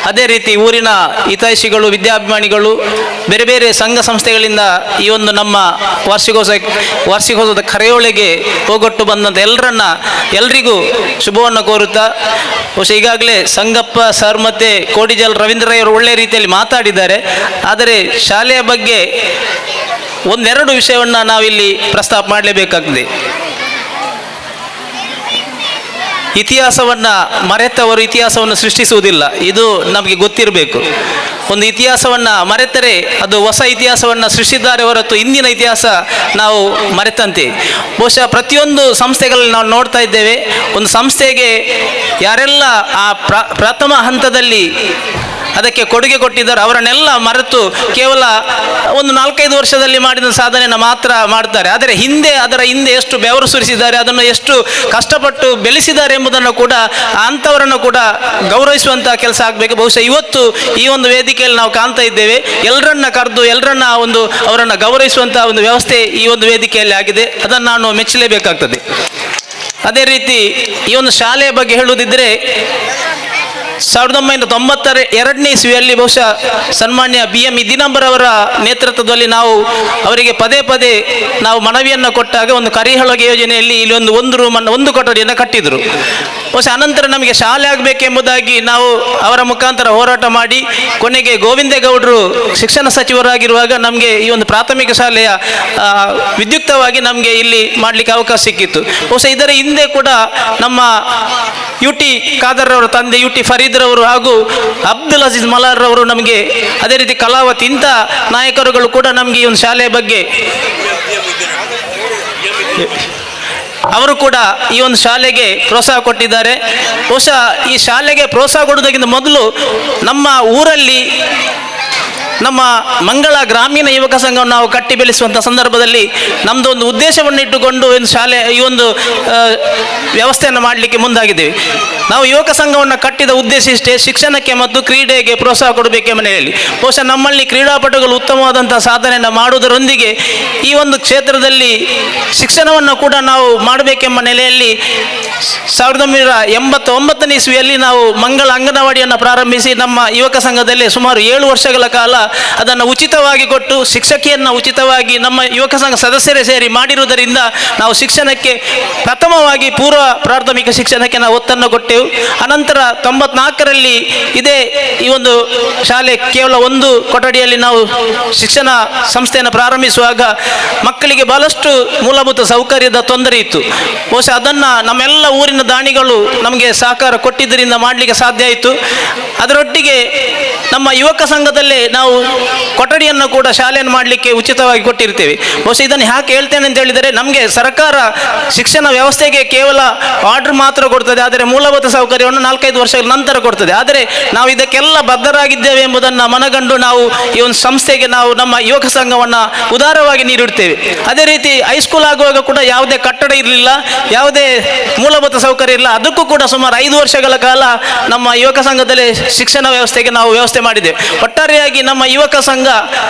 ಅದೇ ರೀತಿ ಊರಿನ ಹಿತೈಷಿಗಳು, ವಿದ್ಯಾಭಿಮಾನಿಗಳು, ಬೇರೆ ಬೇರೆ ಸಂಘ ಸಂಸ್ಥೆಗಳಿಂದ ಈ ಒಂದು ನಮ್ಮ ವಾರ್ಷಿಕೋತ್ಸವದ ಕರೆಯೊಳಗೆ ಹೋಗೊಟ್ಟು ಬಂದಂಥ ಎಲ್ರಿಗೂ ಶುಭವನ್ನು ಕೋರುತ್ತಾ, ಬಹುಶಃ ಈಗಾಗಲೇ ಸಂಗಪ್ಪ ಸರ್ ಮತ್ತು ಕೋಡಿಜಲ್ ರವೀಂದ್ರ ರೈ ಅವರು ಒಳ್ಳೆಯ ರೀತಿಯಲ್ಲಿ ಮಾತಾಡಿದ್ದಾರೆ. ಆದರೆ ಶಾಲೆಯ ಬಗ್ಗೆ ಒಂದೆರಡು ವಿಷಯವನ್ನು ನಾವಿಲ್ಲಿ ಪ್ರಸ್ತಾಪ ಮಾಡಲೇಬೇಕಾಗ್ತದೆ. ಇತಿಹಾಸವನ್ನು ಮರೆತವರು ಇತಿಹಾಸವನ್ನು ಸೃಷ್ಟಿಸುವುದಿಲ್ಲ, ಇದು ನಮಗೆ ಗೊತ್ತಿರಬೇಕು. ಒಂದು ಇತಿಹಾಸವನ್ನು ಮರೆತರೆ ಅದು ಹೊಸ ಇತಿಹಾಸವನ್ನು ಸೃಷ್ಟಿಸಿದ್ದಾರೆ ಹೊರತು ಇಂದಿನ ಇತಿಹಾಸ ನಾವು ಮರೆತಂತೆ. ಬಹುಶಃ ಪ್ರತಿಯೊಂದು ಸಂಸ್ಥೆಗಳಲ್ಲಿ ನಾವು ನೋಡ್ತಾ ಇದ್ದೇವೆ, ಒಂದು ಸಂಸ್ಥೆಗೆ ಯಾರೆಲ್ಲ ಆ ಪ್ರಥಮ ಹಂತದಲ್ಲಿ ಅದಕ್ಕೆ ಕೊಡುಗೆ ಕೊಟ್ಟಿದ್ದಾರೆ ಅವರನ್ನೆಲ್ಲ ಮರೆತು ಕೇವಲ ಒಂದು 4-5 ವರ್ಷದಲ್ಲಿ ಮಾಡಿದ ಸಾಧನೆಯನ್ನು ಮಾತ್ರ ಮಾಡ್ತಾರೆ. ಆದರೆ ಅದರ ಹಿಂದೆ ಎಷ್ಟು ಬೆವರು ಸುರಿಸಿದ್ದಾರೆ, ಅದನ್ನು ಎಷ್ಟು ಕಷ್ಟಪಟ್ಟು ಬೆಳೆಸಿದ್ದಾರೆ ಎಂಬುದನ್ನು ಕೂಡ ಅಂಥವರನ್ನು ಕೂಡ ಗೌರವಿಸುವಂಥ ಕೆಲಸ ಆಗಬೇಕು. ಬಹುಶಃ ಇವತ್ತು ಈ ಒಂದು ವೇದಿಕೆಯಲ್ಲಿ ನಾವು ಕಾಣ್ತಾ ಇದ್ದೇವೆ, ಎಲ್ಲರನ್ನ ಕರೆದು ಅವರನ್ನು ಗೌರವಿಸುವಂಥ ಒಂದು ವ್ಯವಸ್ಥೆ ಈ ಒಂದು ವೇದಿಕೆಯಲ್ಲಿ ಆಗಿದೆ. ಅದನ್ನು ನಾನು ಮೆಚ್ಚಲೇಬೇಕಾಗ್ತದೆ. ಅದೇ ರೀತಿ ಈ ಒಂದು ಶಾಲೆಯ ಬಗ್ಗೆ ಹೇಳುವುದಿದ್ದರೆ 1992ನೇ ಇಸ್ವಿಯಲ್ಲಿ ಬಹುಶಃ ಸನ್ಮಾನ್ಯ BM ಇದ್ದಿನಂಬರ್ ಅವರ ನೇತೃತ್ವದಲ್ಲಿ ನಾವು ಅವರಿಗೆ ಪದೇ ನಾವು ಮನವಿಯನ್ನು ಕೊಟ್ಟಾಗ ಒಂದು ಕರಿಹಳಗೆ ಯೋಜನೆಯಲ್ಲಿ ಇಲ್ಲಿ ಒಂದು ರೂಮನ್ನು ಒಂದು ಕೊಠಡಿಯನ್ನು ಕಟ್ಟಿದರು. ಬಹುಶಃ ಅನಂತರ ನಮಗೆ ಶಾಲೆ ಆಗಬೇಕೆಂಬುದಾಗಿ ನಾವು ಅವರ ಮುಖಾಂತರ ಹೋರಾಟ ಮಾಡಿ ಕೊನೆಗೆ ಗೋವಿಂದೇಗೌಡರು ಶಿಕ್ಷಣ ಸಚಿವರಾಗಿರುವಾಗ ನಮಗೆ ಈ ಒಂದು ಪ್ರಾಥಮಿಕ ಶಾಲೆಯ ವಿದ್ಯುಕ್ತವಾಗಿ ನಮಗೆ ಇಲ್ಲಿ ಮಾಡಲಿಕ್ಕೆ ಅವಕಾಶ ಸಿಕ್ಕಿತ್ತು. ಬಹುಶಃ ಇದರ ಹಿಂದೆ ಕೂಡ ನಮ್ಮ UT ಖಾದರ್ ಅವರ ತಂದೆ UT ಫರೀದ್ ರವರು ಹಾಗೂ ಅಬ್ದುಲ್ ಅಜೀಜ್ ಮಲಾರ್ ರವರು ನಮಗೆ, ಅದೇ ರೀತಿ ಕಲಾವತಿ, ಇಂಥ ನಾಯಕರುಗಳು ಕೂಡ ನಮಗೆ ಈ ಒಂದು ಶಾಲೆಯ ಬಗ್ಗೆ ಅವರು ಕೂಡ ಈ ಒಂದು ಶಾಲೆಗೆ ಪ್ರೋತ್ಸಾಹ ಕೊಟ್ಟಿದ್ದಾರೆ. ಬಹುಶಃ ಈ ಶಾಲೆಗೆ ಪ್ರೋತ್ಸಾಹ ಕೊಡುವುದಕ್ಕಿಂತ ಮೊದಲು ನಮ್ಮ ಊರಲ್ಲಿ ನಮ್ಮ ಮಂಗಳ ಗ್ರಾಮೀಣ ಯುವಕ ಸಂಘವನ್ನು ನಾವು ಕಟ್ಟಿ ಬೆಳೆಸುವಂಥ ಸಂದರ್ಭದಲ್ಲಿ ನಮ್ಮದು ಒಂದು ಉದ್ದೇಶವನ್ನು ಇಟ್ಟುಕೊಂಡು ಒಂದು ಈ ಒಂದು ವ್ಯವಸ್ಥೆಯನ್ನು ಮಾಡಲಿಕ್ಕೆ ಮುಂದಾಗಿದ್ದೇವೆ. ನಾವು ಯುವಕ ಸಂಘವನ್ನು ಕಟ್ಟಿದ ಉದ್ದೇಶ ಇಷ್ಟೇ, ಶಿಕ್ಷಣಕ್ಕೆ ಮತ್ತು ಕ್ರೀಡೆಗೆ ಪ್ರೋತ್ಸಾಹ ಕೊಡಬೇಕೆಂಬ ನೆಲೆಯಲ್ಲಿ. ಬಹುಶಃ ನಮ್ಮಲ್ಲಿ ಕ್ರೀಡಾಪಟುಗಳು ಉತ್ತಮವಾದಂಥ ಸಾಧನೆಯನ್ನು ಮಾಡುವುದರೊಂದಿಗೆ ಈ ಒಂದು ಕ್ಷೇತ್ರದಲ್ಲಿ ಶಿಕ್ಷಣವನ್ನು ಕೂಡ ನಾವು ಮಾಡಬೇಕೆಂಬ ನೆಲೆಯಲ್ಲಿ 1989ನೇ ಇಸ್ವಿಯಲ್ಲಿ ನಾವು ಮಂಗಳ ಅಂಗನವಾಡಿಯನ್ನು ಪ್ರಾರಂಭಿಸಿ ನಮ್ಮ ಯುವಕ ಸಂಘದಲ್ಲಿ ಸುಮಾರು 7 ವರ್ಷಗಳ ಕಾಲ ಅದನ್ನು ಉಚಿತವಾಗಿ ಕೊಟ್ಟು ಶಿಕ್ಷಕಿಯನ್ನು ಉಚಿತವಾಗಿ ನಮ್ಮ ಯುವಕ ಸಂಘ ಸದಸ್ಯರೇ ಸೇರಿ ಮಾಡಿರುವುದರಿಂದ ನಾವು ಶಿಕ್ಷಣಕ್ಕೆ ಪ್ರಥಮವಾಗಿ ಪೂರ್ವ ಪ್ರಾಥಮಿಕ ಶಿಕ್ಷಣಕ್ಕೆ ನಾವು ಒತ್ತನ್ನು ಕೊಟ್ಟೆವು. ಅನಂತರ 94ರಲ್ಲಿ ಈ ಒಂದು ಶಾಲೆ ಕೇವಲ ಒಂದು ಕೊಠಡಿಯಲ್ಲಿ ನಾವು ಶಿಕ್ಷಣ ಸಂಸ್ಥೆಯನ್ನು ಪ್ರಾರಂಭಿಸುವಾಗ ಮಕ್ಕಳಿಗೆ ಬಹಳಷ್ಟು ಮೂಲಭೂತ ಸೌಕರ್ಯದ ತೊಂದರೆ ಇತ್ತು. ಬಹುಶಃ ಅದನ್ನು ನಮ್ಮೆಲ್ಲ ಊರಿನ ದಾನಿಗಳು ನಮಗೆ ಸಹಕಾರ ಕೊಟ್ಟಿದ್ದರಿಂದ ಮಾಡಲಿಕ್ಕೆ ಸಾಧ್ಯ ಆಯಿತು. ಅದರೊಟ್ಟಿಗೆ ನಮ್ಮ ಯುವಕ ಸಂಘದಲ್ಲೇ ನಾವು ಕೊಠಡಿಯನ್ನು ಕೂಡ ಶಾಲೆಯನ್ನು ಮಾಡಲಿಕ್ಕೆ ಉಚಿತವಾಗಿ ಕೊಟ್ಟಿರ್ತೇವೆ. ಬಹುಶಃ ಇದನ್ನು ಯಾಕೆ ಹೇಳ್ತೇನೆ ಅಂತ ಹೇಳಿದರೆ, ನಮಗೆ ಸರ್ಕಾರ ಶಿಕ್ಷಣ ವ್ಯವಸ್ಥೆಗೆ ಕೇವಲ ಆರ್ಡರ್ ಮಾತ್ರ ಕೊಡ್ತದೆ, ಆದರೆ ಮೂಲಭೂತ ಸೌಕರ್ಯವನ್ನು 4-5 ವರ್ಷಗಳ ನಂತರ ಕೊಡ್ತದೆ. ಆದರೆ ನಾವು ಇದಕ್ಕೆಲ್ಲ ಬದ್ಧರಾಗಿದ್ದೇವೆ ಎಂಬುದನ್ನು ಮನಗಂಡು ನಾವು ಈ ಒಂದು ಸಂಸ್ಥೆಗೆ ನಾವು ನಮ್ಮ ಯುವಕ ಸಂಘವನ್ನು ಉದಾರವಾಗಿ ನೀಡಿರ್ತೇವೆ. ಅದೇ ರೀತಿ ಹೈಸ್ಕೂಲ್ ಆಗುವಾಗ ಕೂಡ ಯಾವುದೇ ಕಟ್ಟಡ ಇರಲಿಲ್ಲ, ಯಾವುದೇ ಮೂಲಭೂತ ಸೌಕರ್ಯ ಇಲ್ಲ. ಅದಕ್ಕೂ ಕೂಡ ಸುಮಾರು 5 ವರ್ಷಗಳ ಕಾಲ ನಮ್ಮ ಯುವಕ ಸಂಘದಲ್ಲಿ ಶಿಕ್ಷಣ ವ್ಯವಸ್ಥೆಗೆ ನಾವು ವ್ಯವಸ್ಥೆ ಮಾಡಿದ್ದೇವೆ. ಒಟ್ಟಾರೆಯಾಗಿ ನಮ್ಮ ಯುವಕ ಸಂಘ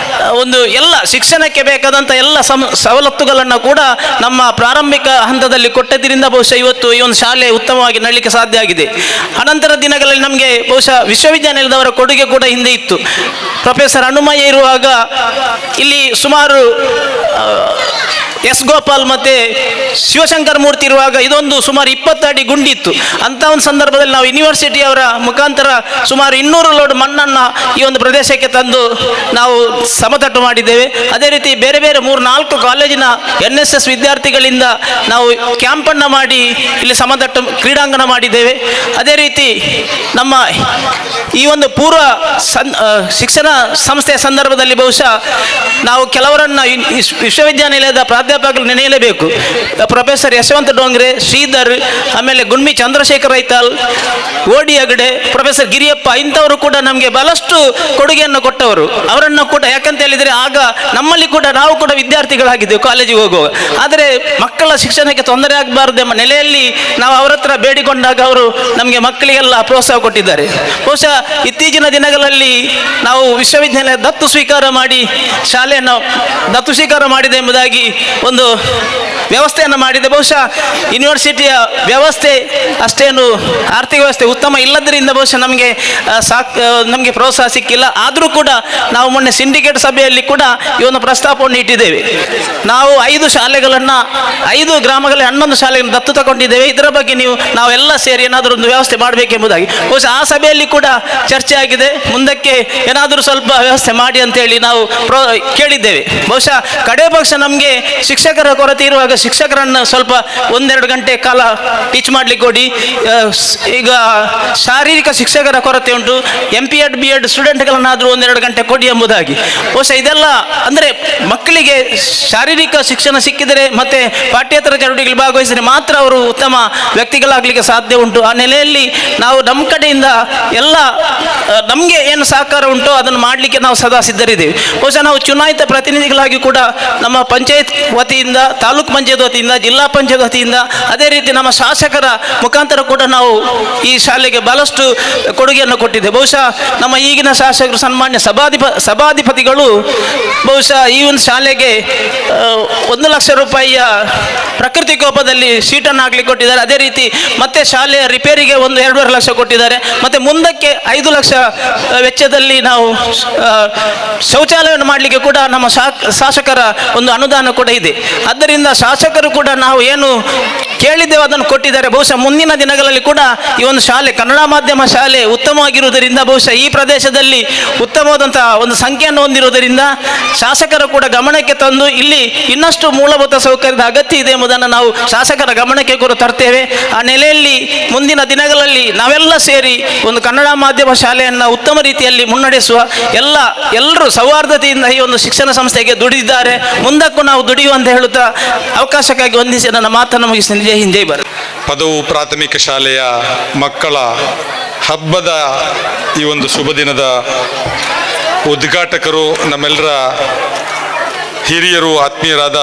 ಒಂದು ಎಲ್ಲ ಶಿಕ್ಷಣಕ್ಕೆ ಬೇಕಾದಂಥ ಎಲ್ಲ ಸವಲತ್ತುಗಳನ್ನು ಕೂಡ ನಮ್ಮ ಪ್ರಾರಂಭಿಕ ಹಂತದಲ್ಲಿ ಕೊಟ್ಟದ್ರಿಂದ ಬಹುಶಃ ಇವತ್ತು ಈ ಒಂದು ಶಾಲೆ ಉತ್ತಮವಾಗಿ ನಡೀಲಿಕ್ಕೆ ಸಾಧ್ಯ ಆಗಿದೆ. ಅನಂತರ ದಿನಗಳಲ್ಲಿ ನಮಗೆ ಬಹುಶಃ ವಿಶ್ವವಿದ್ಯಾನಿಲಯದವರ ಕೊಡುಗೆ ಕೂಡ ಹಿಂದೆ ಇತ್ತು. ಪ್ರೊಫೆಸರ್ ಹನುಮಯ್ಯ ಇರುವಾಗ ಇಲ್ಲಿ ಸುಮಾರು S. ಗೋಪಾಲ್ ಮತ್ತು ಶಿವಶಂಕರ ಮೂರ್ತಿ ಇರುವಾಗ ಇದೊಂದು ಸುಮಾರು 20 ಅಡಿ ಗುಂಡಿತ್ತು. ಅಂಥ ಒಂದು ಸಂದರ್ಭದಲ್ಲಿ ನಾವು ಯೂನಿವರ್ಸಿಟಿಯವರ ಮುಖಾಂತರ ಸುಮಾರು 200 ಲೋಡ್ ಮಣ್ಣನ್ನು ಈ ಒಂದು ಪ್ರದೇಶಕ್ಕೆ ತಂದು ನಾವು ಸಮತಟ್ಟು ಮಾಡಿದ್ದೇವೆ. ಅದೇ ರೀತಿ ಬೇರೆ 3-4 ಕಾಲೇಜಿನ NSS ವಿದ್ಯಾರ್ಥಿಗಳಿಂದ ನಾವು ಕ್ಯಾಂಪನ್ನು ಮಾಡಿ ಇಲ್ಲಿ ಸಮತಟ್ಟು ಕ್ರೀಡಾಂಗಣ ಮಾಡಿದ್ದೇವೆ. ಅದೇ ರೀತಿ ನಮ್ಮ ಈ ಒಂದು ಪೂರ್ವ ಶಿಕ್ಷಣ ಸಂಸ್ಥೆಯ ಸಂದರ್ಭದಲ್ಲಿ ಬಹುಶಃ ನಾವು ಕೆಲವರನ್ನು ವಿಶ್ವವಿದ್ಯಾನಿಲಯದ ಪ್ರಾಧ್ಯಾಪಕರು ನೆನೆಯಲೇಬೇಕು. ಪ್ರೊಫೆಸರ್ ಯಶವಂತ ಡೋಂಗ್ರೆ, ಶ್ರೀಧರ್, ಆಮೇಲೆ ಗುಣ್ಮಿ ಚಂದ್ರಶೇಖರ್ ಐತಾಲ್, ಓಡಿ ಹೆಗಡೆ, ಪ್ರೊಫೆಸರ್ ಗಿರಿಯಪ್ಪ, ಇಂಥವರು ಕೂಡ ನಮಗೆ ಬಹಳಷ್ಟು ಕೊಡುಗೆಯನ್ನು ಕೊಟ್ಟವರು. ಅವರನ್ನು ಕೂಡ ಯಾಕಂತ ಹೇಳಿದರೆ ಆಗ ನಮ್ಮಲ್ಲಿ ಕೂಡ ನಾವು ಕೂಡ ವಿದ್ಯಾರ್ಥಿಗಳಾಗಿದ್ದೆವು ಕಾಲೇಜಿಗೆ ಹೋಗುವಾಗ. ಆದರೆ ಮಕ್ಕಳ ಶಿಕ್ಷಣಕ್ಕೆ ತೊಂದರೆ ಆಗಬಾರ್ದು ಎಂಬ ನೆಲೆಯಲ್ಲಿ ನಾವು ಅವರ ಹತ್ರ ಬೇಡಿಕೊಂಡಾಗ ಅವರು ನಮಗೆ ಮಕ್ಕಳಿಗೆಲ್ಲ ಪ್ರೋತ್ಸಾಹ ಕೊಟ್ಟಿದ್ದಾರೆ. ಬಹುಶಃ ಇತ್ತೀಚಿನ ದಿನಗಳಲ್ಲಿ ನಾವು ವಿಶ್ವವಿದ್ಯಾಲಯ ದತ್ತು ಸ್ವೀಕಾರ ಮಾಡಿ ಶಾಲೆಯನ್ನು ದತ್ತು ಸ್ವೀಕಾರ ಮಾಡಿದೆ ಎಂಬುದಾಗಿ ಒಂದು ವ್ಯವಸ್ಥೆಯನ್ನು ಮಾಡಿದೆ. ಬಹುಶಃ ಯೂನಿವರ್ಸಿಟಿಯ ವ್ಯವಸ್ಥೆ ಅಷ್ಟೇನು ಆರ್ಥಿಕ ವ್ಯವಸ್ಥೆ ಉತ್ತಮ ಇಲ್ಲದರಿಂದ ಬಹುಶಃ ನಮಗೆ ಪ್ರೋತ್ಸಾಹ ಸಿಕ್ಕಿಲ್ಲ. ಆದರೂ ಕೂಡ ನಾವು ಮೊನ್ನೆ ಸಿಂಡಿಕೇಟ್ ಸಭೆಯಲ್ಲಿ ಕೂಡ ಈ ಒಂದು ಪ್ರಸ್ತಾಪವನ್ನು ಇಟ್ಟಿದ್ದೇವೆ. ನಾವು 5 ಶಾಲೆಗಳನ್ನು 5 ಗ್ರಾಮಗಳಲ್ಲಿ 11 ಶಾಲೆಗಳನ್ನು ದತ್ತು ತಗೊಂಡಿದ್ದೇವೆ. ಇದರ ಬಗ್ಗೆ ನಾವೆಲ್ಲ ಸೇರಿ ಏನಾದರೂ ಒಂದು ವ್ಯವಸ್ಥೆ ಮಾಡಬೇಕೆಂಬುದಾಗಿ ಬಹುಶಃ ಆ ಸಭೆಯಲ್ಲಿ ಕೂಡ ಚರ್ಚೆ ಆಗಿದೆ. ಮುಂದಕ್ಕೆ ಏನಾದರೂ ಸ್ವಲ್ಪ ವ್ಯವಸ್ಥೆ ಮಾಡಿ ಅಂತೇಳಿ ನಾವು ಕೇಳಿದ್ದೇವೆ. ಬಹುಶಃ ಕಡೆ ಪಕ್ಷ ನಮಗೆ ಶಿಕ್ಷಕರ ಕೊರತೆ ಇರುವಾಗ ಶಿಕ್ಷಕರನ್ನು ಸ್ವಲ್ಪ 1-2 ಗಂಟೆ ಕಾಲ ಟೀಚ್ ಮಾಡಲಿಕ್ಕೆ ಕೊಡಿ. ಈಗ ಶಾರೀರಿಕ ಶಿಕ್ಷಕರ ಕೊರತೆ ಉಂಟು, MPEd BEd ಸ್ಟೂಡೆಂಟ್ಗಳನ್ನಾದರೂ 1-2 ಗಂಟೆ ಕೊಡಿ ಎಂಬುದಾಗಿ. ಬಹುಶಃ ಇದೆಲ್ಲ ಅಂದರೆ ಮಕ್ಕಳಿಗೆ ಶಾರೀರಿಕ ಶಿಕ್ಷಣ ಸಿಕ್ಕಿದರೆ ಮತ್ತು ಪಾಠ್ಯೇತರ ಚಟುವಟಿಕೆಗಳಲ್ಲಿ ಭಾಗವಹಿಸಿದರೆ ಮಾತ್ರ ಅವರು ಉತ್ತಮ ವ್ಯಕ್ತಿಗಳಾಗಲಿಕ್ಕೆ ಸಾಧ್ಯ ಉಂಟು. ಆ ನೆಲೆಯಲ್ಲಿ ನಾವು ನಮ್ಮ ಕಡೆಯಿಂದ ಎಲ್ಲ ನಮಗೆ ಏನು ಸಹಕಾರ ಉಂಟು ಅದನ್ನು ಮಾಡಲಿಕ್ಕೆ ನಾವು ಸದಾ ಸಿದ್ಧರಿದ್ದೇವೆ. ಬಹುಶಃ ನಾವು ಚುನಾಯಿತ ಪ್ರತಿನಿಧಿಗಳಾಗಿ ಕೂಡ ನಮ್ಮ ಪಂಚಾಯತ್ ವತಿಯಿಂದ, ತಾಲೂಕು ಪಂಚಾಯತ್ ವತಿಯಿಂದ, ಜಿಲ್ಲಾ ಪಂಚಾಯತ್ ವತಿಯಿಂದ, ಅದೇ ರೀತಿ ನಮ್ಮ ಶಾಸಕರ ಮುಖಾಂತರ ಕೂಡ ನಾವು ಈ ಶಾಲೆಗೆ ಬಹಳಷ್ಟು ಕೊಡುಗೆಯನ್ನು ಕೊಟ್ಟಿದ್ದೇವೆ. ಬಹುಶಃ ನಮ್ಮ ಈಗಿನ ಶಾಸಕರು ಸನ್ಮಾನ್ಯ ಸಭಾಧಿಪತಿಗಳು ಬಹುಶಃ ಈ ಒಂದು ಶಾಲೆಗೆ 1 ಲಕ್ಷ ರೂಪಾಯಿಯ ಪ್ರಕೃತಿ ಕೋಪದಲ್ಲಿ ಸೀಟನ್ನು ಹಾಕ್ಲಿಕ್ಕೆ ಕೊಟ್ಟಿದ್ದಾರೆ. ಅದೇ ರೀತಿ ಮತ್ತೆ ಶಾಲೆಯ ರಿಪೇರಿಗೆ 1-2.5 ಲಕ್ಷ ಕೊಟ್ಟಿದ್ದಾರೆ. ಮತ್ತು ಮುಂದಕ್ಕೆ 5 ಲಕ್ಷ ವೆಚ್ಚದಲ್ಲಿ ನಾವು ಶೌಚಾಲಯವನ್ನು ಮಾಡಲಿಕ್ಕೆ ಕೂಡ ನಮ್ಮ ಶಾಸಕರ ಒಂದು ಅನುದಾನ ಕೂಡ ಇದೆ. ಆದ್ದರಿಂದ ಶಾಸಕರು ಕೂಡ ನಾವು ಏನು ಕೇಳಿದ್ದೇವೆ ಅದನ್ನು ಕೊಟ್ಟಿದ್ದಾರೆ. ಬಹುಶಃ ಮುಂದಿನ ದಿನಗಳಲ್ಲಿ ಕೂಡ ಈ ಒಂದು ಶಾಲೆ ಕನ್ನಡ ಮಾಧ್ಯಮ ಶಾಲೆ ಉತ್ತಮವಾಗಿರುವುದರಿಂದ ಬಹುಶಃ ಈ ಪ್ರದೇಶದಲ್ಲಿ ಉತ್ತಮವಾದಂತಹ ಒಂದು ಸಂಖ್ಯೆಯನ್ನು ಹೊಂದಿರುವುದರಿಂದ ಶಾಸಕರು ಕೂಡ ಗಮನಕ್ಕೆ ತಂದು ಇಲ್ಲಿ ಇನ್ನಷ್ಟು ಮೂಲಭೂತ ಸೌಕರ್ಯದ ಅಗತ್ಯ ಇದೆ ಎಂಬುದನ್ನು ನಾವು ಶಾಸಕರ ಗಮನಕ್ಕೆ ಕೂಡ ತರ್ತೇವೆ. ಆ ನೆಲೆಯಲ್ಲಿ ಮುಂದಿನ ದಿನಗಳಲ್ಲಿ ನಾವೆಲ್ಲ ಸೇರಿ ಒಂದು ಕನ್ನಡ ಮಾಧ್ಯಮ ಶಾಲೆಯನ್ನು ಉತ್ತಮ ರೀತಿಯಲ್ಲಿ ಮುನ್ನಡೆಸುವ ಎಲ್ಲರೂ ಸೌಹಾರ್ದತೆಯಿಂದ ಈ ಒಂದು ಶಿಕ್ಷಣ ಸಂಸ್ಥೆಗೆ ದುಡಿದಿದ್ದಾರೆ. ಮುಂದಕ್ಕೂ ನಾವು ದುಡಿಯುವಂತ ಹೇಳುತ್ತಾ ಅವಕಾಶಕ್ಕಾಗಿ ವಂದಿಸಿ ನನ್ನ ಮಾತನ್ನು ಮುಗಿಸ್ತೀನಿ. ಜೈ ಹಿಂದ್, ಜೈ ಭಾರತ್. ಪದವು ಪ್ರಾಥಮಿಕ ಶಾಲೆಯ ಮಕ್ಕಳ ಹಬ್ಬದ ಈ ಒಂದು ಶುಭ ದಿನದ ಉದ್ಘಾಟಕರು ನಮ್ಮೆಲ್ಲರ ಹಿರಿಯರು ಆತ್ಮೀಯರಾದ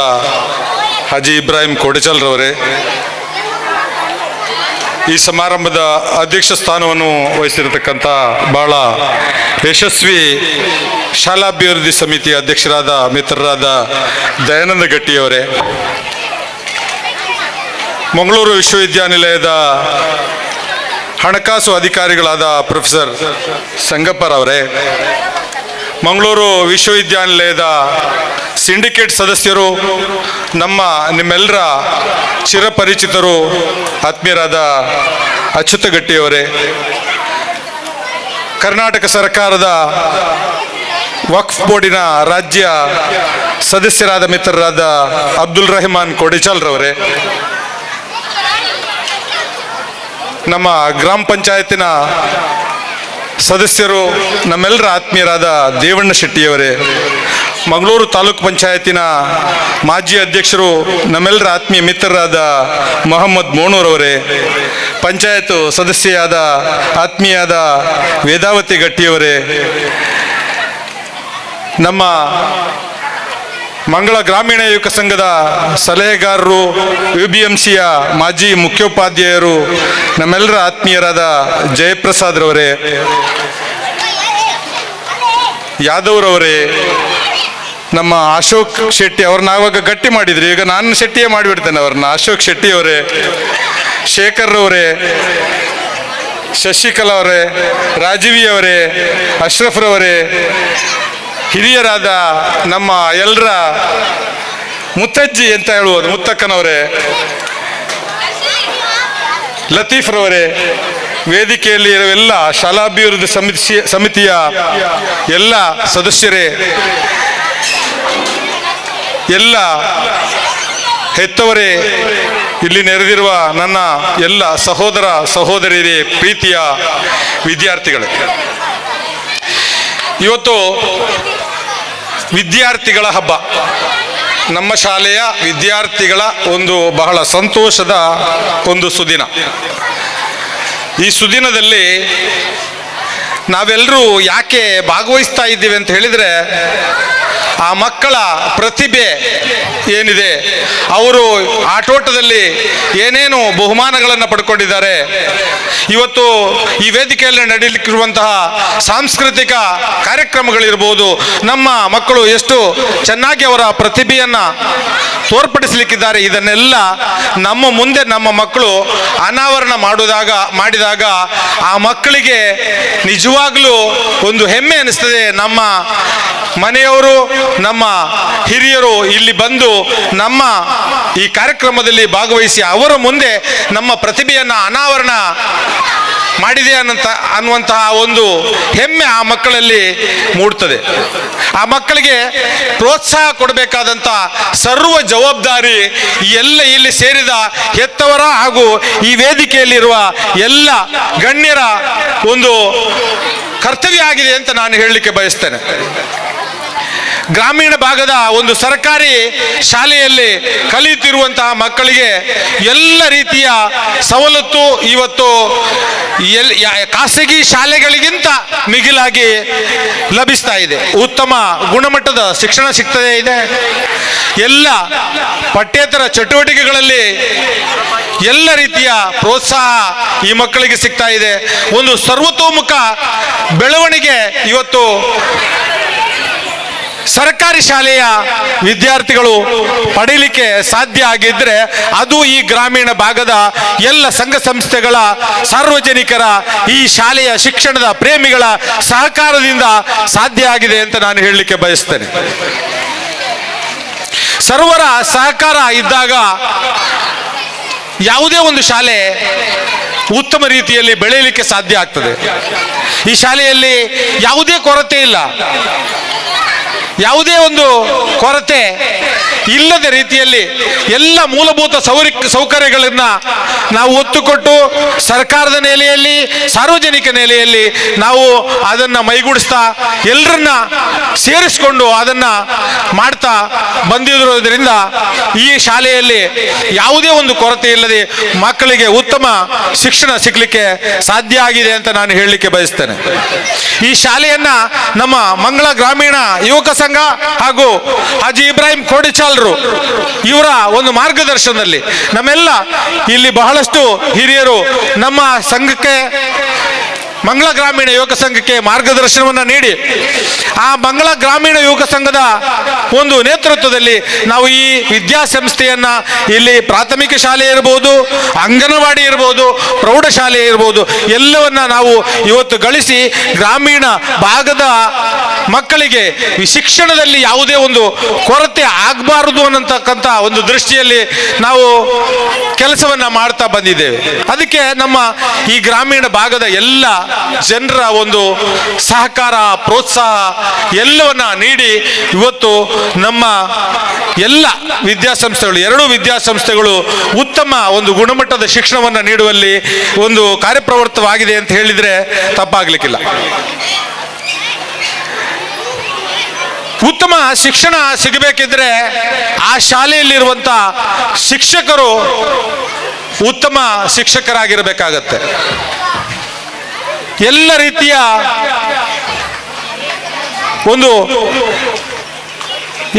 ಹಾಜಿ ಇಬ್ರಾಹಿಂ ಕೋಡಿಚಾಲ್ರವರೇ, ಈ ಸಮಾರಂಭದ ಅಧ್ಯಕ್ಷ ಸ್ಥಾನವನ್ನು ವಹಿಸಿರತಕ್ಕಂಥ ಬಹಳ ಯಶಸ್ವಿ ಶಾಲಾಭಿವೃದ್ಧಿ ಸಮಿತಿಯ ಅಧ್ಯಕ್ಷರಾದ ಮಿತ್ರರಾದ ದಯಾನಂದ ಗಟ್ಟಿಯವರೇ, ಮಂಗಳೂರು ವಿಶ್ವವಿದ್ಯಾನಿಲಯದ ಹಣಕಾಸು ಅಧಿಕಾರಿಗಳಾದ ಪ್ರೊಫೆಸರ್ ಸಂಗಪ್ಪರವರೇ, ಮಂಗಳೂರು ವಿಶ್ವವಿದ್ಯಾನಿಲಯದ ಸಿಂಡಿಕೇಟ್ ಸದಸ್ಯರು, ನಿಮ್ಮೆಲ್ಲರ ಚಿರಪರಿಚಿತರು ಆತ್ಮೀಯರಾದ ಅಚ್ಯುತ ಗಟ್ಟಿಯವರೇ, ಕರ್ನಾಟಕ ಸರ್ಕಾರದ ವಕ್ಫ್ ಬೋರ್ಡಿನ ರಾಜ್ಯ ಸದಸ್ಯರಾದ ಮಿತ್ರರಾದ ಅಬ್ದುಲ್ ರೆಹಮಾನ್ ಕೋಡಿಚಾಲ್ರವರೇ, ನಮ್ಮ ಗ್ರಾಮ ಪಂಚಾಯತಿನ ಸದಸ್ಯರು ನಮ್ಮೆಲ್ಲರ ಆತ್ಮೀಯರಾದ ದೇವಣ್ಣ ಶೆಟ್ಟಿಯವರೇ, ಮಂಗಳೂರು ತಾಲೂಕು ಪಂಚಾಯತಿನ ಮಾಜಿ ಅಧ್ಯಕ್ಷರು ನಮ್ಮೆಲ್ಲರ ಆತ್ಮೀಯ ಮಿತ್ರರಾದ ಮೊಹಮ್ಮದ್ ಮೋಣೂರವರೇ, ಪಂಚಾಯತ್ ಸದಸ್ಯೆಯಾದ ಆತ್ಮೀಯಾದ ವೇದಾವತಿ ಗಟ್ಟಿಯವರೇ, ನಮ್ಮ ಮಂಗಳ ಗ್ರಾಮೀಣ ಯುವಕ ಸಂಘದ ಸಲಹೆಗಾರರು, UBMCಯ ಮಾಜಿ ಮುಖ್ಯೋಪಾಧ್ಯಾಯರು ನಮ್ಮೆಲ್ಲರ ಆತ್ಮೀಯರಾದ ಜಯಪ್ರಸಾದ್ರವರೇ, ಯಾದವ್ರವರೇ, ನಮ್ಮ ಅಶೋಕ್ ಶೆಟ್ಟಿ ಅವ್ರನ್ನ ಆವಾಗ ಗಟ್ಟಿ ಮಾಡಿದ್ರಿ, ಈಗ ನಾನು ಶೆಟ್ಟಿಯೇ ಮಾಡಿಬಿಡ್ತೇನೆ ಅವ್ರನ್ನ. ಅಶೋಕ್ ಶೆಟ್ಟಿಯವರೇ, ಶೇಖರ್ರವರೇ, ಶಶಿಕಲಾ ಅವರೇ, ರಾಜೀವಿಯವರೇ, ಅಶ್ರಫ್ರವರೇ, ಹಿರಿಯರಾದ ನಮ್ಮ ಎಲ್ಲರ ಮುತ್ತಜ್ಜಿ ಅಂತ ಹೇಳುವುದು ಮುತ್ತಕ್ಕನವರೇ, ಲತೀಫ್ರವರೇ, ವೇದಿಕೆಯಲ್ಲಿ ಇರುವ ಎಲ್ಲ ಶಾಲಾಭಿವೃದ್ಧಿ ಸಮಿತಿಯ ಎಲ್ಲ ಸದಸ್ಯರೇ, ಎಲ್ಲ ಹೆತ್ತವರೇ, ಇಲ್ಲಿ ನೆರೆದಿರುವ ನನ್ನ ಎಲ್ಲ ಸಹೋದರ ಸಹೋದರಿಯರೇ, ಪ್ರೀತಿಯ ವಿದ್ಯಾರ್ಥಿಗಳೇ, ಇವತ್ತು ವಿದ್ಯಾರ್ಥಿಗಳ ಹಬ್ಬ. ನಮ್ಮ ಶಾಲೆಯ ವಿದ್ಯಾರ್ಥಿಗಳ ಒಂದು ಬಹಳ ಸಂತೋಷದ ಒಂದು ಸುದಿನ. ಈ ಸುದಿನದಲ್ಲಿ ನಾವೆಲ್ಲರೂ ಯಾಕೆ ಭಾಗವಹಿಸ್ತಾ ಇದ್ದೀವಿ ಅಂತ ಹೇಳಿದರೆ, ಆ ಮಕ್ಕಳ ಪ್ರತಿಭೆ ಏನಿದೆ, ಅವರು ಆಟೋಟದಲ್ಲಿ ಏನೇನು ಬಹುಮಾನಗಳನ್ನು ಪಡ್ಕೊಂಡಿದ್ದಾರೆ, ಇವತ್ತು ಈ ವೇದಿಕೆಯಲ್ಲಿ ನಡೆಯಲಿಕ್ಕಿರುವಂತಹ ಸಾಂಸ್ಕೃತಿಕ ಕಾರ್ಯಕ್ರಮಗಳಿರ್ಬೋದು, ನಮ್ಮ ಮಕ್ಕಳು ಎಷ್ಟು ಚೆನ್ನಾಗಿ ಅವರ ಪ್ರತಿಭೆಯನ್ನು ತೋರ್ಪಡಿಸಲಿಕ್ಕಿದ್ದಾರೆ, ಇದನ್ನೆಲ್ಲ ನಮ್ಮ ಮುಂದೆ ನಮ್ಮ ಮಕ್ಕಳು ಅನಾವರಣ ಮಾಡಿದಾಗ ಆ ಮಕ್ಕಳಿಗೆ ನಿಜವಾಗ್ಲೂ ಒಂದು ಹೆಮ್ಮೆ ಅನಿಸ್ತದೆ. ನಮ್ಮ ಮನೆಯವರು, ನಮ್ಮ ಹಿರಿಯರು ಇಲ್ಲಿ ಬಂದು ನಮ್ಮ ಈ ಕಾರ್ಯಕ್ರಮದಲ್ಲಿ ಭಾಗವಹಿಸಿ ಅವರ ಮುಂದೆ ನಮ್ಮ ಪ್ರತಿಭೆಯನ್ನು ಅನಾವರಣ ಮಾಡಿದೆ ಅನ್ನುವಂತಹ ಒಂದು ಹೆಮ್ಮೆ ಆ ಮಕ್ಕಳಲ್ಲಿ ಮೂಡ್ತದೆ. ಆ ಮಕ್ಕಳಿಗೆ ಪ್ರೋತ್ಸಾಹ ಕೊಡಬೇಕಾದಂಥ ಸರ್ವ ಜವಾಬ್ದಾರಿ ಎಲ್ಲ ಇಲ್ಲಿ ಸೇರಿದ ಹೆತ್ತವರ ಹಾಗೂ ಈ ವೇದಿಕೆಯಲ್ಲಿರುವ ಎಲ್ಲ ಗಣ್ಯರ ಒಂದು ಕರ್ತವ್ಯ ಆಗಿದೆ ಅಂತ ನಾನು ಹೇಳಲಿಕ್ಕೆ ಬಯಸ್ತೇನೆ. ಗ್ರಾಮೀಣ ಭಾಗದ ಒಂದು ಸರ್ಕಾರಿ ಶಾಲೆಯಲ್ಲಿ ಕಲಿಯುತ್ತಿರುವಂತಹ ಮಕ್ಕಳಿಗೆ ಎಲ್ಲ ರೀತಿಯ ಸವಲತ್ತು ಇವತ್ತು ಖಾಸಗಿ ಶಾಲೆಗಳಿಗಿಂತ ಮಿಗಿಲಾಗಿ ಲಭಿಸ್ತಾ ಇದೆ. ಉತ್ತಮ ಗುಣಮಟ್ಟದ ಶಿಕ್ಷಣ ಸಿಗ್ತದೆ ಇದೆ. ಎಲ್ಲ ಪಠ್ಯೇತರ ಚಟುವಟಿಕೆಗಳಲ್ಲಿ ಎಲ್ಲ ರೀತಿಯ ಪ್ರೋತ್ಸಾಹ ಈ ಮಕ್ಕಳಿಗೆ ಸಿಗ್ತಾ ಇದೆ. ಒಂದು ಸರ್ವತೋಮುಖ ಬೆಳವಣಿಗೆ ಇವತ್ತು ಸರ್ಕಾರಿ ಶಾಲೆಯ ವಿದ್ಯಾರ್ಥಿಗಳು ಪಡೀಲಿಕ್ಕೆ ಸಾಧ್ಯ ಆಗಿದ್ರೆ ಅದು ಈ ಗ್ರಾಮೀಣ ಭಾಗದ ಎಲ್ಲ ಸಂಘ ಸಂಸ್ಥೆಗಳ ಸಾರ್ವಜನಿಕರ ಈ ಶಾಲೆಯ ಶಿಕ್ಷಣದ ಪ್ರೇಮಿಗಳ ಸಹಕಾರದಿಂದ ಸಾಧ್ಯ ಆಗಿದೆ ಅಂತ ನಾನು ಹೇಳಲಿಕ್ಕೆ ಬಯಸ್ತೇನೆ. ಸರ್ವರ ಸಹಕಾರ ಇದ್ದಾಗ ಯಾವುದೇ ಒಂದು ಶಾಲೆ ಉತ್ತಮ ರೀತಿಯಲ್ಲಿ ಬೆಳೆಯಲಿಕ್ಕೆ ಸಾಧ್ಯ ಆಗ್ತದೆ. ಈ ಶಾಲೆಯಲ್ಲಿ ಯಾವುದೇ ಕೊರತೆ ಇಲ್ಲ. ಯಾವುದೇ ಒಂದು ಕೊರತೆ ಇಲ್ಲದ ರೀತಿಯಲ್ಲಿ ಎಲ್ಲ ಮೂಲಭೂತ ಸೌಕರ್ಯಗಳನ್ನು ನಾವು ಒತ್ತು ಕೊಟ್ಟು ಸರ್ಕಾರದ ನೆಲೆಯಲ್ಲಿ ಸಾರ್ವಜನಿಕ ನೆಲೆಯಲ್ಲಿ ನಾವು ಅದನ್ನು ಮೈಗೂಡಿಸ್ತಾ ಎಲ್ಲರನ್ನ ಸೇರಿಸಿಕೊಂಡು ಅದನ್ನು ಮಾಡ್ತಾ ಬಂದಿರೋದ್ರಿಂದ ಈ ಶಾಲೆಯಲ್ಲಿ ಯಾವುದೇ ಒಂದು ಕೊರತೆ ಇಲ್ಲದೆ ಮಕ್ಕಳಿಗೆ ಉತ್ತಮ ಶಿಕ್ಷಣ ಸಿಗಲಿಕ್ಕೆ ಸಾಧ್ಯ ಆಗಿದೆ ಅಂತ ನಾನು ಹೇಳಲಿಕ್ಕೆ ಬಯಸ್ತೇನೆ. ಈ ಶಾಲೆಯನ್ನ ನಮ್ಮ ಮಂಗಳ ಗ್ರಾಮೀಣ ಯುವಕ ಸಂಘ ಹಾಗೂ ಹಾಜಿ ಇಬ್ರಾಹಿಂ ಕೋಡಿಚಾಲ್ರು ಇವರ ಒಂದು ಮಾರ್ಗದರ್ಶನದಲ್ಲಿ ನಮ್ಮೆಲ್ಲ ಇಲ್ಲಿ ಬಹಳಷ್ಟು ಹಿರಿಯರು ನಮ್ಮ ಸಂಘಕ್ಕೆ ಮಂಗಳ ಗ್ರಾಮೀಣ ಯುವಕ ಸಂಘಕ್ಕೆ ಮಾರ್ಗದರ್ಶನವನ್ನು ನೀಡಿ ಆ ಮಂಗಳ ಗ್ರಾಮೀಣ ಯುವಕ ಸಂಘದ ಒಂದು ನೇತೃತ್ವದಲ್ಲಿ ನಾವು ಈ ವಿದ್ಯಾಸಂಸ್ಥೆಯನ್ನ ಇಲ್ಲಿ ಪ್ರಾಥಮಿಕ ಶಾಲೆ ಇರಬಹುದು, ಅಂಗನವಾಡಿ ಇರಬಹುದು, ಪ್ರೌಢಶಾಲೆ ಇರಬಹುದು, ಎಲ್ಲವನ್ನ ನಾವು ಇವತ್ತು ಗಳಿಸಿ ಗ್ರಾಮೀಣ ಭಾಗದ ಮಕ್ಕಳಿಗೆ ಶಿಕ್ಷಣದಲ್ಲಿ ಯಾವುದೇ ಒಂದು ಕೊರತೆ ಆಗಬಾರದು ಅನ್ನತಕ್ಕಂಥ ಒಂದು ದೃಷ್ಟಿಯಲ್ಲಿ ನಾವು ಕೆಲಸವನ್ನ ಮಾಡ್ತಾ ಬಂದಿದ್ದೇವೆ. ಅದಕ್ಕೆ ನಮ್ಮ ಈ ಗ್ರಾಮೀಣ ಭಾಗದ ಎಲ್ಲ ಜನರ ಒಂದು ಸಹಕಾರ, ಪ್ರೋತ್ಸಾಹ ಎಲ್ಲವನ್ನ ನೀಡಿ ಇವತ್ತು ನಮ್ಮ ಎಲ್ಲ ವಿದ್ಯಾಸಂಸ್ಥೆಗಳು, ಎರಡೂ ವಿದ್ಯಾಸಂಸ್ಥೆಗಳು ಉತ್ತಮ ಒಂದು ಗುಣಮಟ್ಟದ ಶಿಕ್ಷಣವನ್ನು ನೀಡುವಲ್ಲಿ ಒಂದು ಕಾರ್ಯಪ್ರವೃತ್ತವಾಗಿದೆ ಅಂತ ಹೇಳಿದ್ರೆ ತಪ್ಪಾಗ್ಲಿಕ್ಕಿಲ್ಲ. ಉತ್ತಮ ಶಿಕ್ಷಣ ಸಿಗಬೇಕಿದ್ರೆ ಆ ಶಾಲೆಯಲ್ಲಿರುವಂಥ ಶಿಕ್ಷಕರು ಉತ್ತಮ ಶಿಕ್ಷಕರಾಗಿರಬೇಕಾಗತ್ತೆ. ಎಲ್ಲ ರೀತಿಯ ಒಂದು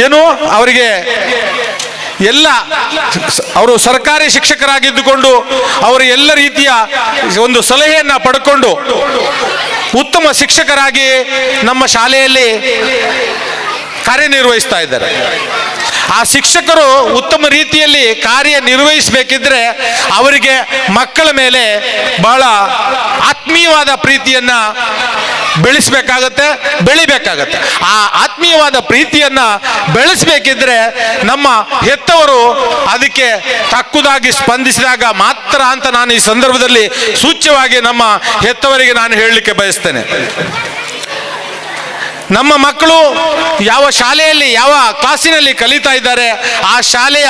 ಏನು ಅವರಿಗೆ ಎಲ್ಲ ಅವರು ಸರ್ಕಾರಿ ಶಿಕ್ಷಕರಾಗಿದ್ದುಕೊಂಡು ಅವರು ಎಲ್ಲ ರೀತಿಯ ಒಂದು ಸಲಹೆಯನ್ನ ಪಡ್ಕೊಂಡು ಉತ್ತಮ ಶಿಕ್ಷಕರಾಗಿ ನಮ್ಮ ಶಾಲೆಯಲ್ಲಿ ಕಾರ್ಯನಿರ್ವಹಿಸ್ತಾ ಇದ್ದಾರೆ. ಆ ಶಿಕ್ಷಕರು ಉತ್ತಮ ರೀತಿಯಲ್ಲಿ ಕಾರ್ಯನಿರ್ವಹಿಸಬೇಕಿದ್ರೆ ಅವರಿಗೆ ಮಕ್ಕಳ ಮೇಲೆ ಬಹಳ ಆತ್ಮೀಯವಾದ ಪ್ರೀತಿಯನ್ನ ಬೆಳಿಬೇಕಾಗತ್ತೆ. ಆ ಆತ್ಮೀಯವಾದ ಪ್ರೀತಿಯನ್ನ ಬೆಳೆಸಬೇಕಿದ್ರೆ ನಮ್ಮ ಹೆತ್ತವರು ಅದಕ್ಕೆ ತಕ್ಕುದಾಗಿ ಸ್ಪಂದಿಸಿದಾಗ ಮಾತ್ರ ಅಂತ ನಾನು ಈ ಸಂದರ್ಭದಲ್ಲಿ ಸೂಚ್ಯವಾಗಿ ನಮ್ಮ ಹೆತ್ತವರಿಗೆ ನಾನು ಹೇಳಲಿಕ್ಕೆ ಬಯಸ್ತೇನೆ. ನಮ್ಮ ಮಕ್ಕಳು ಯಾವ ಶಾಲೆಯಲ್ಲಿ ಯಾವ ಕ್ಲಾಸಿನಲ್ಲಿ ಕಲಿತಾ ಇದ್ದಾರೆ ಆ ಶಾಲೆಯ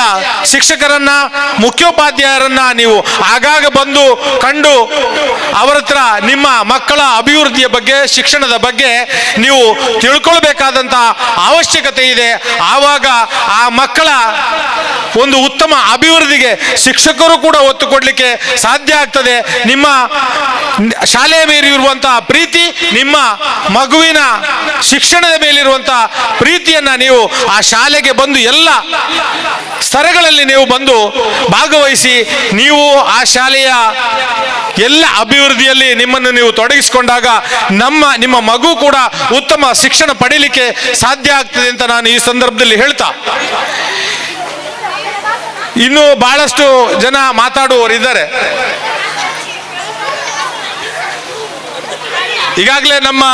ಶಿಕ್ಷಕರನ್ನ, ಮುಖ್ಯೋಪಾಧ್ಯಾಯರನ್ನ ನೀವು ಆಗಾಗ ಬಂದು ಕಂಡು ಅವರ ಹತ್ರ ನಿಮ್ಮ ಮಕ್ಕಳ ಅಭಿವೃದ್ಧಿಯ ಬಗ್ಗೆ, ಶಿಕ್ಷಣದ ಬಗ್ಗೆ ನೀವು ತಿಳ್ಕೊಳ್ಬೇಕಾದಂಥ ಅವಶ್ಯಕತೆ ಇದೆ. ಆವಾಗ ಆ ಮಕ್ಕಳ ಒಂದು ಉತ್ತಮ ಅಭಿವೃದ್ಧಿಗೆ ಶಿಕ್ಷಕರು ಕೂಡ ಒತ್ತು ಕೊಡಲಿಕ್ಕೆ ಸಾಧ್ಯ ಆಗ್ತದೆ. ನಿಮ್ಮ ಶಾಲೆಯ ಮೇಲಿರುವಂತಹ ಪ್ರೀತಿ, ನಿಮ್ಮ ಮಗುವಿನ ಶಿಕ್ಷಣದ ಮೇಲಿರುವಂತಹ ಪ್ರೀತಿಯನ್ನ ನೀವು ಆ ಶಾಲೆಗೆ ಬಂದು ಎಲ್ಲ ಸ್ತರಗಳಲ್ಲಿ ನೀವು ಬಂದು ಭಾಗವಹಿಸಿ ನೀವು ಆ ಶಾಲೆಯ ಎಲ್ಲ ಅಭಿವೃದ್ಧಿಯಲ್ಲಿ ನಿಮ್ಮನ್ನು ನೀವು ತೊಡಗಿಸಿಕೊಂಡಾಗ ನಿಮ್ಮ ಮಗು ಕೂಡ ಉತ್ತಮ ಶಿಕ್ಷಣ ಪಡೀಲಿಕ್ಕೆ ಸಾಧ್ಯ ಆಗ್ತದೆ ಅಂತ ನಾನು ಈ ಸಂದರ್ಭದಲ್ಲಿ ಹೇಳ್ತಾ, ಇನ್ನು ಬಹಳಷ್ಟು ಜನ ಮಾತಾಡುವವರಿದ್ದಾರೆ. ಈಗಾಗಲೇ ನಮ್ಮ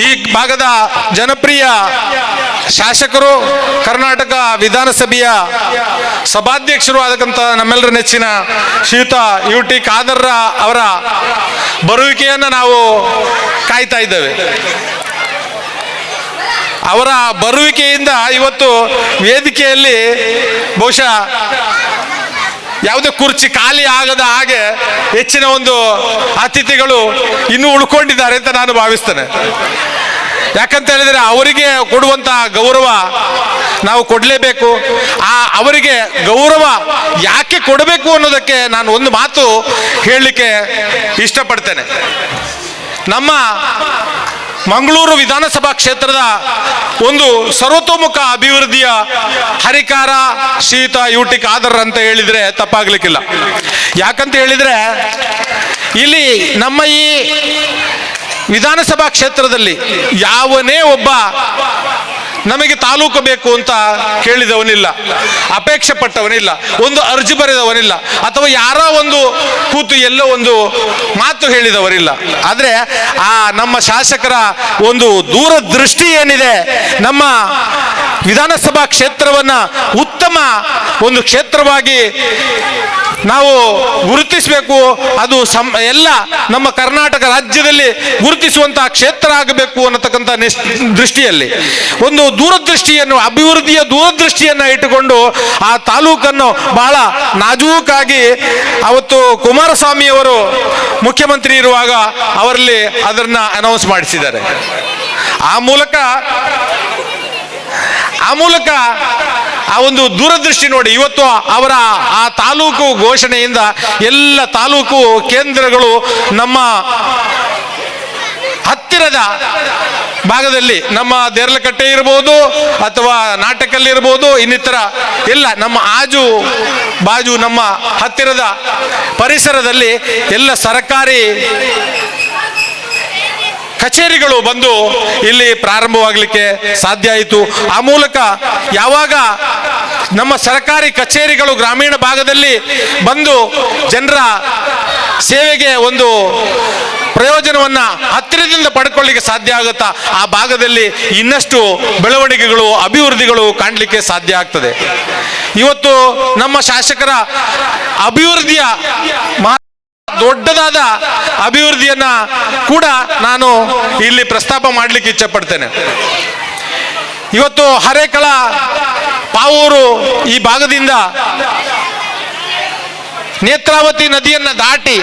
ಈ ಭಾಗದ ಜನಪ್ರಿಯ ಶಾಸಕರು, ಕರ್ನಾಟಕ ವಿಧಾನಸಭೆಯ ಸಭಾಧ್ಯಕ್ಷರು ಆದಕ್ಕಂಥ ನಮ್ಮೆಲ್ಲರ ನೆಚ್ಚಿನ ಶ್ರೀಯುತ UT ಖಾದರ್ ಅವರ ಬರುವಿಕೆಯನ್ನು ನಾವು ಕಾಯ್ತಾ ಇದ್ದೇವೆ. ಅವರ ಬರುವಿಕೆಯಿಂದ ಇವತ್ತು ವೇದಿಕೆಯಲ್ಲಿ ಬಹುಶಃ ಯಾವುದೇ ಕುರ್ಚಿ ಖಾಲಿ ಆಗದ ಹಾಗೆ ಹೆಚ್ಚಿನ ಒಂದು ಅತಿಥಿಗಳು ಇನ್ನೂ ಉಳ್ಕೊಂಡಿದ್ದಾರೆ ಅಂತ ನಾನು ಭಾವಿಸ್ತೇನೆ. ಯಾಕಂತ ಹೇಳಿದ್ರೆ ಅವರಿಗೆ ಕೊಡುವಂತ ಗೌರವ ನಾವು ಕೊಡಲೇಬೇಕು. ಅವರಿಗೆ ಗೌರವ ಯಾಕೆ ಕೊಡಬೇಕು ಅನ್ನೋದಕ್ಕೆ ನಾನು ಒಂದು ಮಾತು ಹೇಳಲಿಕ್ಕೆ ಇಷ್ಟಪಡ್ತೇನೆ. ನಮ್ಮ ಮಂಗಳೂರು ವಿಧಾನಸಭಾ ಕ್ಷೇತ್ರದ ಒಂದು ಸರ್ವತೋಮುಖ ಅಭಿವೃದ್ಧಿಯ ಹರಿಕಾರ ಶ್ರೀಯುತ UT ಖಾದರ್ ಅಂತ ಹೇಳಿದ್ರೆ ತಪ್ಪಾಗ್ಲಿಕ್ಕಿಲ್ಲ. ಯಾಕಂತ ಹೇಳಿದ್ರೆ ಇಲ್ಲಿ ನಮ್ಮ ಈ ವಿಧಾನಸಭಾ ಕ್ಷೇತ್ರದಲ್ಲಿ ಯಾವನೇ ಒಬ್ಬ ನಮಗೆ ತಾಲೂಕು ಬೇಕು ಅಂತ ಕೇಳಿದವನಿಲ್ಲ, ಅಪೇಕ್ಷೆ ಪಟ್ಟವನಿಲ್ಲ, ಒಂದು ಅರ್ಜಿ ಬರೆದವನಿಲ್ಲ, ಅಥವಾ ಯಾರೋ ಒಂದು ಕೂತು ಎಲ್ಲೋ ಒಂದು ಮಾತು ಹೇಳಿದವರಿಲ್ಲ. ಆದರೆ ಆ ನಮ್ಮ ಶಾಸಕರ ಒಂದು ದೂರದೃಷ್ಟಿ ಏನಿದೆ, ನಮ್ಮ ವಿಧಾನಸಭಾ ಕ್ಷೇತ್ರವನ್ನ ಉತ್ತಮ ಒಂದು ಕ್ಷೇತ್ರವಾಗಿ ನಾವು ಗುರುತಿಸಬೇಕು, ಅದು ಎಲ್ಲ ನಮ್ಮ ಕರ್ನಾಟಕ ರಾಜ್ಯದಲ್ಲಿ ಗುರುತಿಸುವಂತಹ ಕ್ಷೇತ್ರ ಆಗಬೇಕು ಅನ್ನತಕ್ಕಂಥ ದೃಷ್ಟಿಯಲ್ಲಿ ಒಂದು ದೂರದೃಷ್ಟಿಯನ್ನು, ಅಭಿವೃದ್ಧಿಯ ದೂರದೃಷ್ಟಿಯನ್ನು ಇಟ್ಟುಕೊಂಡು ಆ ತಾಲೂಕನ್ನು ಬಹಳ ನಾಜೂಕಾಗಿ ಅವತ್ತು ಕುಮಾರಸ್ವಾಮಿ ಅವರು ಮುಖ್ಯಮಂತ್ರಿ ಇರುವಾಗ ಅವರಲ್ಲಿ ಅದನ್ನ ಅನೌನ್ಸ್ ಮಾಡಿಸಿದ್ದಾರೆ. ಆ ಮೂಲಕ ಆ ಒಂದು ದೂರದೃಷ್ಟಿ ನೋಡಿ ಇವತ್ತು ಅವರ ಆ ತಾಲೂಕು ಘೋಷಣೆಯಿಂದ ಎಲ್ಲ ತಾಲೂಕು ಕೇಂದ್ರಗಳು ನಮ್ಮ ಹತ್ತಿರದ ಭಾಗದಲ್ಲಿ, ನಮ್ಮ ದೇರ್ಲಕಟ್ಟೆ ಇರ್ಬೋದು ಅಥವಾ ನಾಟಕಲ್ಲಿ ಇರ್ಬೋದು, ಇನ್ನಿತರ ಎಲ್ಲ ನಮ್ಮ ಆಜು ಬಾಜು ನಮ್ಮ ಹತ್ತಿರದ ಪರಿಸರದಲ್ಲಿ ಎಲ್ಲ ಸರ್ಕಾರಿ ಕಚೇರಿಗಳು ಬಂದು ಇಲ್ಲಿ ಪ್ರಾರಂಭವಾಗಲಿಕ್ಕೆ ಸಾಧ್ಯ ಆಯಿತು. ಆ ಮೂಲಕ ಯಾವಾಗ ನಮ್ಮ ಸರ್ಕಾರಿ ಕಚೇರಿಗಳು ಗ್ರಾಮೀಣ ಭಾಗದಲ್ಲಿ ಬಂದು ಜನರ ಸೇವೆಗೆ ಒಂದು ಪ್ರಯೋಜನವನ್ನ ಹತ್ತಿರದಿಂದ ಪಡ್ಕೊಳ್ಳಿಕ್ಕೆ ಸಾಧ್ಯ ಆಗುತ್ತಾ, ಆ ಭಾಗದಲ್ಲಿ ಇನ್ನಷ್ಟು ಬೆಳವಣಿಗೆಗಳು, ಅಭಿವೃದ್ಧಿಗಳು ಕಾಣಲಿಕ್ಕೆ ಸಾಧ್ಯ ಆಗ್ತದೆ. ಇವತ್ತು ನಮ್ಮ ಶಾಸಕರ ಅಭಿವೃದ್ಧಿಯ ದೊಡ್ಡದಾದ ಅಭಿವೃದ್ಧಿಯನ್ನ ಕೂಡ ನಾನು ಇಲ್ಲಿ ಪ್ರಸ್ತಾಪ ಮಾಡಲಿಕ್ಕೆ ಇಚ್ಛೆ ಪಡ್ತೇನೆ. ಇವತ್ತು ಹರೇಕಳ ಪಾವೂರು ಈ ಭಾಗದಿಂದ ನೇತ್ರಾವತಿ ನದಿಯನ್ನ ದಾಟಿ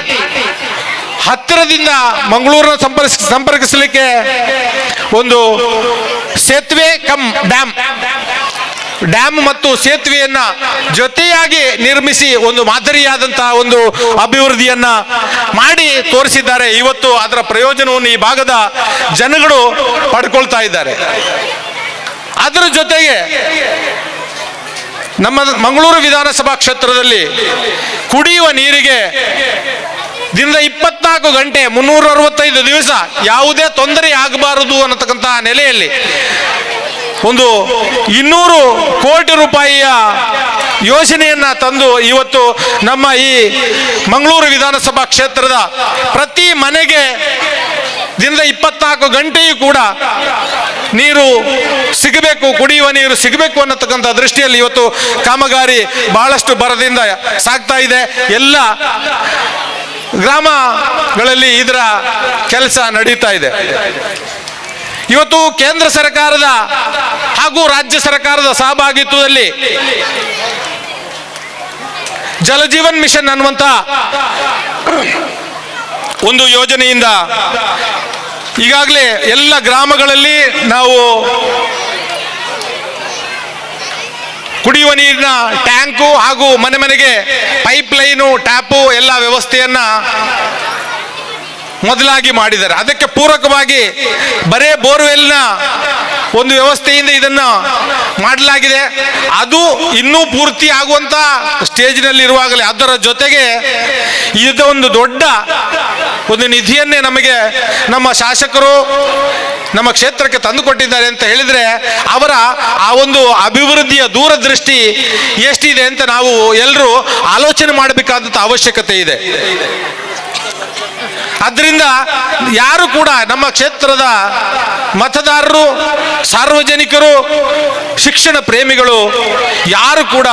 ಹತ್ತಿರದಿಂದ ಮಂಗಳೂರನ್ನ ಸಂಪರ್ಕಿಸಲಿಕ್ಕೆ ಒಂದು ಸೇತುವೆ ಕಮ್ ಡ್ಯಾಮ್ ಮತ್ತು ಸೇತುವೆಯನ್ನ ಜೊತೆಯಾಗಿ ನಿರ್ಮಿಸಿ ಒಂದು ಮಾದರಿಯಾದಂತಹ ಒಂದು ಅಭಿವೃದ್ಧಿಯನ್ನ ಮಾಡಿ ತೋರಿಸಿದ್ದಾರೆ. ಇವತ್ತು ಅದರ ಪ್ರಯೋಜನವನ್ನು ಈ ಭಾಗದ ಜನಗಳು ಪಡ್ಕೊಳ್ತಾ ಇದ್ದಾರೆ. ಅದರ ಜೊತೆಗೆ ನಮ್ಮ ಮಂಗಳೂರು ವಿಧಾನಸಭಾ ಕ್ಷೇತ್ರದಲ್ಲಿ ಕುಡಿಯುವ ನೀರಿಗೆ ದಿನದ 24 ಗಂಟೆ 365 ದಿವಸ ಯಾವುದೇ ತೊಂದರೆ ಆಗಬಾರದು ಅನ್ನತಕ್ಕಂತಹ ನೆಲೆಯಲ್ಲಿ ಒಂದು 200 ಕೋಟಿ ರೂಪಾಯಿಯ ಯೋಜನೆಯನ್ನ ತಂದು ಇವತ್ತು ನಮ್ಮ ಈ ಮಂಗಳೂರು ವಿಧಾನಸಭಾ ಕ್ಷೇತ್ರದ ಪ್ರತಿ ಮನೆಗೆ ದಿನದ 24 ಗಂಟೆಯೂ ಕೂಡ ನೀರು ಸಿಗಬೇಕು, ಕುಡಿಯುವ ನೀರು ಸಿಗಬೇಕು ಅನ್ನತಕ್ಕಂಥ ದೃಷ್ಟಿಯಲ್ಲಿ ಇವತ್ತು ಕಾಮಗಾರಿ ಬಹಳಷ್ಟು ಭರದಿಂದ ಸಾಗ್ತಾ ಇದೆ. ಎಲ್ಲ ಗ್ರಾಮಗಳಲ್ಲಿ ಇದರ ಕೆಲಸ ನಡೀತಾ ಇದೆ. ಇವತ್ತು ಕೇಂದ್ರ ಸರ್ಕಾರದ ಹಾಗೂ ರಾಜ್ಯ ಸರ್ಕಾರದ ಸಹಭಾಗಿತ್ವದಲ್ಲಿ ಜಲಜೀವನ್ ಮಿಷನ್ ಅನ್ನುವಂತ ಒಂದು ಯೋಜನೆಯಿಂದ ಈಗಾಗಲೇ ಎಲ್ಲ ಗ್ರಾಮಗಳಲ್ಲಿ ನಾವು ಕುಡಿಯುವ ನೀರಿನ ಟ್ಯಾಂಕು ಹಾಗೂ ಮನೆ ಮನೆಗೆ ಪೈಪ್ ಲೈನು, ಟ್ಯಾಪು ಎಲ್ಲ ವ್ಯವಸ್ಥೆಯನ್ನ ಮೊದಲಾಗಿ ಮಾಡಿದ್ದಾರೆ. ಅದಕ್ಕೆ ಪೂರಕವಾಗಿ ಬರೇ ಬೋರ್ವೆಲ್ನ ಒಂದು ವ್ಯವಸ್ಥೆಯಿಂದ ಇದನ್ನ ಮಾಡಲಾಗಿದೆ. ಅದು ಇನ್ನೂ ಪೂರ್ತಿ ಆಗುವಂತ ಸ್ಟೇಜ್ನಲ್ಲಿ ಇರುವಾಗಲೇ ಅದರ ಜೊತೆಗೆ ಇದೊಂದು ದೊಡ್ಡ ಒಂದು ನಿಧಿಯನ್ನೇ ನಮಗೆ ನಮ್ಮ ಶಾಸಕರು ನಮ್ಮ ಕ್ಷೇತ್ರಕ್ಕೆ ತಂದುಕೊಟ್ಟಿದ್ದಾರೆ ಅಂತ ಹೇಳಿದ್ರೆ ಅವರ ಆ ಒಂದು ಅಭಿವೃದ್ಧಿಯ ದೂರದೃಷ್ಟಿ ಎಷ್ಟಿದೆ ಅಂತ ನಾವು ಎಲ್ಲರೂ ಆಲೋಚನೆ ಮಾಡಬೇಕಾದಂಥ ಅವಶ್ಯಕತೆ ಇದೆ. ಆದ್ದರಿಂದ ಯಾರು ಕೂಡ ನಮ್ಮ ಕ್ಷೇತ್ರದ ಮತದಾರರು, ಸಾರ್ವಜನಿಕರು, ಶಿಕ್ಷಣ ಪ್ರೇಮಿಗಳು ಯಾರು ಕೂಡ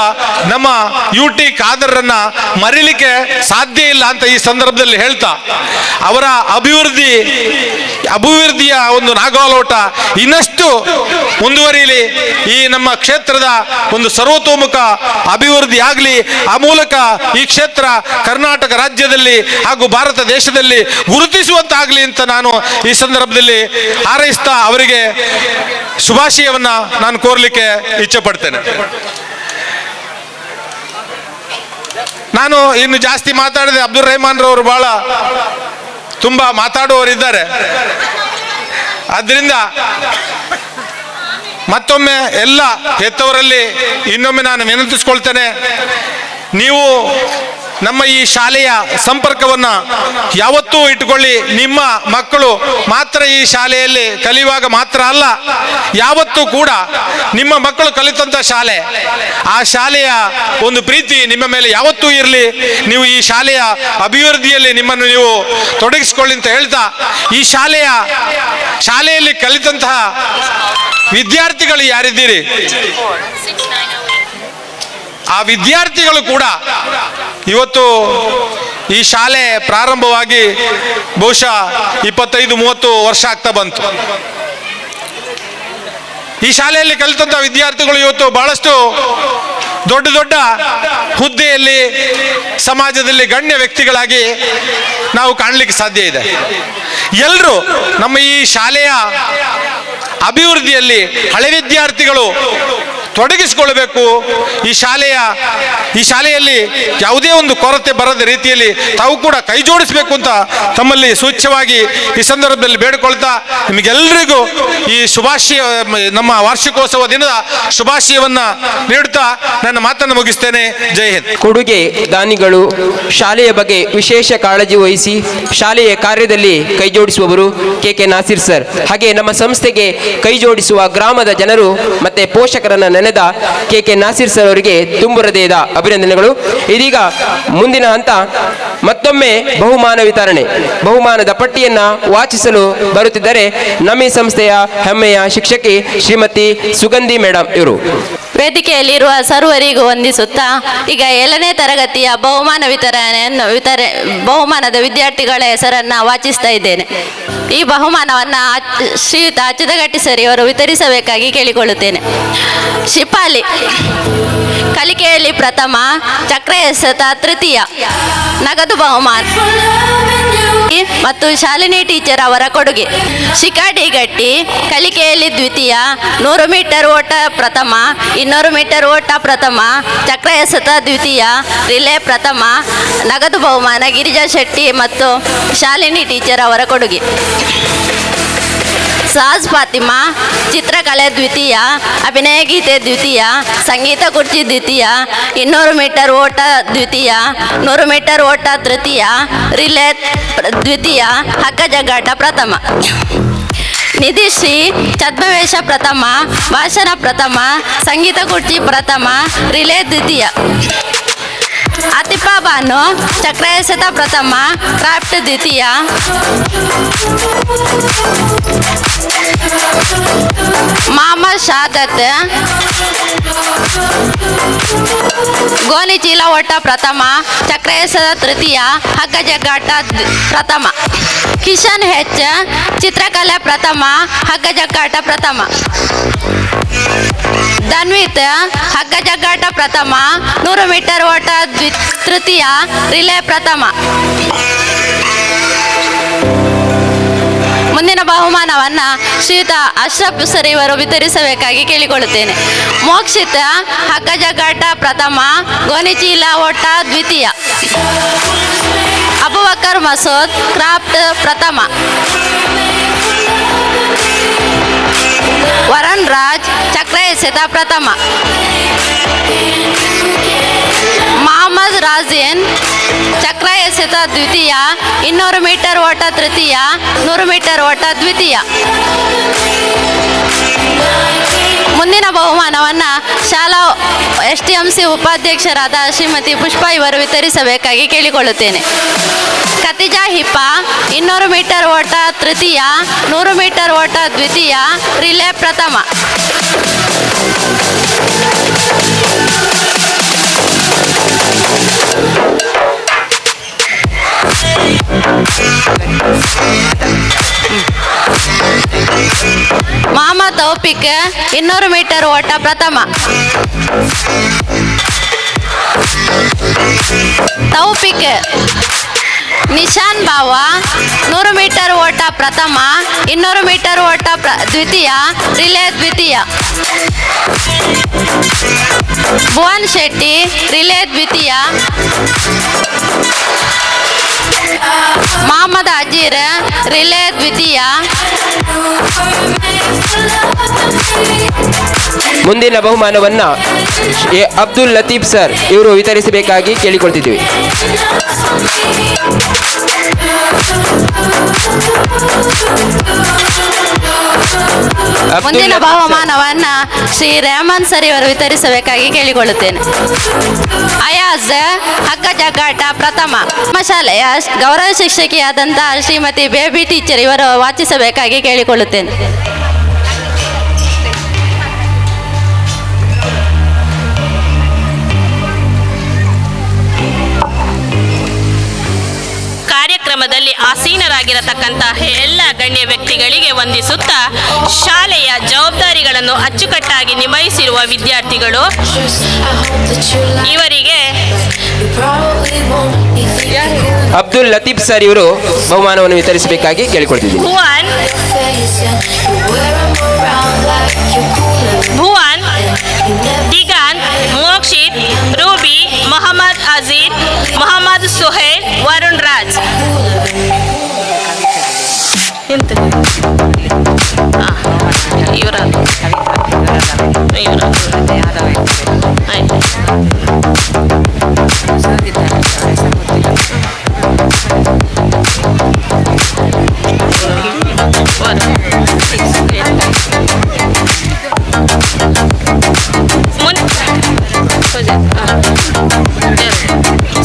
ನಮ್ಮ UT ಖಾದರ್ರನ್ನ ಮರಿಲಿಕ್ಕೆ ಸಾಧ್ಯ ಇಲ್ಲ ಅಂತ ಈ ಸಂದರ್ಭದಲ್ಲಿ ಹೇಳ್ತಾ, ಅವರ ಅಭಿವೃದ್ಧಿಯ ಒಂದು ನಾಗಾಲೋಟ ಇನ್ನಷ್ಟು ಮುಂದುವರಿಯಲಿ, ಈ ನಮ್ಮ ಕ್ಷೇತ್ರದ ಒಂದು ಸರ್ವತೋಮುಖ ಅಭಿವೃದ್ಧಿ ಆಗಲಿ, ಆ ಮೂಲಕ ಈ ಕ್ಷೇತ್ರ ಕರ್ನಾಟಕ ರಾಜ್ಯದಲ್ಲಿ ಹಾಗೂ ಭಾರತ ದೇಶದಲ್ಲಿ ಗುರುತಿಸುವಂತಾಗಲಿ ಅಂತ ನಾನು ಈ ಸಂದರ್ಭದಲ್ಲಿ ಹಾರೈಸ್ತಾ ಅವರಿಗೆ ಶುಭಾಶಯವನ್ನ ನಾನು ಕೋರ್ಲಿಕ್ಕೆ ಇಚ್ಛೆ ಪಡ್ತೇನೆ. ನಾನು ಇನ್ನು ಜಾಸ್ತಿ ಮಾತಾಡಿದೆ, ಅಬ್ದುಲ್ ರೆಹಮಾನ್ ರವರು ಬಹಳ ತುಂಬಾ ಮಾತಾಡುವವರಿದ್ದಾರೆ. ಆದ್ದರಿಂದ ಮತ್ತೊಮ್ಮೆ ಎಲ್ಲ ಹೆತ್ತವರಲ್ಲಿ ಇನ್ನೊಮ್ಮೆ ನಾನು ವಿನಂತಿಸ್ಕೊಳ್ತೇನೆ, ನೀವು ನಮ್ಮ ಈ ಶಾಲೆಯ ಸಂಪರ್ಕವನ್ನ ಯಾವತ್ತೂ ಇಟ್ಟುಕೊಳ್ಳಿ. ನಿಮ್ಮ ಮಕ್ಕಳು ಮಾತ್ರ ಈ ಶಾಲೆಯಲ್ಲಿ ಕಲಿಯುವಾಗ ಮಾತ್ರ ಅಲ್ಲ, ಯಾವತ್ತೂ ಕೂಡ ನಿಮ್ಮ ಮಕ್ಕಳು ಕಲಿತಂತ ಶಾಲೆ, ಆ ಶಾಲೆಯ ಒಂದು ಪ್ರೀತಿ ನಿಮ್ಮ ಮೇಲೆ ಯಾವತ್ತೂ ಇರಲಿ. ನೀವು ಈ ಶಾಲೆಯ ಅಭಿವೃದ್ಧಿಯಲ್ಲಿ ನಿಮ್ಮನ್ನು ನೀವು ತೊಡಗಿಸಿಕೊಳ್ಳಿ ಅಂತ ಹೇಳ್ತಾ, ಈ ಶಾಲೆಯಲ್ಲಿ ಕಲಿತಂತಹ ವಿದ್ಯಾರ್ಥಿಗಳು ಯಾರಿದ್ದೀರಿ, ಆ ವಿದ್ಯಾರ್ಥಿಗಳು ಕೂಡ ಇವತ್ತು ಈ ಶಾಲೆ ಪ್ರಾರಂಭವಾಗಿ ಬಹುಶಃ 25-30 ವರ್ಷ ಆಗ್ತಾ ಬಂತು. ಈ ಶಾಲೆಯಲ್ಲಿ ಕಲಿತಂತ ವಿದ್ಯಾರ್ಥಿಗಳು ಇವತ್ತು ಬಹಳಷ್ಟು ದೊಡ್ಡ ದೊಡ್ಡ ಹುದ್ದೆಯಲ್ಲಿ ಸಮಾಜದಲ್ಲಿ ಗಣ್ಯ ವ್ಯಕ್ತಿಗಳಾಗಿ ನಾವು ಕಾಣಲಿಕ್ಕೆ ಸಾಧ್ಯ ಇದೆ. ಎಲ್ಲರೂ ನಮ್ಮ ಈ ಶಾಲೆಯ ಅಭಿವೃದ್ಧಿಯಲ್ಲಿ ಹಳೆ ವಿದ್ಯಾರ್ಥಿಗಳು ತೊಡಗಿಸಿಕೊಳ್ಳಬೇಕು. ಈ ಶಾಲೆಯಲ್ಲಿ ಯಾವುದೇ ಒಂದು ಕೊರತೆ ಬರದ ರೀತಿಯಲ್ಲಿ ತಾವು ಕೂಡ ಕೈ ಜೋಡಿಸಬೇಕು ಅಂತ ತಮ್ಮಲ್ಲಿ ಸೂಚ್ಯವಾಗಿ ಈ ಸಂದರ್ಭದಲ್ಲಿ ಬೇಡಿಕೊಳ್ತಾ, ನಿಮಗೆಲ್ಲರಿಗೂ ಈ ಶುಭಾಶಯ, ನಮ್ಮ ವಾರ್ಷಿಕೋತ್ಸವ ದಿನದ ಶುಭಾಶಯವನ್ನ ನೀಡುತ್ತಾ ನನ್ನ ಮಾತನ್ನು ಮುಗಿಸ್ತೇನೆ. ಜೈ ಹಿಂದ್. ಕೊಡುಗೆ ದಾನಿಗಳು, ಶಾಲೆಯ ಬಗ್ಗೆ ವಿಶೇಷ ಕಾಳಜಿ ವಹಿಸಿ ಶಾಲೆಯ ಕಾರ್ಯದಲ್ಲಿ ಕೈ ಜೋಡಿಸುವವರು KK ನಾಸಿರ್ ಸರ್. ಹಾಗೆ ನಮ್ಮ ಸಂಸ್ಥೆಗೆ ಕೈ ಜೋಡಿಸುವ ಗ್ರಾಮದ ಜನರು ಮತ್ತೆ ಪೋಷಕರನ್ನ ನೆನೆದ KK ನಾಸಿರ್ ಸರ್ ಅವರಿಗೆ ತುಂಬು ಹೃದಯದ ಅಭಿನಂದನೆಗಳು. ಇದೀಗ ಮುಂದಿನ ಹಂತ ಮತ್ತೊಮ್ಮೆ ಬಹುಮಾನ ವಿತರಣೆ. ಬಹುಮಾನದ ಪಟ್ಟಿಯನ್ನ ವಾಚಿಸಲು ಬರುತ್ತಿದ್ದರೆ ನಮ್ಮ ಈ ಸಂಸ್ಥೆಯ ಹೆಮ್ಮೆಯ ಶಿಕ್ಷಕಿ ಶ್ರೀಮತಿ ಸುಗಂಧಿ ಮೇಡಮ್ ಇವರು. ವೇದಿಕೆಯಲ್ಲಿರುವ ಸರ್ವರಿಗೂ ವಂದಿಸುತ್ತಾ ಈಗ 7ನೇ ತರಗತಿಯ ಬಹುಮಾನದ ವಿದ್ಯಾರ್ಥಿಗಳ ಹೆಸರನ್ನ ವಾಚಿಸ್ತಾ ಇದ್ದೇನೆ. ಈ ಬಹುಮಾನವನ್ನು ಶ್ರೀಯುತ ಅಚ್ಯುತಗಟ್ಟಿ ಸರಿ ಅವರು ವಿತರಿಸಬೇಕಾಗಿ ಕೇಳಿಕೊಳ್ಳುತ್ತೇನೆ. ಶಿಪಾಲಿ ಕಲಿಕೆಯಲ್ಲಿ ಪ್ರಥಮ, ಚಕ್ರ ಎಸೆತ ತೃತೀಯ, ನಗದು ಬಹುಮಾನ ಮತ್ತು ಶಾಲಿನಿ ಟೀಚರ್ ಅವರ ಕೊಡುಗೆ. ಶಿಕಾಡಿ ಗಟ್ಟಿ ಕಲಿಕೆಯಲ್ಲಿ ದ್ವಿತೀಯ, 100 ಮೀಟರ್ ಓಟ ಪ್ರಥಮ, 200 ಮೀಟರ್ ಓಟ ಪ್ರಥಮ, ಚಕ್ರ ಎಸೆತ ದ್ವಿತೀಯ, ರಿಲೇ ಪ್ರಥಮ, ನಗದು ಬಹುಮಾನ ಗಿರಿಜಾ ಶೆಟ್ಟಿ ಮತ್ತು ಶಾಲಿನಿ ಟೀಚರ್ ಅವರ ಕೊಡುಗೆ. ಸಾಜ್ ಫಾತಿಮಾ ಚಿತ್ರಕಲೆ ದ್ವಿತೀಯ, ಅಭಿನಯ ಗೀತೆ ದ್ವಿತೀಯ, ಸಂಗೀತ ಕುರ್ಚಿ ದ್ವಿತೀಯ, 200 ಮೀಟರ್ ಓಟ ದ್ವಿತೀಯ, 100 ಮೀಟರ್ ಓಟ ತೃತೀಯ, ರಿಲೇ ದ್ವಿತೀಯ, ಹಗ್ಗ ಜಗ್ಗಾಟ ಪ್ರಥಮ. ನಿಧಿಶ್ರೀ ಛದ್ಮವೇಷ ಪ್ರಥಮ, ಭಾಷಣ ಪ್ರಥಮ, ಸಂಗೀತ ಕುರ್ಚಿ ಪ್ರಥಮ, ರಿಲೇ ದ್ವಿತೀಯ. ಆತಿಫಾ ಬಾನು ಚಕ್ರ ಎಸೆತ ಪ್ರಥಮ, ಕ್ರಾಫ್ಟ್ ದ್ವಿತೀಯ. ಮೊಹಮ್ಮದ್ ಶಾದತ್ ಗೋನಿ ಚೀಲ ಓಟ ಪ್ರಥಮ, ಚಕ್ರ ಎಸೆತ ತೃತೀಯ, ಹಗ್ಗ ಜಗ್ಗಾಟ ಪ್ರಥಮ. ಕಿಶನ್ ಹೆಚ್ ಚಿತ್ರಕಲೆ ಪ್ರಥಮ, ಹಗ್ಗ ಜಗ್ಗಾಟ ಪ್ರಥಮ. ಧನ್ವಿತ್ ಹಗ್ಗ ಜಗ್ಗಾಟ ಪ್ರಥಮ, 100 ಮೀಟರ್ ಓಟ ತೃತೀಯ, ರಿಲೇ ಪ್ರಥಮ. ಮುಂದಿನ ಬಹುಮಾನವನ್ನು ಶ್ರೀಯುತ ಅಶ್ರಫ್ ಸರ್ ಇವರು ವಿತರಿಸಬೇಕಾಗಿ ಕೇಳಿಕೊಳ್ಳುತ್ತೇನೆ. ಮೋಕ್ಷಿತ್ ಹಗ್ಗ ಜಗ್ಗಾಟ ಪ್ರಥಮ, ಗೋಣಿಚೀಲ ಓಟ ದ್ವಿತೀಯ. ಅಬುಬಕರ್ ಮಸೂದ್ ಕ್ರಾಫ್ಟ್ ಪ್ರಥಮ. ವರುಣ್ ರಾಜ್ ಚಕ್ರ ಎಸೆತ ಪ್ರಥಮ. ಮೊಹಮ್ಮದ್ ರಾಜಿನ್ ಚಕ್ರ ಎಸೆತ ದ್ವಿತೀಯ, 200 ಮೀಟರ್ ಓಟ ತೃತೀಯ, 100 ಮೀಟರ್ ಓಟ ದ್ವಿತೀಯ. ಮುಂದಿನ ಬಹುಮಾನವನ್ನು ಶಾಲಾ STMC ಉಪಾಧ್ಯಕ್ಷರಾದ ಶ್ರೀಮತಿ ಪುಷ್ಪಾ ಇವರು ವಿತರಿಸಬೇಕಾಗಿ ಕೇಳಿಕೊಳ್ಳುತ್ತೇನೆ. ಖತಿಜಾ ಹಿಪ್ಪಾ 200 ಮೀಟರ್ ಓಟ ತೃತೀಯ, 100 ಮೀಟರ್ ಓಟ ದ್ವಿತೀಯ, ರಿಲೇ ಪ್ರಥಮ. ಮೊಹಮ್ಮದ್ ತೌಫಿಕ್ 200 ಮೀಟರ್ ಓಟ ಪ್ರಥಮ. ತೌಫಿಕ್ ನಿಶಾನ್ ಬಾವಾ 100 ಮೀಟರ್ ಓಟ ಪ್ರಥಮ, 200 ಮೀಟರ್ ಓಟ ದ್ವಿತೀಯ, ರಿಲೇ ದ್ವಿತೀಯ. ಭುವನ್ ಶೆಟ್ಟಿ ರಿಲೇ ದ್ವಿತೀಯ. ಮೊಹಮ್ಮದ್ ಅಜೀರ್ ರಿಲೇ ದ್ವಿತೀಯ. ಮುಂದಿನ ಬಹುಮಾನವನ್ನ ಅಬ್ದುಲ್ ಲತೀಫ್ ಸರ್ ಇವರು ವಿತರಿಸಬೇಕಾಗಿ ಕೇಳಿಕೊಳ್ತಿದ್ದೀವಿ. ಮುಂದಿನ ಬಹುಮಾನವನ್ನ ಶ್ರೀ ರೆಹಮಾನ್ ಸರ್ ಇವರು ವಿತರಿಸಬೇಕಾಗಿ ಕೇಳಿಕೊಳ್ಳುತ್ತೇನೆ. ಅಯಾಜ್ ಹಗ್ಗ ಜಗ್ಗಾಟ ಪ್ರಥಮ. ನಮ್ಮ ಶಾಲೆಯ ಗೌರವ ಶಿಕ್ಷಕಿಯಾದಂತಹ ಶ್ರೀಮತಿ ಬೇಬಿ ಟೀಚರ್ ಇವರು ವಾಚಿಸಬೇಕಾಗಿ ಕೇಳಿಕೊಳ್ಳುತ್ತೇನೆ. ಕಾರ್ಯಕ್ರಮದಲ್ಲಿ ಆಸೀನರಾಗಿರತಕ್ಕಂತಹ ಎಲ್ಲ ಗಣ್ಯ ವ್ಯಕ್ತಿಗಳಿಗೆ ವಂದಿಸುತ್ತಾ, ಶಾಲೆಯ ಜವಾಬ್ದಾರಿಗಳನ್ನು ಅಚ್ಚುಕಟ್ಟಾಗಿ ನಿಭಾಯಿಸಿರುವ ವಿದ್ಯಾರ್ಥಿಗಳು ಇವರಿಗೆ ಅಬ್ದುಲ್ ಲತೀಫ್ ಸರ್ ಇವರು ಬಹುಮಾನವನ್ನು ವಿತರಿಸಬೇಕಾಗಿ ಕೇಳಿಕೊಳ್ತಿದ್ದೀವಿ. ಭುವನ್, ದಿಗಂತ್, ಮೋಕ್ಷಿತ್, ರೂಬಿ, ಮೊಹಮ್ಮದ್ ಅಜೀರ್, ಮೊಹಮ್ಮದ್ ಸುಹೇಲ್, ವರುಣ್ ರಾಜ್.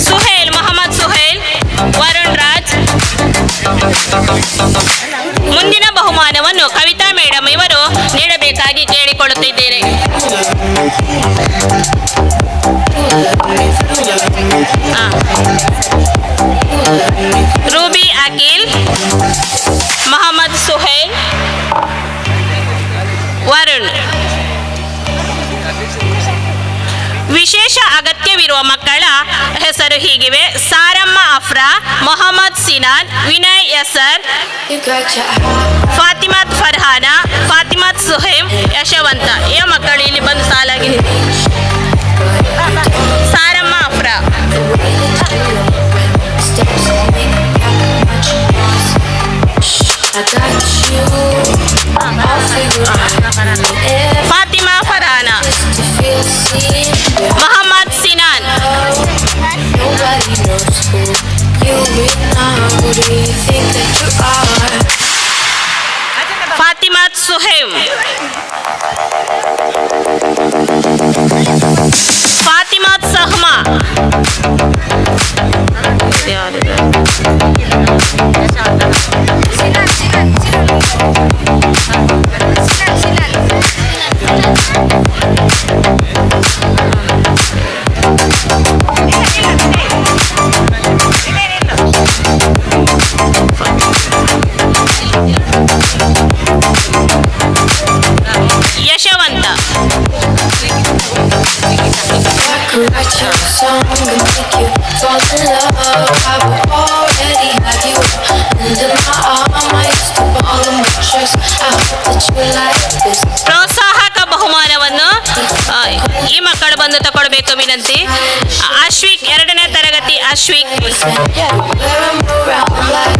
ಸುಹೇಲ್, ಮೊಹಮ್ಮದ್ ಸುಹೇಲ್, ವರುಣ್ ರಾಜ್. ಮುಂದಿನ ಬಹುಮಾನವನ್ನು ಕವಿತಾ ಮೇಡಮ್ ಇವರು ನೀಡಬೇಕಾಗಿ ಕೇಳಿಕೊಳ್ಳುತ್ತಿದ್ದೇನೆ. ರೂಬಿ ಅಖಿಲ್, ಮೊಹಮ್ಮದ್ ಸುಹೇಲ್, ವರುಣ್. ವಿಶೇಷ ಅಗತ್ಯವಿರುವ ಮಕ್ಕಳ ಹೆಸರು ಹೀಗಿವೆ: ಸಾರಮ್ಮ ಅಫ್ರಾ, ಮೊಹಮ್ಮದ್ ಸಿನಾನ್, ವಿನಯ್ ಯಸರ್, ಫಾತಿಮತ್ ಫರ್ಹಾನ, ಫಾತಿಮತ್ ಸುಹೇಮ್, ಯಶವಂತ. ಈ ಮಕ್ಕಳು ಇಲ್ಲಿ ಬಂದು ಸಾಲಾಗಿ ಸಾರಮ್ಮ ಅಫ್ರಾ. ಫಾತಿಮಾ ಫರ್ಹಾನ, ಮೊಹಮ್ಮದ್ ಸಿನಾನ್, ಫಾತಿಮತ್ ಸುಹೇಮ್, ಫಾತಿಮತ್ ಸಹ್ಮಾ, ಯಶವಂತ. ಪ್ರೋತ್ಸಾಹಕ ಬಹುಮಾನವನ್ನು ಈ ಮಕ್ಕಳು ಬಂದು ತಗೊಳ್ಬೇಕು ವಿನಂತಿ. ಅಶ್ವಿಕ್, 2ನೇ ತರಗತಿ ಅಶ್ವಿಕ್.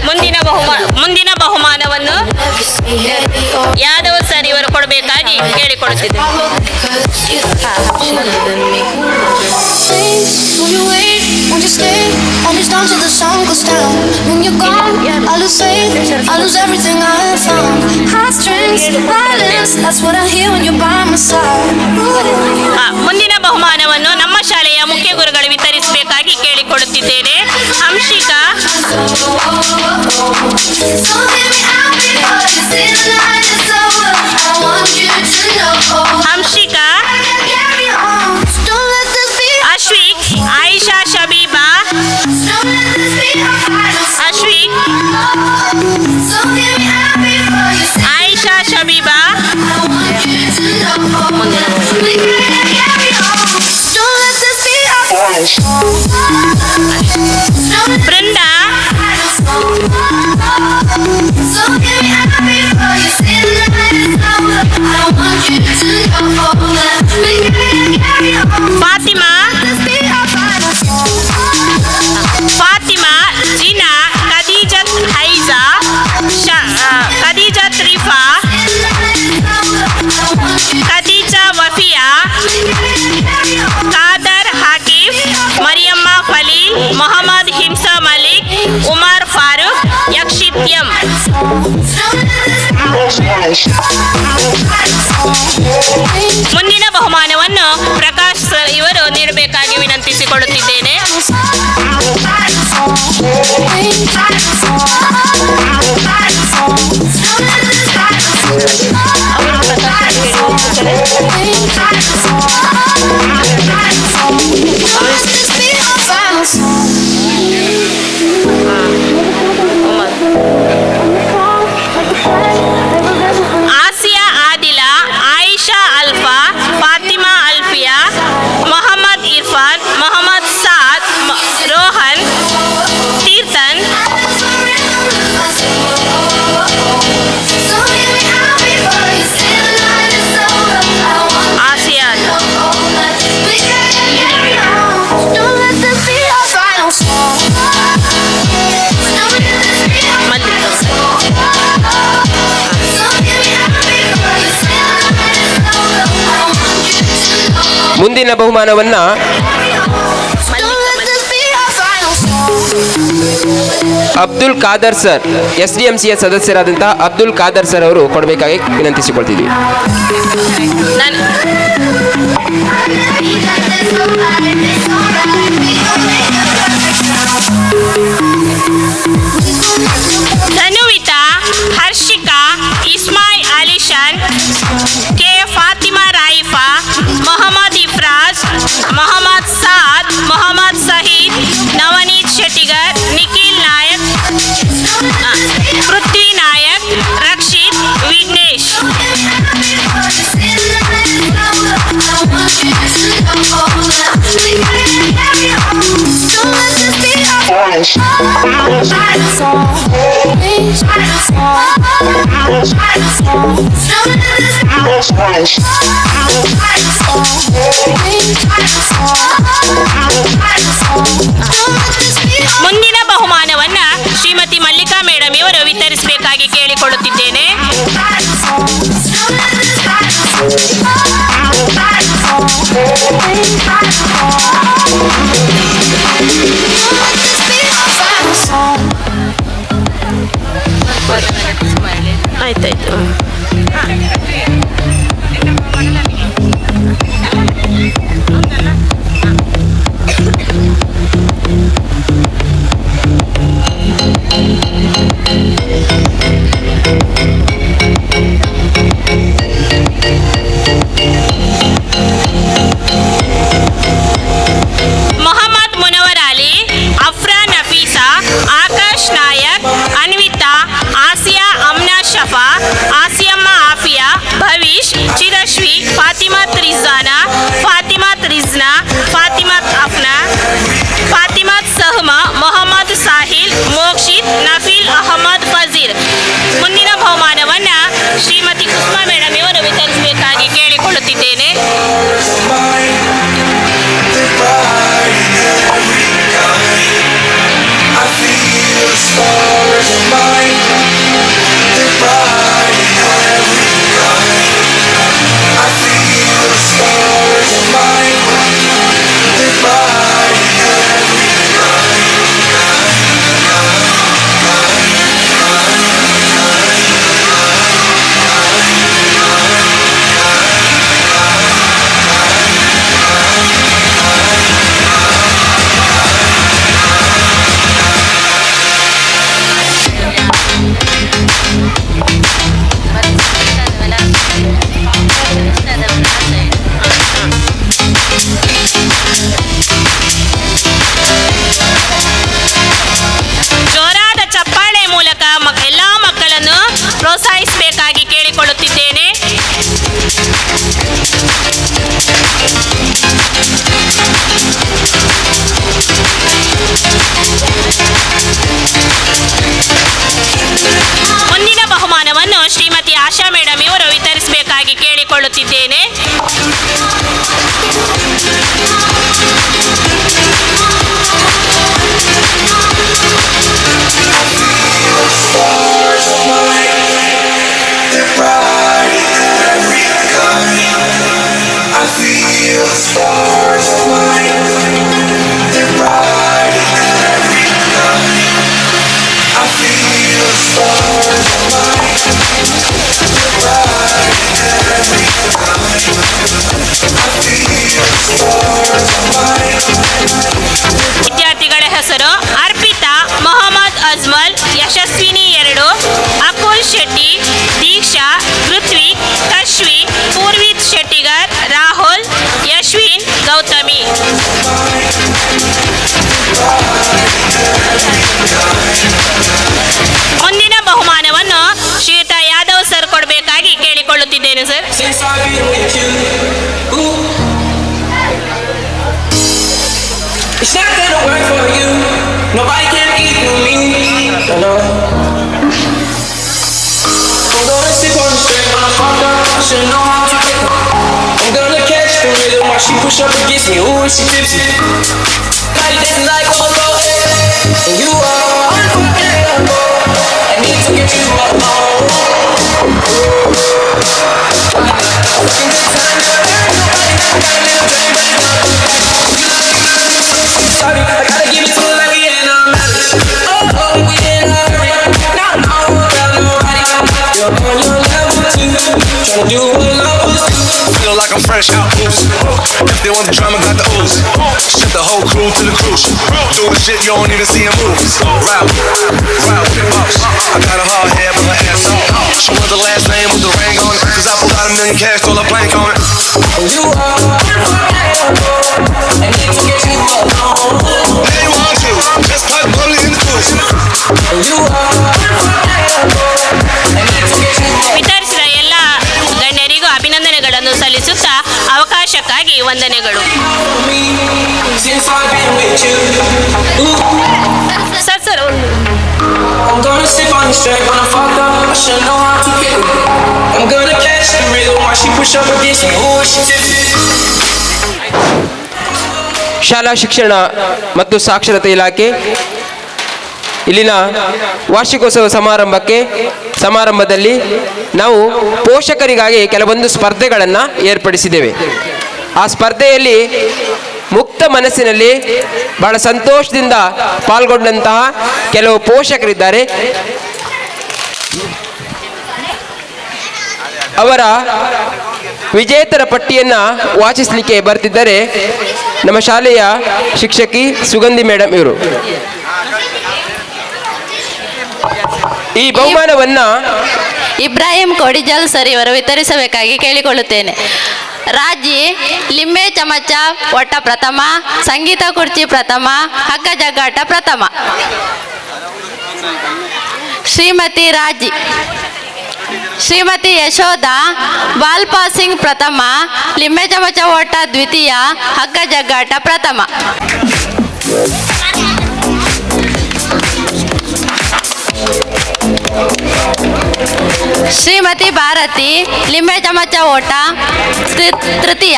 ಮುಂದಿನ ಬಹುಮಾನವನ್ನು ಯಾದವ್ ಸರ್ ಇವರು ಕೊಡಬೇಕಾಗಿ ಕೇಳಿಕೊಡುತ್ತಿದ್ದೆ. ಮುಂದಿನ ಬಹುಮಾನವನ್ನು ನಮ್ಮ ಶಾಲೆಯ ಮುಖ್ಯ ಗುರುಗಳು ವಿತರಿಸಬೇಕಾಗಿ ಕೇಳಿಕೊಡುತ್ತಿದ್ದೇನೆ. ಹಂಶಿಕಾ ಅಶ್ವಿಕ್, ಆಯಿಷಾ ಶಬೀಬಾ, ಬೃಂದಾ, ಫಾತಿಮಾ, ಜಿನಾ, ಖದೀಜತ್ ಹೈಜಾ, ಖದೀಜತ್ ರಿಫಾ, ಖದೀಜಾ ವಫಿಯಾ, ಕಾದರ್ ಹಾಕಿಫ್, ಮರಿಯಮ್ಮ ಖಲೀಲ್, ಮೊಹಮ್ಮದ್ ಹಿಮ್ಸಾ ಮಲಿಕ್, ಉಮರ್ ಫಾರೂಕ್, ಯಕ್ಷಿತ್ ಎಂ. ಮುಂದಿನ ಬಹುಮಾನವನ್ನು ಪ್ರಕಾಶ್ ಸರ್ ಇವರು ನೀಡಬೇಕಾಗಿ ವಿನಂತಿಸಿಕೊಳ್ಳುತ್ತಿದ್ದೇನೆ. ಆಸಿಯಾ ಆದಿಲಾ, ಆಯಿಷಾ ಅಲ್ಫಾ, ಫಾತಿಮಾ ಅಲ್ಫಿಯಾ, ಮೊಹಮ್ಮದ್ ಇರ್ಫಾನ್, ಮೊಹಮ್ಮದ್ ಸಾದ್, ರೋಹನ್, ತೀರ್ಥನ್, ಆಸಿಯಾ ಮುಂದಿನ ಬಹುಮಾನವನ್ನ ಅಬ್ದುಲ್ ಖಾದರ್ ಸರ್, SDMCಯ ಸದಸ್ಯರಾದಂತಹ ಅಬ್ದುಲ್ ಖಾದರ್ ಸರ್ ಅವರು ಕೊಡಬೇಕಾಗಿ ವಿನಂತಿಸಿಕೊಳ್ತಿದ್ದೀವಿ. ಧನುವಿತಾ, ಹರ್ಷಿಕಾ, ಇಸ್ಮಾಯಿಲ್ ಅಲಿಶಾನ್, ಕೆ ಫಾತಿಮಾ ರಾಯಿಫಾ, ಮೊಹಮ್ಮದ್ ಇಫ್ರಾಜ್, ಮೊಹಮ್ಮದ್ ಸಾದ್, ಮೊಹಮ್ಮದ್ ಸಹೀದ್, ನವನೀತ್ ಶೆಟ್ಟಿಗರ್, ನಿಖಿಲ್ ನಾಯಕ್, ಪೃಥ್ವಿ ನಾಯಕ್, ರಕ್ಷಿತ್, ವಿಘ್ನೇಶ್. ಮುಂದಿನ ಬಹುಮಾನವನ್ನ ಶ್ರೀಮತಿ ಮಲ್ಲಿಕಾ ಮೇಡಮ್ ಇವರು ವಿತರಿಸಬೇಕಾಗಿ ಕೇಳಿಕೊಳ್ಳುತ್ತಿದ್ದೇನೆ. ಆಯ್ತಾಯ್ತು. ಮೊಹಮ್ಮದ್ ಮುನವರ್ ಅಲಿ, ಅಫ್ರಾ ನಫೀಸಾ, ಆಕಾಶ್ ನಾಯಕ್, ಅನ್ವಿತಾ, ಆಸಿಯಾ ಅಮ್ನಾ ಶಫಾ, ಆಸಿಯಮ್ಮ ಆಫಿಯಾ, ಭವಿಷ್, ಚಿರಶ್ವಿ, ಫಾತಿಮತ್ ರಿಜಾನಾ, ಫಾತಿಮತ್ ರಿಜ್ನಾ, ಫಾತಿಮತ್ ಅಫ್ನಾ, ಫಾತಿಮತ್ ಸಹಮಾ, ಮೊಹಮ್ಮದ್ ಸಾಹಿಲ್, ಮೋಕ್ಷಿತ್, ನಫೀಲ್ ಅಹಮದ್ ಫಜೀರ್. ಮುಂದಿನ ಬಹುಮಾನವನ್ನ ಶ್ರೀಮತಿ ಕುಸ್ಮಾ ಮೇಡಮ್ ಇವರು ವಿತರಿಸಬೇಕಾಗಿ ಕೇಳಿಕೊಳ್ಳುತ್ತಿದ್ದೇನೆ. ಕೇಳಿಕೊಳ್ಳುತ್ತಿದ್ದೇನೆ. ವಿದ್ಯಾರ್ಥಿಗಳ ಹೆಸರು ಅರ್ಪಿತಾ, ಮೊಹಮ್ಮದ್ ಅಜ್ಮಲ್, ಯಶಸ್ವಿನಿ 2, ಅಕುಲ್ ಶೆಟ್ಟಿ, ದೀಕ್ಷಾ, ಋತ್ವಿಕ್, ಕಶ್ವಿ, ಪೂರ್ವಿತ್ ಶೆಟ್ಟಿಗರ್, ರಾಹುಲ್, ಯಶ್ವಿನ್, ಗೌತಮಿ. ಮುಂದಿನ ಬಹುಮಾನವನ್ನು ಶ್ರೀಯುತ ಯಾದವ್ ಸರ್ ಕೊಡಬೇಕಾಗಿ ಕೇಳಿಕೊಳ್ಳುತ್ತಿದ್ದೇನೆ sir. It's not gonna work for you. Nobody can equal me. I know. I'm gonna sip on the straight when I fuck up. I should know how to get her. I'm gonna catch the rhythm while she push up against me. Ooh, she tipsy. Body dancing like a go ahead. And you are unforgettable. I need to get you alone. Sorry, I gotta give it to her like we ain't no matters. Oh, we ain't no hurry. Now I don't tell nobody. You're on your level 2, tryna do what lovers do. Feel like I'm fresh out boots. If they want the drama, got the ooze. Ship the whole crew to the cruise. Do the shit you don't even see in movies. Ride with the boss. I got a hard head, but her ass off. She wants the last name with the ring on it. Cause I pulled out $1 million cash, stole a plank on it. You are unforgettable. I need to get you alone. They want you, just like bully in the booth. You are unforgettable. I need to get you alone. ವಿತರಿಸಿದ ಎಲ್ಲ ಗಣ್ಯರಿಗೂ ಅಭಿನಂದನೆಗಳನ್ನು ಸಲ್ಲಿಸುತ್ತಾ ಅವಕಾಶಕ್ಕಾಗಿ ವಂದನೆಗಳು. Since I've been with you. Sir sir I'm gonna sip on the straight when I fuck up. I should know how to pick her. I'm gonna catch the rhythm while she push up against me. Ooh, she tipsy. ಶಾಲಾ ಶಿಕ್ಷಣ ಮತ್ತು ಸಾಕ್ಷರತೆ ಇಲಾಖೆ ಇಲ್ಲಿನ ವಾರ್ಷಿಕೋತ್ಸವ ಸಮಾರಂಭದಲ್ಲಿ ನಾವು ಪೋಷಕರಿಗಾಗಿ ಕೆಲವೊಂದು ಸ್ಪರ್ಧೆಗಳನ್ನು ಏರ್ಪಡಿಸಿದ್ದೇವೆ. ಆ ಸ್ಪರ್ಧೆಯಲ್ಲಿ ಮುಕ್ತ ಮನಸ್ಸಿನಲ್ಲಿ ಬಹಳ ಸಂತೋಷದಿಂದ ಪಾಲ್ಗೊಂಡಂತಹ ಕೆಲವು ಪೋಷಕರಿದ್ದಾರೆ. ಅವರ ವಿಜೇತರ ಪಟ್ಟಿಯನ್ನು ವಾಚಿಸಲಿಕ್ಕೆ ಬರ್ತಿದ್ದಾರೆ ನಮ್ಮ ಶಾಲೆಯ ಶಿಕ್ಷಕಿ ಸುಗಂಧಿ ಮೇಡಮ್ ಇವರು. ಈ ಬಹುಮಾನವನ್ನ ಇಬ್ರಾಹಿಂ ಕೋಡಿಜಲ್ ಸರ್ ಇವರು ವಿತರಿಸಬೇಕಾಗಿ ಕೇಳಿಕೊಳ್ಳುತ್ತೇನೆ. ರಾಜಿ ಲಿಂಬೆ ಚಮಚ ಒಟ್ಟ ಪ್ರಥಮ, ಸಂಗೀತ ಕುರ್ಚಿ ಪ್ರಥಮ, ಹಗ್ಗ ಜಗ್ಗಾಟ ಪ್ರಥಮ. ಶ್ರೀಮತಿ ರಾಜಿ. ಶ್ರೀಮತಿ ಯಶೋಧ ಬಾಲ್ ಪಾಸಿಂಗ್ ಪ್ರಥಮ, ಲಿಂಬೆ ಚಮಚ ಓಟ ದ್ವಿತೀಯ, ಹಗ್ಗ ಜಗ್ಗಾಟ ಪ್ರಥಮ. ಶ್ರೀಮತಿ ಭಾರತಿ ಲಿಂಬೆ ಚಮಚ ಓಟ ತೃತೀಯ.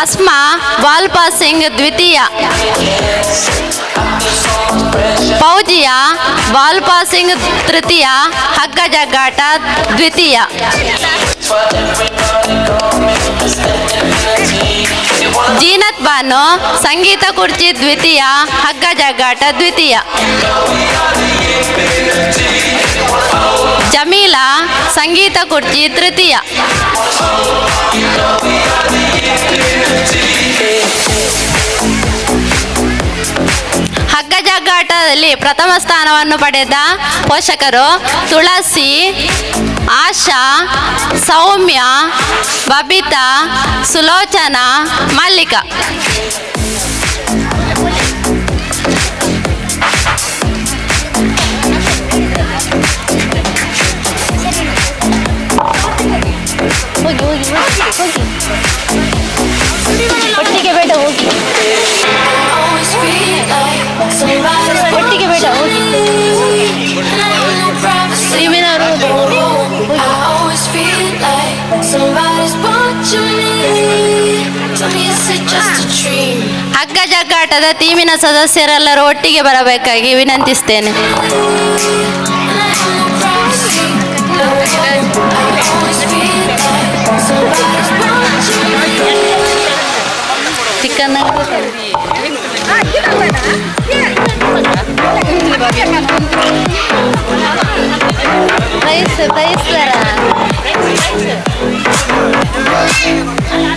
ಅಸ್ಮಾ ಬಾಲ್ ಪಾಸಿಂಗ್ ದ್ವಿತೀಯ. ಫೌಜಿಯಾ ಬಾಲ್ ಪಾಸಿಂಗ್ ತೃತೀಯ, ಹಗ್ಗ ಜಗ್ಗಾಟ ದ್ವಿತೀಯ. ಜೀನತ್ ಬಾನು ಸಂಗೀತ ಕುರ್ಚಿ ದ್ವಿತೀಯ, ಹಗ್ಗ ಜಗ್ಗಾಟ ದ್ವಿತೀಯ. ಜಮೀಲಾ ಸಂಗೀತ ಕುರ್ಚಿ ತೃತೀಯ. ಹಗ್ಗ ಜಗ್ಗಾಟದಲ್ಲಿ ಪ್ರಥಮ ಸ್ಥಾನವನ್ನು ಪಡೆದ ಪೋಷಕರು ತುಳಸಿ, ಆಶಾ, ಸೌಮ್ಯ, ಬಬಿತಾ, ಸುಲೋಚನಾ, ಮಲ್ಲಿಕಾ. ಒಟ್ಟಿಗೆ ಬೇಡ ಹೋಗಿ, ಒಟ್ಟಿಗೆ ಬೇಡ ಹೋಗಿ. ಹಗ್ಗ ಜಗ್ಗಾಟದ ಟೀಮಿನ ಸದಸ್ಯರೆಲ್ಲರೂ ಒಟ್ಟಿಗೆ ಬರಬೇಕಾಗಿ ವಿನಂತಿಸ್ತೇನೆ.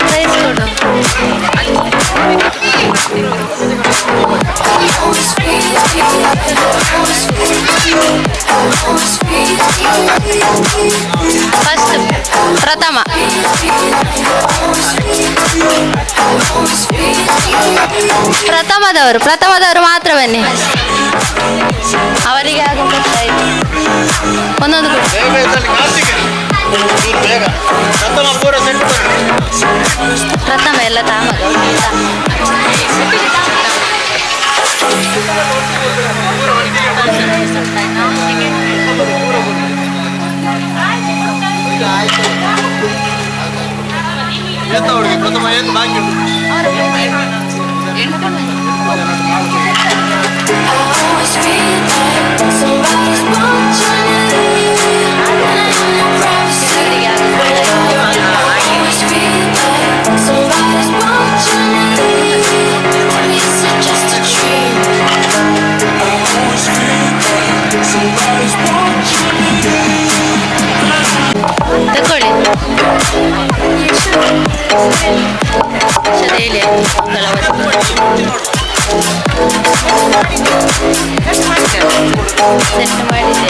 ಪ್ರೈಸ್ ಕೊಡು. ಫಸ್ಟ್ ಪ್ರಥಮದವರು ಮಾತ್ರ ಬನ್ನಿ. ಅವರಿಗೆ ಒಂದೊಂದು ಪ್ರಥಮ ಎಲ್ಲ ತಾಮಗ ತಗೊಳ್ಳಿ. ಸೆಟ್ ಮಾಡಿದ್ದೆ.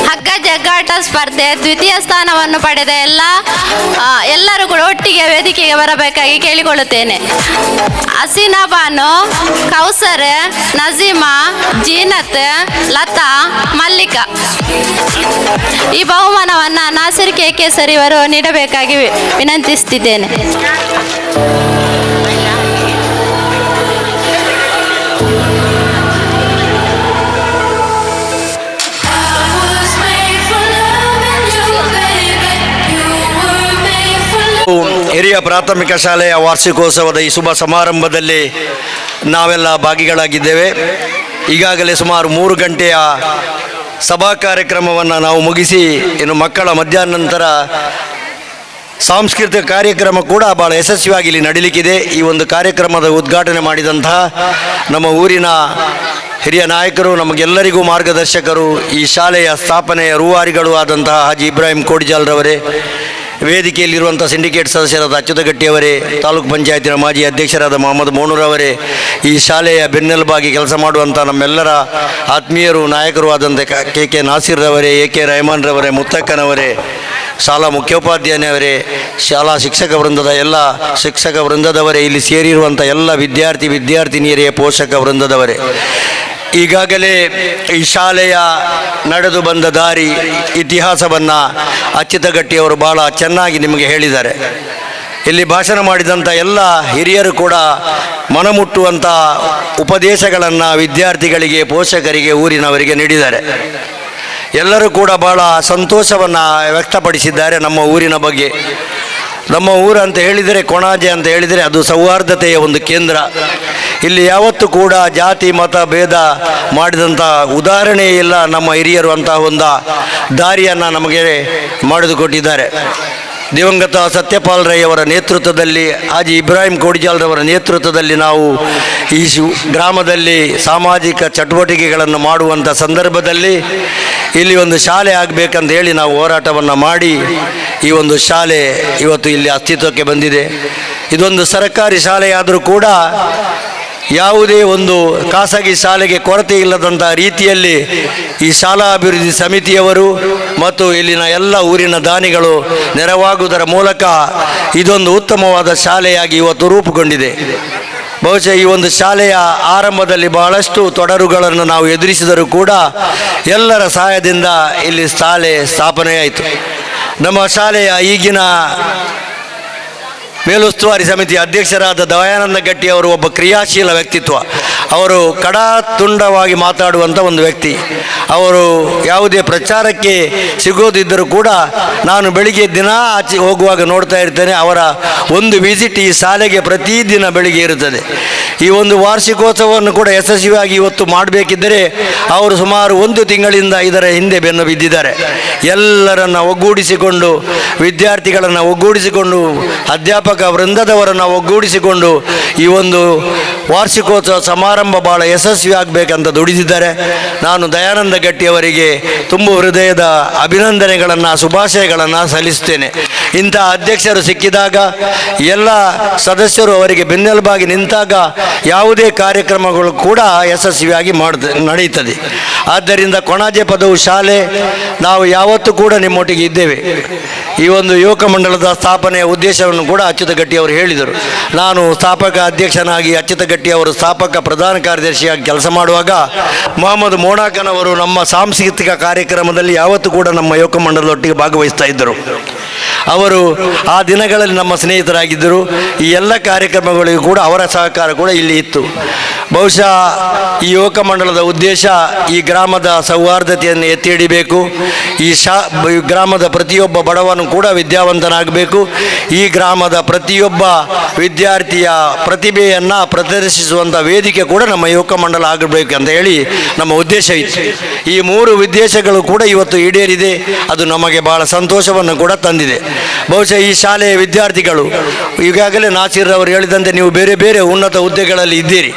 ಹಗ್ಗ ಜಗ್ಗಾಟ ಸ್ಪರ್ಧೆ ದ್ವಿತೀಯ ಸ್ಥಾನವನ್ನು ಪಡೆದ ಎಲ್ಲರೂ ಕೂಡ ಒಟ್ಟಿಗೆ ವೇದಿಕೆಗೆ ಬರಬೇಕಾಗಿ ಕೇಳಿಕೊಳ್ಳುತ್ತೇನೆ. ಹಸೀನಾ ಬಾನು, ಕೌಸರ್, ನಜೀಮಾ, ಜೀನತ್, ಲತಾ, ಮಲ್ಲಿಕಾ. ಈ ಬಹುಮಾನವನ್ನು ನಾಸಿರ್ ಕೇಸರಿ ಇವರು ನೀಡಬೇಕಾಗಿ ವಿನಂತಿಸುತ್ತಿದ್ದೇನೆ. ಹಿರಿಯ ಪ್ರಾಥಮಿಕ ಶಾಲೆಯ ವಾರ್ಷಿಕೋತ್ಸವದ ಈ ಶುಭ ಸಮಾರಂಭದಲ್ಲಿ ನಾವೆಲ್ಲ ಭಾಗಿಗಳಾಗಿದ್ದೇವೆ. ಈಗಾಗಲೇ ಸುಮಾರು 3 ಗಂಟೆಯ ಸಭಾ ಕಾರ್ಯಕ್ರಮವನ್ನು ನಾವು ಮುಗಿಸಿ ಇನ್ನು ಮಕ್ಕಳ ಮಧ್ಯಾಹ್ನ ನಂತರ ಸಾಂಸ್ಕೃತಿಕ ಕಾರ್ಯಕ್ರಮ ಕೂಡ ಭಾಳ ಯಶಸ್ವಿಯಾಗಿ ಇಲ್ಲಿ ನಡೀಲಿಕ್ಕಿದೆ. ಈ ಒಂದು ಕಾರ್ಯಕ್ರಮದ ಉದ್ಘಾಟನೆ ಮಾಡಿದಂತಹ ನಮ್ಮ ಊರಿನ ಹಿರಿಯ ನಾಯಕರು, ನಮಗೆಲ್ಲರಿಗೂ ಮಾರ್ಗದರ್ಶಕರು, ಈ ಶಾಲೆಯ ಸ್ಥಾಪನೆಯ ರೂವಾರಿಗಳು ಆದಂತಹ ಹಾಜಿ ಇಬ್ರಾಹಿಂ ಕೋಡಿಜಾಲ್ರವರೇ, ವೇದಿಕೆಯಲ್ಲಿರುವಂಥ ಸಿಂಡಿಕೇಟ್ ಸದಸ್ಯರಾದ ಅಚ್ಯುತಗಟ್ಟಿಯವರೇ, ತಾಲೂಕು ಪಂಚಾಯತಿನ ಮಾಜಿ ಅಧ್ಯಕ್ಷರಾದ ಮೊಹಮ್ಮದ್ ಮೋನೂರವರೇ, ಈ ಶಾಲೆಯ ಬೆನ್ನೆಲುಬಾಗಿ ಕೆಲಸ ಮಾಡುವಂಥ ನಮ್ಮೆಲ್ಲರ ಆತ್ಮೀಯರು, ನಾಯಕರು ಆದಂಥ ಕೆ ನಾಸೀರ್ರವರೇ, ಎ ರಹಮಾನ್ರವರೇ, ಮುತ್ತಕ್ಕನವರೇ, ಶಾಲಾ ಮುಖ್ಯೋಪಾಧ್ಯಾಯನವರೇ, ಶಾಲಾ ಶಿಕ್ಷಕ ವೃಂದದವರೇ, ಇಲ್ಲಿ ಸೇರಿರುವಂಥ ಎಲ್ಲ ವಿದ್ಯಾರ್ಥಿನಿಯರೇ, ಪೋಷಕ ವೃಂದದವರೇ, ಈಗಾಗಲೇ ಈ ಶಾಲೆಯ ನಡೆದು ಬಂದ ದಾರಿ ಇತಿಹಾಸವನ್ನು ಅಚ್ಯುತಗಟ್ಟಿಯವರು ಭಾಳ ಚೆನ್ನಾಗಿ ನಿಮಗೆ ಹೇಳಿದ್ದಾರೆ. ಇಲ್ಲಿ ಭಾಷಣ ಮಾಡಿದಂಥ ಎಲ್ಲ ಹಿರಿಯರು ಕೂಡ ಮನಮುಟ್ಟುವಂಥ ಉಪದೇಶಗಳನ್ನು ವಿದ್ಯಾರ್ಥಿಗಳಿಗೆ, ಪೋಷಕರಿಗೆ, ಊರಿನವರಿಗೆ ನೀಡಿದ್ದಾರೆ. ಎಲ್ಲರೂ ಕೂಡ ಭಾಳ ಸಂತೋಷವನ್ನು ವ್ಯಕ್ತಪಡಿಸಿದ್ದಾರೆ ನಮ್ಮ ಊರಿನ ಬಗ್ಗೆ. ನಮ್ಮ ಊರು ಅಂತ ಹೇಳಿದರೆ, ಕೊಣಾಜೆ ಅಂತ ಹೇಳಿದರೆ ಅದು ಸೌಹಾರ್ದತೆಯ ಒಂದು ಕೇಂದ್ರ. ಇಲ್ಲಿ ಯಾವತ್ತೂ ಕೂಡ ಜಾತಿ ಮತ ಭೇದ ಮಾಡಿದಂಥ ಉದಾಹರಣೆ ಇಲ್ಲ. ನಮ್ಮ ಹಿರಿಯರು ಅಂತಹ ಒಂದು ದಾರಿಯನ್ನು ನಮಗೆ ಮಾಡಿದುಕೊಟ್ಟಿದ್ದಾರೆ. ದಿವಂಗತ ಸತ್ಯಪಾಲ್ ರೈ ಅವರ ನೇತೃತ್ವದಲ್ಲಿ, ಹಾಜಿ ಇಬ್ರಾಹಿಂ ಕೋಡಿಜಾಲ್ರವರ ನೇತೃತ್ವದಲ್ಲಿ ನಾವು ಈ ಗ್ರಾಮದಲ್ಲಿ ಸಾಮಾಜಿಕ ಚಟುವಟಿಕೆಗಳನ್ನು ಮಾಡುವಂಥ ಸಂದರ್ಭದಲ್ಲಿ ಇಲ್ಲಿ ಒಂದು ಶಾಲೆ ಆಗಬೇಕಂತ ಹೇಳಿ ನಾವು ಹೋರಾಟವನ್ನು ಮಾಡಿ ಈ ಒಂದು ಶಾಲೆ ಇವತ್ತು ಇಲ್ಲಿ ಅಸ್ತಿತ್ವಕ್ಕೆ ಬಂದಿದೆ. ಇದೊಂದು ಸರ್ಕಾರಿ ಶಾಲೆಯಾದರೂ ಕೂಡ ಯಾವುದೇ ಒಂದು ಖಾಸಗಿ ಶಾಲೆಗೆ ಕೊರತೆ ಇಲ್ಲದಂಥ ರೀತಿಯಲ್ಲಿ ಈ ಶಾಲಾ ಅಭಿವೃದ್ಧಿ ಸಮಿತಿಯವರು ಮತ್ತು ಇಲ್ಲಿನ ಎಲ್ಲ ಊರಿನ ದಾನಿಗಳು ನೆರವಾಗುವುದರ ಮೂಲಕ ಇದೊಂದು ಉತ್ತಮವಾದ ಶಾಲೆಯಾಗಿ ಇವತ್ತು ರೂಪುಗೊಂಡಿದೆ. ಬಹುಶಃ ಈ ಒಂದು ಶಾಲೆಯ ಆರಂಭದಲ್ಲಿ ಬಹಳಷ್ಟು ತೊಡರುಗಳನ್ನು ನಾವು ಎದುರಿಸಿದರೂ ಕೂಡ ಎಲ್ಲರ ಸಹಾಯದಿಂದ ಇಲ್ಲಿ ಶಾಲೆ ಸ್ಥಾಪನೆಯಾಯಿತು. ನಮ್ಮ ಶಾಲೆಯ ಈಗಿನ ಮೇಲುಸ್ತುವಾರಿ ಸಮಿತಿಯ ಅಧ್ಯಕ್ಷರಾದ ದಯಾನಂದ ಗಟ್ಟಿ ಅವರು ಒಬ್ಬ ಕ್ರಿಯಾಶೀಲ ವ್ಯಕ್ತಿತ್ವ. ಅವರು ಕಡಾತುಂಡವಾಗಿ ಮಾತಾಡುವಂಥ ಒಂದು ವ್ಯಕ್ತಿ. ಅವರು ಯಾವುದೇ ಪ್ರಚಾರಕ್ಕೆ ಸಿಗೋದಿದ್ದರೂ ಕೂಡ ನಾನು ಬೆಳಿಗ್ಗೆ ದಿನ ಆಚೆ ಹೋಗುವಾಗ ನೋಡ್ತಾ ಇರ್ತೇನೆ, ಅವರ ಒಂದು ವಿಸಿಟ್ ಈ ಶಾಲೆಗೆ ಪ್ರತಿದಿನ ಬೆಳಿಗ್ಗೆ ಇರುತ್ತದೆ. ಈ ಒಂದು ವಾರ್ಷಿಕೋತ್ಸವವನ್ನು ಕೂಡ ಯಶಸ್ವಿಯಾಗಿ ಇವತ್ತು ಮಾಡಬೇಕಿದ್ದರೆ ಅವರು ಸುಮಾರು 1 ತಿಂಗಳಿಂದ ಇದರ ಹಿಂದೆ ಬೆನ್ನು ಬಿದ್ದಿದ್ದಾರೆ. ಎಲ್ಲರನ್ನು ಒಗ್ಗೂಡಿಸಿಕೊಂಡು, ವಿದ್ಯಾರ್ಥಿಗಳನ್ನು ಒಗ್ಗೂಡಿಸಿಕೊಂಡು, ಅಧ್ಯಾಪಕ ವೃಂದದವರನ್ನು ಒಗ್ಗೂಡಿಸಿಕೊಂಡು ಈ ಒಂದು ವಾರ್ಷಿಕೋತ್ಸವ ಸಮಾರಂಭ ಭಾಳ ಯಶಸ್ವಿ ಆಗಬೇಕಂತ ದುಡಿದಿದ್ದಾರೆ. ನಾನು ದಯಾನಂದ ಗಟ್ಟಿಯವರಿಗೆ ತುಂಬ ಹೃದಯದ ಅಭಿನಂದನೆಗಳನ್ನು, ಶುಭಾಶಯಗಳನ್ನು ಸಲ್ಲಿಸುತ್ತೇನೆ. ಇಂಥ ಅಧ್ಯಕ್ಷರು ಸಿಕ್ಕಿದಾಗ, ಎಲ್ಲ ಸದಸ್ಯರು ಅವರಿಗೆ ಬೆನ್ನೆಲುಬಾಗಿ ನಿಂತಾಗ ಯಾವುದೇ ಕಾರ್ಯಕ್ರಮಗಳು ಕೂಡ ಯಶಸ್ವಿಯಾಗಿ ನಡೆಯುತ್ತದೆ. ಆದ್ದರಿಂದ ಕೊಣಾಜೆ ಪದವು ಶಾಲೆ ನಾವು ಯಾವತ್ತೂ ಕೂಡ ನಿಮ್ಮೊಟ್ಟಿಗೆ ಇದ್ದೇವೆ. ಈ ಒಂದು ಯುವಕ ಮಂಡಲದ ಸ್ಥಾಪನೆಯ ಉದ್ದೇಶವನ್ನು ಕೂಡ ಅಚ್ಯುತ ಗಟ್ಟಿ ಅವರು ಹೇಳಿದರು. ನಾನು ಸ್ಥಾಪಕ ಅಧ್ಯಕ್ಷನಾಗಿ, ಅಚ್ಯುತ ಗಟ್ಟಿ ಅವರು ಸ್ಥಾಪಕ ಪ್ರಧಾನ ಕಾರ್ಯದರ್ಶಿಯಾಗಿ ಕೆಲಸ ಮಾಡುವಾಗ ಮೊಹಮ್ಮದ್ ಮೋಣಾಕನವರು ನಮ್ಮ ಸಾಂಸ್ಕೃತಿಕ ಕಾರ್ಯಕ್ರಮದಲ್ಲಿ ಯಾವತ್ತೂ ಕೂಡ ನಮ್ಮ ಯುವಕ ಮಂಡಲದೊಟ್ಟಿಗೆ ಭಾಗವಹಿಸ್ತಾ ಇದ್ದರು. ಅವರು ಆ ದಿನಗಳಲ್ಲಿ ನಮ್ಮ ಸ್ನೇಹಿತರಾಗಿದ್ದರು. ಈ ಎಲ್ಲ ಕಾರ್ಯಕ್ರಮಗಳಿಗೂ ಕೂಡ ಅವರ ಸಹಕಾರ ಕೂಡ ಇಲ್ಲಿ ಇತ್ತು. ಬಹುಶಃ ಈ ಯುವಕ ಮಂಡಲದ ಉದ್ದೇಶ ಈ ಗ್ರಾಮದ ಸೌಹಾರ್ದತೆಯನ್ನು ಎತ್ತಿ ಹಿಡಿಬೇಕು. ಈ ಗ್ರಾಮದ ಪ್ರತಿಯೊಬ್ಬ ಬಡವನು ಕೂಡ ವಿದ್ಯಾವಂತನಾಗಬೇಕು. ಈ ಗ್ರಾಮದ ಪ್ರತಿಯೊಬ್ಬ ವಿದ್ಯಾರ್ಥಿಯ ಪ್ರತಿಭೆಯನ್ನು ಪ್ರದರ್ಶಿಸುವಂಥ ವೇದಿಕೆ ಕೂಡ ನಮ್ಮ ಯುವಕ ಮಂಡಲ ಆಗಬೇಕು ಅಂತ ಹೇಳಿ ನಮ್ಮ ಉದ್ದೇಶ ಇತ್ತು. ಈ 3 ಉದ್ದೇಶಗಳು ಕೂಡ ಇವತ್ತು ಈಡೇರಿದೆ. ಅದು ನಮಗೆ ಬಹಳ ಸಂತೋಷವನ್ನು ಕೂಡ ತಂದಿದೆ. ಬಹುಶಃ ಈ ಶಾಲೆಯ ವಿದ್ಯಾರ್ಥಿಗಳು ಈಗಾಗಲೇ ನಾಸೀರ್ ಅವರು ಹೇಳಿದಂತೆ ನೀವು ಬೇರೆ ಬೇರೆ ಉನ್ನತ ಹುದ್ದೆಗಳಲ್ಲಿ ಇದ್ದೀರಿ.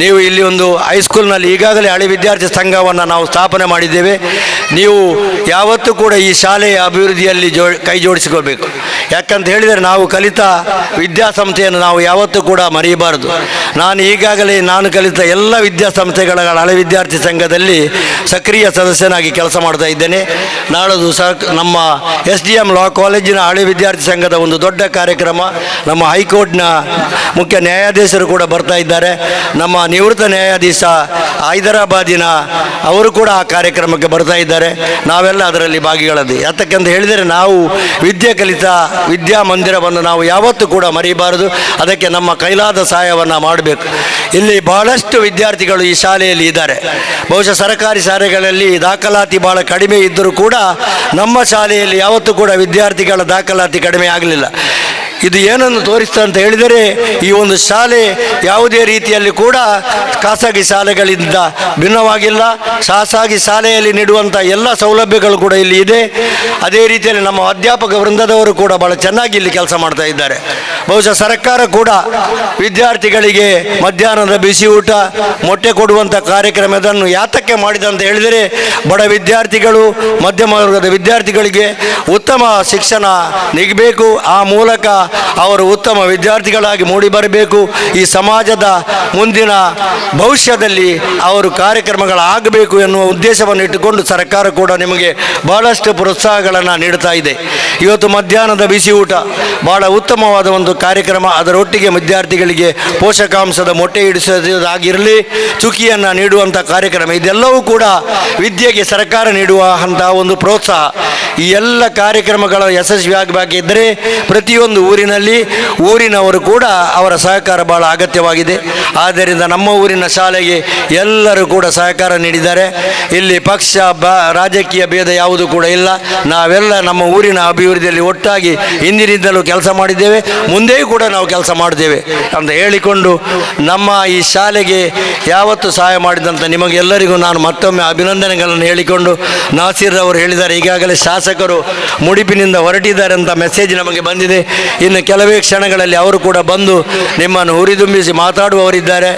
ನೀವು ಇಲ್ಲಿ ಒಂದು ಹೈಸ್ಕೂಲ್ನಲ್ಲಿ ಈಗಾಗಲೇ ಹಳೆ ವಿದ್ಯಾರ್ಥಿ ಸಂಘವನ್ನು ನಾವು ಸ್ಥಾಪನೆ ಮಾಡಿದ್ದೇವೆ. ನೀವು ಯಾವತ್ತೂ ಕೂಡ ಈ ಶಾಲೆಯ ಅಭಿವೃದ್ಧಿಯಲ್ಲಿ ಕೈ ಜೋಡಿಸಿಕೊಳ್ಬೇಕು. ಯಾಕಂತ ಹೇಳಿದರೆ ನಾವು ಕಲಿತ ವಿದ್ಯಾಸಂಸ್ಥೆಯನ್ನು ನಾವು ಯಾವತ್ತೂ ಕೂಡ ಮರೆಯಬಾರದು. ನಾನು ಕಲಿತ ಎಲ್ಲ ವಿದ್ಯಾಸಂಸ್ಥೆಗಳ ಹಳೆ ವಿದ್ಯಾರ್ಥಿ ಸಂಘದಲ್ಲಿ ಸಕ್ರಿಯ ಸದಸ್ಯನಾಗಿ ಕೆಲಸ ಮಾಡ್ತಾ ಇದ್ದೇನೆ. ನಾಳದು ನಮ್ಮ SDM ಲಾ ಕಾಲೇಜಿನ ಹಳೆ ವಿದ್ಯಾರ್ಥಿ ಸಂಘದ ಒಂದು ದೊಡ್ಡ ಕಾರ್ಯಕ್ರಮ, ನಮ್ಮ ಹೈಕೋರ್ಟ್ನ ಮುಖ್ಯ ನ್ಯಾಯಾಧೀಶರು ಕೂಡ ಬರ್ತಾ ಇದ್ದಾರೆ. ನಮ್ಮ ನಿವೃತ್ತ ನ್ಯಾಯಾಧೀಶ ಹೈದರಾಬಾದಿನ ಅವರು ಕೂಡ ಆ ಕಾರ್ಯಕ್ರಮಕ್ಕೆ ಬರ್ತಾ ಇದ್ದಾರೆ. ನಾವೆಲ್ಲ ಅದರಲ್ಲಿ ಭಾಗಿಗಳದ್ದು. ಯಾತಕ್ಕಂತ ಹೇಳಿದರೆ ನಾವು ವಿದ್ಯೆ ಕಲಿತ ವಿದ್ಯಾಮಂದಿರವನ್ನು ನಾವು ಯಾವತ್ತೂ ಕೂಡ ಮರೆಯಬಾರದು. ಅದಕ್ಕೆ ನಮ್ಮ ಕೈಲಾದ ಸಹಾಯವನ್ನು ಮಾಡಬೇಕು. ಇಲ್ಲಿ ಬಹಳಷ್ಟು ವಿದ್ಯಾರ್ಥಿಗಳು ಈ ಶಾಲೆಯಲ್ಲಿ ಇದ್ದಾರೆ. ಬಹುಶಃ ಸರ್ಕಾರಿ ಶಾಲೆಗಳಲ್ಲಿ ದಾಖಲಾತಿ ಭಾಳ ಕಡಿಮೆ ಇದ್ದರೂ ಕೂಡ ನಮ್ಮ ಶಾಲೆಯಲ್ಲಿ ಯಾವತ್ತೂ ಕೂಡ ವಿದ್ಯಾರ್ಥಿಗಳ ದಾಖಲಾತಿ ಕಡಿಮೆ ಆಗಲಿಲ್ಲ. ಇದು ಏನನ್ನು ತೋರಿಸ್ತಾ ಅಂತ ಹೇಳಿದರೆ, ಈ ಒಂದು ಶಾಲೆ ಯಾವುದೇ ರೀತಿಯಲ್ಲಿ ಕೂಡ ಖಾಸಗಿ ಶಾಲೆಗಳಿಂದ ಭಿನ್ನವಾಗಿಲ್ಲ. ಖಾಸಗಿ ಶಾಲೆಯಲ್ಲಿ ನೀಡುವಂಥ ಎಲ್ಲ ಸೌಲಭ್ಯಗಳು ಕೂಡ ಇಲ್ಲಿ ಇದೆ. ಅದೇ ರೀತಿಯಲ್ಲಿ ನಮ್ಮ ಅಧ್ಯಾಪಕ ವೃಂದದವರು ಕೂಡ ಭಾಳ ಚೆನ್ನಾಗಿ ಇಲ್ಲಿ ಕೆಲಸ ಮಾಡ್ತಾ ಇದ್ದಾರೆ. ಬಹುಶಃ ಸರ್ಕಾರ ಕೂಡ ವಿದ್ಯಾರ್ಥಿಗಳಿಗೆ ಮಧ್ಯಾಹ್ನದ ಬಿಸಿ ಊಟ, ಮೊಟ್ಟೆ ಕೊಡುವಂಥ ಕಾರ್ಯಕ್ರಮವನ್ನು ಯಾತಕ್ಕೆ ಮಾಡಿದೆ ಅಂತ ಹೇಳಿದರೆ, ಬಡ ವಿದ್ಯಾರ್ಥಿಗಳು, ಮಧ್ಯಮ ವರ್ಗದ ವಿದ್ಯಾರ್ಥಿಗಳಿಗೆ ಉತ್ತಮ ಶಿಕ್ಷಣ ನೀಗಬೇಕು. ಆ ಮೂಲಕ ಅವರು ಉತ್ತಮ ವಿದ್ಯಾರ್ಥಿಗಳಾಗಿ ಮೂಡಿ ಬರಬೇಕು. ಈ ಸಮಾಜದ ಮುಂದಿನ ಭವಿಷ್ಯದಲ್ಲಿ ಅವರು ಕಾರ್ಯಕ್ರಮಗಳಾಗಬೇಕು ಎನ್ನುವ ಉದ್ದೇಶವನ್ನು ಇಟ್ಟುಕೊಂಡು ಸರ್ಕಾರ ಕೂಡ ನಿಮಗೆ ಬಹಳಷ್ಟು ಪ್ರೋತ್ಸಾಹಗಳನ್ನು ನೀಡ್ತಾ ಇದೆ. ಇವತ್ತು ಮಧ್ಯಾಹ್ನದ ಬಿಸಿ ಊಟ ಬಹಳ ಉತ್ತಮವಾದ ಒಂದು ಕಾರ್ಯಕ್ರಮ. ಅದರೊಟ್ಟಿಗೆ ವಿದ್ಯಾರ್ಥಿಗಳಿಗೆ ಪೋಷಕಾಂಶದ ಮೊಟ್ಟೆ ಇಡಿಸೋದಾಗಿರಲಿ, ಚುಕ್ಕಿಯನ್ನು ನೀಡುವಂಥ ಕಾರ್ಯಕ್ರಮ, ಇದೆಲ್ಲವೂ ಕೂಡ ವಿದ್ಯೆಗೆ ಸರ್ಕಾರ ನೀಡುವ ಅಂತಹ ಒಂದು ಪ್ರೋತ್ಸಾಹ. ಈ ಎಲ್ಲ ಕಾರ್ಯಕ್ರಮಗಳ ಯಶಸ್ವಿಯಾಗಬೇಕಿದ್ದರೆ ಪ್ರತಿಯೊಂದು ಊರಿನವರು ಕೂಡ ಅವರ ಸಹಕಾರ ಬಹಳ ಅಗತ್ಯವಾಗಿದೆ. ಆದ್ದರಿಂದ ನಮ್ಮ ಊರಿನ ಶಾಲೆಗೆ ಎಲ್ಲರೂ ಕೂಡ ಸಹಕಾರ ನೀಡಿದ್ದಾರೆ. ಇಲ್ಲಿ ಪಕ್ಷ ರಾಜಕೀಯ ಭೇದ ಯಾವುದೂ ಕೂಡ ಇಲ್ಲ. ನಾವೆಲ್ಲ ನಮ್ಮ ಊರಿನ ಅಭಿವೃದ್ಧಿಯಲ್ಲಿ ಒಟ್ಟಾಗಿ ಹಿಂದಿನಿಂದಲೂ ಕೆಲಸ ಮಾಡಿದ್ದೇವೆ, ಮುಂದೆಯೂ ಕೂಡ ನಾವು ಕೆಲಸ ಮಾಡ್ತೇವೆ ಅಂತ ಹೇಳಿಕೊಂಡು, ನಮ್ಮ ಈ ಶಾಲೆಗೆ ಯಾವತ್ತು ಸಹಾಯ ಮಾಡಿದಂಥ ನಿಮಗೆಲ್ಲರಿಗೂ ನಾನು ಮತ್ತೊಮ್ಮೆ ಅಭಿನಂದನೆಗಳನ್ನು ಹೇಳಿಕೊಂಡು, ನಾಸೀರ್ ಅವರು ಹೇಳಿದ್ದಾರೆ ಈಗಾಗಲೇ ಶಾಸಕರು ಮುಡಿಪಿನಿಂದ ಹೊರಟಿದ್ದಾರೆ ಅಂತ ಮೆಸೇಜ್ ನಮಗೆ ಬಂದಿದೆ. ಇನ್ನು ಕೆಲವೇ ಕ್ಷಣಗಳಲ್ಲಿ ಅವರು ಕೂಡ ಬಂದು ನಿಮ್ಮನ್ನು ಹುರಿದುಂಬಿಸಿ ಮಾತಾಡುವವರಿದ್ದಾರೆ.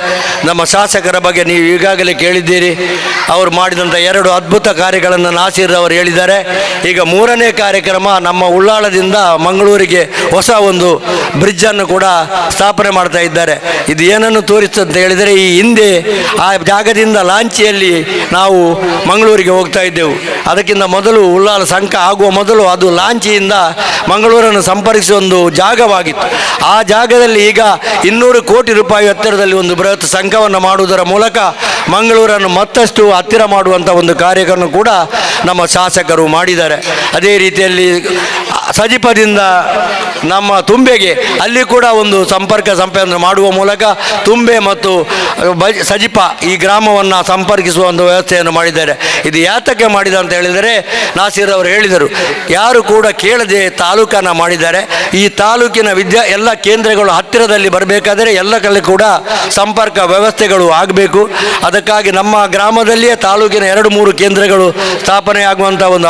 ನಮ್ಮ ಶಾಸಕರ ಬಗ್ಗೆ ನೀವು ಈಗಾಗಲೇ ಕೇಳಿದ್ದೀರಿ. ಅವರು ಮಾಡಿದಂಥ 2 ಅದ್ಭುತ ಕಾರ್ಯಗಳನ್ನು ನಾಸೀರ್ ಅವರು ಹೇಳಿದ್ದಾರೆ. ಈಗ 3ನೇ ಕಾರ್ಯಕ್ರಮ, ನಮ್ಮ ಉಳ್ಳಾಳದಿಂದ ಮಂಗಳೂರಿಗೆ ಹೊಸ ಒಂದು ಬ್ರಿಡ್ಜನ್ನು ಕೂಡ ಸ್ಥಾಪನೆ ಮಾಡ್ತಾ ಇದ್ದಾರೆ. ಇದು ಏನನ್ನು ತೋರಿಸ್ತದೆ ಅಂತ ಹೇಳಿದರೆ, ಈ ಹಿಂದೆ ಆ ಜಾಗದಿಂದ ಲಾಂಚಿಯಲ್ಲಿ ನಾವು ಮಂಗಳೂರಿಗೆ ಹೋಗ್ತಾ ಇದ್ದೆವು. ಅದಕ್ಕಿಂತ ಮೊದಲು ಉಳ್ಳಾಳ ಸಂಕ ಆಗುವ ಮೊದಲು ಅದು ಲಾಂಚಿಯಿಂದ ಮಂಗಳೂರನ್ನು ಸಂಪರ್ಕಿಸುವ ಒಂದು ಜಾಗವಾಗಿತ್ತು. ಆ ಜಾಗದಲ್ಲಿ ಈಗ 200 ಕೋಟಿ ರೂಪಾಯಿ ಎತ್ತರದಲ್ಲಿ ಒಂದು ಬೃಹತ್ ಸಂಘವನ್ನು ಮಾಡುವುದರ ಮೂಲಕ ಮಂಗಳೂರನ್ನು ಮತ್ತಷ್ಟು ಹತ್ತಿರ ಮಾಡುವಂಥ ಒಂದು ಕಾರ್ಯವನ್ನು ಕೂಡ ನಮ್ಮ ಶಾಸಕರು ಮಾಡಿದ್ದಾರೆ. ಅದೇ ರೀತಿಯಲ್ಲಿ ಸಜಿಪದಿಂದ ನಮ್ಮ ತುಂಬೆಗೆ ಅಲ್ಲಿ ಕೂಡ ಒಂದು ಸಂಪರ್ಕ ಮಾಡುವ ಮೂಲಕ ತುಂಬೆ ಮತ್ತು ಸಜಿಪ ಈ ಗ್ರಾಮವನ್ನು ಸಂಪರ್ಕಿಸುವ ಒಂದು ವ್ಯವಸ್ಥೆಯನ್ನು ಮಾಡಿದ್ದಾರೆ. ಇದು ಯಾತಕ್ಕೆ ಮಾಡಿದ ಅಂತ ಹೇಳಿದರೆ, ನಾಸೀರ್ ಅವರು ಹೇಳಿದರು, ಯಾರು ಕೂಡ ಕೇಳದೆ ತಾಲೂಕನ್ನು ಮಾಡಿದ್ದಾರೆ. ಈ ತಾಲೂಕಿನ ಎಲ್ಲ ಕೇಂದ್ರಗಳು ಹತ್ತಿರದಲ್ಲಿ ಬರಬೇಕಾದರೆ ಎಲ್ಲ ಕಡೆ ಕೂಡ ಸಂಪರ್ಕ ವ್ಯವಸ್ಥೆಗಳು ಆಗಬೇಕು. ಅದಕ್ಕಾಗಿ ನಮ್ಮ ಗ್ರಾಮದಲ್ಲಿಯೇ ತಾಲೂಕಿನ 2-3 ಕೇಂದ್ರಗಳು ಸ್ಥಾಪನೆ ಆಗುವಂಥ ಒಂದು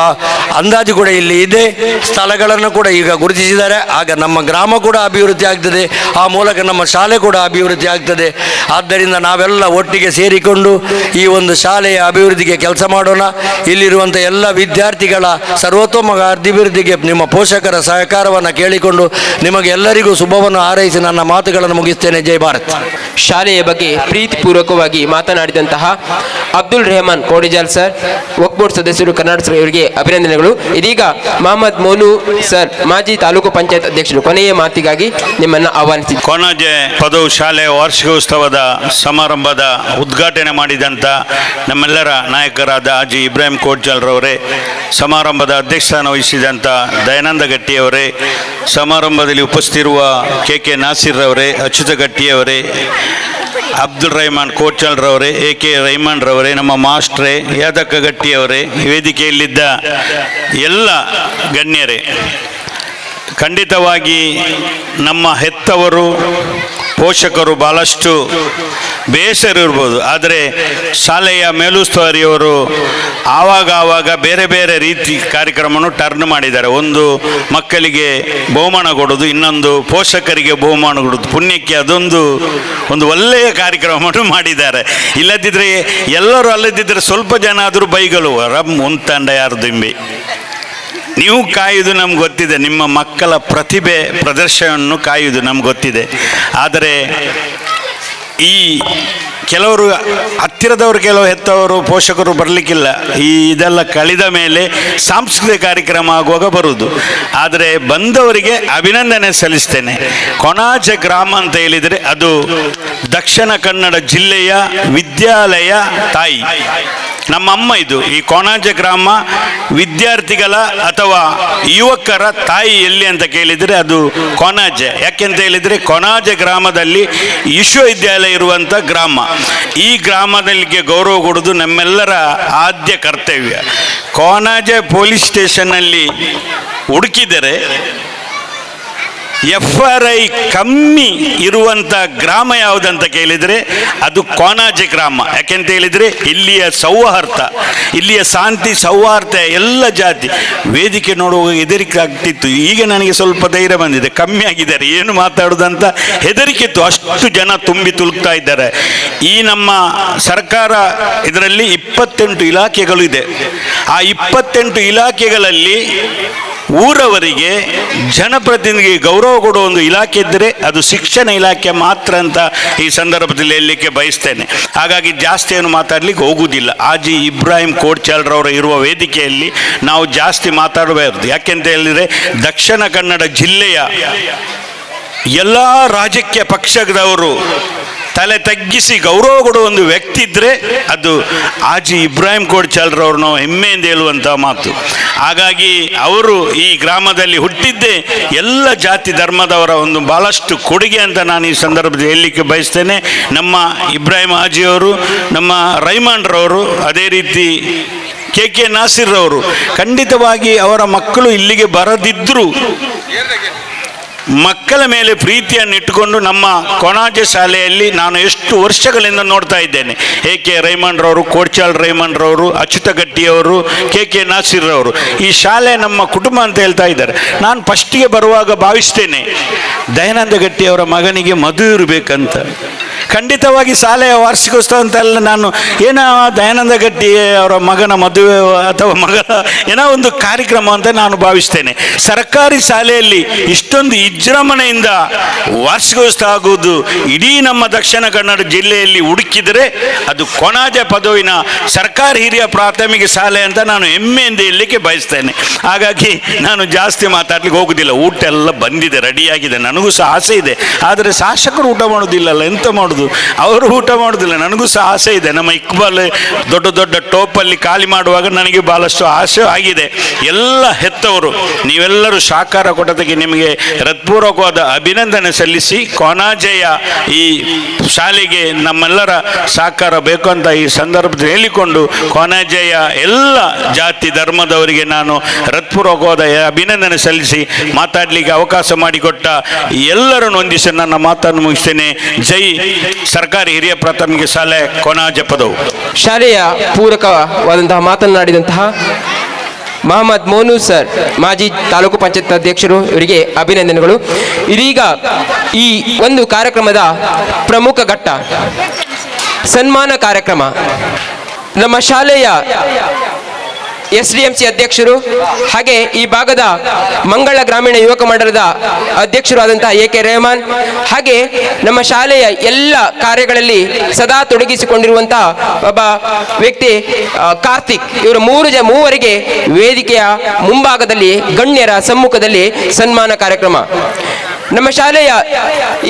ಅಂದಾಜು ಕೂಡ ಇಲ್ಲಿ ಇದೆ. ಸ್ಥಳಗಳನ್ನು ಕೂಡ ಈಗ ಗುರುತಿಸಿದ್ದಾರೆ. ಆಗ ನಮ್ಮ ಗ್ರಾಮ ಕೂಡ ಅಭಿವೃದ್ಧಿ ಆಗ್ತದೆ, ಆ ಮೂಲಕ ನಮ್ಮ ಶಾಲೆ ಕೂಡ ಅಭಿವೃದ್ಧಿ ಆಗ್ತದೆ. ಆದ್ದರಿಂದ ನಾವೆಲ್ಲ ಒಟ್ಟಿಗೆ ಸೇರಿಕೊಂಡು ಈ ಒಂದು ಶಾಲೆಯ ಅಭಿವೃದ್ಧಿಗೆ ಕೆಲಸ ಮಾಡೋಣ. ಇಲ್ಲಿರುವಂಥ ಎಲ್ಲ ವಿದ್ಯಾರ್ಥಿಗಳ ಸರ್ವತೋಮುಖ ಅಭಿವೃದ್ಧಿಗೆ ನಿಮ್ಮ ಪೋಷಕರ ಸಹಕಾರವನ್ನು ಕೇಳಿಕೊಂಡು ನಿಮಗೆ ಎಲ್ಲರಿಗೂ ಶುಭವನ್ನು ಹಾರೈಸಿ ನನ್ನ ಮಾತುಗಳನ್ನು ಮುಗಿಸ್ತೇನೆ. ಜೈ ಭಾರತ್. ಶಾಲೆಯ ಬಗ್ಗೆ ಪ್ರೀತಿಪೂರ್ವಕವಾಗಿ ಮಾತನಾಡಿದಂತಹ ಅಬ್ದುಲ್ ರೆಹಮಾನ್ ಕೋಡಿಜಾಲ್ ಸರ್, ವಕ್ಫ್ ಬೋರ್ಡ್ ಸದಸ್ಯರು ಕರ್ನಾಟಕ ಇವರಿಗೆ ಅಭಿನಂದನೆಗಳು. ಇದೀಗ ಮೊಹಮ್ಮದ್ ಮೌಲು ಸರ್, ಮಾಜಿ ತಾಲೂಕು ಪಂಚಾಯತ್ ಅಧ್ಯಕ್ಷರು, ಕೊನೆಯ ಮಾತಿಗಾಗಿ ನಿಮ್ಮನ್ನು ಆಹ್ವಾನಿಸಿದ್ದಾರೆ. ಕೊಣಾಜೆ ಪದವು ಶಾಲೆಯ ವಾರ್ಷಿಕೋತ್ಸವದ ಸಮಾರಂಭದ ಉದ್ಘಾಟನೆ ಮಾಡಿದಂಥ ನಮ್ಮೆಲ್ಲರ ನಾಯಕರಾದ ಹಾಜಿ ಇಬ್ರಾಹಿಂ ಕೋಡ್ಜಾಲ್ರವರೇ, ಸಮಾರಂಭದ ಅಧ್ಯಕ್ಷಸ್ಥಾನ ವಹಿಸಿದಂಥ ದಯಾನಂದ ಗಟ್ಟಿಯವರೇ, ಸಮಾರಂಭದಲ್ಲಿ ಉಪಸ್ಥಿತಿರುವ ಕೆ ನಾಸೀರ್ರವರೇ, ಅಚ್ಯುತ ಗಟ್ಟಿಯವರೇ, ಅಬ್ದುಲ್ ರಹಮಾನ್ ಕೋಡ್ಚಾಲ್ರವರೇ, ಕೆ ರಹಮಾನ್ ರವರೇ, ನಮ್ಮ ಮಾಸ್ಟ್ರೇ, ಯಾದಕ್ಕ ಗಟ್ಟಿಯವರೇ, ವೇದಿಕೆಯಲ್ಲಿದ್ದ ಎಲ್ಲ ಗಣ್ಯರೇ, ಖಂಡಿತವಾಗಿ ನಮ್ಮ ಹೆತ್ತವರು ಪೋಷಕರು ಭಾಳಷ್ಟು ಬೇಸರ ಇರ್ಬೋದು. ಆದರೆ ಶಾಲೆಯ ಮೇಲುಸ್ತುವಾರಿಯವರು ಆವಾಗ ಬೇರೆ ಬೇರೆ ರೀತಿ ಕಾರ್ಯಕ್ರಮವನ್ನು ಟರ್ನ್ ಮಾಡಿದ್ದಾರೆ. ಒಂದು ಮಕ್ಕಳಿಗೆ ಬಹುಮಾನ ಕೊಡೋದು, ಇನ್ನೊಂದು ಪೋಷಕರಿಗೆ ಬಹುಮಾನ ಕೊಡೋದು. ಪುಣ್ಯಕ್ಕೆ ಅದೊಂದು ಒಳ್ಳೆಯ ಕಾರ್ಯಕ್ರಮವನ್ನು ಮಾಡಿದ್ದಾರೆ. ಇಲ್ಲದಿದ್ದರೆ ಎಲ್ಲರೂ ಅಲ್ಲದಿದ್ದರೆ ಸ್ವಲ್ಪ ಜನ ಆದರೂ ಬೈಗಳು, ಒಂದು ತಂಡ ಯಾರು ದಿಂಬಿ. ನೀವು ಕಾಯುವುದು ನಮ್ಗೆ ಗೊತ್ತಿದೆ, ನಿಮ್ಮ ಮಕ್ಕಳ ಪ್ರತಿಭೆ ಪ್ರದರ್ಶನವನ್ನು ಕಾಯುವುದು ನಮ್ಗೆ ಗೊತ್ತಿದೆ. ಆದರೆ ಈ ಕೆಲವರು ಹತ್ತಿರದವರು, ಕೆಲವು ಹೆತ್ತವರು, ಪೋಷಕರು ಬರಲಿಕ್ಕಿಲ್ಲ. ಇದೆಲ್ಲ ಕಳೆದ ಮೇಲೆ ಸಾಂಸ್ಕೃತಿಕ ಕಾರ್ಯಕ್ರಮ ಆಗುವಾಗ ಬರುವುದು. ಆದರೆ ಬಂದವರಿಗೆ ಅಭಿನಂದನೆ ಸಲ್ಲಿಸ್ತೇನೆ. ಕೊಣಾಜೆ ಗ್ರಾಮ ಅಂತ ಹೇಳಿದರೆ ಅದು ದಕ್ಷಿಣ ಕನ್ನಡ ಜಿಲ್ಲೆಯ ವಿದ್ಯಾಲಯ ತಾಯಿ, ನಮ್ಮಮ್ಮ. ಇದು ಈ ಕೊಣಾಜೆ ಗ್ರಾಮ ವಿದ್ಯಾರ್ಥಿಗಳ ಅಥವಾ ಯುವಕರ ತಾಯಿ ಎಲ್ಲಿ ಅಂತ ಕೇಳಿದರೆ ಅದು ಕೊಣಾಜೆ. ಯಾಕೆಂತ ಹೇಳಿದರೆ ಕೊಣಾಜೆ ಗ್ರಾಮದಲ್ಲಿ ವಿಶ್ವವಿದ್ಯಾಲಯ ಇರುವಂಥ ಗ್ರಾಮ. ಈ ಗ್ರಾಮದಲ್ಲಿಗೆ ಗೌರವ ಕೊಡೋದು ನಮ್ಮೆಲ್ಲರ ಆದ್ಯ ಕರ್ತವ್ಯ. ಕೊಣಾಜೆ ಪೊಲೀಸ್ ಸ್ಟೇಷನ್ನಲ್ಲಿ ಹುಡುಕಿದರೆ FRI ಕಮ್ಮಿ ಇರುವಂಥ ಗ್ರಾಮ ಯಾವುದಂತ ಕೇಳಿದರೆ ಅದು ಕೊಣಾಜೆ ಗ್ರಾಮ. ಯಾಕೆಂತ ಹೇಳಿದರೆ ಇಲ್ಲಿಯ ಸೌಹಾರ್ದ, ಇಲ್ಲಿಯ ಶಾಂತಿ ಸೌಹಾರ್ದ, ಎಲ್ಲ ಜಾತಿ ವೇದಿಕೆ ನೋಡುವಾಗ ಹೆದರಿಕೆ ಆಗ್ತಿತ್ತು. ಈಗ ನನಗೆ ಸ್ವಲ್ಪ ಧೈರ್ಯ ಬಂದಿದೆ, ಕಮ್ಮಿ ಆಗಿದ್ದಾರೆ, ಏನು ಮಾತಾಡೋದಂತ ಹೆದರಿಕೆ ಇತ್ತು. ಅಷ್ಟು ಜನ ತುಂಬಿ ತುಳುಕ್ತಾ ಇದ್ದಾರೆ. ಈ ನಮ್ಮ ಸರ್ಕಾರ ಇದರಲ್ಲಿ 28 ಇಲಾಖೆಗಳು ಇದೆ. ಆ 28 ಇಲಾಖೆಗಳಲ್ಲಿ ಊರವರಿಗೆ ಜನಪ್ರತಿನಿಧಿಗೆ ಗೌರವ ಕೊಡುವ ಒಂದು ಇಲಾಖೆ ಇದ್ದರೆ ಅದು ಶಿಕ್ಷಣ ಇಲಾಖೆ ಮಾತ್ರ ಅಂತ ಈ ಸಂದರ್ಭದಲ್ಲಿ ಹೇಳಲಿಕ್ಕೆ ಬಯಸ್ತೇನೆ. ಹಾಗಾಗಿ ಜಾಸ್ತಿ ಏನು ಮಾತಾಡಲಿಕ್ಕೆ ಹೋಗುವುದಿಲ್ಲ. ಹಾಜಿ ಇಬ್ರಾಹಿಂ ಕೋಡ್ಚಾಲ್ರವರು ಇರುವ ವೇದಿಕೆಯಲ್ಲಿ ನಾವು ಜಾಸ್ತಿ ಮಾತಾಡಬಾರದು. ಯಾಕೆಂತ ಹೇಳಿದರೆ ದಕ್ಷಿಣ ಕನ್ನಡ ಜಿಲ್ಲೆಯ ಎಲ್ಲ ರಾಜಕೀಯ ಪಕ್ಷದವರು ತಲೆ ತಗ್ಗಿಸಿ ಗೌರವ ಕೊಡುವ ಒಂದು ವ್ಯಕ್ತಿ ಇದ್ದರೆ ಅದು ಹಾಜಿ ಇಬ್ರಾಹಿಂ ಕೋಡ್ಚಾಲ್ರವ್ರು ನಾವು ಹೆಮ್ಮೆಯಿಂದ ಹೇಳುವಂಥ ಮಾತು. ಹಾಗಾಗಿ ಅವರು ಈ ಗ್ರಾಮದಲ್ಲಿ ಹುಟ್ಟಿದ್ದೇ ಎಲ್ಲ ಜಾತಿ ಧರ್ಮದವರ ಒಂದು ಭಾಳಷ್ಟು ಕೊಡುಗೆ ಅಂತ ನಾನು ಈ ಸಂದರ್ಭದಲ್ಲಿ ಹೇಳಲಿಕ್ಕೆ ಬಯಸ್ತೇನೆ. ನಮ್ಮ ಇಬ್ರಾಹಿಂ ಹಾಜಿಯವರು, ನಮ್ಮ ರಹಮಾನ್ರವರು, ಅದೇ ರೀತಿ ಕೆ ನಾಸೀರ್ರವರು, ಖಂಡಿತವಾಗಿ ಅವರ ಮಕ್ಕಳು ಇಲ್ಲಿಗೆ ಬರದಿದ್ದರೂ ಮಕ್ಕಳ ಮೇಲೆ ಪ್ರೀತಿಯನ್ನು ಇಟ್ಟುಕೊಂಡು ನಮ್ಮ ಕೊಣಾಜೆ ಶಾಲೆಯಲ್ಲಿ ನಾನು ಎಷ್ಟು ವರ್ಷಗಳಿಂದ ನೋಡ್ತಾ ಇದ್ದೇನೆ. ಕೆ ರಹಮಾನ್ರವರು, ಕೋಡ್ಚಾಲ್ ರಹಮಾನ್ರವರು, ಅಚ್ಯುತ ಗಟ್ಟಿಯವರು, ಕೆ ನಾಸೀರ್ರವರು, ಈ ಶಾಲೆ ನಮ್ಮ ಕುಟುಂಬ ಅಂತ ಹೇಳ್ತಾ ಇದ್ದಾರೆ. ನಾನು ಫಸ್ಟಿಗೆ ಬರುವಾಗ ಭಾವಿಸ್ತೇನೆ ದಯಾನಂದ ಗಟ್ಟಿಯವರ ಮಗನಿಗೆ ಮದುವೆ ಇರಬೇಕಂತ. ಖಂಡಿತವಾಗಿ ಶಾಲೆಯ ವಾರ್ಷಿಕೋತ್ಸವ ಅಂತೆಲ್ಲ ನಾನು ಏನೋ ದಯಾನಂದ ಗಟ್ಟಿ ಅವರ ಮಗನ ಮದುವೆ ಅಥವಾ ಮಗಳ ಏನೋ ಒಂದು ಕಾರ್ಯಕ್ರಮ ಅಂತ ನಾನು ಭಾವಿಸ್ತೇನೆ. ಸರ್ಕಾರಿ ಶಾಲೆಯಲ್ಲಿ ಇಷ್ಟೊಂದು ವಿಜೃಂಭಣೆಯಿಂದ ವಾರ್ಷಿಕೋತ್ಸವ ಆಗುವುದು ಇಡೀ ನಮ್ಮ ದಕ್ಷಿಣ ಕನ್ನಡ ಜಿಲ್ಲೆಯಲ್ಲಿ ಹುಡುಕಿದರೆ ಅದು ಕೊಣಾಜೆ ಪದವಿನ ಸರ್ಕಾರಿ ಹಿರಿಯ ಪ್ರಾಥಮಿಕ ಶಾಲೆ ಅಂತ ನಾನು ಹೆಮ್ಮೆಯಿಂದ ಹೇಳಲಿಕ್ಕೆ ಬಯಸ್ತೇನೆ. ಹಾಗಾಗಿ ನಾನು ಜಾಸ್ತಿ ಮಾತಾಡ್ಲಿಕ್ಕೆ ಹೋಗುದಿಲ್ಲ. ಊಟ ಎಲ್ಲ ಬಂದಿದೆ, ರೆಡಿಯಾಗಿದೆ, ನನಗೂ ಸಹ ಆಸೆ ಇದೆ. ಆದರೆ ಶಾಸಕರು ಊಟ ಮಾಡೋದಿಲ್ಲಲ್ಲ, ಎಂತ ಮಾಡೋದು? ಮಾಡೋದು, ಅವರು ಊಟ ಮಾಡೋದಿಲ್ಲ. ನನಗೂ ಸಹ ಆಸೆ ಇದೆ. ನಮ್ಮ ಇಕ್ಬಾಲ್ ದೊಡ್ಡ ದೊಡ್ಡ ಟೋಪಲ್ಲಿ ಖಾಲಿ ಮಾಡುವಾಗ ನನಗೆ ಭಾಳಷ್ಟು ಆಸೆ ಆಗಿದೆ. ಎಲ್ಲ ಹೆತ್ತವರು ನೀವೆಲ್ಲರೂ ಸಹಕಾರ ಕೊಟ್ಟದಕ್ಕೆ ನಿಮಗೆ ಹೃತ್ಪೂರ್ವಕವಾದ ಅಭಿನಂದನೆ ಸಲ್ಲಿಸಿ, ಕೊನಾಜೆಯ ಈ ಶಾಲೆಗೆ ನಮ್ಮೆಲ್ಲರ ಸಹಕಾರ ಬೇಕು ಅಂತ ಈ ಸಂದರ್ಭದಲ್ಲಿ ಹೇಳಿಕೊಂಡು, ಕೊನಾಜೆಯ ಎಲ್ಲ ಜಾತಿ ಧರ್ಮದವರಿಗೆ ನಾನು ಹೃತ್ಪೂರ್ವಕವಾದ ಅಭಿನಂದನೆ ಸಲ್ಲಿಸಿ ಮಾತಾಡಲಿಕ್ಕೆ ಅವಕಾಶ ಮಾಡಿಕೊಟ್ಟ ಎಲ್ಲರನ್ನು ಹೊಂದಿಸಿ ನನ್ನ ಮಾತನ್ನು ಮುಗಿಸ್ತೇನೆ. ಜೈ ಸರ್ಕಾರಿ ಹಿರಿಯ ಪ್ರಾಥಮಿಕ ಶಾಲೆ ಕೊನಾಜೆ ಪದವು. ಶಾಲೆಯ ಪೂರಕವಾದಂತಹ ಮಾತನಾಡಿದಂತಹ ಮಹಮ್ಮದ್ ಮೋನು ಸರ್, ಮಾಜಿ ತಾಲೂಕು ಪಂಚಾಯತ್ ಅಧ್ಯಕ್ಷರು, ಇವರಿಗೆ ಅಭಿನಂದನೆಗಳು. ಇದೀಗ ಈ ಒಂದು ಕಾರ್ಯಕ್ರಮದ ಪ್ರಮುಖ ಘಟ್ಟ ಸನ್ಮಾನ ಕಾರ್ಯಕ್ರಮ. ನಮ್ಮ ಶಾಲೆಯ SDMC ಅಧ್ಯಕ್ಷರು ಹಾಗೆ ಈ ಭಾಗದ ಮಂಗಳ ಗ್ರಾಮೀಣ ಯುವಕ ಮಂಡಲದ ಅಧ್ಯಕ್ಷರು ಆದಂತಹ AK ರೆಹಮಾನ್, ಹಾಗೆ ನಮ್ಮ ಶಾಲೆಯ ಎಲ್ಲ ಕಾರ್ಯಗಳಲ್ಲಿ ಸದಾ ತೊಡಗಿಸಿಕೊಂಡಿರುವಂತಹ ಒಬ್ಬ ವ್ಯಕ್ತಿ ಕಾರ್ತಿಕ್, ಇವರು ಮೂವರಿಗೆ ವೇದಿಕೆಯ ಮುಂಭಾಗದಲ್ಲಿ ಗಣ್ಯರ ಸಮ್ಮುಖದಲ್ಲಿ ಸನ್ಮಾನ ಕಾರ್ಯಕ್ರಮ. ನಮ್ಮ ಶಾಲೆಯ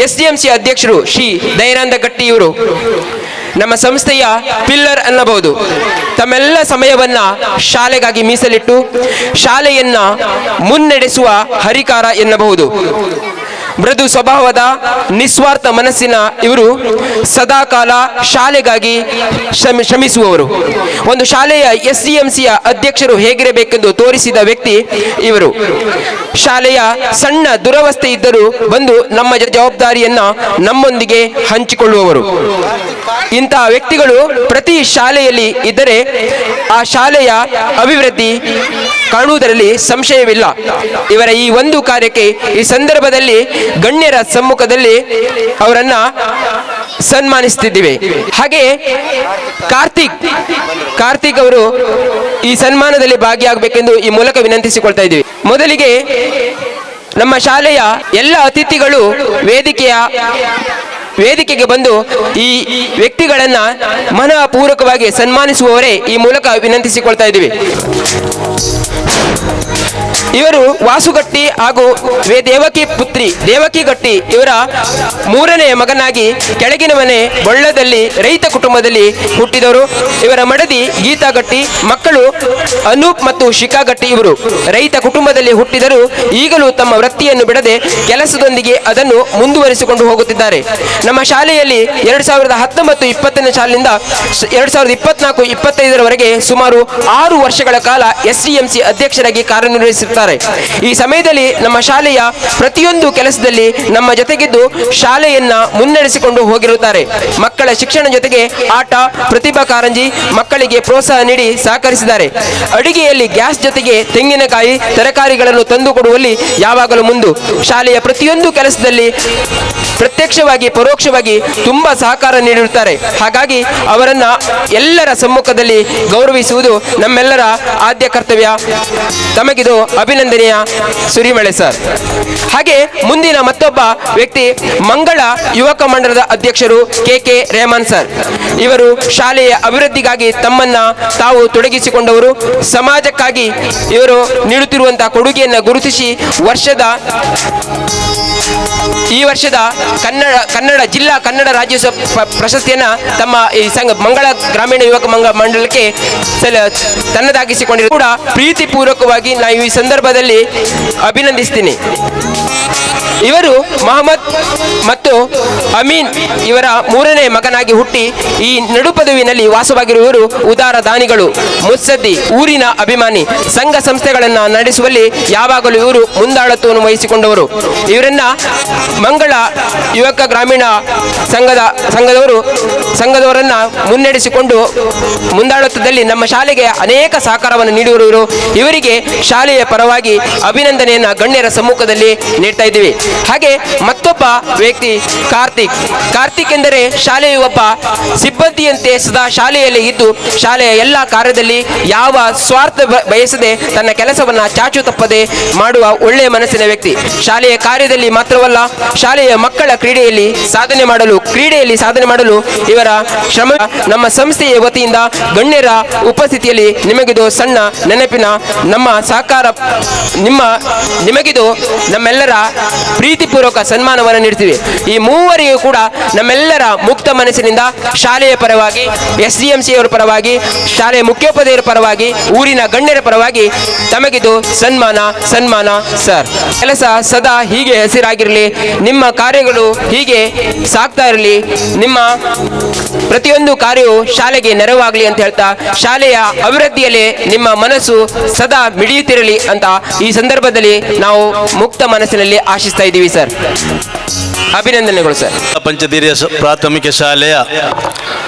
SDMC ಅಧ್ಯಕ್ಷರು ಶ್ರೀ ದಯಾನಂದ ಗಟ್ಟಿ, ಇವರು ನಮ್ಮ ಸಂಸ್ಥೆಯ ಪಿಲ್ಲರ್ ಅನ್ನಬಹುದು. ತಮ್ಮೆಲ್ಲ ಸಮಯವನ್ನ ಶಾಲೆಗಾಗಿ ಮೀಸಲಿಟ್ಟು ಶಾಲೆಯನ್ನ ಮುನ್ನಡೆಸುವ ಹರಿಕಾರ ಎನ್ನಬಹುದು. ಮೃದು ಸ್ವಭಾವದ ನಿಸ್ವಾರ್ಥ ಮನಸ್ಸಿನ ಇವರು ಸದಾಕಾಲ ಶಾಲೆಗಾಗಿ ಶ್ರಮಿಸುವವರು. ಒಂದು ಶಾಲೆಯ SDMCಯ ಅಧ್ಯಕ್ಷರು ಹೇಗಿರಬೇಕೆಂದು ತೋರಿಸಿದ ವ್ಯಕ್ತಿ ಇವರು. ಶಾಲೆಯ ಸಣ್ಣ ದುರವಸ್ಥೆ ಇದ್ದರೂ ಬಂದು ನಮ್ಮ ಜವಾಬ್ದಾರಿಯನ್ನ ನಮ್ಮೊಂದಿಗೆ ಹಂಚಿಕೊಳ್ಳುವವರು. ಇಂತಹ ವ್ಯಕ್ತಿಗಳು ಪ್ರತಿ ಶಾಲೆಯಲ್ಲಿ ಇದ್ದರೆ ಆ ಶಾಲೆಯ ಅಭಿವೃದ್ಧಿ ಕಾಣುವುದರಲ್ಲಿ ಸಂಶಯವಿಲ್ಲ. ಇವರ ಈ ಒಂದು ಕಾರ್ಯಕ್ಕೆ ಈ ಸಂದರ್ಭದಲ್ಲಿ ಗಣ್ಯರ ಸಮ್ಮುಖದಲ್ಲಿ ಅವರನ್ನ ಸನ್ಮಾನಿಸುತ್ತಿದ್ದೇವೆ. ಹಾಗೆ ಕಾರ್ತಿಕ್ ಅವರು ಈ ಸನ್ಮಾನದಲ್ಲಿ ಭಾಗಿಯಾಗಬೇಕೆಂದು ಈ ಮೂಲಕ ವಿನಂತಿಸಿಕೊಳ್ತಾ ಇದ್ದೀವಿ. ಮೊದಲಿಗೆ ನಮ್ಮ ಶಾಲೆಯ ಎಲ್ಲ ಅತಿಥಿಗಳು ವೇದಿಕೆಗೆ ಬಂದು ಈ ವ್ಯಕ್ತಿಗಳನ್ನ ಮನಪೂರ್ವಕವಾಗಿ ಸನ್ಮಾನಿಸುವವರೇ ಈ ಮೂಲಕ ವಿನಂತಿಸಿಕೊಳ್ತಾ ಇದ್ದೀವಿ. ಇವರು ವಾಸುಗಟ್ಟಿ ಹಾಗೂ ದೇವಕಿ ಪುತ್ರಿ ದೇವಕಿ ಗಟ್ಟಿ ಇವರ ಮೂರನೇ ಮಗನಾಗಿ ಕೆಳಗಿನ ಮನೆ ಬೊಳ್ಳದಲ್ಲಿ ರೈತ ಕುಟುಂಬದಲ್ಲಿ ಹುಟ್ಟಿದವರು. ಇವರ ಮಡದಿ ಗೀತಾ ಗಟ್ಟಿ, ಮಕ್ಕಳು ಅನೂಪ್ ಮತ್ತು ಶಿಖಾ ಗಟ್ಟಿ. ಇವರು ರೈತ ಕುಟುಂಬದಲ್ಲಿ ಹುಟ್ಟಿದರು. ಈಗಲೂ ತಮ್ಮ ವೃತ್ತಿಯನ್ನು ಬಿಡದೆ ಕೆಲಸದೊಂದಿಗೆ ಅದನ್ನು ಮುಂದುವರಿಸಿಕೊಂಡು ಹೋಗುತ್ತಿದ್ದಾರೆ. ನಮ್ಮ ಶಾಲೆಯಲ್ಲಿ 2019-20 ಸಾಲಿನಿಂದ 2024-25 ಸುಮಾರು 6 ವರ್ಷಗಳ ಕಾಲ SDMC ಅಧ್ಯಕ್ಷರಾಗಿ ಕಾರ್ಯನಿರ್ವಹಿಸುತ್ತಾರೆ. ಈ ಸಮಯದಲ್ಲಿ ನಮ್ಮ ಶಾಲೆಯ ಪ್ರತಿಯೊಂದು ಕೆಲಸದಲ್ಲಿ ನಮ್ಮ ಜೊತೆಗಿದ್ದು ಶಾಲೆಯನ್ನ ಮುನ್ನಡೆಸಿಕೊಂಡು ಹೋಗಿರುತ್ತಾರೆ. ಮಕ್ಕಳ ಶಿಕ್ಷಣ ಜೊತೆಗೆ ಆಟ, ಪ್ರತಿಭಾ ಕಾರಂಜಿ, ಮಕ್ಕಳಿಗೆ ಪ್ರೋತ್ಸಾಹ ನೀಡಿ ಸಹಕರಿಸಿದ್ದಾರೆ. ಅಡಿಗೆಯಲ್ಲಿ ಗ್ಯಾಸ್ ಜೊತೆಗೆ ತೆಂಗಿನಕಾಯಿ, ತರಕಾರಿಗಳನ್ನು ತಂದುಕೊಡುವಲ್ಲಿ ಯಾವಾಗಲೂ ಮುಂದು. ಶಾಲೆಯ ಪ್ರತಿಯೊಂದು ಕೆಲಸದಲ್ಲಿ ಪ್ರತ್ಯಕ್ಷವಾಗಿ ಪರೋಕ್ಷವಾಗಿ ತುಂಬಾ ಸಹಕಾರ ನೀಡಿರುತ್ತಾರೆ. ಹಾಗಾಗಿ ಅವರನ್ನ ಎಲ್ಲರ ಸಮ್ಮುಖದಲ್ಲಿ ಗೌರವಿಸುವುದು ನಮ್ಮೆಲ್ಲರ ಆದ್ಯ ಕರ್ತವ್ಯ. ತಮಗಿದು ಅಭಿನಂದನೆಯ ಸುರಿಮಳೆ ಸರ್. ಹಾಗೆ ಮುಂದಿನ ಮತ್ತೊಬ್ಬ ವ್ಯಕ್ತಿ ಮಂಗಳ ಯುವಕ ಮಂಡಲದ ಅಧ್ಯಕ್ಷರು KK ರೆಹಮಾನ್ ಸರ್. ಇವರು ಶಾಲೆಯ ಅಭಿವೃದ್ಧಿಗಾಗಿ ತಮ್ಮನ್ನ ತಾವು ತೊಡಗಿಸಿಕೊಂಡವರು. ಸಮಾಜಕ್ಕಾಗಿ ಇವರು ನೀಡುತ್ತಿರುವಂತಹ ಕೊಡುಗೆಯನ್ನು ಗುರುತಿಸಿ ಈ ವರ್ಷದ ಕನ್ನಡ ಜಿಲ್ಲಾ ಕನ್ನಡ ರಾಜ್ಯೋತ್ಸವ ಪ್ರಶಸ್ತಿಯನ್ನ ತಮ್ಮ ಈ ಮಂಗಳ ಗ್ರಾಮೀಣ ಯುವಕ ಮಂಡಲಕ್ಕೆ ತನ್ನದಾಗಿಸಿಕೊಂಡಿರುವ ಕೂಡ ಪ್ರೀತಿಪೂರ್ವಕವಾಗಿ ನಾನು ಈ ಸಂದರ್ಭದಲ್ಲಿ ಅಭಿನಂದಿಸ್ತೀನಿ. ಇವರು ಮಹಮ್ಮದ್ ಮತ್ತು ಅಮೀನ್ ಇವರ ಮೂರನೇ ಮಗನಾಗಿ ಹುಟ್ಟಿ ಈ ನಡುಪದವಿನಲ್ಲಿ ವಾಸವಾಗಿರುವವರು ಉದಾರ ದಾನಿಗಳು, ಮುತ್ಸದ್ದಿ, ಊರಿನ ಅಭಿಮಾನಿ, ಸಂಘ ಸಂಸ್ಥೆಗಳನ್ನ ನಡೆಸುವಲ್ಲಿ ಯಾವಾಗಲೂ ಇವರು ಮುಂದಾಳತ್ವವನ್ನು ವಹಿಸಿಕೊಂಡವರು. ಇವರನ್ನ ಮಂಗಳ ಯುವಕ ಗ್ರಾಮೀಣ ಸಂಘದವರನ್ನ ಮುನ್ನಡೆಸಿಕೊಂಡು ಮುಂದಾಳತ್ವದಲ್ಲಿ ನಮ್ಮ ಶಾಲೆಗೆ ಅನೇಕ ಸಹಕಾರವನ್ನು ನೀಡಿರುವರು. ಇವರಿಗೆ ಶಾಲೆಯ ಪರವಾಗಿ ಅಭಿನಂದನೆಯನ್ನ ಗಣ್ಯರ ಸಮ್ಮುಖದಲ್ಲಿ ನೀಡ್ತಾ ಇದ್ದೀವಿ. ಹಾಗೆ ಮತ್ತೊಬ್ಬ ವ್ಯಕ್ತಿ ಕಾರ್ತಿಕ್ ಎಂದರೆ ಶಾಲೆಯ ಒಬ್ಬ ಸಿಬ್ಬಂದಿಯಂತೆ ಸದಾ ಶಾಲೆಯಲ್ಲಿ ಇದ್ದು ಶಾಲೆಯ ಎಲ್ಲ ಕಾರ್ಯದಲ್ಲಿ ಯಾವ ಸ್ವಾರ್ಥ ಬಯಸದೆ ತನ್ನ ಕೆಲಸವನ್ನ ಚಾಚು ತಪ್ಪದೆ ಮಾಡುವ ಒಳ್ಳೆಯ ಮನಸ್ಸಿನ ವ್ಯಕ್ತಿ. ಶಾಲೆಯ ಕಾರ್ಯದಲ್ಲಿ ಮಾತ್ರವಲ್ಲ, ಶಾಲೆಯ ಮಕ್ಕಳ ಕ್ರೀಡೆಯಲ್ಲಿ ಸಾಧನೆ ಮಾಡಲು ಇವರ ಇವರ ಶ್ರಮ ನಮ್ಮ ಸಂಸ್ಥೆಯ ವತಿಯಿಂದ ಗಣ್ಯರ ಉಪಸ್ಥಿತಿಯಲ್ಲಿ ನಿಮಗಿದು ಸಣ್ಣ ನೆನಪಿನ ನಮ್ಮ ಸಹಕಾರ ನಿಮಗಿದು ನಮ್ಮೆಲ್ಲರ ಪ್ರೀತಿಪೂರ್ವಕ ಸನ್ಮಾನವನ್ನು ನೀಡ್ತೀವಿ. ಈ ಮೂವರಿಗೂ ಕೂಡ ನಮ್ಮೆಲ್ಲರ ಮುಕ್ತ ಮನಸ್ಸಿನಿಂದ ಶಾಲೆಯ ಪರವಾಗಿ, SDMC ಅವರ ಪರವಾಗಿ, ಶಾಲೆಯ ಮುಖ್ಯೋಪಾಧ್ಯಾಯರ ಪರವಾಗಿ, ಊರಿನ ಗಣ್ಯರ ಪರವಾಗಿ ತಮಗಿದು ಸನ್ಮಾನ ಸರ್. ಕೆಲಸ ಸದಾ ಹೀಗೆ ಹಸಿರಾಗಿರಲಿ, ನಿಮ್ಮ ಕಾರ್ಯಗಳು ಹೀಗೆ ಸಾಗ್ತಾ ಇರಲಿ, ನಿಮ್ಮ ಪ್ರತಿಯೊಂದು ಕಾರ್ಯವು ಶಾಲೆಗೆ ನೆರವಾಗಲಿ ಅಂತ ಹೇಳ್ತಾ, ಶಾಲೆಯ ಅಭಿವೃದ್ಧಿಯಲ್ಲಿ ನಿಮ್ಮ ಮನಸ್ಸು ಸದಾ ಮಿಡಿಯುತ್ತಿರಲಿ ಅಂತ ಈ ಸಂದರ್ಭದಲ್ಲಿ ನಾವು ಮುಕ್ತ ಮನಸ್ಸಿನಲ್ಲಿ ಆಶಿಸ್ತಾ ಇದ್ದೀವಿ ಸರ್. ಅಭಿನಂದನೆಗಳು ಸರ್. ಪಂಚದೀರ್ಯ ಪ್ರಾಥಮಿಕ ಶಾಲೆಯ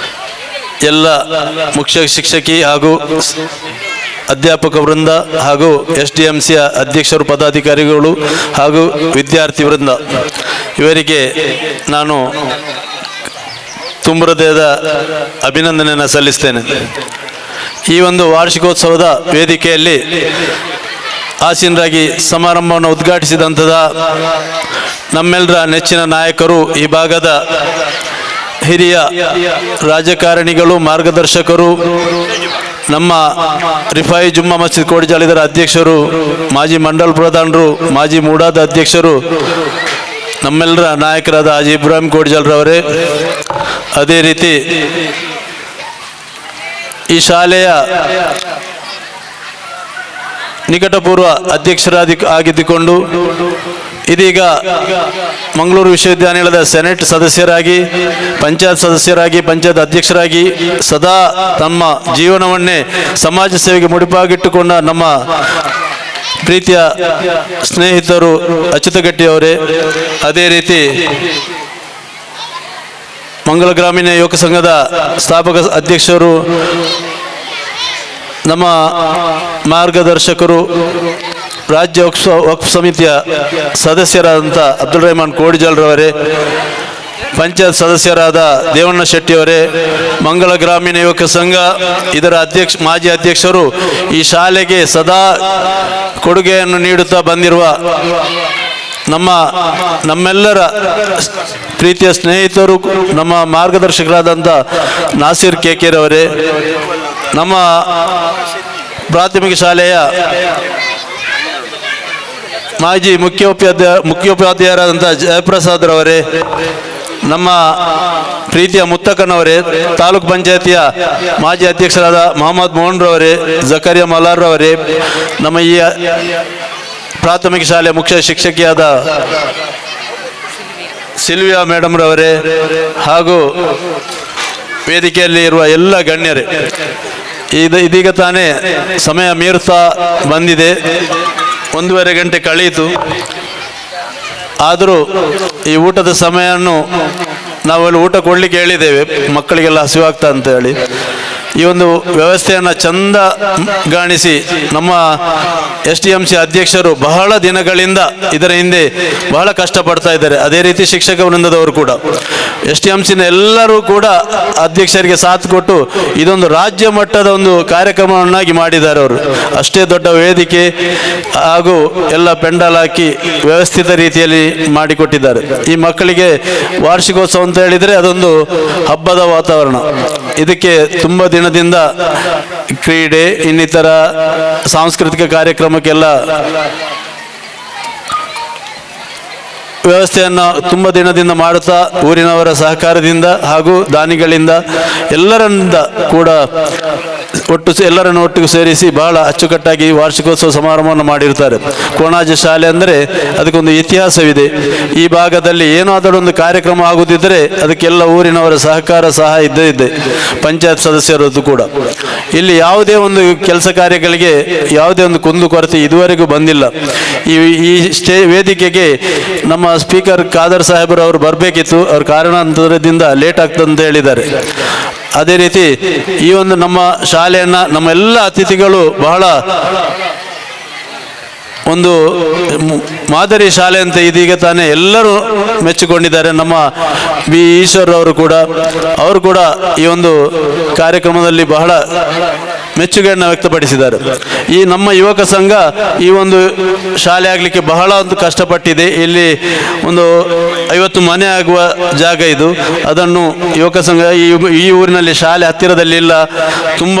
ಎಲ್ಲ ಮುಖ್ಯ ಶಿಕ್ಷಕಿ ಹಾಗೂ ಅಧ್ಯಾಪಕ ವೃಂದ ಹಾಗೂ SDMCಯ ಅಧ್ಯಕ್ಷರು, ಪದಾಧಿಕಾರಿಗಳು ಹಾಗೂ ವಿದ್ಯಾರ್ಥಿ ವೃಂದ ಇವರಿಗೆ ನಾನು ತುಂಬ ಹೃದಯದ ಅಭಿನಂದನೆಯನ್ನು ಸಲ್ಲಿಸ್ತೇನೆ. ಈ ಒಂದು ವಾರ್ಷಿಕೋತ್ಸವದ ವೇದಿಕೆಯಲ್ಲಿ ಆಸೀನರಾಗಿ ಸಮಾರಂಭವನ್ನು ಉದ್ಘಾಟಿಸಿದಂಥದ ನಮ್ಮೆಲ್ಲರ ನೆಚ್ಚಿನ ನಾಯಕರು, ಈ ಭಾಗದ ಹಿರಿಯ ರಾಜಕಾರಣಿಗಳು, ಮಾರ್ಗದರ್ಶಕರು, ನಮ್ಮ ರಿಫಾಯಿ ಜುಮ್ಮಾ ಮಸ್ಜಿದ್ ಕೋಡಿಜಾಲ್ ಇದರ ಅಧ್ಯಕ್ಷರು, ಮಾಜಿ ಮಂಡಲ್ ಪ್ರಧಾನರು, ಮಾಜಿ ಮೂಡಾದ ಅಧ್ಯಕ್ಷರು, ನಮ್ಮೆಲ್ಲರ ನಾಯಕರಾದ ಹಾಜಿ ಇಬ್ರಾಹಿಂ ಕೋಡಿಜಾಲ್ರವರೇ, ಅದೇ ರೀತಿ ಈ ಶಾಲೆಯ ನಿಕಟಪೂರ್ವ ಆಗಿದ್ದುಕೊಂಡು ಇದೀಗ ಮಂಗಳೂರು ವಿಶ್ವವಿದ್ಯಾನಿಲಯದ ಸೆನೆಟ್ ಸದಸ್ಯರಾಗಿ, ಪಂಚಾಯತ್ ಸದಸ್ಯರಾಗಿ, ಪಂಚಾಯತ್ ಅಧ್ಯಕ್ಷರಾಗಿ ಸದಾ ತಮ್ಮ ಜೀವನವನ್ನೇ ಸಮಾಜ ಸೇವೆಗೆ ಮುಡಿಪಾಗಿಟ್ಟುಕೊಂಡ ನಮ್ಮ ಪ್ರೀತಿಯ ಸ್ನೇಹಿತರು ಅಚ್ಯುತ ಗಟ್ಟಿಯವರೇ, ಅದೇ ರೀತಿ ಮಂಗಳ ಗ್ರಾಮೀಣ ಯುವಕ ಸಂಘದ ಸ್ಥಾಪಕ ಅಧ್ಯಕ್ಷರು, ನಮ್ಮ ಮಾರ್ಗದರ್ಶಕರು, ರಾಜ್ಯ ವಕ್ಫ್ ಸಮಿತಿಯ ಸದಸ್ಯರಾದಂಥ ಅಬ್ದುಲ್ ರೆಹಮಾನ್ ಕೋಡಿಜಾಲ್ರವರೇ, ಪಂಚಾಯತ್ ಸದಸ್ಯರಾದ ದೇವಣ್ಣ ಶೆಟ್ಟಿಯವರೇ, ಮಂಗಳ ಗ್ರಾಮೀಣ ಯುವಕ ಸಂಘ ಇದರ ಮಾಜಿ ಅಧ್ಯಕ್ಷರು, ಈ ಶಾಲೆಗೆ ಸದಾ ಕೊಡುಗೆಯನ್ನು ನೀಡುತ್ತಾ ಬಂದಿರುವ ನಮ್ಮೆಲ್ಲರ ಪ್ರೀತಿಯ ಸ್ನೇಹಿತರು, ನಮ್ಮ ಮಾರ್ಗದರ್ಶಕರಾದಂಥ ನಾಸಿರ್ ಕೇಕೆರವರೇ, ನಮ್ಮ ಪ್ರಾಥಮಿಕ ಶಾಲೆಯ ಮಾಜಿ ಮುಖ್ಯೋಪಾಧ್ಯಾಯರಾದಂಥ ಜಯಪ್ರಸಾದ್ರವರೇ, ನಮ್ಮ ಪ್ರೀತಿಯ ಮುತ್ತಕ್ಕನವರೇ, ತಾಲೂಕು ಪಂಚಾಯತಿಯ ಮಾಜಿ ಅಧ್ಯಕ್ಷರಾದ ಮೊಹಮ್ಮದ್ ಮೋಹನ್ರವರೇ, ಜಕರಿಯಾ ಮಲಾರ್ರವರೇ, ನಮ್ಮ ಈ ಪ್ರಾಥಮಿಕ ಶಾಲೆಯ ಮುಖ್ಯ ಶಿಕ್ಷಕಿಯಾದ ಸಿಲ್ವಿಯಾ ಮೇಡಮ್ರವರೇ, ಹಾಗೂ ವೇದಿಕೆಯಲ್ಲಿ ಇರುವ ಎಲ್ಲ ಗಣ್ಯರೇ, ಇದೀಗ ತಾನೇ ಸಮಯ ಮೀರುತ್ತಾ ಬಂದಿದೆ, 1.5 ಗಂಟೆ ಕಳೆಯಿತು. ಆದರೂ ಈ ಊಟದ ಸಮಯವನ್ನು ನಾವಲ್ಲಿ ಊಟ ಕೊಡಲಿಕ್ಕೆ ಹೇಳಿದ್ದೇವೆ, ಮಕ್ಕಳಿಗೆಲ್ಲ ಹಸಿವಾಗ್ತಾ ಅಂತ ಹೇಳಿ. ಈ ಒಂದು ವ್ಯವಸ್ಥೆಯನ್ನು ಚಂದ ಗಾಣಿಸಿ ನಮ್ಮ SDMC ಅಧ್ಯಕ್ಷರು ಬಹಳ ದಿನಗಳಿಂದ ಇದರ ಹಿಂದೆ ಬಹಳ ಕಷ್ಟಪಡ್ತಾ ಇದ್ದಾರೆ. ಅದೇ ರೀತಿ ಶಿಕ್ಷಕ ವೃಂದದವರು ಕೂಡ SDMCನ ಎಲ್ಲರೂ ಕೂಡ ಅಧ್ಯಕ್ಷರಿಗೆ ಸಾಥ್ ಕೊಟ್ಟು ಇದೊಂದು ರಾಜ್ಯ ಮಟ್ಟದ ಒಂದು ಕಾರ್ಯಕ್ರಮವನ್ನಾಗಿ ಮಾಡಿದ್ದಾರೆ ಅವರು. ಅಷ್ಟೇ ದೊಡ್ಡ ವೇದಿಕೆ ಹಾಗೂ ಎಲ್ಲ ಪೆಂಡಾಲ್ ಹಾಕಿ ವ್ಯವಸ್ಥಿತ ರೀತಿಯಲ್ಲಿ ಮಾಡಿಕೊಟ್ಟಿದ್ದಾರೆ. ಈ ಮಕ್ಕಳಿಗೆ ವಾರ್ಷಿಕೋತ್ಸವ ಅಂತ ಹೇಳಿದರೆ ಅದೊಂದು ಹಬ್ಬದ ವಾತಾವರಣ. ಇದಕ್ಕೆ ತುಂಬ ದಿನದಿಂದ ಕ್ರೀಡೆ, ಇನ್ನಿತರ ಸಾಂಸ್ಕೃತಿಕ ಕಾರ್ಯಕ್ರಮಕ್ಕೆಲ್ಲ ವ್ಯವಸ್ಥೆಯನ್ನು ತುಂಬ ದಿನದಿಂದ ಮಾಡುತ್ತಾ ಊರಿನವರ ಸಹಕಾರದಿಂದ ಹಾಗೂ ದಾನಿಗಳಿಂದ ಎಲ್ಲರಿಂದ ಕೂಡ ಎಲ್ಲರನ್ನು ಒಟ್ಟಿಗೆ ಸೇರಿಸಿ ಬಹಳ ಅಚ್ಚುಕಟ್ಟಾಗಿ ವಾರ್ಷಿಕೋತ್ಸವ ಸಮಾರಂಭವನ್ನು ಮಾಡಿರ್ತಾರೆ. ಕೋಣಾಜೆ ಶಾಲೆ ಅಂದರೆ ಅದಕ್ಕೊಂದು ಇತಿಹಾಸವಿದೆ. ಈ ಭಾಗದಲ್ಲಿ ಏನಾದರೂ ಒಂದು ಕಾರ್ಯಕ್ರಮ ಆಗುತ್ತಿದ್ದರೆ ಅದಕ್ಕೆಲ್ಲ ಊರಿನವರ ಸಹಾಯ ಇದ್ದೇ ಇದೆ, ಪಂಚಾಯತ್ ಸದಸ್ಯರದ್ದು ಕೂಡ. ಇಲ್ಲಿ ಯಾವುದೇ ಒಂದು ಕೆಲಸ ಕಾರ್ಯಗಳಿಗೆ ಯಾವುದೇ ಒಂದು ಕುಂದು ಕೊರತೆ ಇದುವರೆಗೂ ಬಂದಿಲ್ಲ. ಈ ವೇದಿಕೆಗೆ ನಮ್ಮ ಸ್ಪೀಕರ್ ಖಾದರ್ ಸಾಹೇಬರು ಅವರು ಬರಬೇಕಿತ್ತು, ಅವ್ರ ಕಾರಣಾಂತರದಿಂದ ಲೇಟ್ ಆಗ್ತದೆ ಅಂತ ಹೇಳಿದ್ದಾರೆ. ಅದೇ ರೀತಿ ಈ ಒಂದು ನಮ್ಮ ಶಾಲೆಯನ್ನು ನಮ್ಮ ಎಲ್ಲ ಅತಿಥಿಗಳು ಬಹಳ ಒಂದು ಮಾದರಿ ಶಾಲೆ ಅಂತ ಇದೀಗ ತಾನೇ ಎಲ್ಲರೂ ಮೆಚ್ಚಿಕೊಂಡಿದ್ದಾರೆ. ನಮ್ಮ ಬಿ ಈಶ್ವರ್ ಅವರು ಕೂಡ ಈ ಒಂದು ಕಾರ್ಯಕ್ರಮದಲ್ಲಿ ಬಹಳ ಮೆಚ್ಚುಗೆಯನ್ನು ವ್ಯಕ್ತಪಡಿಸಿದ್ದಾರೆ. ಈ ನಮ್ಮ ಯುವಕ ಸಂಘ ಈ ಒಂದು ಶಾಲೆ ಆಗಲಿಕ್ಕೆ ಬಹಳ ಒಂದು ಕಷ್ಟಪಟ್ಟಿದೆ. ಇಲ್ಲಿ ಒಂದು 50 ಮನೆ ಆಗುವ ಜಾಗ ಇದು. ಅದನ್ನು ಯುವಕ ಸಂಘ ಈ ಊರಿನಲ್ಲಿ ಶಾಲೆ ಹತ್ತಿರದಲ್ಲಿಲ್ಲ, ತುಂಬ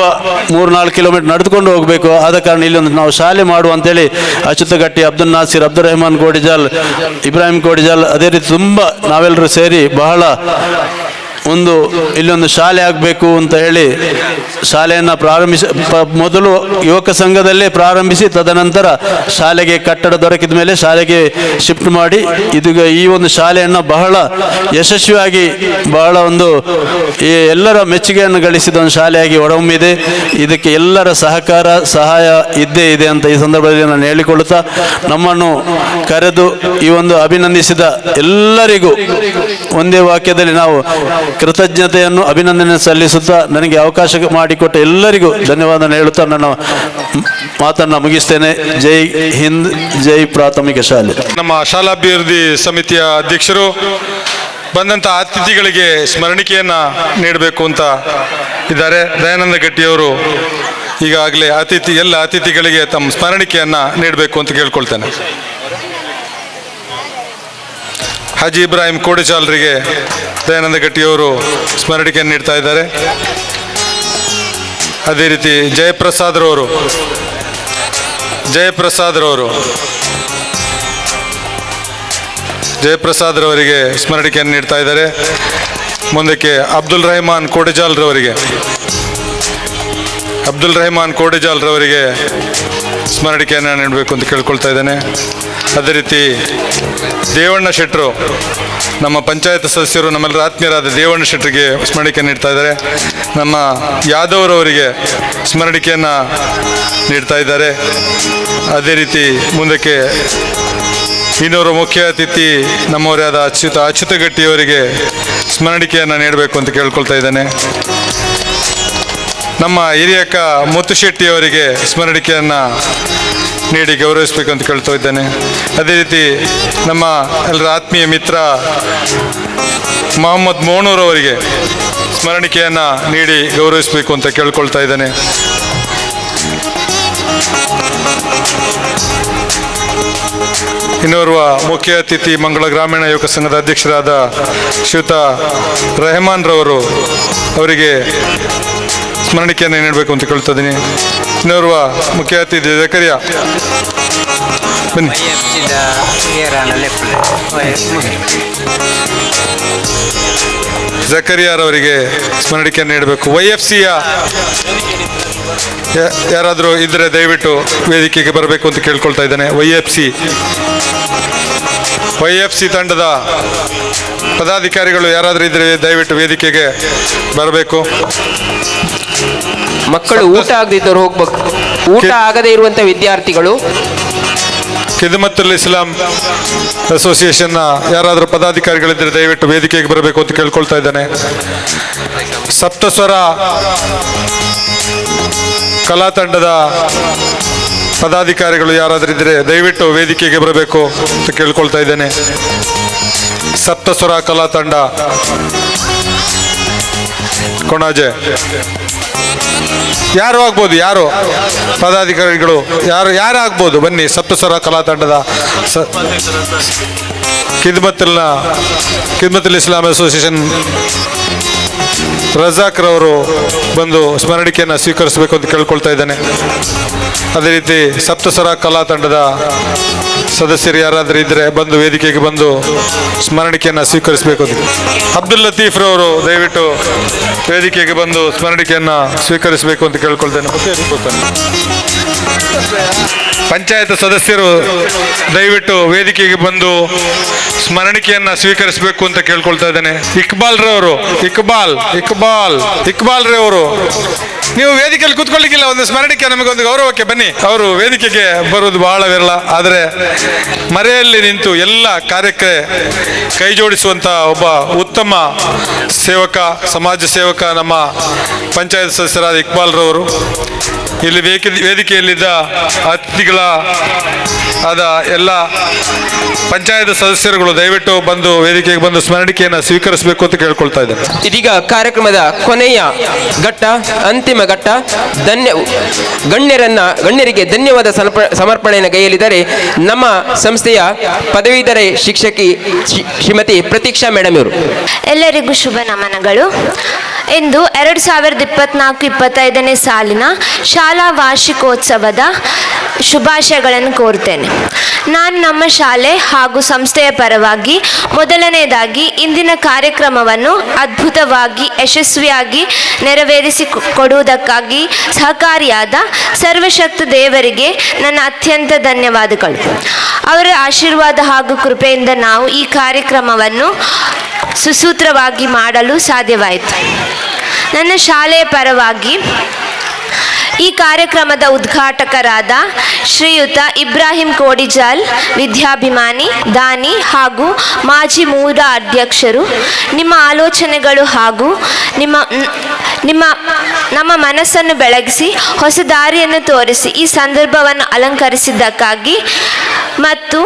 3-4 ಕಿಲೋಮೀಟರ್ ನಡೆದುಕೊಂಡು ಹೋಗಬೇಕು. ಆದ ಕಾರಣ ಇಲ್ಲಿ ಒಂದು ನಾವು ಶಾಲೆ ಮಾಡುವ ಅಂತೇಳಿ ಅಚ್ಯುತಗಟ್ಟಿ, ಅಬ್ದುಲ್ ನಾಸಿರ್, ಅಬ್ದುಲ್ ರೆಹಮಾನ್ ಕೋಡಿಜಾಲ್, ಇಬ್ರಾಹಿಂ ಕೋಡಿಜಾಲ್, ಅದೇ ರೀತಿ ತುಂಬ ನಾವೆಲ್ಲರೂ ಸೇರಿ ಬಹಳ ಇಲ್ಲೊಂದು ಶಾಲೆ ಆಗಬೇಕು ಅಂತ ಹೇಳಿ ಶಾಲೆಯನ್ನು ಮೊದಲು ಯುವಕ ಸಂಘದಲ್ಲೇ ಪ್ರಾರಂಭಿಸಿ ತದನಂತರ ಶಾಲೆಗೆ ಕಟ್ಟಡ ದೊರಕಿದ ಮೇಲೆ ಶಾಲೆಗೆ ಶಿಫ್ಟ್ ಮಾಡಿ ಇದೀಗ ಈ ಒಂದು ಶಾಲೆಯನ್ನು ಬಹಳ ಯಶಸ್ವಿಯಾಗಿ ಬಹಳ ಎಲ್ಲರ ಮೆಚ್ಚುಗೆಯನ್ನು ಗಳಿಸಿದ ಒಂದು ಶಾಲೆಯಾಗಿ ಹೊರಹೊಮ್ಮಿದೆ. ಇದಕ್ಕೆ ಎಲ್ಲರ ಸಹಾಯ ಇದ್ದೇ ಇದೆ ಅಂತ ಈ ಸಂದರ್ಭದಲ್ಲಿ ನಾನು ಹೇಳಿಕೊಳ್ಳುತ್ತಾ, ನಮ್ಮನ್ನು ಕರೆದು ಈ ಒಂದು ಅಭಿನಂದಿಸಿದ ಎಲ್ಲರಿಗೂ ಒಂದೇ ವಾಕ್ಯದಲ್ಲಿ ನಾವು ಕೃತಜ್ಞತೆಯನ್ನು ಅಭಿನಂದನೆ ಸಲ್ಲಿಸುತ್ತಾ, ನನಗೆ ಅವಕಾಶ ಮಾಡಿಕೊಟ್ಟ ಎಲ್ಲರಿಗೂ ಧನ್ಯವಾದ ಹೇಳುತ್ತಾ ನನ್ನ ಮಾತನ್ನು ಮುಗಿಸ್ತೇನೆ. ಜೈ ಹಿಂದ್, ಜೈ ಪ್ರಾಥಮಿಕ ಶಾಲೆ. ನಮ್ಮ ಶಾಲಾಭಿವೃದ್ಧಿ ಸಮಿತಿಯ ಅಧ್ಯಕ್ಷರು ಬಂದಂಥ ಅತಿಥಿಗಳಿಗೆ ಸ್ಮರಣಿಕೆಯನ್ನು ನೀಡಬೇಕು ಅಂತ ಇದ್ದಾರೆ. ದಯಾನಂದ ಗಟ್ಟಿಯವರು ಈಗಾಗಲೇ ಎಲ್ಲ ಅತಿಥಿಗಳಿಗೆ ತಮ್ಮ ಸ್ಮರಣಿಕೆಯನ್ನು ನೀಡಬೇಕು ಅಂತ ಕೇಳ್ಕೊಳ್ತೇನೆ. ಹಾಜಿ ಇಬ್ರಾಹಿಂ ಕೋಡಿಚಾಲ್ರಿಗೆ ದಯಾನಂದ ಗಟ್ಟಿಯವರು ಸ್ಮರಣಿಕೆಯನ್ನು ನೀಡ್ತಾ ಇದ್ದಾರೆ. ಅದೇ ರೀತಿ ಜಯಪ್ರಸಾದ್ ರವರಿಗೆ ಸ್ಮರಣಿಕೆಯನ್ನು ನೀಡ್ತಾ ಇದ್ದಾರೆ. ಮುಂದಕ್ಕೆ ಅಬ್ದುಲ್ ರೆಹಮಾನ್ ಕೋಡಿಜಾಲ್ ರವರಿಗೆ ಸ್ಮರಣಿಕೆಯನ್ನು ನೀಡಬೇಕು ಅಂತ ಕೇಳ್ಕೊಳ್ತಾ ಇದ್ದೇನೆ. ಅದೇ ರೀತಿ ದೇವಣ್ಣ ಶೆಟ್ಟರು, ನಮ್ಮ ಪಂಚಾಯತ್ ಸದಸ್ಯರು, ನಮ್ಮೆಲ್ಲರ ಆತ್ಮೀಯರಾದ ದೇವಣ್ಣ ಶೆಟ್ಟರಿಗೆ ಸ್ಮರಣಿಕೆ ನೀಡ್ತಾ ಇದ್ದಾರೆ. ನಮ್ಮ ಯಾದವ್ರವರಿಗೆ ಸ್ಮರಣಿಕೆಯನ್ನು ನೀಡ್ತಾ ಇದ್ದಾರೆ. ಅದೇ ರೀತಿ ಮುಂದಕ್ಕೆ ಇನ್ನೋರು ಮುಖ್ಯ ಅತಿಥಿ ನಮ್ಮವರೇ ಆದ ಅಚ್ಯುತಗಟ್ಟಿಯವರಿಗೆ ಸ್ಮರಣಿಕೆಯನ್ನು ನೀಡಬೇಕು ಅಂತ ಕೇಳ್ಕೊಳ್ತಾ ಇದ್ದೇನೆ. ನಮ್ಮ ಹಿರಿಯಕ್ಕ ಮುತ್ತುಶೆಟ್ಟಿಯವರಿಗೆ ಸ್ಮರಣಿಕೆಯನ್ನು ನೀಡಿ ಗೌರವಿಸಬೇಕು ಅಂತ ಕೇಳ್ತಾ ಇದ್ದೇನೆ. ಅದೇ ರೀತಿ ನಮ್ಮ ಎಲ್ಲರ ಆತ್ಮೀಯ ಮಿತ್ರ ಮೊಹಮ್ಮದ್ ಮೋನೂರ್ ಅವರಿಗೆ ಸ್ಮರಣಿಕೆಯನ್ನು ನೀಡಿ ಗೌರವಿಸಬೇಕು ಅಂತ ಕೇಳ್ಕೊಳ್ತಾ ಇದ್ದೇನೆ. ಇನ್ನೋರ್ವ ಮುಖ್ಯ ಅತಿಥಿ ಮಂಗಳ ಗ್ರಾಮೀಣ ಯುವಕ ಸಂಘದ ಅಧ್ಯಕ್ಷರಾದ ಶ್ರೀಯುತ ರೆಹಮಾನ್ ರವರು ಅವರಿಗೆ ಸ್ಮರಣಿಕೆಯನ್ನು ನೀಡಬೇಕು ಅಂತ ಕೇಳ್ತಾ ಇದ್ದೀನಿ. ಇನ್ನೋರ್ವ ಮುಖ್ಯ ಅತಿಥಿ ಜಕರಿಯಾ, ಬನ್ನಿ. ಜಕರಿಯಾರವರಿಗೆ ಸ್ಮರಣಿಕೆಯನ್ನು ನೀಡಬೇಕು. YFCಯ ಯಾರಾದರೂ ಇದ್ದರೆ ದಯವಿಟ್ಟು ವೇದಿಕೆಗೆ ಬರಬೇಕು ಅಂತ ಕೇಳ್ಕೊಳ್ತಾ ಇದ್ದೇನೆ. YFC ತಂಡದ ಪದಾಧಿಕಾರಿಗಳು ಯಾರಾದರೂ ಇದ್ದರೆ ದಯವಿಟ್ಟು ವೇದಿಕೆಗೆ ಬರಬೇಕು. ಮಕ್ಕಳು ಊಟ ಆಗದಿದ್ದವರು ಹೋಗ್ಬೇಕು. ಊಟ ಆಗದೇ ಇರುವಂಥ ವಿದ್ಯಾರ್ಥಿಗಳು ಖಿದ್ಮತುಲ್ ಇಸ್ಲಾಂ ಅಸೋಸಿಯೇಷನ್ನ ಯಾರಾದರೂ ಪದಾಧಿಕಾರಿಗಳಿದ್ದರೆ ದಯವಿಟ್ಟು ವೇದಿಕೆಗೆ ಬರಬೇಕು ಅಂತ ಕೇಳ್ಕೊಳ್ತಾ ಇದ್ದೇನೆ. ಸಪ್ತಸ್ವರ ಕಲಾ ತಂಡದ ಪದಾಧಿಕಾರಿಗಳು ಯಾರಾದರೂ ಇದ್ದರೆ ದಯವಿಟ್ಟು ವೇದಿಕೆಗೆ ಬರಬೇಕು ಅಂತ ಕೇಳ್ಕೊಳ್ತಾ ಇದ್ದೇನೆ. ಸಪ್ತಸ್ವರ ಕಲಾ ತಂಡ ಕೊಣಾಜೆ ಯಾರು ಆಗ್ಬೋದು, ಯಾರು ಪದಾಧಿಕಾರಿಗಳು ಯಾರು ಆಗ್ಬೋದು, ಬನ್ನಿ. ಸಪ್ತಸ್ವರ ಕಲಾ ತಂಡದ ಖಿದ್ಮತುಲ್ ಇಸ್ಲಾಂ ಅಸೋಸಿಯೇಷನ್ ರಜಾಕ್ ರವರು ಬಂದು ಸ್ಮರಣಿಕೆಯನ್ನು ಸ್ವೀಕರಿಸಬೇಕು ಅಂತ ಕೇಳ್ಕೊಳ್ತಾ ಇದ್ದೇನೆ. ಅದೇ ರೀತಿ ಸಪ್ತಸ್ವರ ಕಲಾ ತಂಡದ ಸದಸ್ಯರು ಯಾರಾದರೂ ಇದ್ದರೆ ಬಂದು ವೇದಿಕೆಗೆ ಬಂದು ಸ್ಮರಣಿಕೆಯನ್ನು ಸ್ವೀಕರಿಸಬೇಕು. ಅಬ್ದುಲ್ ಲತೀಫ್ ರವರು ದಯವಿಟ್ಟು ವೇದಿಕೆಗೆ ಬಂದು ಸ್ಮರಣಿಕೆಯನ್ನು ಸ್ವೀಕರಿಸಬೇಕು ಅಂತ ಕೇಳ್ಕೊಳ್ತೇನೆ. ಪಂಚಾಯತ್ ಸದಸ್ಯರು ದಯವಿಟ್ಟು ವೇದಿಕೆಗೆ ಬಂದು ಸ್ಮರಣಿಕೆಯನ್ನು ಸ್ವೀಕರಿಸಬೇಕು ಅಂತ ಕೇಳ್ಕೊಳ್ತಾ ಇದ್ದೇನೆ. ಇಕ್ಬಾಲ್ ರವರು ನೀವು ವೇದಿಕೆಯಲ್ಲಿ ಕೂತ್ಕೊಳ್ಳಿಕ್ಕಿಲ್ಲ, ಒಂದು ಸ್ಮರಣಿಕೆ ನಮಗೊಂದು ಗೌರವಕ್ಕೆ ಬನ್ನಿ. ಅವರು ವೇದಿಕೆಗೆ ಬರುವುದು ಬಹಳ ವಿರಳ, ಆದರೆ ಮರೆಯಲ್ಲಿ ನಿಂತು ಎಲ್ಲ ಕಾರ್ಯಕ್ಕೆ ಕೈ ಜೋಡಿಸುವಂಥ ಒಬ್ಬ ಉತ್ತಮ ಸೇವಕ, ಸಮಾಜ ಸೇವಕ ನಮ್ಮ ಪಂಚಾಯತ್ ಸದಸ್ಯರಾದ ಇಕ್ಬಾಲ್ ರವರು. ಇಲ್ಲಿ ವೇದಿಕೆಯಲ್ಲಿದ್ದ ಅತಿಥಿಗಳ ಆದ ಎಲ್ಲ ಪಂಚಾಯತ್ ಸದಸ್ಯರುಗಳು ದಯವಿಟ್ಟು ಬಂದು ವೇದಿಕೆಗೆ ಬಂದು ಸ್ಮರಣಿಕೆಯನ್ನು ಸ್ವೀಕರಿಸಬೇಕು ಅಂತ ಕೇಳ್ಕೊಳ್ತಾ ಇದ್ದೇನೆ. ಇದೀಗ ಕಾರ್ಯಕ್ರಮದ ಕೊನೆಯ ಘಟ್ಟ, ಅಂತಿಮ ಘಟ್ಟ, ಗಣ್ಯರಿಗೆ ಧನ್ಯವಾದ ಸಮರ್ಪಣೆಯನ್ನು ಗೈಯಲಿದ್ದಾರೆ ನಮ್ಮ ಸಂಸ್ಥೆಯ ಪದವೀಧರ ಶಿಕ್ಷಕಿ ಶ್ರೀಮತಿ ಪ್ರತೀಕ್ಷಾ ಮೇಡಮ್ ಇವರು. ಎಲ್ಲರಿಗೂ ಶುಭ ನಮನಗಳು. ಇಂದು 2024-25ನೇ ಸಾಲಿನ ಶಾಲಾ ವಾರ್ಷಿಕೋತ್ಸವದ ಶುಭಾಶಯಗಳನ್ನು ಕೋರ್ತೇನೆ. ನಾನು ನಮ್ಮ ಶಾಲೆ ಹಾಗೂ ಸಂಸ್ಥೆಯ ಪರವಾಗಿ ಮೊದಲನೇದಾಗಿ ಇಂದಿನ ಕಾರ್ಯಕ್ರಮವನ್ನು ಅದ್ಭುತವಾಗಿ ಯಶಸ್ವಿಯಾಗಿ ನೆರವೇರಿಸಿಕೊಡುವುದಕ್ಕಾಗಿ ಸಹಕಾರಿಯಾದ ಸರ್ವಶಕ್ತ ದೇವರಿಗೆ ನನ್ನ ಅತ್ಯಂತ ಧನ್ಯವಾದಗಳು. ಅವರ ಆಶೀರ್ವಾದ ಹಾಗೂ ಕೃಪೆಯಿಂದ ನಾವು ಈ ಕಾರ್ಯಕ್ರಮವನ್ನು ಸುಸೂತ್ರವಾಗಿ ಮಾಡಲು ಸಾಧ್ಯವಾಯಿತು. ನನ್ನ ಶಾಲೆಯ ಪರವಾಗಿ ಈ ಕಾರ್ಯಕ್ರಮದ ಉದ್ಘಾಟಕರಾದ ಶ್ರೀಯುತ ಇಬ್ರಾಹಿಂ ಕೋಡಿಜಾಲ್, ವಿದ್ಯಾಭಿಮಾನಿ, ದಾನಿ ಹಾಗೂ ಮಾಜಿ ಮೂಲ ಅಧ್ಯಕ್ಷರು, ನಿಮ್ಮ ಆಲೋಚನೆಗಳು ಹಾಗೂ ನಮ್ಮ ಮನಸ್ಸನ್ನು ಬೆಳಗಿಸಿ ಹೊಸ ದಾರಿಯನ್ನು ತೋರಿಸಿ ಈ ಸಂದರ್ಭವನ್ನು ಅಲಂಕರಿಸಿದ್ದಕ್ಕಾಗಿ ಮತ್ತು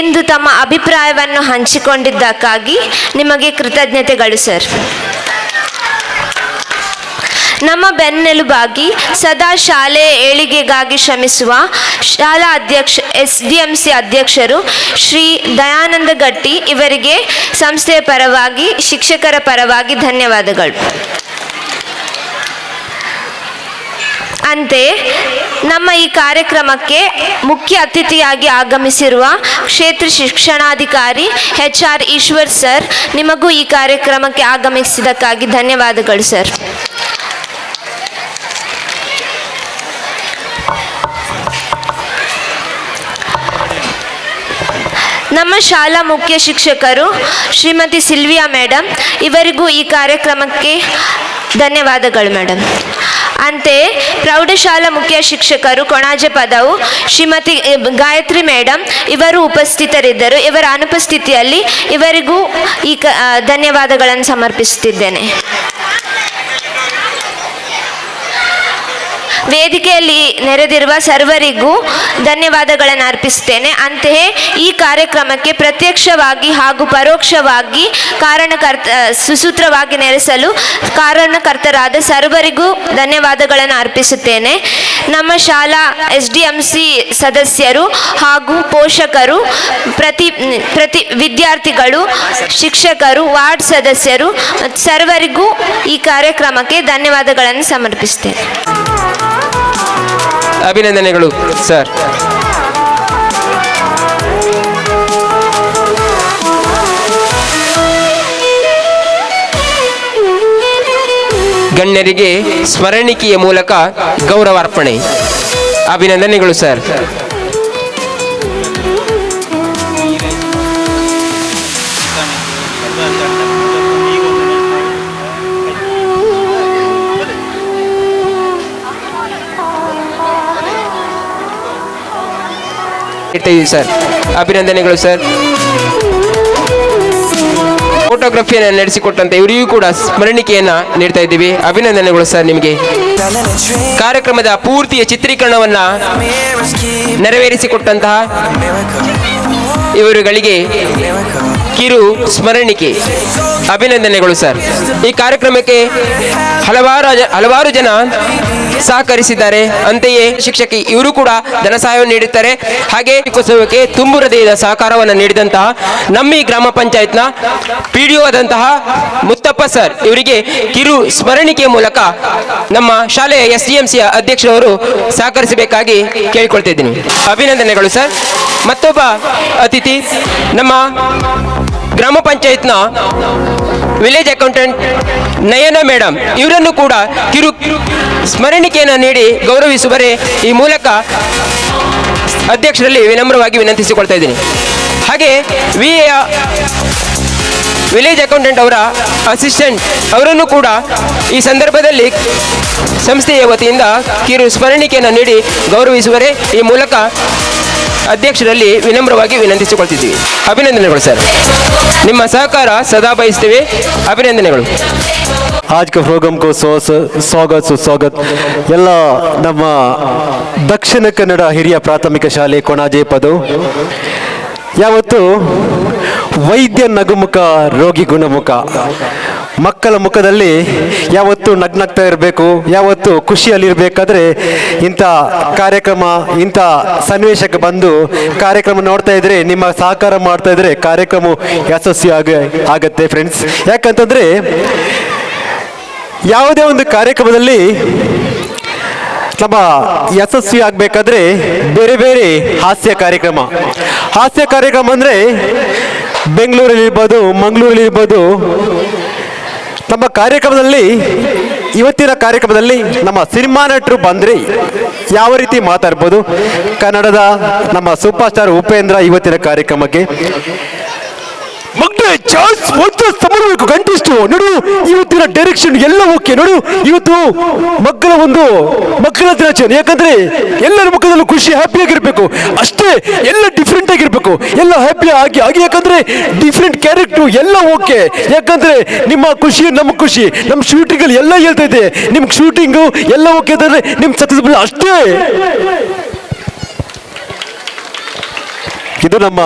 ಇಂದು ತಮ್ಮ ಅಭಿಪ್ರಾಯವನ್ನು ಹಂಚಿಕೊಂಡಿದ್ದಕ್ಕಾಗಿ ನಿಮಗೆ ಕೃತಜ್ಞತೆಗಳು ಸರ್. ನಮ್ಮ ಬೆನ್ನೆಲುಬಾಗಿ ಸದಾ ಶಾಲೆಯ ಏಳಿಗೆಗಾಗಿ ಶ್ರಮಿಸುವ ಶಾಲಾ SDMC ಅಧ್ಯಕ್ಷರು ಶ್ರೀ ದಯಾನಂದ ಗಟ್ಟಿ ಇವರಿಗೆ ಸಂಸ್ಥೆಯ ಪರವಾಗಿ, ಶಿಕ್ಷಕರ ಪರವಾಗಿ ಧನ್ಯವಾದಗಳು. ಅಂತೆಯೇ ನಮ್ಮ ಈ ಕಾರ್ಯಕ್ರಮಕ್ಕೆ ಮುಖ್ಯ ಅತಿಥಿಯಾಗಿ ಆಗಮಿಸಿರುವ ಕ್ಷೇತ್ರ ಶಿಕ್ಷಣಾಧಿಕಾರಿ HR ಈಶ್ವರ್ ಸರ್, ನಿಮಗೂ ಈ ಕಾರ್ಯಕ್ರಮಕ್ಕೆ ಆಗಮಿಸಿದ್ದಕ್ಕಾಗಿ ಧನ್ಯವಾದಗಳು ಸರ್. ನಮ್ಮ ಶಾಲಾ ಮುಖ್ಯ ಶಿಕ್ಷಕರು ಶ್ರೀಮತಿ ಸಿಲ್ವಿಯಾ ಮೇಡಮ್, ಇವರಿಗೂ ಈ ಕಾರ್ಯಕ್ರಮಕ್ಕೆ ಧನ್ಯವಾದಗಳು ಮೇಡಮ್. ಅಂತೆಯೇ ಪ್ರೌಢಶಾಲಾ ಮುಖ್ಯ ಶಿಕ್ಷಕರು ಕೊಣಾಜೆ ಪದವು ಶ್ರೀಮತಿ ಗಾಯತ್ರಿ ಮೇಡಮ್ ಇವರು ಉಪಸ್ಥಿತರಿದ್ದರು. ಇವರ ಅನುಪಸ್ಥಿತಿಯಲ್ಲಿ ಇವರಿಗೂ ಈ ಧನ್ಯವಾದಗಳನ್ನು ಸಮರ್ಪಿಸುತ್ತಿದ್ದೇನೆ. ವೇದಿಕೆಯಲ್ಲಿ ನೆರೆದಿರುವ ಸರ್ವರಿಗೂ ಧನ್ಯವಾದಗಳನ್ನು ಅರ್ಪಿಸುತ್ತೇನೆ. ಅಂತೆಯೇ ಈ ಕಾರ್ಯಕ್ರಮಕ್ಕೆ ಪ್ರತ್ಯಕ್ಷವಾಗಿ ಹಾಗೂ ಪರೋಕ್ಷವಾಗಿ ಸುಸೂತ್ರವಾಗಿ ನೆಲೆಸಲು ಕಾರಣಕರ್ತರಾದ ಸರ್ವರಿಗೂ ಧನ್ಯವಾದಗಳನ್ನು ಅರ್ಪಿಸುತ್ತೇನೆ. ನಮ್ಮ ಶಾಲಾ SDMC ಸದಸ್ಯರು ಹಾಗೂ ಪೋಷಕರು, ಪ್ರತಿ ವಿದ್ಯಾರ್ಥಿಗಳು, ಶಿಕ್ಷಕರು, ವಾರ್ಡ್ ಸದಸ್ಯರು ಸರ್ವರಿಗೂ ಈ ಕಾರ್ಯಕ್ರಮಕ್ಕೆ ಧನ್ಯವಾದಗಳನ್ನು ಸಮರ್ಪಿಸುತ್ತೇನೆ. ಅಭಿನಂದನೆಗಳು ಸರ್. ಗಣ್ಯರಿಗೆ ಸ್ಮರಣಿಕೆಯ ಮೂಲಕ ಗೌರವಾರ್ಪಣೆ. ಅಭಿನಂದನೆಗಳು ಸರ್. ಸರ್ ಅಭಿನಂದನೆಗಳು ಸರ್. ಫೋಟೋಗ್ರಫಿಯನ್ನು ನಡೆಸಿಕೊಟ್ಟಂತೆ ಇವರಿಗೂ ಕೂಡ ಸ್ಮರಣಿಕೆಯನ್ನ ನೀಡ್ತಾ ಇದ್ದೀವಿ. ಅಭಿನಂದನೆಗಳು ಸರ್ ನಿಮಗೆ. ಕಾರ್ಯಕ್ರಮದ ಪೂರ್ತಿಯ ಚಿತ್ರೀಕರಣವನ್ನ ನೆರವೇರಿಸಿಕೊಟ್ಟಂತಹ ಇವರುಗಳಿಗೆ ಕಿರು ಸ್ಮರಣಿಕೆ. ಅಭಿನಂದನೆಗಳು ಸರ್. ಈ ಕಾರ್ಯಕ್ರಮಕ್ಕೆ ಹಲವಾರು ಜನ ಸಹಕರಿಸಿದ್ದಾರೆ. ಅಂತೆಯೇ ಶಿಕ್ಷಕಿ ಇವರು ಕೂಡ ಧನ ಸಹಾಯವನ್ನು ನೀಡುತ್ತಾರೆ. ಹಾಗೆ ಉತ್ಸವಕ್ಕೆ ತುಂಬು ಹೃದಯದ ಸಹಕಾರವನ್ನು ನೀಡಿದಂತಹ ನಮ್ಮ ಈ ಗ್ರಾಮ ಪಂಚಾಯತ್ನ PDO ಆದಂತಹ ಮುತ್ತಪ್ಪ ಸರ್ ಇವರಿಗೆ ಕಿರು ಸ್ಮರಣಿಕೆಯ ಮೂಲಕ ನಮ್ಮ ಶಾಲೆಯ SDMC ಅಧ್ಯಕ್ಷರವರು ಸಹಕರಿಸಬೇಕಾಗಿ ಕೇಳಿಕೊಳ್ತಾ ಇದ್ದೀನಿ. ಅಭಿನಂದನೆಗಳು ಸರ್. ಮತ್ತೊಬ್ಬ ಅತಿಥಿ ನಮ್ಮ ಗ್ರಾಮ ಪಂಚಾಯತ್ನ ವಿಲೇಜ್ ಅಕೌಂಟೆಂಟ್ ನಯನ ಮೇಡಮ್, ಇವರನ್ನು ಕೂಡ ಕಿರು ಸ್ಮರಣಿಕೆಯನ್ನು ನೀಡಿ ಗೌರವಿಸುವರೆ ಈ ಮೂಲಕ ಅಧ್ಯಕ್ಷರಲ್ಲಿ ವಿನಮ್ರವಾಗಿ ವಿನಂತಿಸಿಕೊಳ್ತಾ ಇದ್ದೀನಿ. ಹಾಗೆ ವಿಲೇಜ್ ಅಕೌಂಟೆಂಟ್ ಅವರ ಅಸಿಸ್ಟೆಂಟ್ ಅವರನ್ನು ಕೂಡ ಈ ಸಂದರ್ಭದಲ್ಲಿ ಸಂಸ್ಥೆಯ ವತಿಯಿಂದ ಕಿರು ಸ್ಮರಣಿಕೆಯನ್ನು ನೀಡಿ ಗೌರವಿಸುವರೆ ಈ ಮೂಲಕ ಅಧ್ಯಕ್ಷರಲ್ಲಿ ವಿನಮ್ರವಾಗಿ ವಿನಂತಿಸಿಕೊಳ್ತಿದ್ದೀವಿ. ಅಭಿನಂದನೆಗಳು ಸರ್. ನಿಮ್ಮ ಸಹಕಾರ ಸದಾ ಬಯಸ್ತೇವೆ. ಅಭಿನಂದನೆಗಳು. आज के प्रोग्राम को स्वागत सुस्वागत ಎಲ್ಲ ನಮ್ಮ ದಕ್ಷಿಣ ಕನ್ನಡ ಹಿರಿಯ ಪ್ರಾಥಮಿಕ ಶಾಲೆ ಕೊಣಾಜೆ ಪದವು ಯಾವತ್ತು ವೈದ್ಯ ನಗುಮುಖ ರೋಗಿ ಗುಣಮುಖ ಮಕ್ಕಳ ಮುಖದಲ್ಲಿ ಯಾವತ್ತು ನಗ್ನಗ್ತಾ ಇರಬೇಕು, ಯಾವತ್ತು ಖುಷಿಯಲ್ಲಿರಬೇಕಾದ್ರೆ ಇಂಥ ಕಾರ್ಯಕ್ರಮ ಇಂಥ ಸನ್ನಿವೇಶಕ್ಕೆ ಬಂದು ಕಾರ್ಯಕ್ರಮ ನೋಡ್ತಾ ಇದ್ರೆ, ನಿಮ್ಮ ಸಹಕಾರ ಮಾಡ್ತಾ ಇದ್ರೆ ಕಾರ್ಯಕ್ರಮ ಯಶಸ್ವಿ ಆಗತ್ತೆ ಫ್ರೆಂಡ್ಸ್. ಯಾಕಂತಂದ್ರೆ ಯಾವುದೇ ಒಂದು ಕಾರ್ಯಕ್ರಮದಲ್ಲಿ ನಮ್ಮ ಯಶಸ್ವಿ ಆಗಬೇಕಾದ್ರೆ ಬೇರೆ ಬೇರೆ ಹಾಸ್ಯ ಕಾರ್ಯಕ್ರಮ ಅಂದರೆ ಬೆಂಗಳೂರಲ್ಲಿ ಇರ್ಬೋದು, ಮಂಗಳೂರಲ್ಲಿ ಇರ್ಬೋದು. ನಮ್ಮ ಕಾರ್ಯಕ್ರಮದಲ್ಲಿ ಇವತ್ತಿನ ಕಾರ್ಯಕ್ರಮದಲ್ಲಿ ನಮ್ಮ ಸಿನಿಮಾ ನಟರು ಬಂದರೆ ಯಾವ ರೀತಿ ಮಾತಾಡ್ಬೋದು, ಕನ್ನಡದ ನಮ್ಮ ಸೂಪರ್ ಸ್ಟಾರ್ ಉಪೇಂದ್ರ ಇವತ್ತಿನ ಕಾರ್ಯಕ್ರಮಕ್ಕೆ ಗಂಟಿಷ್ಟು ನೋಡು, ಇವತ್ತಿನ ಡೈರೆಕ್ಷನ್ ಎಲ್ಲ ಓಕೆ ನೋಡು. ಇವತ್ತು ಮಕ್ಕಳ ದಿನಾಚರಣೆ, ಯಾಕಂದ್ರೆ ಎಲ್ಲರ ಮುಖದಲ್ಲೂ ಖುಷಿ ಹ್ಯಾಪಿಯಾಗಿರ್ಬೇಕು, ಅಷ್ಟೇ ಎಲ್ಲ ಡಿಫ್ರೆಂಟ್ ಆಗಿರ್ಬೇಕು, ಎಲ್ಲ ಹ್ಯಾಪಿ ಆಗಿ ಯಾಕಂದ್ರೆ ಡಿಫ್ರೆಂಟ್ ಕ್ಯಾರೆಕ್ಟರ್ ಎಲ್ಲ ಓಕೆ. ಯಾಕಂದ್ರೆ ನಿಮ್ಮ ಖುಷಿ ನಮ್ಮ ಖುಷಿ, ನಮ್ಮ ಶೂಟಿಂಗ್ ಅಲ್ಲಿ ಎಲ್ಲ ಹೇಳ್ತಾ ಇದೆ, ನಿಮ್ಗೆ ಶೂಟಿಂಗು ಎಲ್ಲ ಓಕೆ ಅಂದ್ರೆ ನಿಮ್ ಸಕ್ಸಸ್ಫುಲ್ ಅಷ್ಟೇ. ಇದು ನಮ್ಮ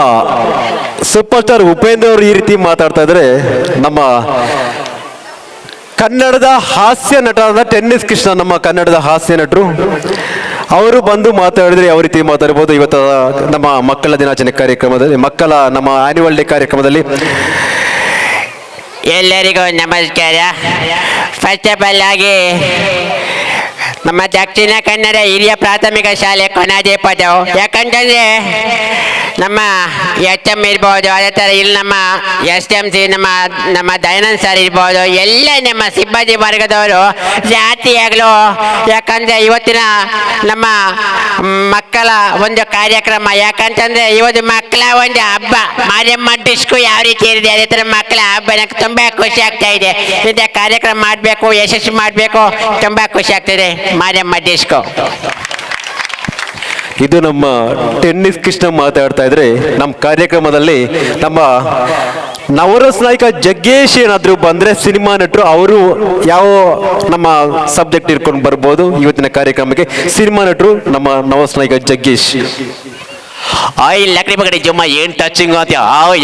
ಸೂಪರ್ ಸ್ಟಾರ್ ಉಪೇಂದ್ರ ಅವರು ಈ ರೀತಿ ಮಾತಾಡ್ತಾ ಇದ್ರೆ, ನಮ್ಮ ಕನ್ನಡದ ಹಾಸ್ಯ ನಟರಾದ ಟೆನ್ನಿಸ್ ಕೃಷ್ಣ, ನಮ್ಮ ಕನ್ನಡದ ಹಾಸ್ಯ ನಟರು, ಅವರು ಬಂದು ಮಾತಾಡಿದ್ರೆ ಯಾವ ರೀತಿ ಮಾತಾಡ್ಬೋದು. ಇವತ್ತು ನಮ್ಮ ಮಕ್ಕಳ ದಿನಾಚರಣೆ ಕಾರ್ಯಕ್ರಮದಲ್ಲಿ, ನಮ್ಮ ಆನ್ಯುವಲ್ ಡೇ ಕಾರ್ಯಕ್ರಮದಲ್ಲಿ ಎಲ್ಲರಿಗೂ ನಮಸ್ಕಾರ. ಫಸ್ಟ್ ಆಫ್ ಆಲ್ ಆಗಿ ನಮ್ಮ ದಕ್ಷಿಣ ಕನ್ನಡ ಹಿರಿಯ ಪ್ರಾಥಮಿಕ ಶಾಲೆ ಕೊಣಾಜೆ ಪದವು, ಯಾಕಂತಂದ್ರೆ ನಮ್ಮ HM ಇರ್ಬೋದು, ಅದೇ ಥರ ಇಲ್ಲಿ ನಮ್ಮ SMC ನಮ್ಮ ದಯಾನಂದ್ ಸರ್ ಇರ್ಬೋದು, ಎಲ್ಲ ನಮ್ಮ ಸಿಬ್ಬಂದಿ ವರ್ಗದವರು ಜಾತಿಯಾಗಲು. ಯಾಕಂದರೆ ಇವತ್ತಿನ ನಮ್ಮ ಮಕ್ಕಳ ಒಂದು ಕಾರ್ಯಕ್ರಮ, ಯಾಕಂತಂದರೆ ಇವತ್ತು ಮಕ್ಕಳ ಒಂದು ಹಬ್ಬ, ಮಾರಿಯಮ್ಮ ಡಿಸ್ಕು ಯಾವ ರೀತಿ ಇರಿದೆ ಅದೇ ಥರ ಮಕ್ಕಳ ಹಬ್ಬ. ನನಗೆ ತುಂಬ ಖುಷಿ ಆಗ್ತಾ ಇದೆ. ಇಂಥ ಕಾರ್ಯಕ್ರಮ ಮಾಡಬೇಕು, ಯಶಸ್ವಿ ಮಾಡಬೇಕು, ತುಂಬ ಖುಷಿ ಆಗ್ತಿದೆ. ಮಾರಿಯಮ್ಮ ಡಿಸ್ಕು. ಇದು ನಮ್ಮ ಟೆನ್ನಿಸ್ ಕೃಷ್ಣ ಮಾತಾಡ್ತಾ ಇದ್ರೆ, ನಮ್ಮ ಕಾರ್ಯಕ್ರಮದಲ್ಲಿ ನಮ್ಮ ನವರಸ ನಾಯಕ ಜಗ್ಗೇಶ್ ಏನಾದ್ರು ಬಂದ್ರೆ ಸಿನಿಮಾ ನಟರು ಅವರು ಯಾವ ನಮ್ಮ ಸಬ್ಜೆಕ್ಟ್ ಇಟ್ಕೊಂಡು ಬರ್ಬೋದು ಇವತ್ತಿನ ಕಾರ್ಯಕ್ರಮಕ್ಕೆ. ಸಿನಿಮಾ ನಟರು ನಮ್ಮ ನವರಸ ನಾಯಕ ಜಗ್ಗೇಶ್. ಲಕ್ಡಿ ಬಗಡಿ ಜುಮ್ಮ ಏನ್ ಟಚಿಂಗ್ ಅಂತ.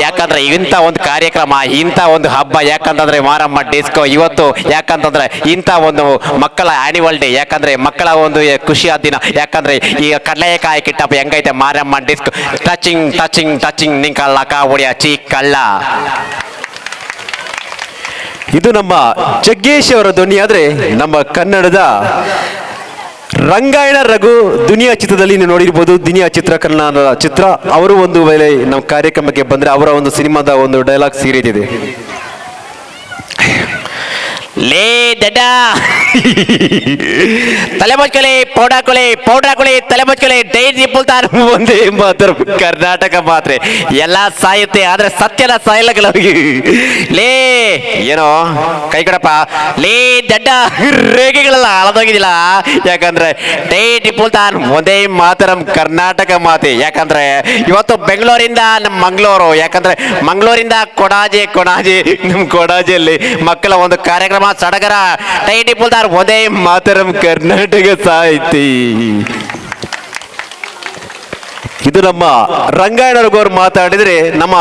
ಯಾಕಂದ್ರೆ ಇಂಥ ಒಂದು ಕಾರ್ಯಕ್ರಮ, ಇಂಥ ಒಂದು ಹಬ್ಬ, ಯಾಕಂತಂದ್ರೆ ಮಾರಮ್ಮ ಡಿಸ್ಕೋ ಇವತ್ತು, ಯಾಕಂತಂದ್ರೆ ಇಂಥ ಒಂದು ಮಕ್ಕಳ ಆನ್ಯುವಲ್ ಡೇ, ಯಾಕಂದ್ರೆ ಮಕ್ಕಳ ಒಂದು ಖುಷಿಯಾದ ದಿನ. ಯಾಕಂದ್ರೆ ಈ ಕಡಲೆಕಾಯಿ ಕಿಟ್ಟಪ್ಪ ಹೆಂಗೈತೆ Maramma disco, touching touching touching ನಿಂಕಲ್ಲ ಕಾವಡಿಯ ಚೀಕಲ್ಲ. ಇದು ನಮ್ಮ ಜಗ್ಗೇಶ್ ಅವರ ಧ್ವನಿ. ಆದ್ರೆ ನಮ್ಮ ಕನ್ನಡದ ರಂಗಾಯಣ ರಘು ದುನಿಯಾ ಚಿತ್ರದಲ್ಲಿ ನೀವು ನೋಡಿರ್ಬೋದು. ದುನಿಯಾ ಕನ್ನಡ ಚಿತ್ರ, ಅವರು ಒಂದು ವೇಳೆ ನಮ್ಮ ಕಾರ್ಯಕ್ರಮಕ್ಕೆ ಬಂದ್ರೆ ಅವರ ಒಂದು ಸಿನಿಮಾದ ಒಂದು ಡೈಲಾಗ್ ಸೀರೀಸ್ ಇದೆ. ಲೇ ದಡ್ಡ ತಲೆ ಮುಚ್ಕೊಳ್ಳಿ, ಪೌಡರ್ ಹಾಕೊಳ್ಳಿ, ತಲೆ ಮುಚ್ಕೊಳ್ಳಿ, ಡೈರಿ ಪುಲ್ತಾರ್ ಒಂದೇ ಮಾತ್ರ ಕರ್ನಾಟಕ ಮಾತ್ರ ಎಲ್ಲ ಸಾಯುತ್ತೆ, ಆದ್ರೆ ಸತ್ಯನ ಸಾಯಲ್ಲ. ಲೇ ಏನೋ ಕೈ ಕೊಡಪ್ಪ. ಲೇ ದಡ್ಡ ರೇಖೆಗಳೆಲ್ಲ ಅಳದೋಗಿದಿಲ್ಲ, ಯಾಕಂದ್ರೆ ಡೈರಿ ಪುಲ್ತಾನ್ ಒಂದೇ ಮಾತರಂ ಕರ್ನಾಟಕ ಮಾತೆ. ಯಾಕಂದ್ರೆ ಇವತ್ತು ಬೆಂಗಳೂರಿಂದ ನಮ್ಮ ಮಂಗಳೂರು, ಯಾಕಂದ್ರೆ ಮಂಗಳೂರಿಂದ ಕೊಣಾಜೆ ನಮ್ಮ ಕೊಣಾಜೆಯಲ್ಲಿ ಮಕ್ಕಳ ಒಂದು ಕಾರ್ಯಕ್ರಮ ಸಡಗರ. ಟೈಟಿ ಪುಲ್ತಾರ್ ಒಂದೇ ಮಾತರಂ ಕರ್ನಾಟಕ ಸಾಹಿತಿ. ಇದು ನಮ್ಮ ರಂಗಾಯಣ ರಘು ಅವರು ಮಾತಾಡಿದ್ರೆ, ನಮ್ಮ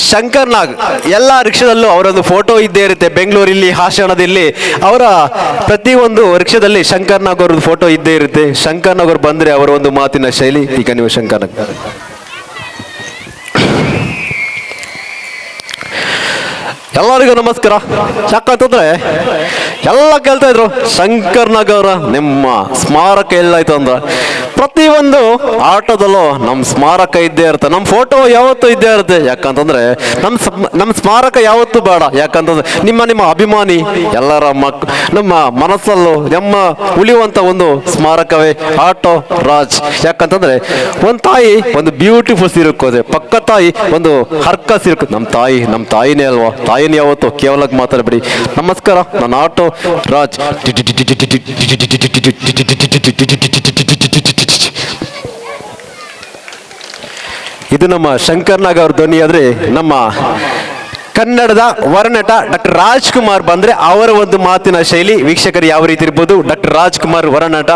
ಶಂಕರ್ ನಾಗ್ ಎಲ್ಲ ರಿಕ್ಷಾದಲ್ಲೂ ಅವರೊಂದು ಫೋಟೋ ಇದ್ದೇ ಇರುತ್ತೆ. ಬೆಂಗಳೂರಲ್ಲಿ ಹಾಸನದಲ್ಲಿ ಅವರ ಪ್ರತಿಯೊಂದು ರಿಕ್ಷಾದಲ್ಲಿ ಶಂಕರ್ ನಾಗ್ ಅವ್ರದ್ದು ಫೋಟೋ ಇದ್ದೇ ಇರುತ್ತೆ. ಶಂಕರ್ ನಾಗ್ ಅವರು ಬಂದ್ರೆ ಅವರ ಒಂದು ಮಾತಿನ ಶೈಲಿ. ಈಗ ನೀವು ಶಂಕರ್ ನಾಗ್ ಎಲ್ಲರಿಗೂ ನಮಸ್ಕಾರ. ಯಾಕಂತಂದ್ರೆ ಎಲ್ಲ ಕೇಳ್ತಾ ಇದ್ರು ಶಂಕರ್ ನಾಗ್ ಅವರ ನಿಮ್ಮ ಸ್ಮಾರಕ ಎಲ್ಲಾಯ್ತು ಅಂದ್ರೆ, ಪ್ರತಿಯೊಂದು ಆಟದಲ್ಲೂ ನಮ್ಮ ಸ್ಮಾರಕ ಇದ್ದೇ ಇರುತ್ತೆ, ನಮ್ಮ ಫೋಟೋ ಯಾವತ್ತೂ ಇದ್ದೇ ಇರುತ್ತೆ. ಯಾಕಂತಂದ್ರೆ ನಮ್ಮ ಸ್ಮಾರಕ ಯಾವತ್ತೂ ಬೇಡ. ಯಾಕಂತಂದ್ರೆ ನಿಮ್ಮ ಅಭಿಮಾನಿ ಎಲ್ಲರ ನಮ್ಮ ಮನಸ್ಸಲ್ಲೂ ನಮ್ಮ ಉಳಿಯುವಂತ ಒಂದು ಸ್ಮಾರಕವೇ ಆಟೋ ರಾಜ್. ಯಾಕಂತಂದ್ರೆ ಒಂದು ತಾಯಿ ಒಂದು ಬ್ಯೂಟಿಫುಲ್ ಸೀರೆ, ಪಕ್ಕ ತಾಯಿ ಒಂದು ಹರ್ಕ ಸೀರೆ. ನಮ್ಮ ತಾಯಿನೇ ಅಲ್ವಾ, ತಾಯಿನ ಯಾವತ್ತು ಕೇವಲ ಮಾತಾಡಬೇಡಿ. ನಮಸ್ಕಾರ, ನಾನು ಆಟೋ ರಾಜ್. ಇದು ನಮ್ಮ ಶಂಕರ್ ನಾಗ್ ಅವ್ರ ಧ್ವನಿ. ಆದ್ರೆ ನಮ್ಮ ಕನ್ನಡದ ವರನಟ ಡಾಕ್ಟರ್ ರಾಜ್ಕುಮಾರ್ ಬಂದ್ರೆ ಅವರ ಒಂದು ಮಾತಿನ ಶೈಲಿ ವೀಕ್ಷಕರು ಯಾವ ರೀತಿ ಇರ್ಬೋದು. ಡಾಕ್ಟರ್ ರಾಜ್ಕುಮಾರ್ ವರನಟ,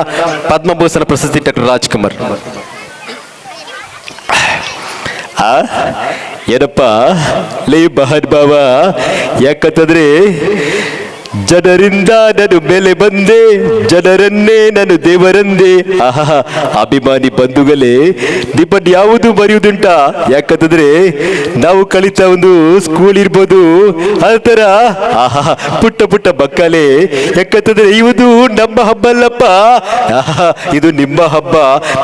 ಪದ್ಮಭೂಷಣ ಪ್ರಶಸ್ತಿ ಡಾಕ್ಟರ್ ರಾಜ್ಕುಮಾರ್. ಏನಪ್ಪ ಲೇ ಮಹನ್ ಬಾವ, ಯಾಕಂತಂದ್ರೆ ಜನರಿಂದ ನಾನು ಮೇಲೆ ಬಂದೆ, ಜನರನ್ನೇ ನಾನು ದೇವರಂದೆ. ಆಹಾ, ಅಭಿಮಾನಿ ಬಂಧುಗಳೇ, ನಿಮ್ಮನ್ನು ಯಾವುದು ಮರೆಯುವುದುಂಟ? ಯಾಕಂತಂದ್ರೆ ನಾವು ಕಲಿತ ಒಂದು ಸ್ಕೂಲ್ ಇರ್ಬೋದು, ಅದರ ಆಹಾ ಪುಟ್ಟ ಪುಟ್ಟ ಮಕ್ಕಳೇ. ಯಾಕಂತಂದ್ರೆ ಇದು ನಮ್ಮ ಹಬ್ಬ ಅಲ್ಲಪ್ಪ, ಆಹಾ ಇದು ನಿಮ್ಮ ಹಬ್ಬ,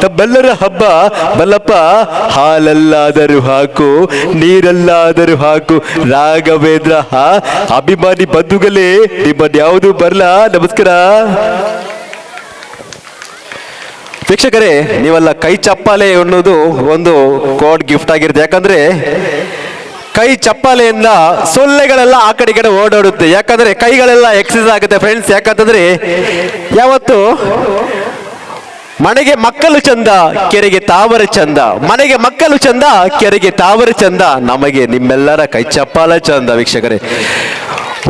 ನಮ್ಮೆಲ್ಲರ ಹಬ್ಬ. ಬಲ್ಲಪ್ಪ, ಹಾಲಲ್ಲಾದರೂ ಹಾಕು, ನೀರಲ್ಲಾದರೂ ಹಾಕು. ರಾಘವೇಂದ್ರ. ಅಭಿಮಾನಿ ಬಂಧುಗಳೇ, ನಿಮ್ಮನ್ನು ಯಾವುದು ಬರಲ್ಲ. ನಮಸ್ಕಾರ ವೀಕ್ಷಕರೇ. ನೀವೆಲ್ಲ ಕೈ ಚಪ್ಪಾಳೆ ಅನ್ನೋದು ಒಂದು ಕೋಡ್ ಗಿಫ್ಟ್ ಆಗಿರುತ್ತೆ. ಯಾಕಂದ್ರೆ ಕೈ ಚಪ್ಪಾಳೆಯಿಂದ ಸೊಳ್ಳೆಗಳೆಲ್ಲ ಆ ಕಡೆ ಈ ಕಡೆ ಓಡಾಡುತ್ತೆ. ಯಾಕಂದ್ರೆ ಕೈಗಳೆಲ್ಲ ಎಕ್ಸಸೈಸ್ ಆಗುತ್ತೆ ಫ್ರೆಂಡ್ಸ್. ಯಾಕಂತಂದ್ರೆ ಯಾವತ್ತು ಮನೆಗೆ ಮಕ್ಕಳು ಚಂದ, ಕೆರೆಗೆ ತಾವರೆ ಚಂದ. ಮನೆಗೆ ಮಕ್ಕಳು ಚಂದ, ಕೆರೆಗೆ ತಾವರೆ ಚಂದ. ನಮಗೆ ನಿಮ್ಮೆಲ್ಲರ ಕೈ ಚಪ್ಪಾಳೆ ಚಂದ ವೀಕ್ಷಕರೇ.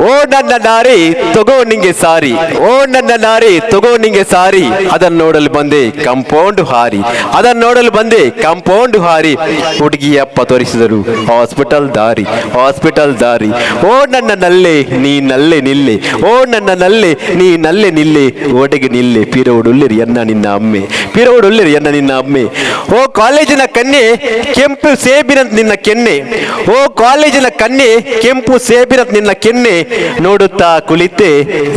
ಓ ನನ್ನ ನಾರಿ ತಗೋ ನಿಂಗೆ ಸಾರಿ, ಓ ನನ್ನ ನಾರಿ ತಗೋ ನಿಂಗೆ ಸಾರಿ. ಅದನ್ನು ನೋಡಲು ಬಂದೆ ಕಂಪೌಂಡ್ ಹಾರಿ, ಅದನ್ನು ನೋಡಲು ಬಂದೆ ಕಂಪೌಂಡ್ ಹಾರಿ. ಹುಡುಗಿಯಪ್ಪ ತೋರಿಸಿದರು ಹಾಸ್ಪಿಟಲ್ ದಾರಿ, ಹಾಸ್ಪಿಟಲ್ ದಾರಿ. ಓ ನನ್ನ ನಲ್ಲೆ ನೀ ನಲ್ಲೆ ನಿಲ್ಲೆ, ಓ ನನ್ನ ನಲ್ಲೆ ನೀ ನಲ್ಲೆ ನಿಲ್ಲೆ. ಒಡೆಗೆ ನಿಲ್ಲೆ ಪಿರೋಡುಳ್ಳಿರಿ ಎನ್ನ ನಿನ್ನ ಅಮ್ಮೆ, ಪಿರೋಡುಳ್ಳಿರಿ ಎನ್ನ ನಿನ್ನ ಅಮ್ಮೆ. ಓ ಕಾಲೇಜಿನ ಕನ್ಯೆ ಕೆಂಪು ಸೇಬಿನ ನಿನ್ನ ಕೆನ್ನೆ, ಓ ಕಾಲೇಜಿನ ಕನ್ಯೆ ಕೆಂಪು ಸೇಬಿನ ನಿನ್ನ ಕೆನ್ನೆ. ನೋಡುತ್ತಾ ಕುಳಿತೆ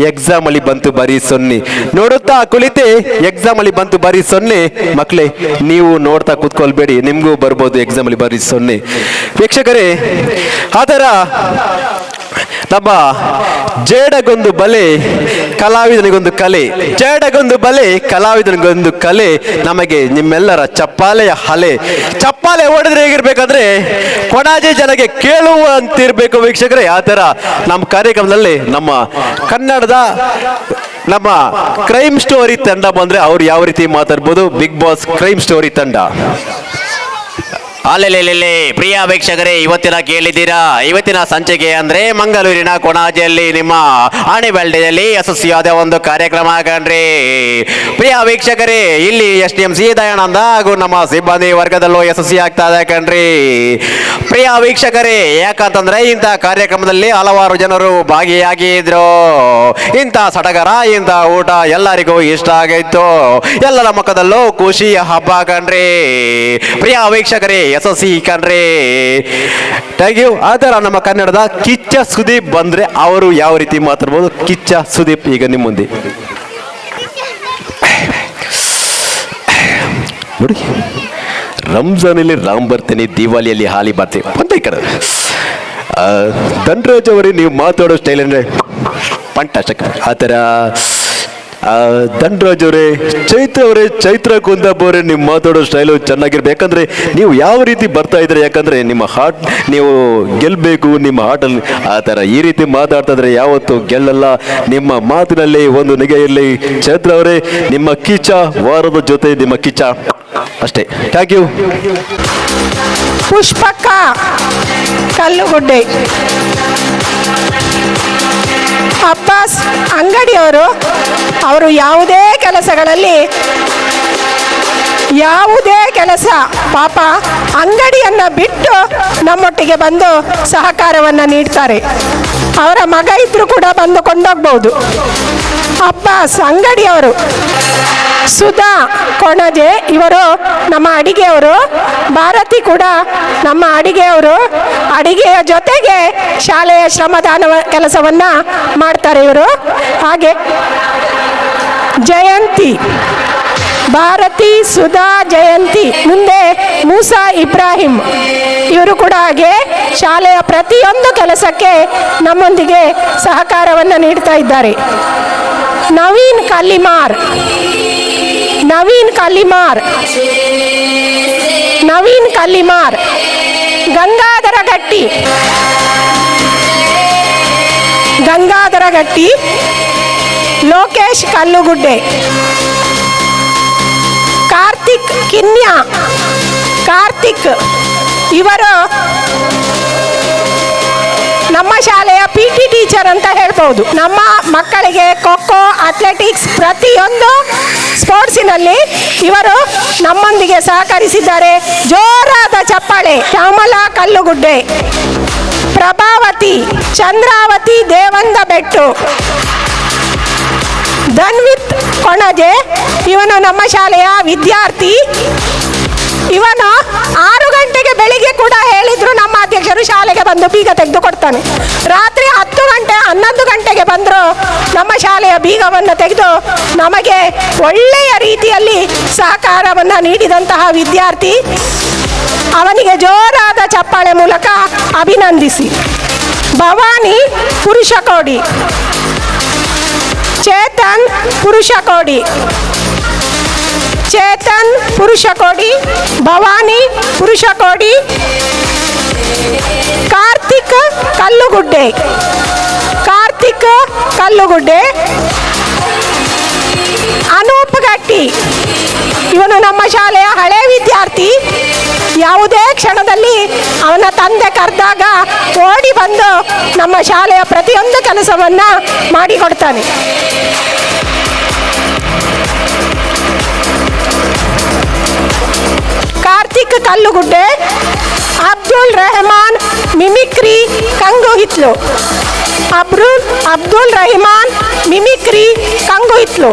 ಎಕ್ಸಾಮ್ ಅಲ್ಲಿ ಬಂತು ಬರೀ ಸೊನ್ನೆ, ನೋಡುತ್ತಾ ಕುಳಿತೆ ಎಕ್ಸಾಮ್ ಅಲ್ಲಿ ಬಂತು ಬರೀ ಸೊನ್ನೆ. ಮಕ್ಕಳೇ, ನೀವು ನೋಡ್ತಾ ಕೂತ್ಕೊಳ್ಬೇಡಿ, ನಿಮ್ಗೂ ಬರ್ಬೋದು ಎಕ್ಸಾಮ್ ಅಲ್ಲಿ ಬರೀ ಸೊನ್ನೆ. ವೀಕ್ಷಕರೇ, ಅದರ ನಮ್ಮ ಜೇಡಗೊಂದು ಬಲೆ ಕಲಾವಿದನಿಗೊಂದು ಕಲೆ, ಜೇಡಗೊಂದು ಬಲೆ ಕಲಾವಿದನಿಗೊಂದು ಕಲೆ. ನಮಗೆ ನಿಮ್ಮೆಲ್ಲರ ಚಪ್ಪಾಳೆಯ ಹಲೆ. ಚಪ್ಪಾಳೆ ಹೊಡೆದ್ರೆ ಹೇಗಿರ್ಬೇಕಂದ್ರೆ ಕೊಣಾಜೆ ಜನಗೆ ಕೇಳುವಂತಿರ್ಬೇಕು ವೀಕ್ಷಕರೇ. ಆ ಥರ ನಮ್ಮ ಕಾರ್ಯಕ್ರಮದಲ್ಲಿ ನಮ್ಮ ಕನ್ನಡದ ನಮ್ಮ ಕ್ರೈಮ್ ಸ್ಟೋರಿ ತಂಡ ಬಂದ್ರೆ ಅವ್ರು ಯಾವ ರೀತಿ ಮಾತಾಡ್ಬೋದು. ಬಿಗ್ ಬಾಸ್ ಕ್ರೈಮ್ ಸ್ಟೋರಿ ತಂಡ. ಅಲ್ಲೆಲ್ಲೆಲ್ಲೆ ಪ್ರಿಯ ವೀಕ್ಷಕರೇ, ಇವತ್ತಿನ ಕೇಳಿದ್ದೀರಾ, ಇವತ್ತಿನ ಸಂಚಿಕೆ ಅಂದ್ರೆ ಮಂಗಳೂರಿನ ಕೊಣಾಜೆಯಲ್ಲಿ ನಿಮ್ಮ ಆಣೆಬೆಲ್ಡೆಯಲ್ಲಿ ಯಶಸ್ವಿಯಾದ ಒಂದು ಕಾರ್ಯಕ್ರಮ ಕಣ್ರಿ. ಪ್ರಿಯ ವೀಕ್ಷಕರೇ, ಇಲ್ಲಿ SDMC ದಯಾನಂದ ಹಾಗೂ ನಮ್ಮ ಸಿಬ್ಬಂದಿ ವರ್ಗದಲ್ಲೂ ಯಶಸ್ವಿ ಆಗ್ತಾ ಇದೆ ಕಣ್ರಿ. ಪ್ರಿಯ ವೀಕ್ಷಕರೇ, ಯಾಕಂತಂದ್ರೆ ಇಂಥ ಕಾರ್ಯಕ್ರಮದಲ್ಲಿ ಹಲವಾರು ಜನರು ಭಾಗಿಯಾಗಿದ್ರು. ಇಂಥ ಸಡಗರ, ಇಂಥ ಊಟ ಎಲ್ಲರಿಗೂ ಇಷ್ಟ ಆಗಿತ್ತು. ಎಲ್ಲರ ಮುಖದಲ್ಲೂ ಖುಷಿಯ ಹಬ್ಬ ಕಣ್ರಿ. ಪ್ರಿಯ ವೀಕ್ಷಕರೇ, ಯಶಸ್ವಿ ಕಣ್ರಿ. Thank you. ಆ ಥರ ನಮ್ಮ ಕನ್ನಡದ ಕಿಚ್ಚ ಸುದೀಪ್ ಬಂದ್ರೆ ಅವರು ಯಾವ ರೀತಿ ಮಾತಾಡ್ಬೋದು. ಕಿಚ್ಚ ಸುದೀಪ್ ಈಗ ನಿಮ್ಮ ಮುಂದೆ ನೋಡಿ. ರಂಜಾನಲ್ಲಿ ರಾಮ್ ಬರ್ತೀನಿ, ದಿವಾಲಿಯಲ್ಲಿ ಹಾಲಿ ಬರ್ತೀವಿ ಅಂತ ಈ ಕಡೆ. ಧನ್ರಾಜ್ ಅವರೇ, ನೀವು ಮಾತಾಡೋ ಸ್ಟೈಲ್ ಅಂದರೆ ಫಂಟಾಸ್ಟಿಕ್. ಆ ಥರ ಧನ್ರಾಜ್ ಅವರೇ, ಚೈತ್ರ ಅವರೇ, ಚೈತ್ರ ಕುಂದಾಪ್ ಅವರೇ, ನೀವು ಮಾತಾಡೋ ಸ್ಟೈಲು ಚೆನ್ನಾಗಿರ್ಬೇಕು. ಯಾಕಂದರೆ ನೀವು ಯಾವ ರೀತಿ ಬರ್ತಾ ಇದ್ರೆ, ಯಾಕಂದರೆ ನಿಮ್ಮ ಹಾರ್ಟ್ ನೀವು ಗೆಲ್ಲಬೇಕು ನಿಮ್ಮ ಹಾರ್ಟಲ್ಲಿ. ಆ ಥರ ಈ ರೀತಿ ಮಾತಾಡ್ತಾ ಇದ್ರೆ ಯಾವತ್ತು ಗೆಲ್ಲಲ್ಲ. ನಿಮ್ಮ ಮಾತಿನಲ್ಲಿ ಒಂದು ನಿಗೆ ಇರಲಿ. ಚೈತ್ರ ಅವರೇ, ನಿಮ್ಮ ಕಿಚ್ಚ ವಾರದ ಜೊತೆ ನಿಮ್ಮ ಕಿಚ್ಚ ಅಷ್ಟೇ. Thank you. ಪುಷ್ಪಕ್ಕ ಕಲ್ಲುಗುಡ್ಡೆ, ಅಬ್ಬಾಸ್ ಅಂಗಡಿಯವರು, ಅವರು ಯಾವುದೇ ಕೆಲಸ ಪಾಪ ಅಂಗಡಿಯನ್ನು ಬಿಟ್ಟು ನಮ್ಮೊಟ್ಟಿಗೆ ಬಂದು ಸಹಕಾರವನ್ನು ನೀಡ್ತಾರೆ. ಅವರ ಮಗ ಇದ್ರೂ ಕೂಡ ಬಂದು ಕೊಂಡೋಗ್ಬೋದು. ಅಬ್ಬಾಸ್ ಅಂಗಡಿಯವರು, ಸುಧಾ ಕೊಣಜೆ ಇವರು ನಮ್ಮ ಅಡಿಗೆಯವರು. ಭಾರತಿ ಕೂಡ ನಮ್ಮ ಅಡಿಗೆಯವರು. ಅಡಿಗೆಯ ಜೊತೆಗೆ ಶಾಲೆಯ ಶ್ರಮದಾನ ಕೆಲಸವನ್ನು ಮಾಡ್ತಾರೆ ಇವರು. ಹಾಗೆ ಜಯಂತಿ, ಭಾರತಿ, ಸುಧಾ, ಜಯಂತಿ, ಮುಂದೆ ಮೂಸಾ ಇಬ್ರಾಹಿಂ, ಇವರು ಕೂಡ ಹಾಗೆ ಶಾಲೆಯ ಪ್ರತಿಯೊಂದು ಕೆಲಸಕ್ಕೆ ನಮ್ಮೊಂದಿಗೆ ಸಹಕಾರವನ್ನು ನೀಡ್ತಾ ಇದ್ದಾರೆ. ನವೀನ್ ಕಲ್ಲಿಮಾರ್, ನವೀನ್ ಕಲ್ಲಿಮಾರ್, ನವೀನ್ ಕಲ್ಲಿಮಾರ್, ಗಂಗಾಧರ ಗಟ್ಟಿ, ಗಂಗಾಧರ ಗಟ್ಟಿ, ಲೋಕೇಶ್ ಕಲ್ಲುಗುಡ್ಡೆ, ಕಾರ್ತಿಕ್ ಕಿನ್ಯ, ಕಾರ್ತಿಕ್ ಇವರು ನಮ್ಮ ಶಾಲೆಯ PT ಟೀಚರ್ ಅಂತ ಹೇಳ್ಬೋದು. ನಮ್ಮ ಮಕ್ಕಳಿಗೆ ಖೋಖೋ, ಅಥ್ಲೆಟಿಕ್ಸ್ ಪ್ರತಿಯೊಂದು ಸ್ಪೋರ್ಟ್ಸಿನಲ್ಲಿ ಇವರು ನಮ್ಮೊಂದಿಗೆ ಸಹಕರಿಸಿದ್ದಾರೆ. ಜೋರಾದ ಚಪ್ಪಾಳೆ. ಶ್ಯಾಮಲಾ ಕಲ್ಲುಗುಡ್ಡೆ, ಪ್ರಭಾವತಿ, ಚಂದ್ರಾವತಿ ದೇವಂದ ಬೆಟ್ಟು, ಧನ್ವಿತ್ ಕೊಣಜೆ, ಇವನು ನಮ್ಮ ಶಾಲೆಯ ವಿದ್ಯಾರ್ಥಿ. ಇವನು 6 ಗಂಟೆಗೆ ಬೆಳಿಗ್ಗೆ ಕೂಡ ಹೇಳಿದ್ರು ನಮ್ಮ ಅಧ್ಯಕ್ಷರು ಶಾಲೆಗೆ ಬಂದು ಬೀಗ ತೆಗೆದು ಕೊಡ್ತಾನೆ. ರಾತ್ರಿ 10 ಗಂಟೆ 11 ಗಂಟೆಗೆ ಬಂದರು ನಮ್ಮ ಶಾಲೆಯ ಬೀಗವನ್ನು ತೆಗೆದು ನಮಗೆ ಒಳ್ಳೆಯ ರೀತಿಯಲ್ಲಿ ಸಹಕಾರವನ್ನು ನೀಡಿದಂತಹ ವಿದ್ಯಾರ್ಥಿ. ಅವನಿಗೆ ಜೋರಾದ ಚಪ್ಪಾಳೆ ಮೂಲಕ ಅಭಿನಂದಿಸಿ. ಭವಾನಿ ಪುರುಷ ಕೋಡಿ, ಚೇತನ್ ಪುರುಷ ಕೋಡಿ, ಚೇತನ್ ಪುರುಷ ಕೋಡಿ, ಭವಾನಿ ಪುರುಷ ಕೋಡಿ, ಕಾರ್ತಿಕ್ ಕಲ್ಲುಗುಡ್ಡೆ, ಕಾರ್ತಿಕ್ ಕಲ್ಲುಗುಡ್ಡೆ, ಅನೂಪ್ ಗಟ್ಟಿ, ಇವನು ನಮ್ಮ ಶಾಲೆಯ ಹಳೆ ವಿದ್ಯಾರ್ಥಿ. ಯಾವುದೇ ಕ್ಷಣದಲ್ಲಿ ಅವನ ತಂದೆ ಕರೆದಾಗ ಓಡಿ ಬಂದು ನಮ್ಮ ಶಾಲೆಯ ಪ್ರತಿಯೊಂದು ಕೆಲಸವನ್ನು ಮಾಡಿಕೊಡ್ತಾನೆ. Karthik Kallugudde, Abdul Rehman mimicry Kangu Hitlu, Abdul Rehman mimicry Kangu Hitlu.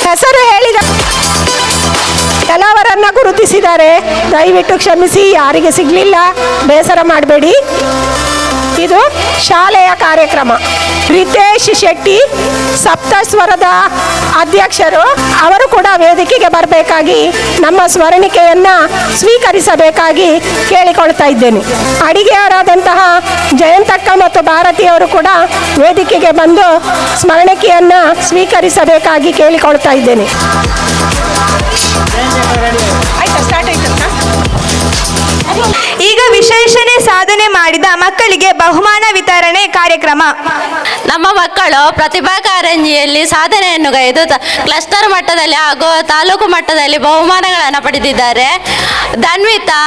ಹೆಸರು ಹೇಳಿದ ಕೆಲವರನ್ನ ಗುರುತಿಸಿದ್ದಾರೆ, ದಯವಿಟ್ಟು ಕ್ಷಮಿಸಿ, ಯಾರಿಗೆ ಸಿಗಲಿಲ್ಲ ಬೇಸರ ಮಾಡಬೇಡಿ. ಇದು ಶಾಲೆಯ ಕಾರ್ಯಕ್ರಮ. ರಿತೇಶ್ ಶೆಟ್ಟಿ ಸಪ್ತಸ್ವರದ ಅಧ್ಯಕ್ಷರು, ಅವರು ಕೂಡ ವೇದಿಕೆಗೆ ಬರಬೇಕಾಗಿ ನಮ್ಮ ಸ್ಮರಣಿಕೆಯನ್ನು ಸ್ವೀಕರಿಸಬೇಕಾಗಿ ಕೇಳಿಕೊಳ್ತಾ ಇದ್ದೇನೆ. ಅಡಿಗೆಯವರಾದಂತಹ ಜಯಂತಕ್ಕ ಮತ್ತು ಭಾರತಿಯವರು ಕೂಡ ವೇದಿಕೆಗೆ ಬಂದು ಸ್ಮರಣಿಕೆಯನ್ನು ಸ್ವೀಕರಿಸಬೇಕಾಗಿ ಕೇಳಿಕೊಳ್ತಾ ಇದ್ದೇನೆ. ಈಗ ವಿಶೇಷಣೆ ಸಾಧನೆ ಮಾಡಿದ ಮಕ್ಕಳಿಗೆ ಬಹುಮಾನ ವಿತರಣೆ ಕಾರ್ಯಕ್ರಮ. ನಮ್ಮ ಮಕ್ಕಳು ಪ್ರತಿಭಾ ಕಾರಂಜಿಯಲ್ಲಿ ಸಾಧನೆಯನ್ನು ಗೈದು ಕ್ಲಸ್ಟರ್ ಮಟ್ಟದಲ್ಲಿ ಹಾಗೂ ತಾಲೂಕು ಮಟ್ಟದಲ್ಲಿ ಬಹುಮಾನಗಳನ್ನು ಪಡೆದಿದ್ದಾರೆ. ಧನ್ವಿತಾ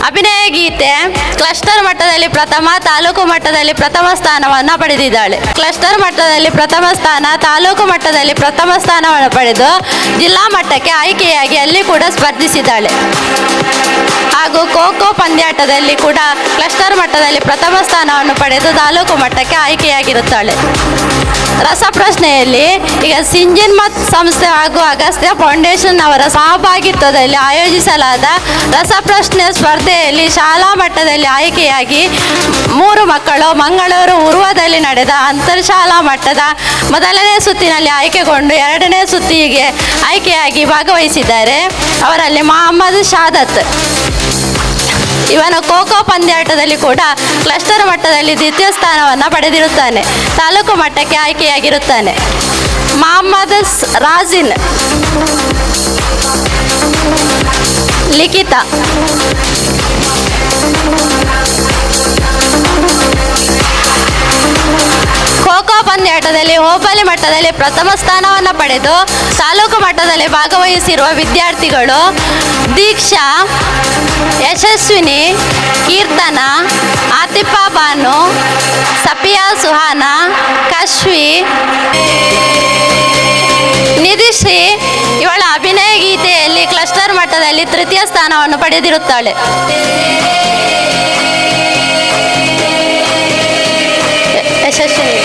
ಅಭಿನಯ ಗೀತೆ ಕ್ಲಸ್ಟರ್ ಮಟ್ಟದಲ್ಲಿ ಪ್ರಥಮ, ತಾಲೂಕು ಮಟ್ಟದಲ್ಲಿ ಪ್ರಥಮ ಸ್ಥಾನವನ್ನು ಪಡೆದಿದ್ದಾಳೆ. ಕ್ಲಸ್ಟರ್ ಮಟ್ಟದಲ್ಲಿ ಪ್ರಥಮ ಸ್ಥಾನ, ತಾಲೂಕು ಮಟ್ಟದಲ್ಲಿ ಪ್ರಥಮ ಸ್ಥಾನವನ್ನು ಪಡೆದು ಜಿಲ್ಲಾ ಮಟ್ಟಕ್ಕೆ ಆಯ್ಕೆಯಾಗಿ ಅಲ್ಲಿ ಕೂಡ ಸ್ಪರ್ಧಿಸಿದ್ದಾಳೆ. ಹಾಗೂ ಖೋಖೋ ಪಂದ್ಯಾಟದಲ್ಲಿ ಕೂಡ ಕ್ಲಸ್ಟರ್ ಮಟ್ಟದಲ್ಲಿ ಪ್ರಥಮ ಸ್ಥಾನವನ್ನು ಪಡೆದು ತಾಲೂಕು ಮಟ್ಟಕ್ಕೆ ಆಯ್ಕೆಯಾಗಿರುತ್ತಾಳೆ. ರಸಪ್ರಶ್ನೆಯಲ್ಲಿ ಈಗ ಸಿಂಜಿನ್ ಮತ್ ಸಂಸ್ಥೆ ಹಾಗೂ ಅಗಸ್ತ್ಯ ಫೌಂಡೇಶನ್ ಅವರ ಸಹಭಾಗಿತ್ವದಲ್ಲಿ ಆಯೋಜಿಸಲಾದ ರಸಪ್ರಶ್ನೆ ಸ್ಪರ್ಧೆಯಲ್ಲಿ ಶಾಲಾ ಮಟ್ಟದಲ್ಲಿ ಆಯ್ಕೆಯಾಗಿ 3 ಮಕ್ಕಳು ಮಂಗಳೂರು ಉರ್ವದಲ್ಲಿ ನಡೆದ ಅಂತರ್ಶಾಲಾ ಮಟ್ಟದ ಮೊದಲನೇ ಸುತ್ತಿನಲ್ಲಿ ಆಯ್ಕೆಗೊಂಡು 2ನೇ ಸುತ್ತಿಗೆ ಆಯ್ಕೆಯಾಗಿ ಭಾಗವಹಿಸಿದ್ದಾರೆ. ಅವರಲ್ಲಿ ಮೊಹಮ್ಮದ್ ಶಾದತ್, ಇವನು ಖೋಖೋ ಪಂದ್ಯಾಟದಲ್ಲಿ ಕೂಡ ಕ್ಲಸ್ಟರ್ ಮಟ್ಟದಲ್ಲಿ ದ್ವಿತೀಯ ಸ್ಥಾನವನ್ನು ಪಡೆದಿರುತ್ತಾನೆ, ತಾಲೂಕು ಮಟ್ಟಕ್ಕೆ ಆಯ್ಕೆಯಾಗಿರುತ್ತಾನೆ. ಮೊಹಮ್ಮದ್ ರಾಜಿನ್, ಲಿಖಿತಾ, ಖೋಖೋ ಪಂದ್ಯಾಟದಲ್ಲಿ ಹೋಬಳಿ ಮಟ್ಟದಲ್ಲಿ ಪ್ರಥಮ ಸ್ಥಾನವನ್ನು ಪಡೆದು ತಾಲೂಕು ಮಟ್ಟದಲ್ಲಿ ಭಾಗವಹಿಸಿರುವ ವಿದ್ಯಾರ್ಥಿಗಳು ದೀಕ್ಷಾ, ಯಶಸ್ವಿನಿ, ಕೀರ್ತನ, ಆತಿಫಾ ಬಾನು, ಸಫಿಯಾ ಸುಹಾನ, ಕಶ್ವಿ, ನಿಧಿಶ್ರೀ. ಇವಳ ಅಭಿನಯ ಗೀತೆಯಲ್ಲಿ ಕ್ಲಸ್ಟರ್ ಮಟ್ಟದಲ್ಲಿ ತೃತೀಯ ಸ್ಥಾನವನ್ನು ಪಡೆದಿರುತ್ತಾಳೆ. ಯಶಸ್ವಿನಿ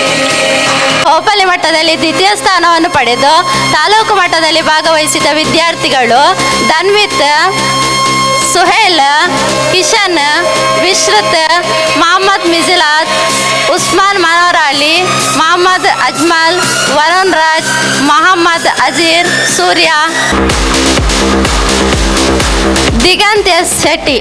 ಹೋಬಳಿ ಮಟ್ಟದಲ್ಲಿ ದ್ವಿತೀಯ ಸ್ಥಾನವನ್ನು ಪಡೆದು ತಾಲೂಕು ಮಟ್ಟದಲ್ಲಿ ಭಾಗವಹಿಸಿದ ವಿದ್ಯಾರ್ಥಿಗಳು ಧನ್ವಿತ್, ಸುಹೇಲ್, ಕಿಶನ್, ವಿಶ್ರುತ್, ಮೊಹಮ್ಮದ್ ಮಿಜಿಲಾತ್, ಉಸ್ಮಾನ್ ಮನೋರಾಲಿ, ಮೊಹಮ್ಮದ್ ಅಜ್ಮಲ್, ವರುಣ್ ರಾಜ್, ಮೊಹಮ್ಮದ್ ಅಜೀರ್, ಸೂರ್ಯ, ದಿಗಂತ್ ಎಸ್ ಶೆಟ್ಟಿ.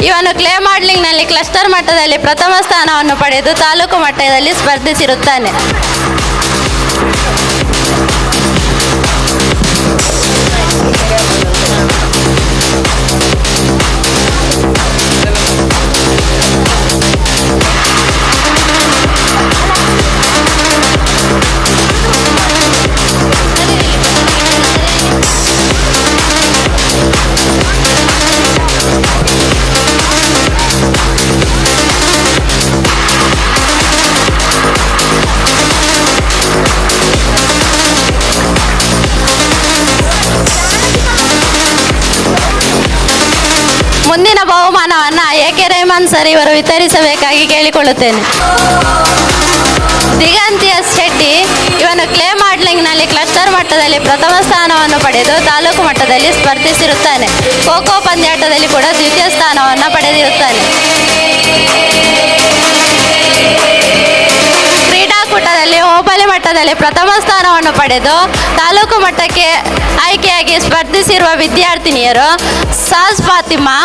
ಇವನು ಕ್ಲೇ ಮಾಡಲಿಂಗ್ನಲ್ಲಿ ಕ್ಲಸ್ಟರ್ ಮಟ್ಟದಲ್ಲಿ ಪ್ರಥಮ ಸ್ಥಾನವನ್ನು ಪಡೆದು ತಾಲೂಕು ಮಟ್ಟದಲ್ಲಿ ಸ್ಪರ್ಧಿಸಿರುತ್ತಾನೆ. ಕೆ ರೆಹಮಾನ್ ಸರ್ ಇವರು ವಿತರಿಸಬೇಕಾಗಿ ಕೇಳಿಕೊಳ್ಳುತ್ತೇನೆ. ದಿಗಂತ್ ಎಸ್ ಶೆಟ್ಟಿ ಇವನು ಕ್ಲೇ ಮಾಡ್ಲಿಂಗ್ನಲ್ಲಿ ಕ್ಲಸ್ಟರ್ ಮಟ್ಟದಲ್ಲಿ ಪ್ರಥಮ ಸ್ಥಾನವನ್ನು ಪಡೆದು ತಾಲೂಕು ಮಟ್ಟದಲ್ಲಿ ಸ್ಪರ್ಧಿಸಿರುತ್ತಾನೆ. ಖೋ ಖೋ ಪಂದ್ಯಾಟದಲ್ಲಿ ಕೂಡ ದ್ವಿತೀಯ ಸ್ಥಾನವನ್ನು ಪಡೆದಿರುತ್ತಾನೆ. ಕ್ರೀಡಾಕೂಟದಲ್ಲಿ ಹೋಬಳಿ ಮಟ್ಟದಲ್ಲಿ ಪ್ರಥಮ ಸ್ಥಾನವನ್ನು ಪಡೆದು ತಾಲೂಕು ಮಟ್ಟಕ್ಕೆ ಆಯ್ಕೆಯಾಗಿ ಸ್ಪರ್ಧಿಸಿರುವ ವಿದ್ಯಾರ್ಥಿನಿಯರು ಸಾಜ್ ಫಾತಿಮಾ,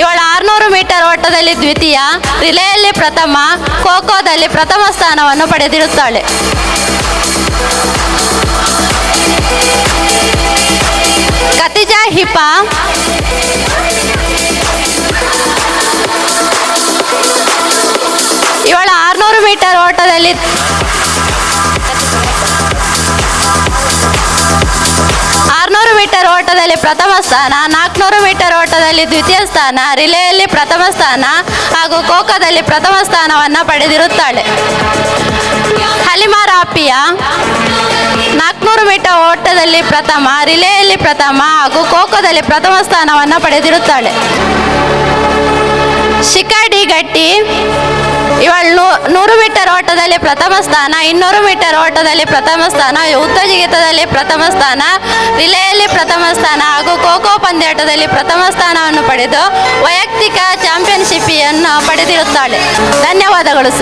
ಇವಳು 600 ಮೀಟರ್ ಓಟದಲ್ಲಿ ದ್ವಿತೀಯ, ರಿಲೇಯಲ್ಲಿ ಪ್ರಥಮ, ಖೋ ಖೋದಲ್ಲಿ ಪ್ರಥಮ ಸ್ಥಾನವನ್ನು ಪಡೆದಿರುತ್ತಾಳೆ. ಖತಿಜಾ ಹಿಪಾ ಇವಳು 600 ಮೀಟರ್ ಓಟದಲ್ಲಿ ಪ್ರಥಮ ಸ್ಥಾನ, 400 ಮೀಟರ್ ಓಟದಲ್ಲಿ ದ್ವಿತೀಯ ಸ್ಥಾನ, ರಿಲೇಯಲ್ಲಿ ಪ್ರಥಮ ಸ್ಥಾನ ಹಾಗೂ ಖೋ ಖೋದಲ್ಲಿ ಪ್ರಥಮ ಸ್ಥಾನವನ್ನು ಪಡೆದಿರುತ್ತಾಳೆ. ಹಲಿಮಾ ರಾಫಿಯಾ 400 ಮೀಟರ್ ಓಟದಲ್ಲಿ ಪ್ರಥಮ, ರಿಲೇಯಲ್ಲಿ ಪ್ರಥಮ ಹಾಗೂ ಖೋ ಖೋದಲ್ಲಿ ಪ್ರಥಮ ಸ್ಥಾನವನ್ನು ಪಡೆದಿರುತ್ತಾಳೆ. ಶಿಖಾ ಡಿ ಗಟ್ಟಿ ಇವಳು 100 ಮೀಟರ್ ಓಟದಲ್ಲಿ ಪ್ರಥಮ ಸ್ಥಾನ, 200 ಮೀಟರ್ ಓಟದಲ್ಲಿ ಪ್ರಥಮ ಸ್ಥಾನ, ಉದ್ದ ಜಿಗಿತದಲ್ಲಿ ಪ್ರಥಮ ಸ್ಥಾನ, ರಿಲೇಯಲ್ಲಿ ಪ್ರಥಮ ಸ್ಥಾನ ಹಾಗೂ ಖೋ ಖೋ ಪಂದ್ಯಾಟದಲ್ಲಿ ಪ್ರಥಮ ಸ್ಥಾನವನ್ನು ಪಡೆದು ವೈಯಕ್ತಿಕ ಚಾಂಪಿಯನ್ಶಿಪ್ಪಿಯನ್ನು ಪಡೆದಿರುತ್ತಾಳೆ. ಧನ್ಯವಾದಗಳು ಸರ್.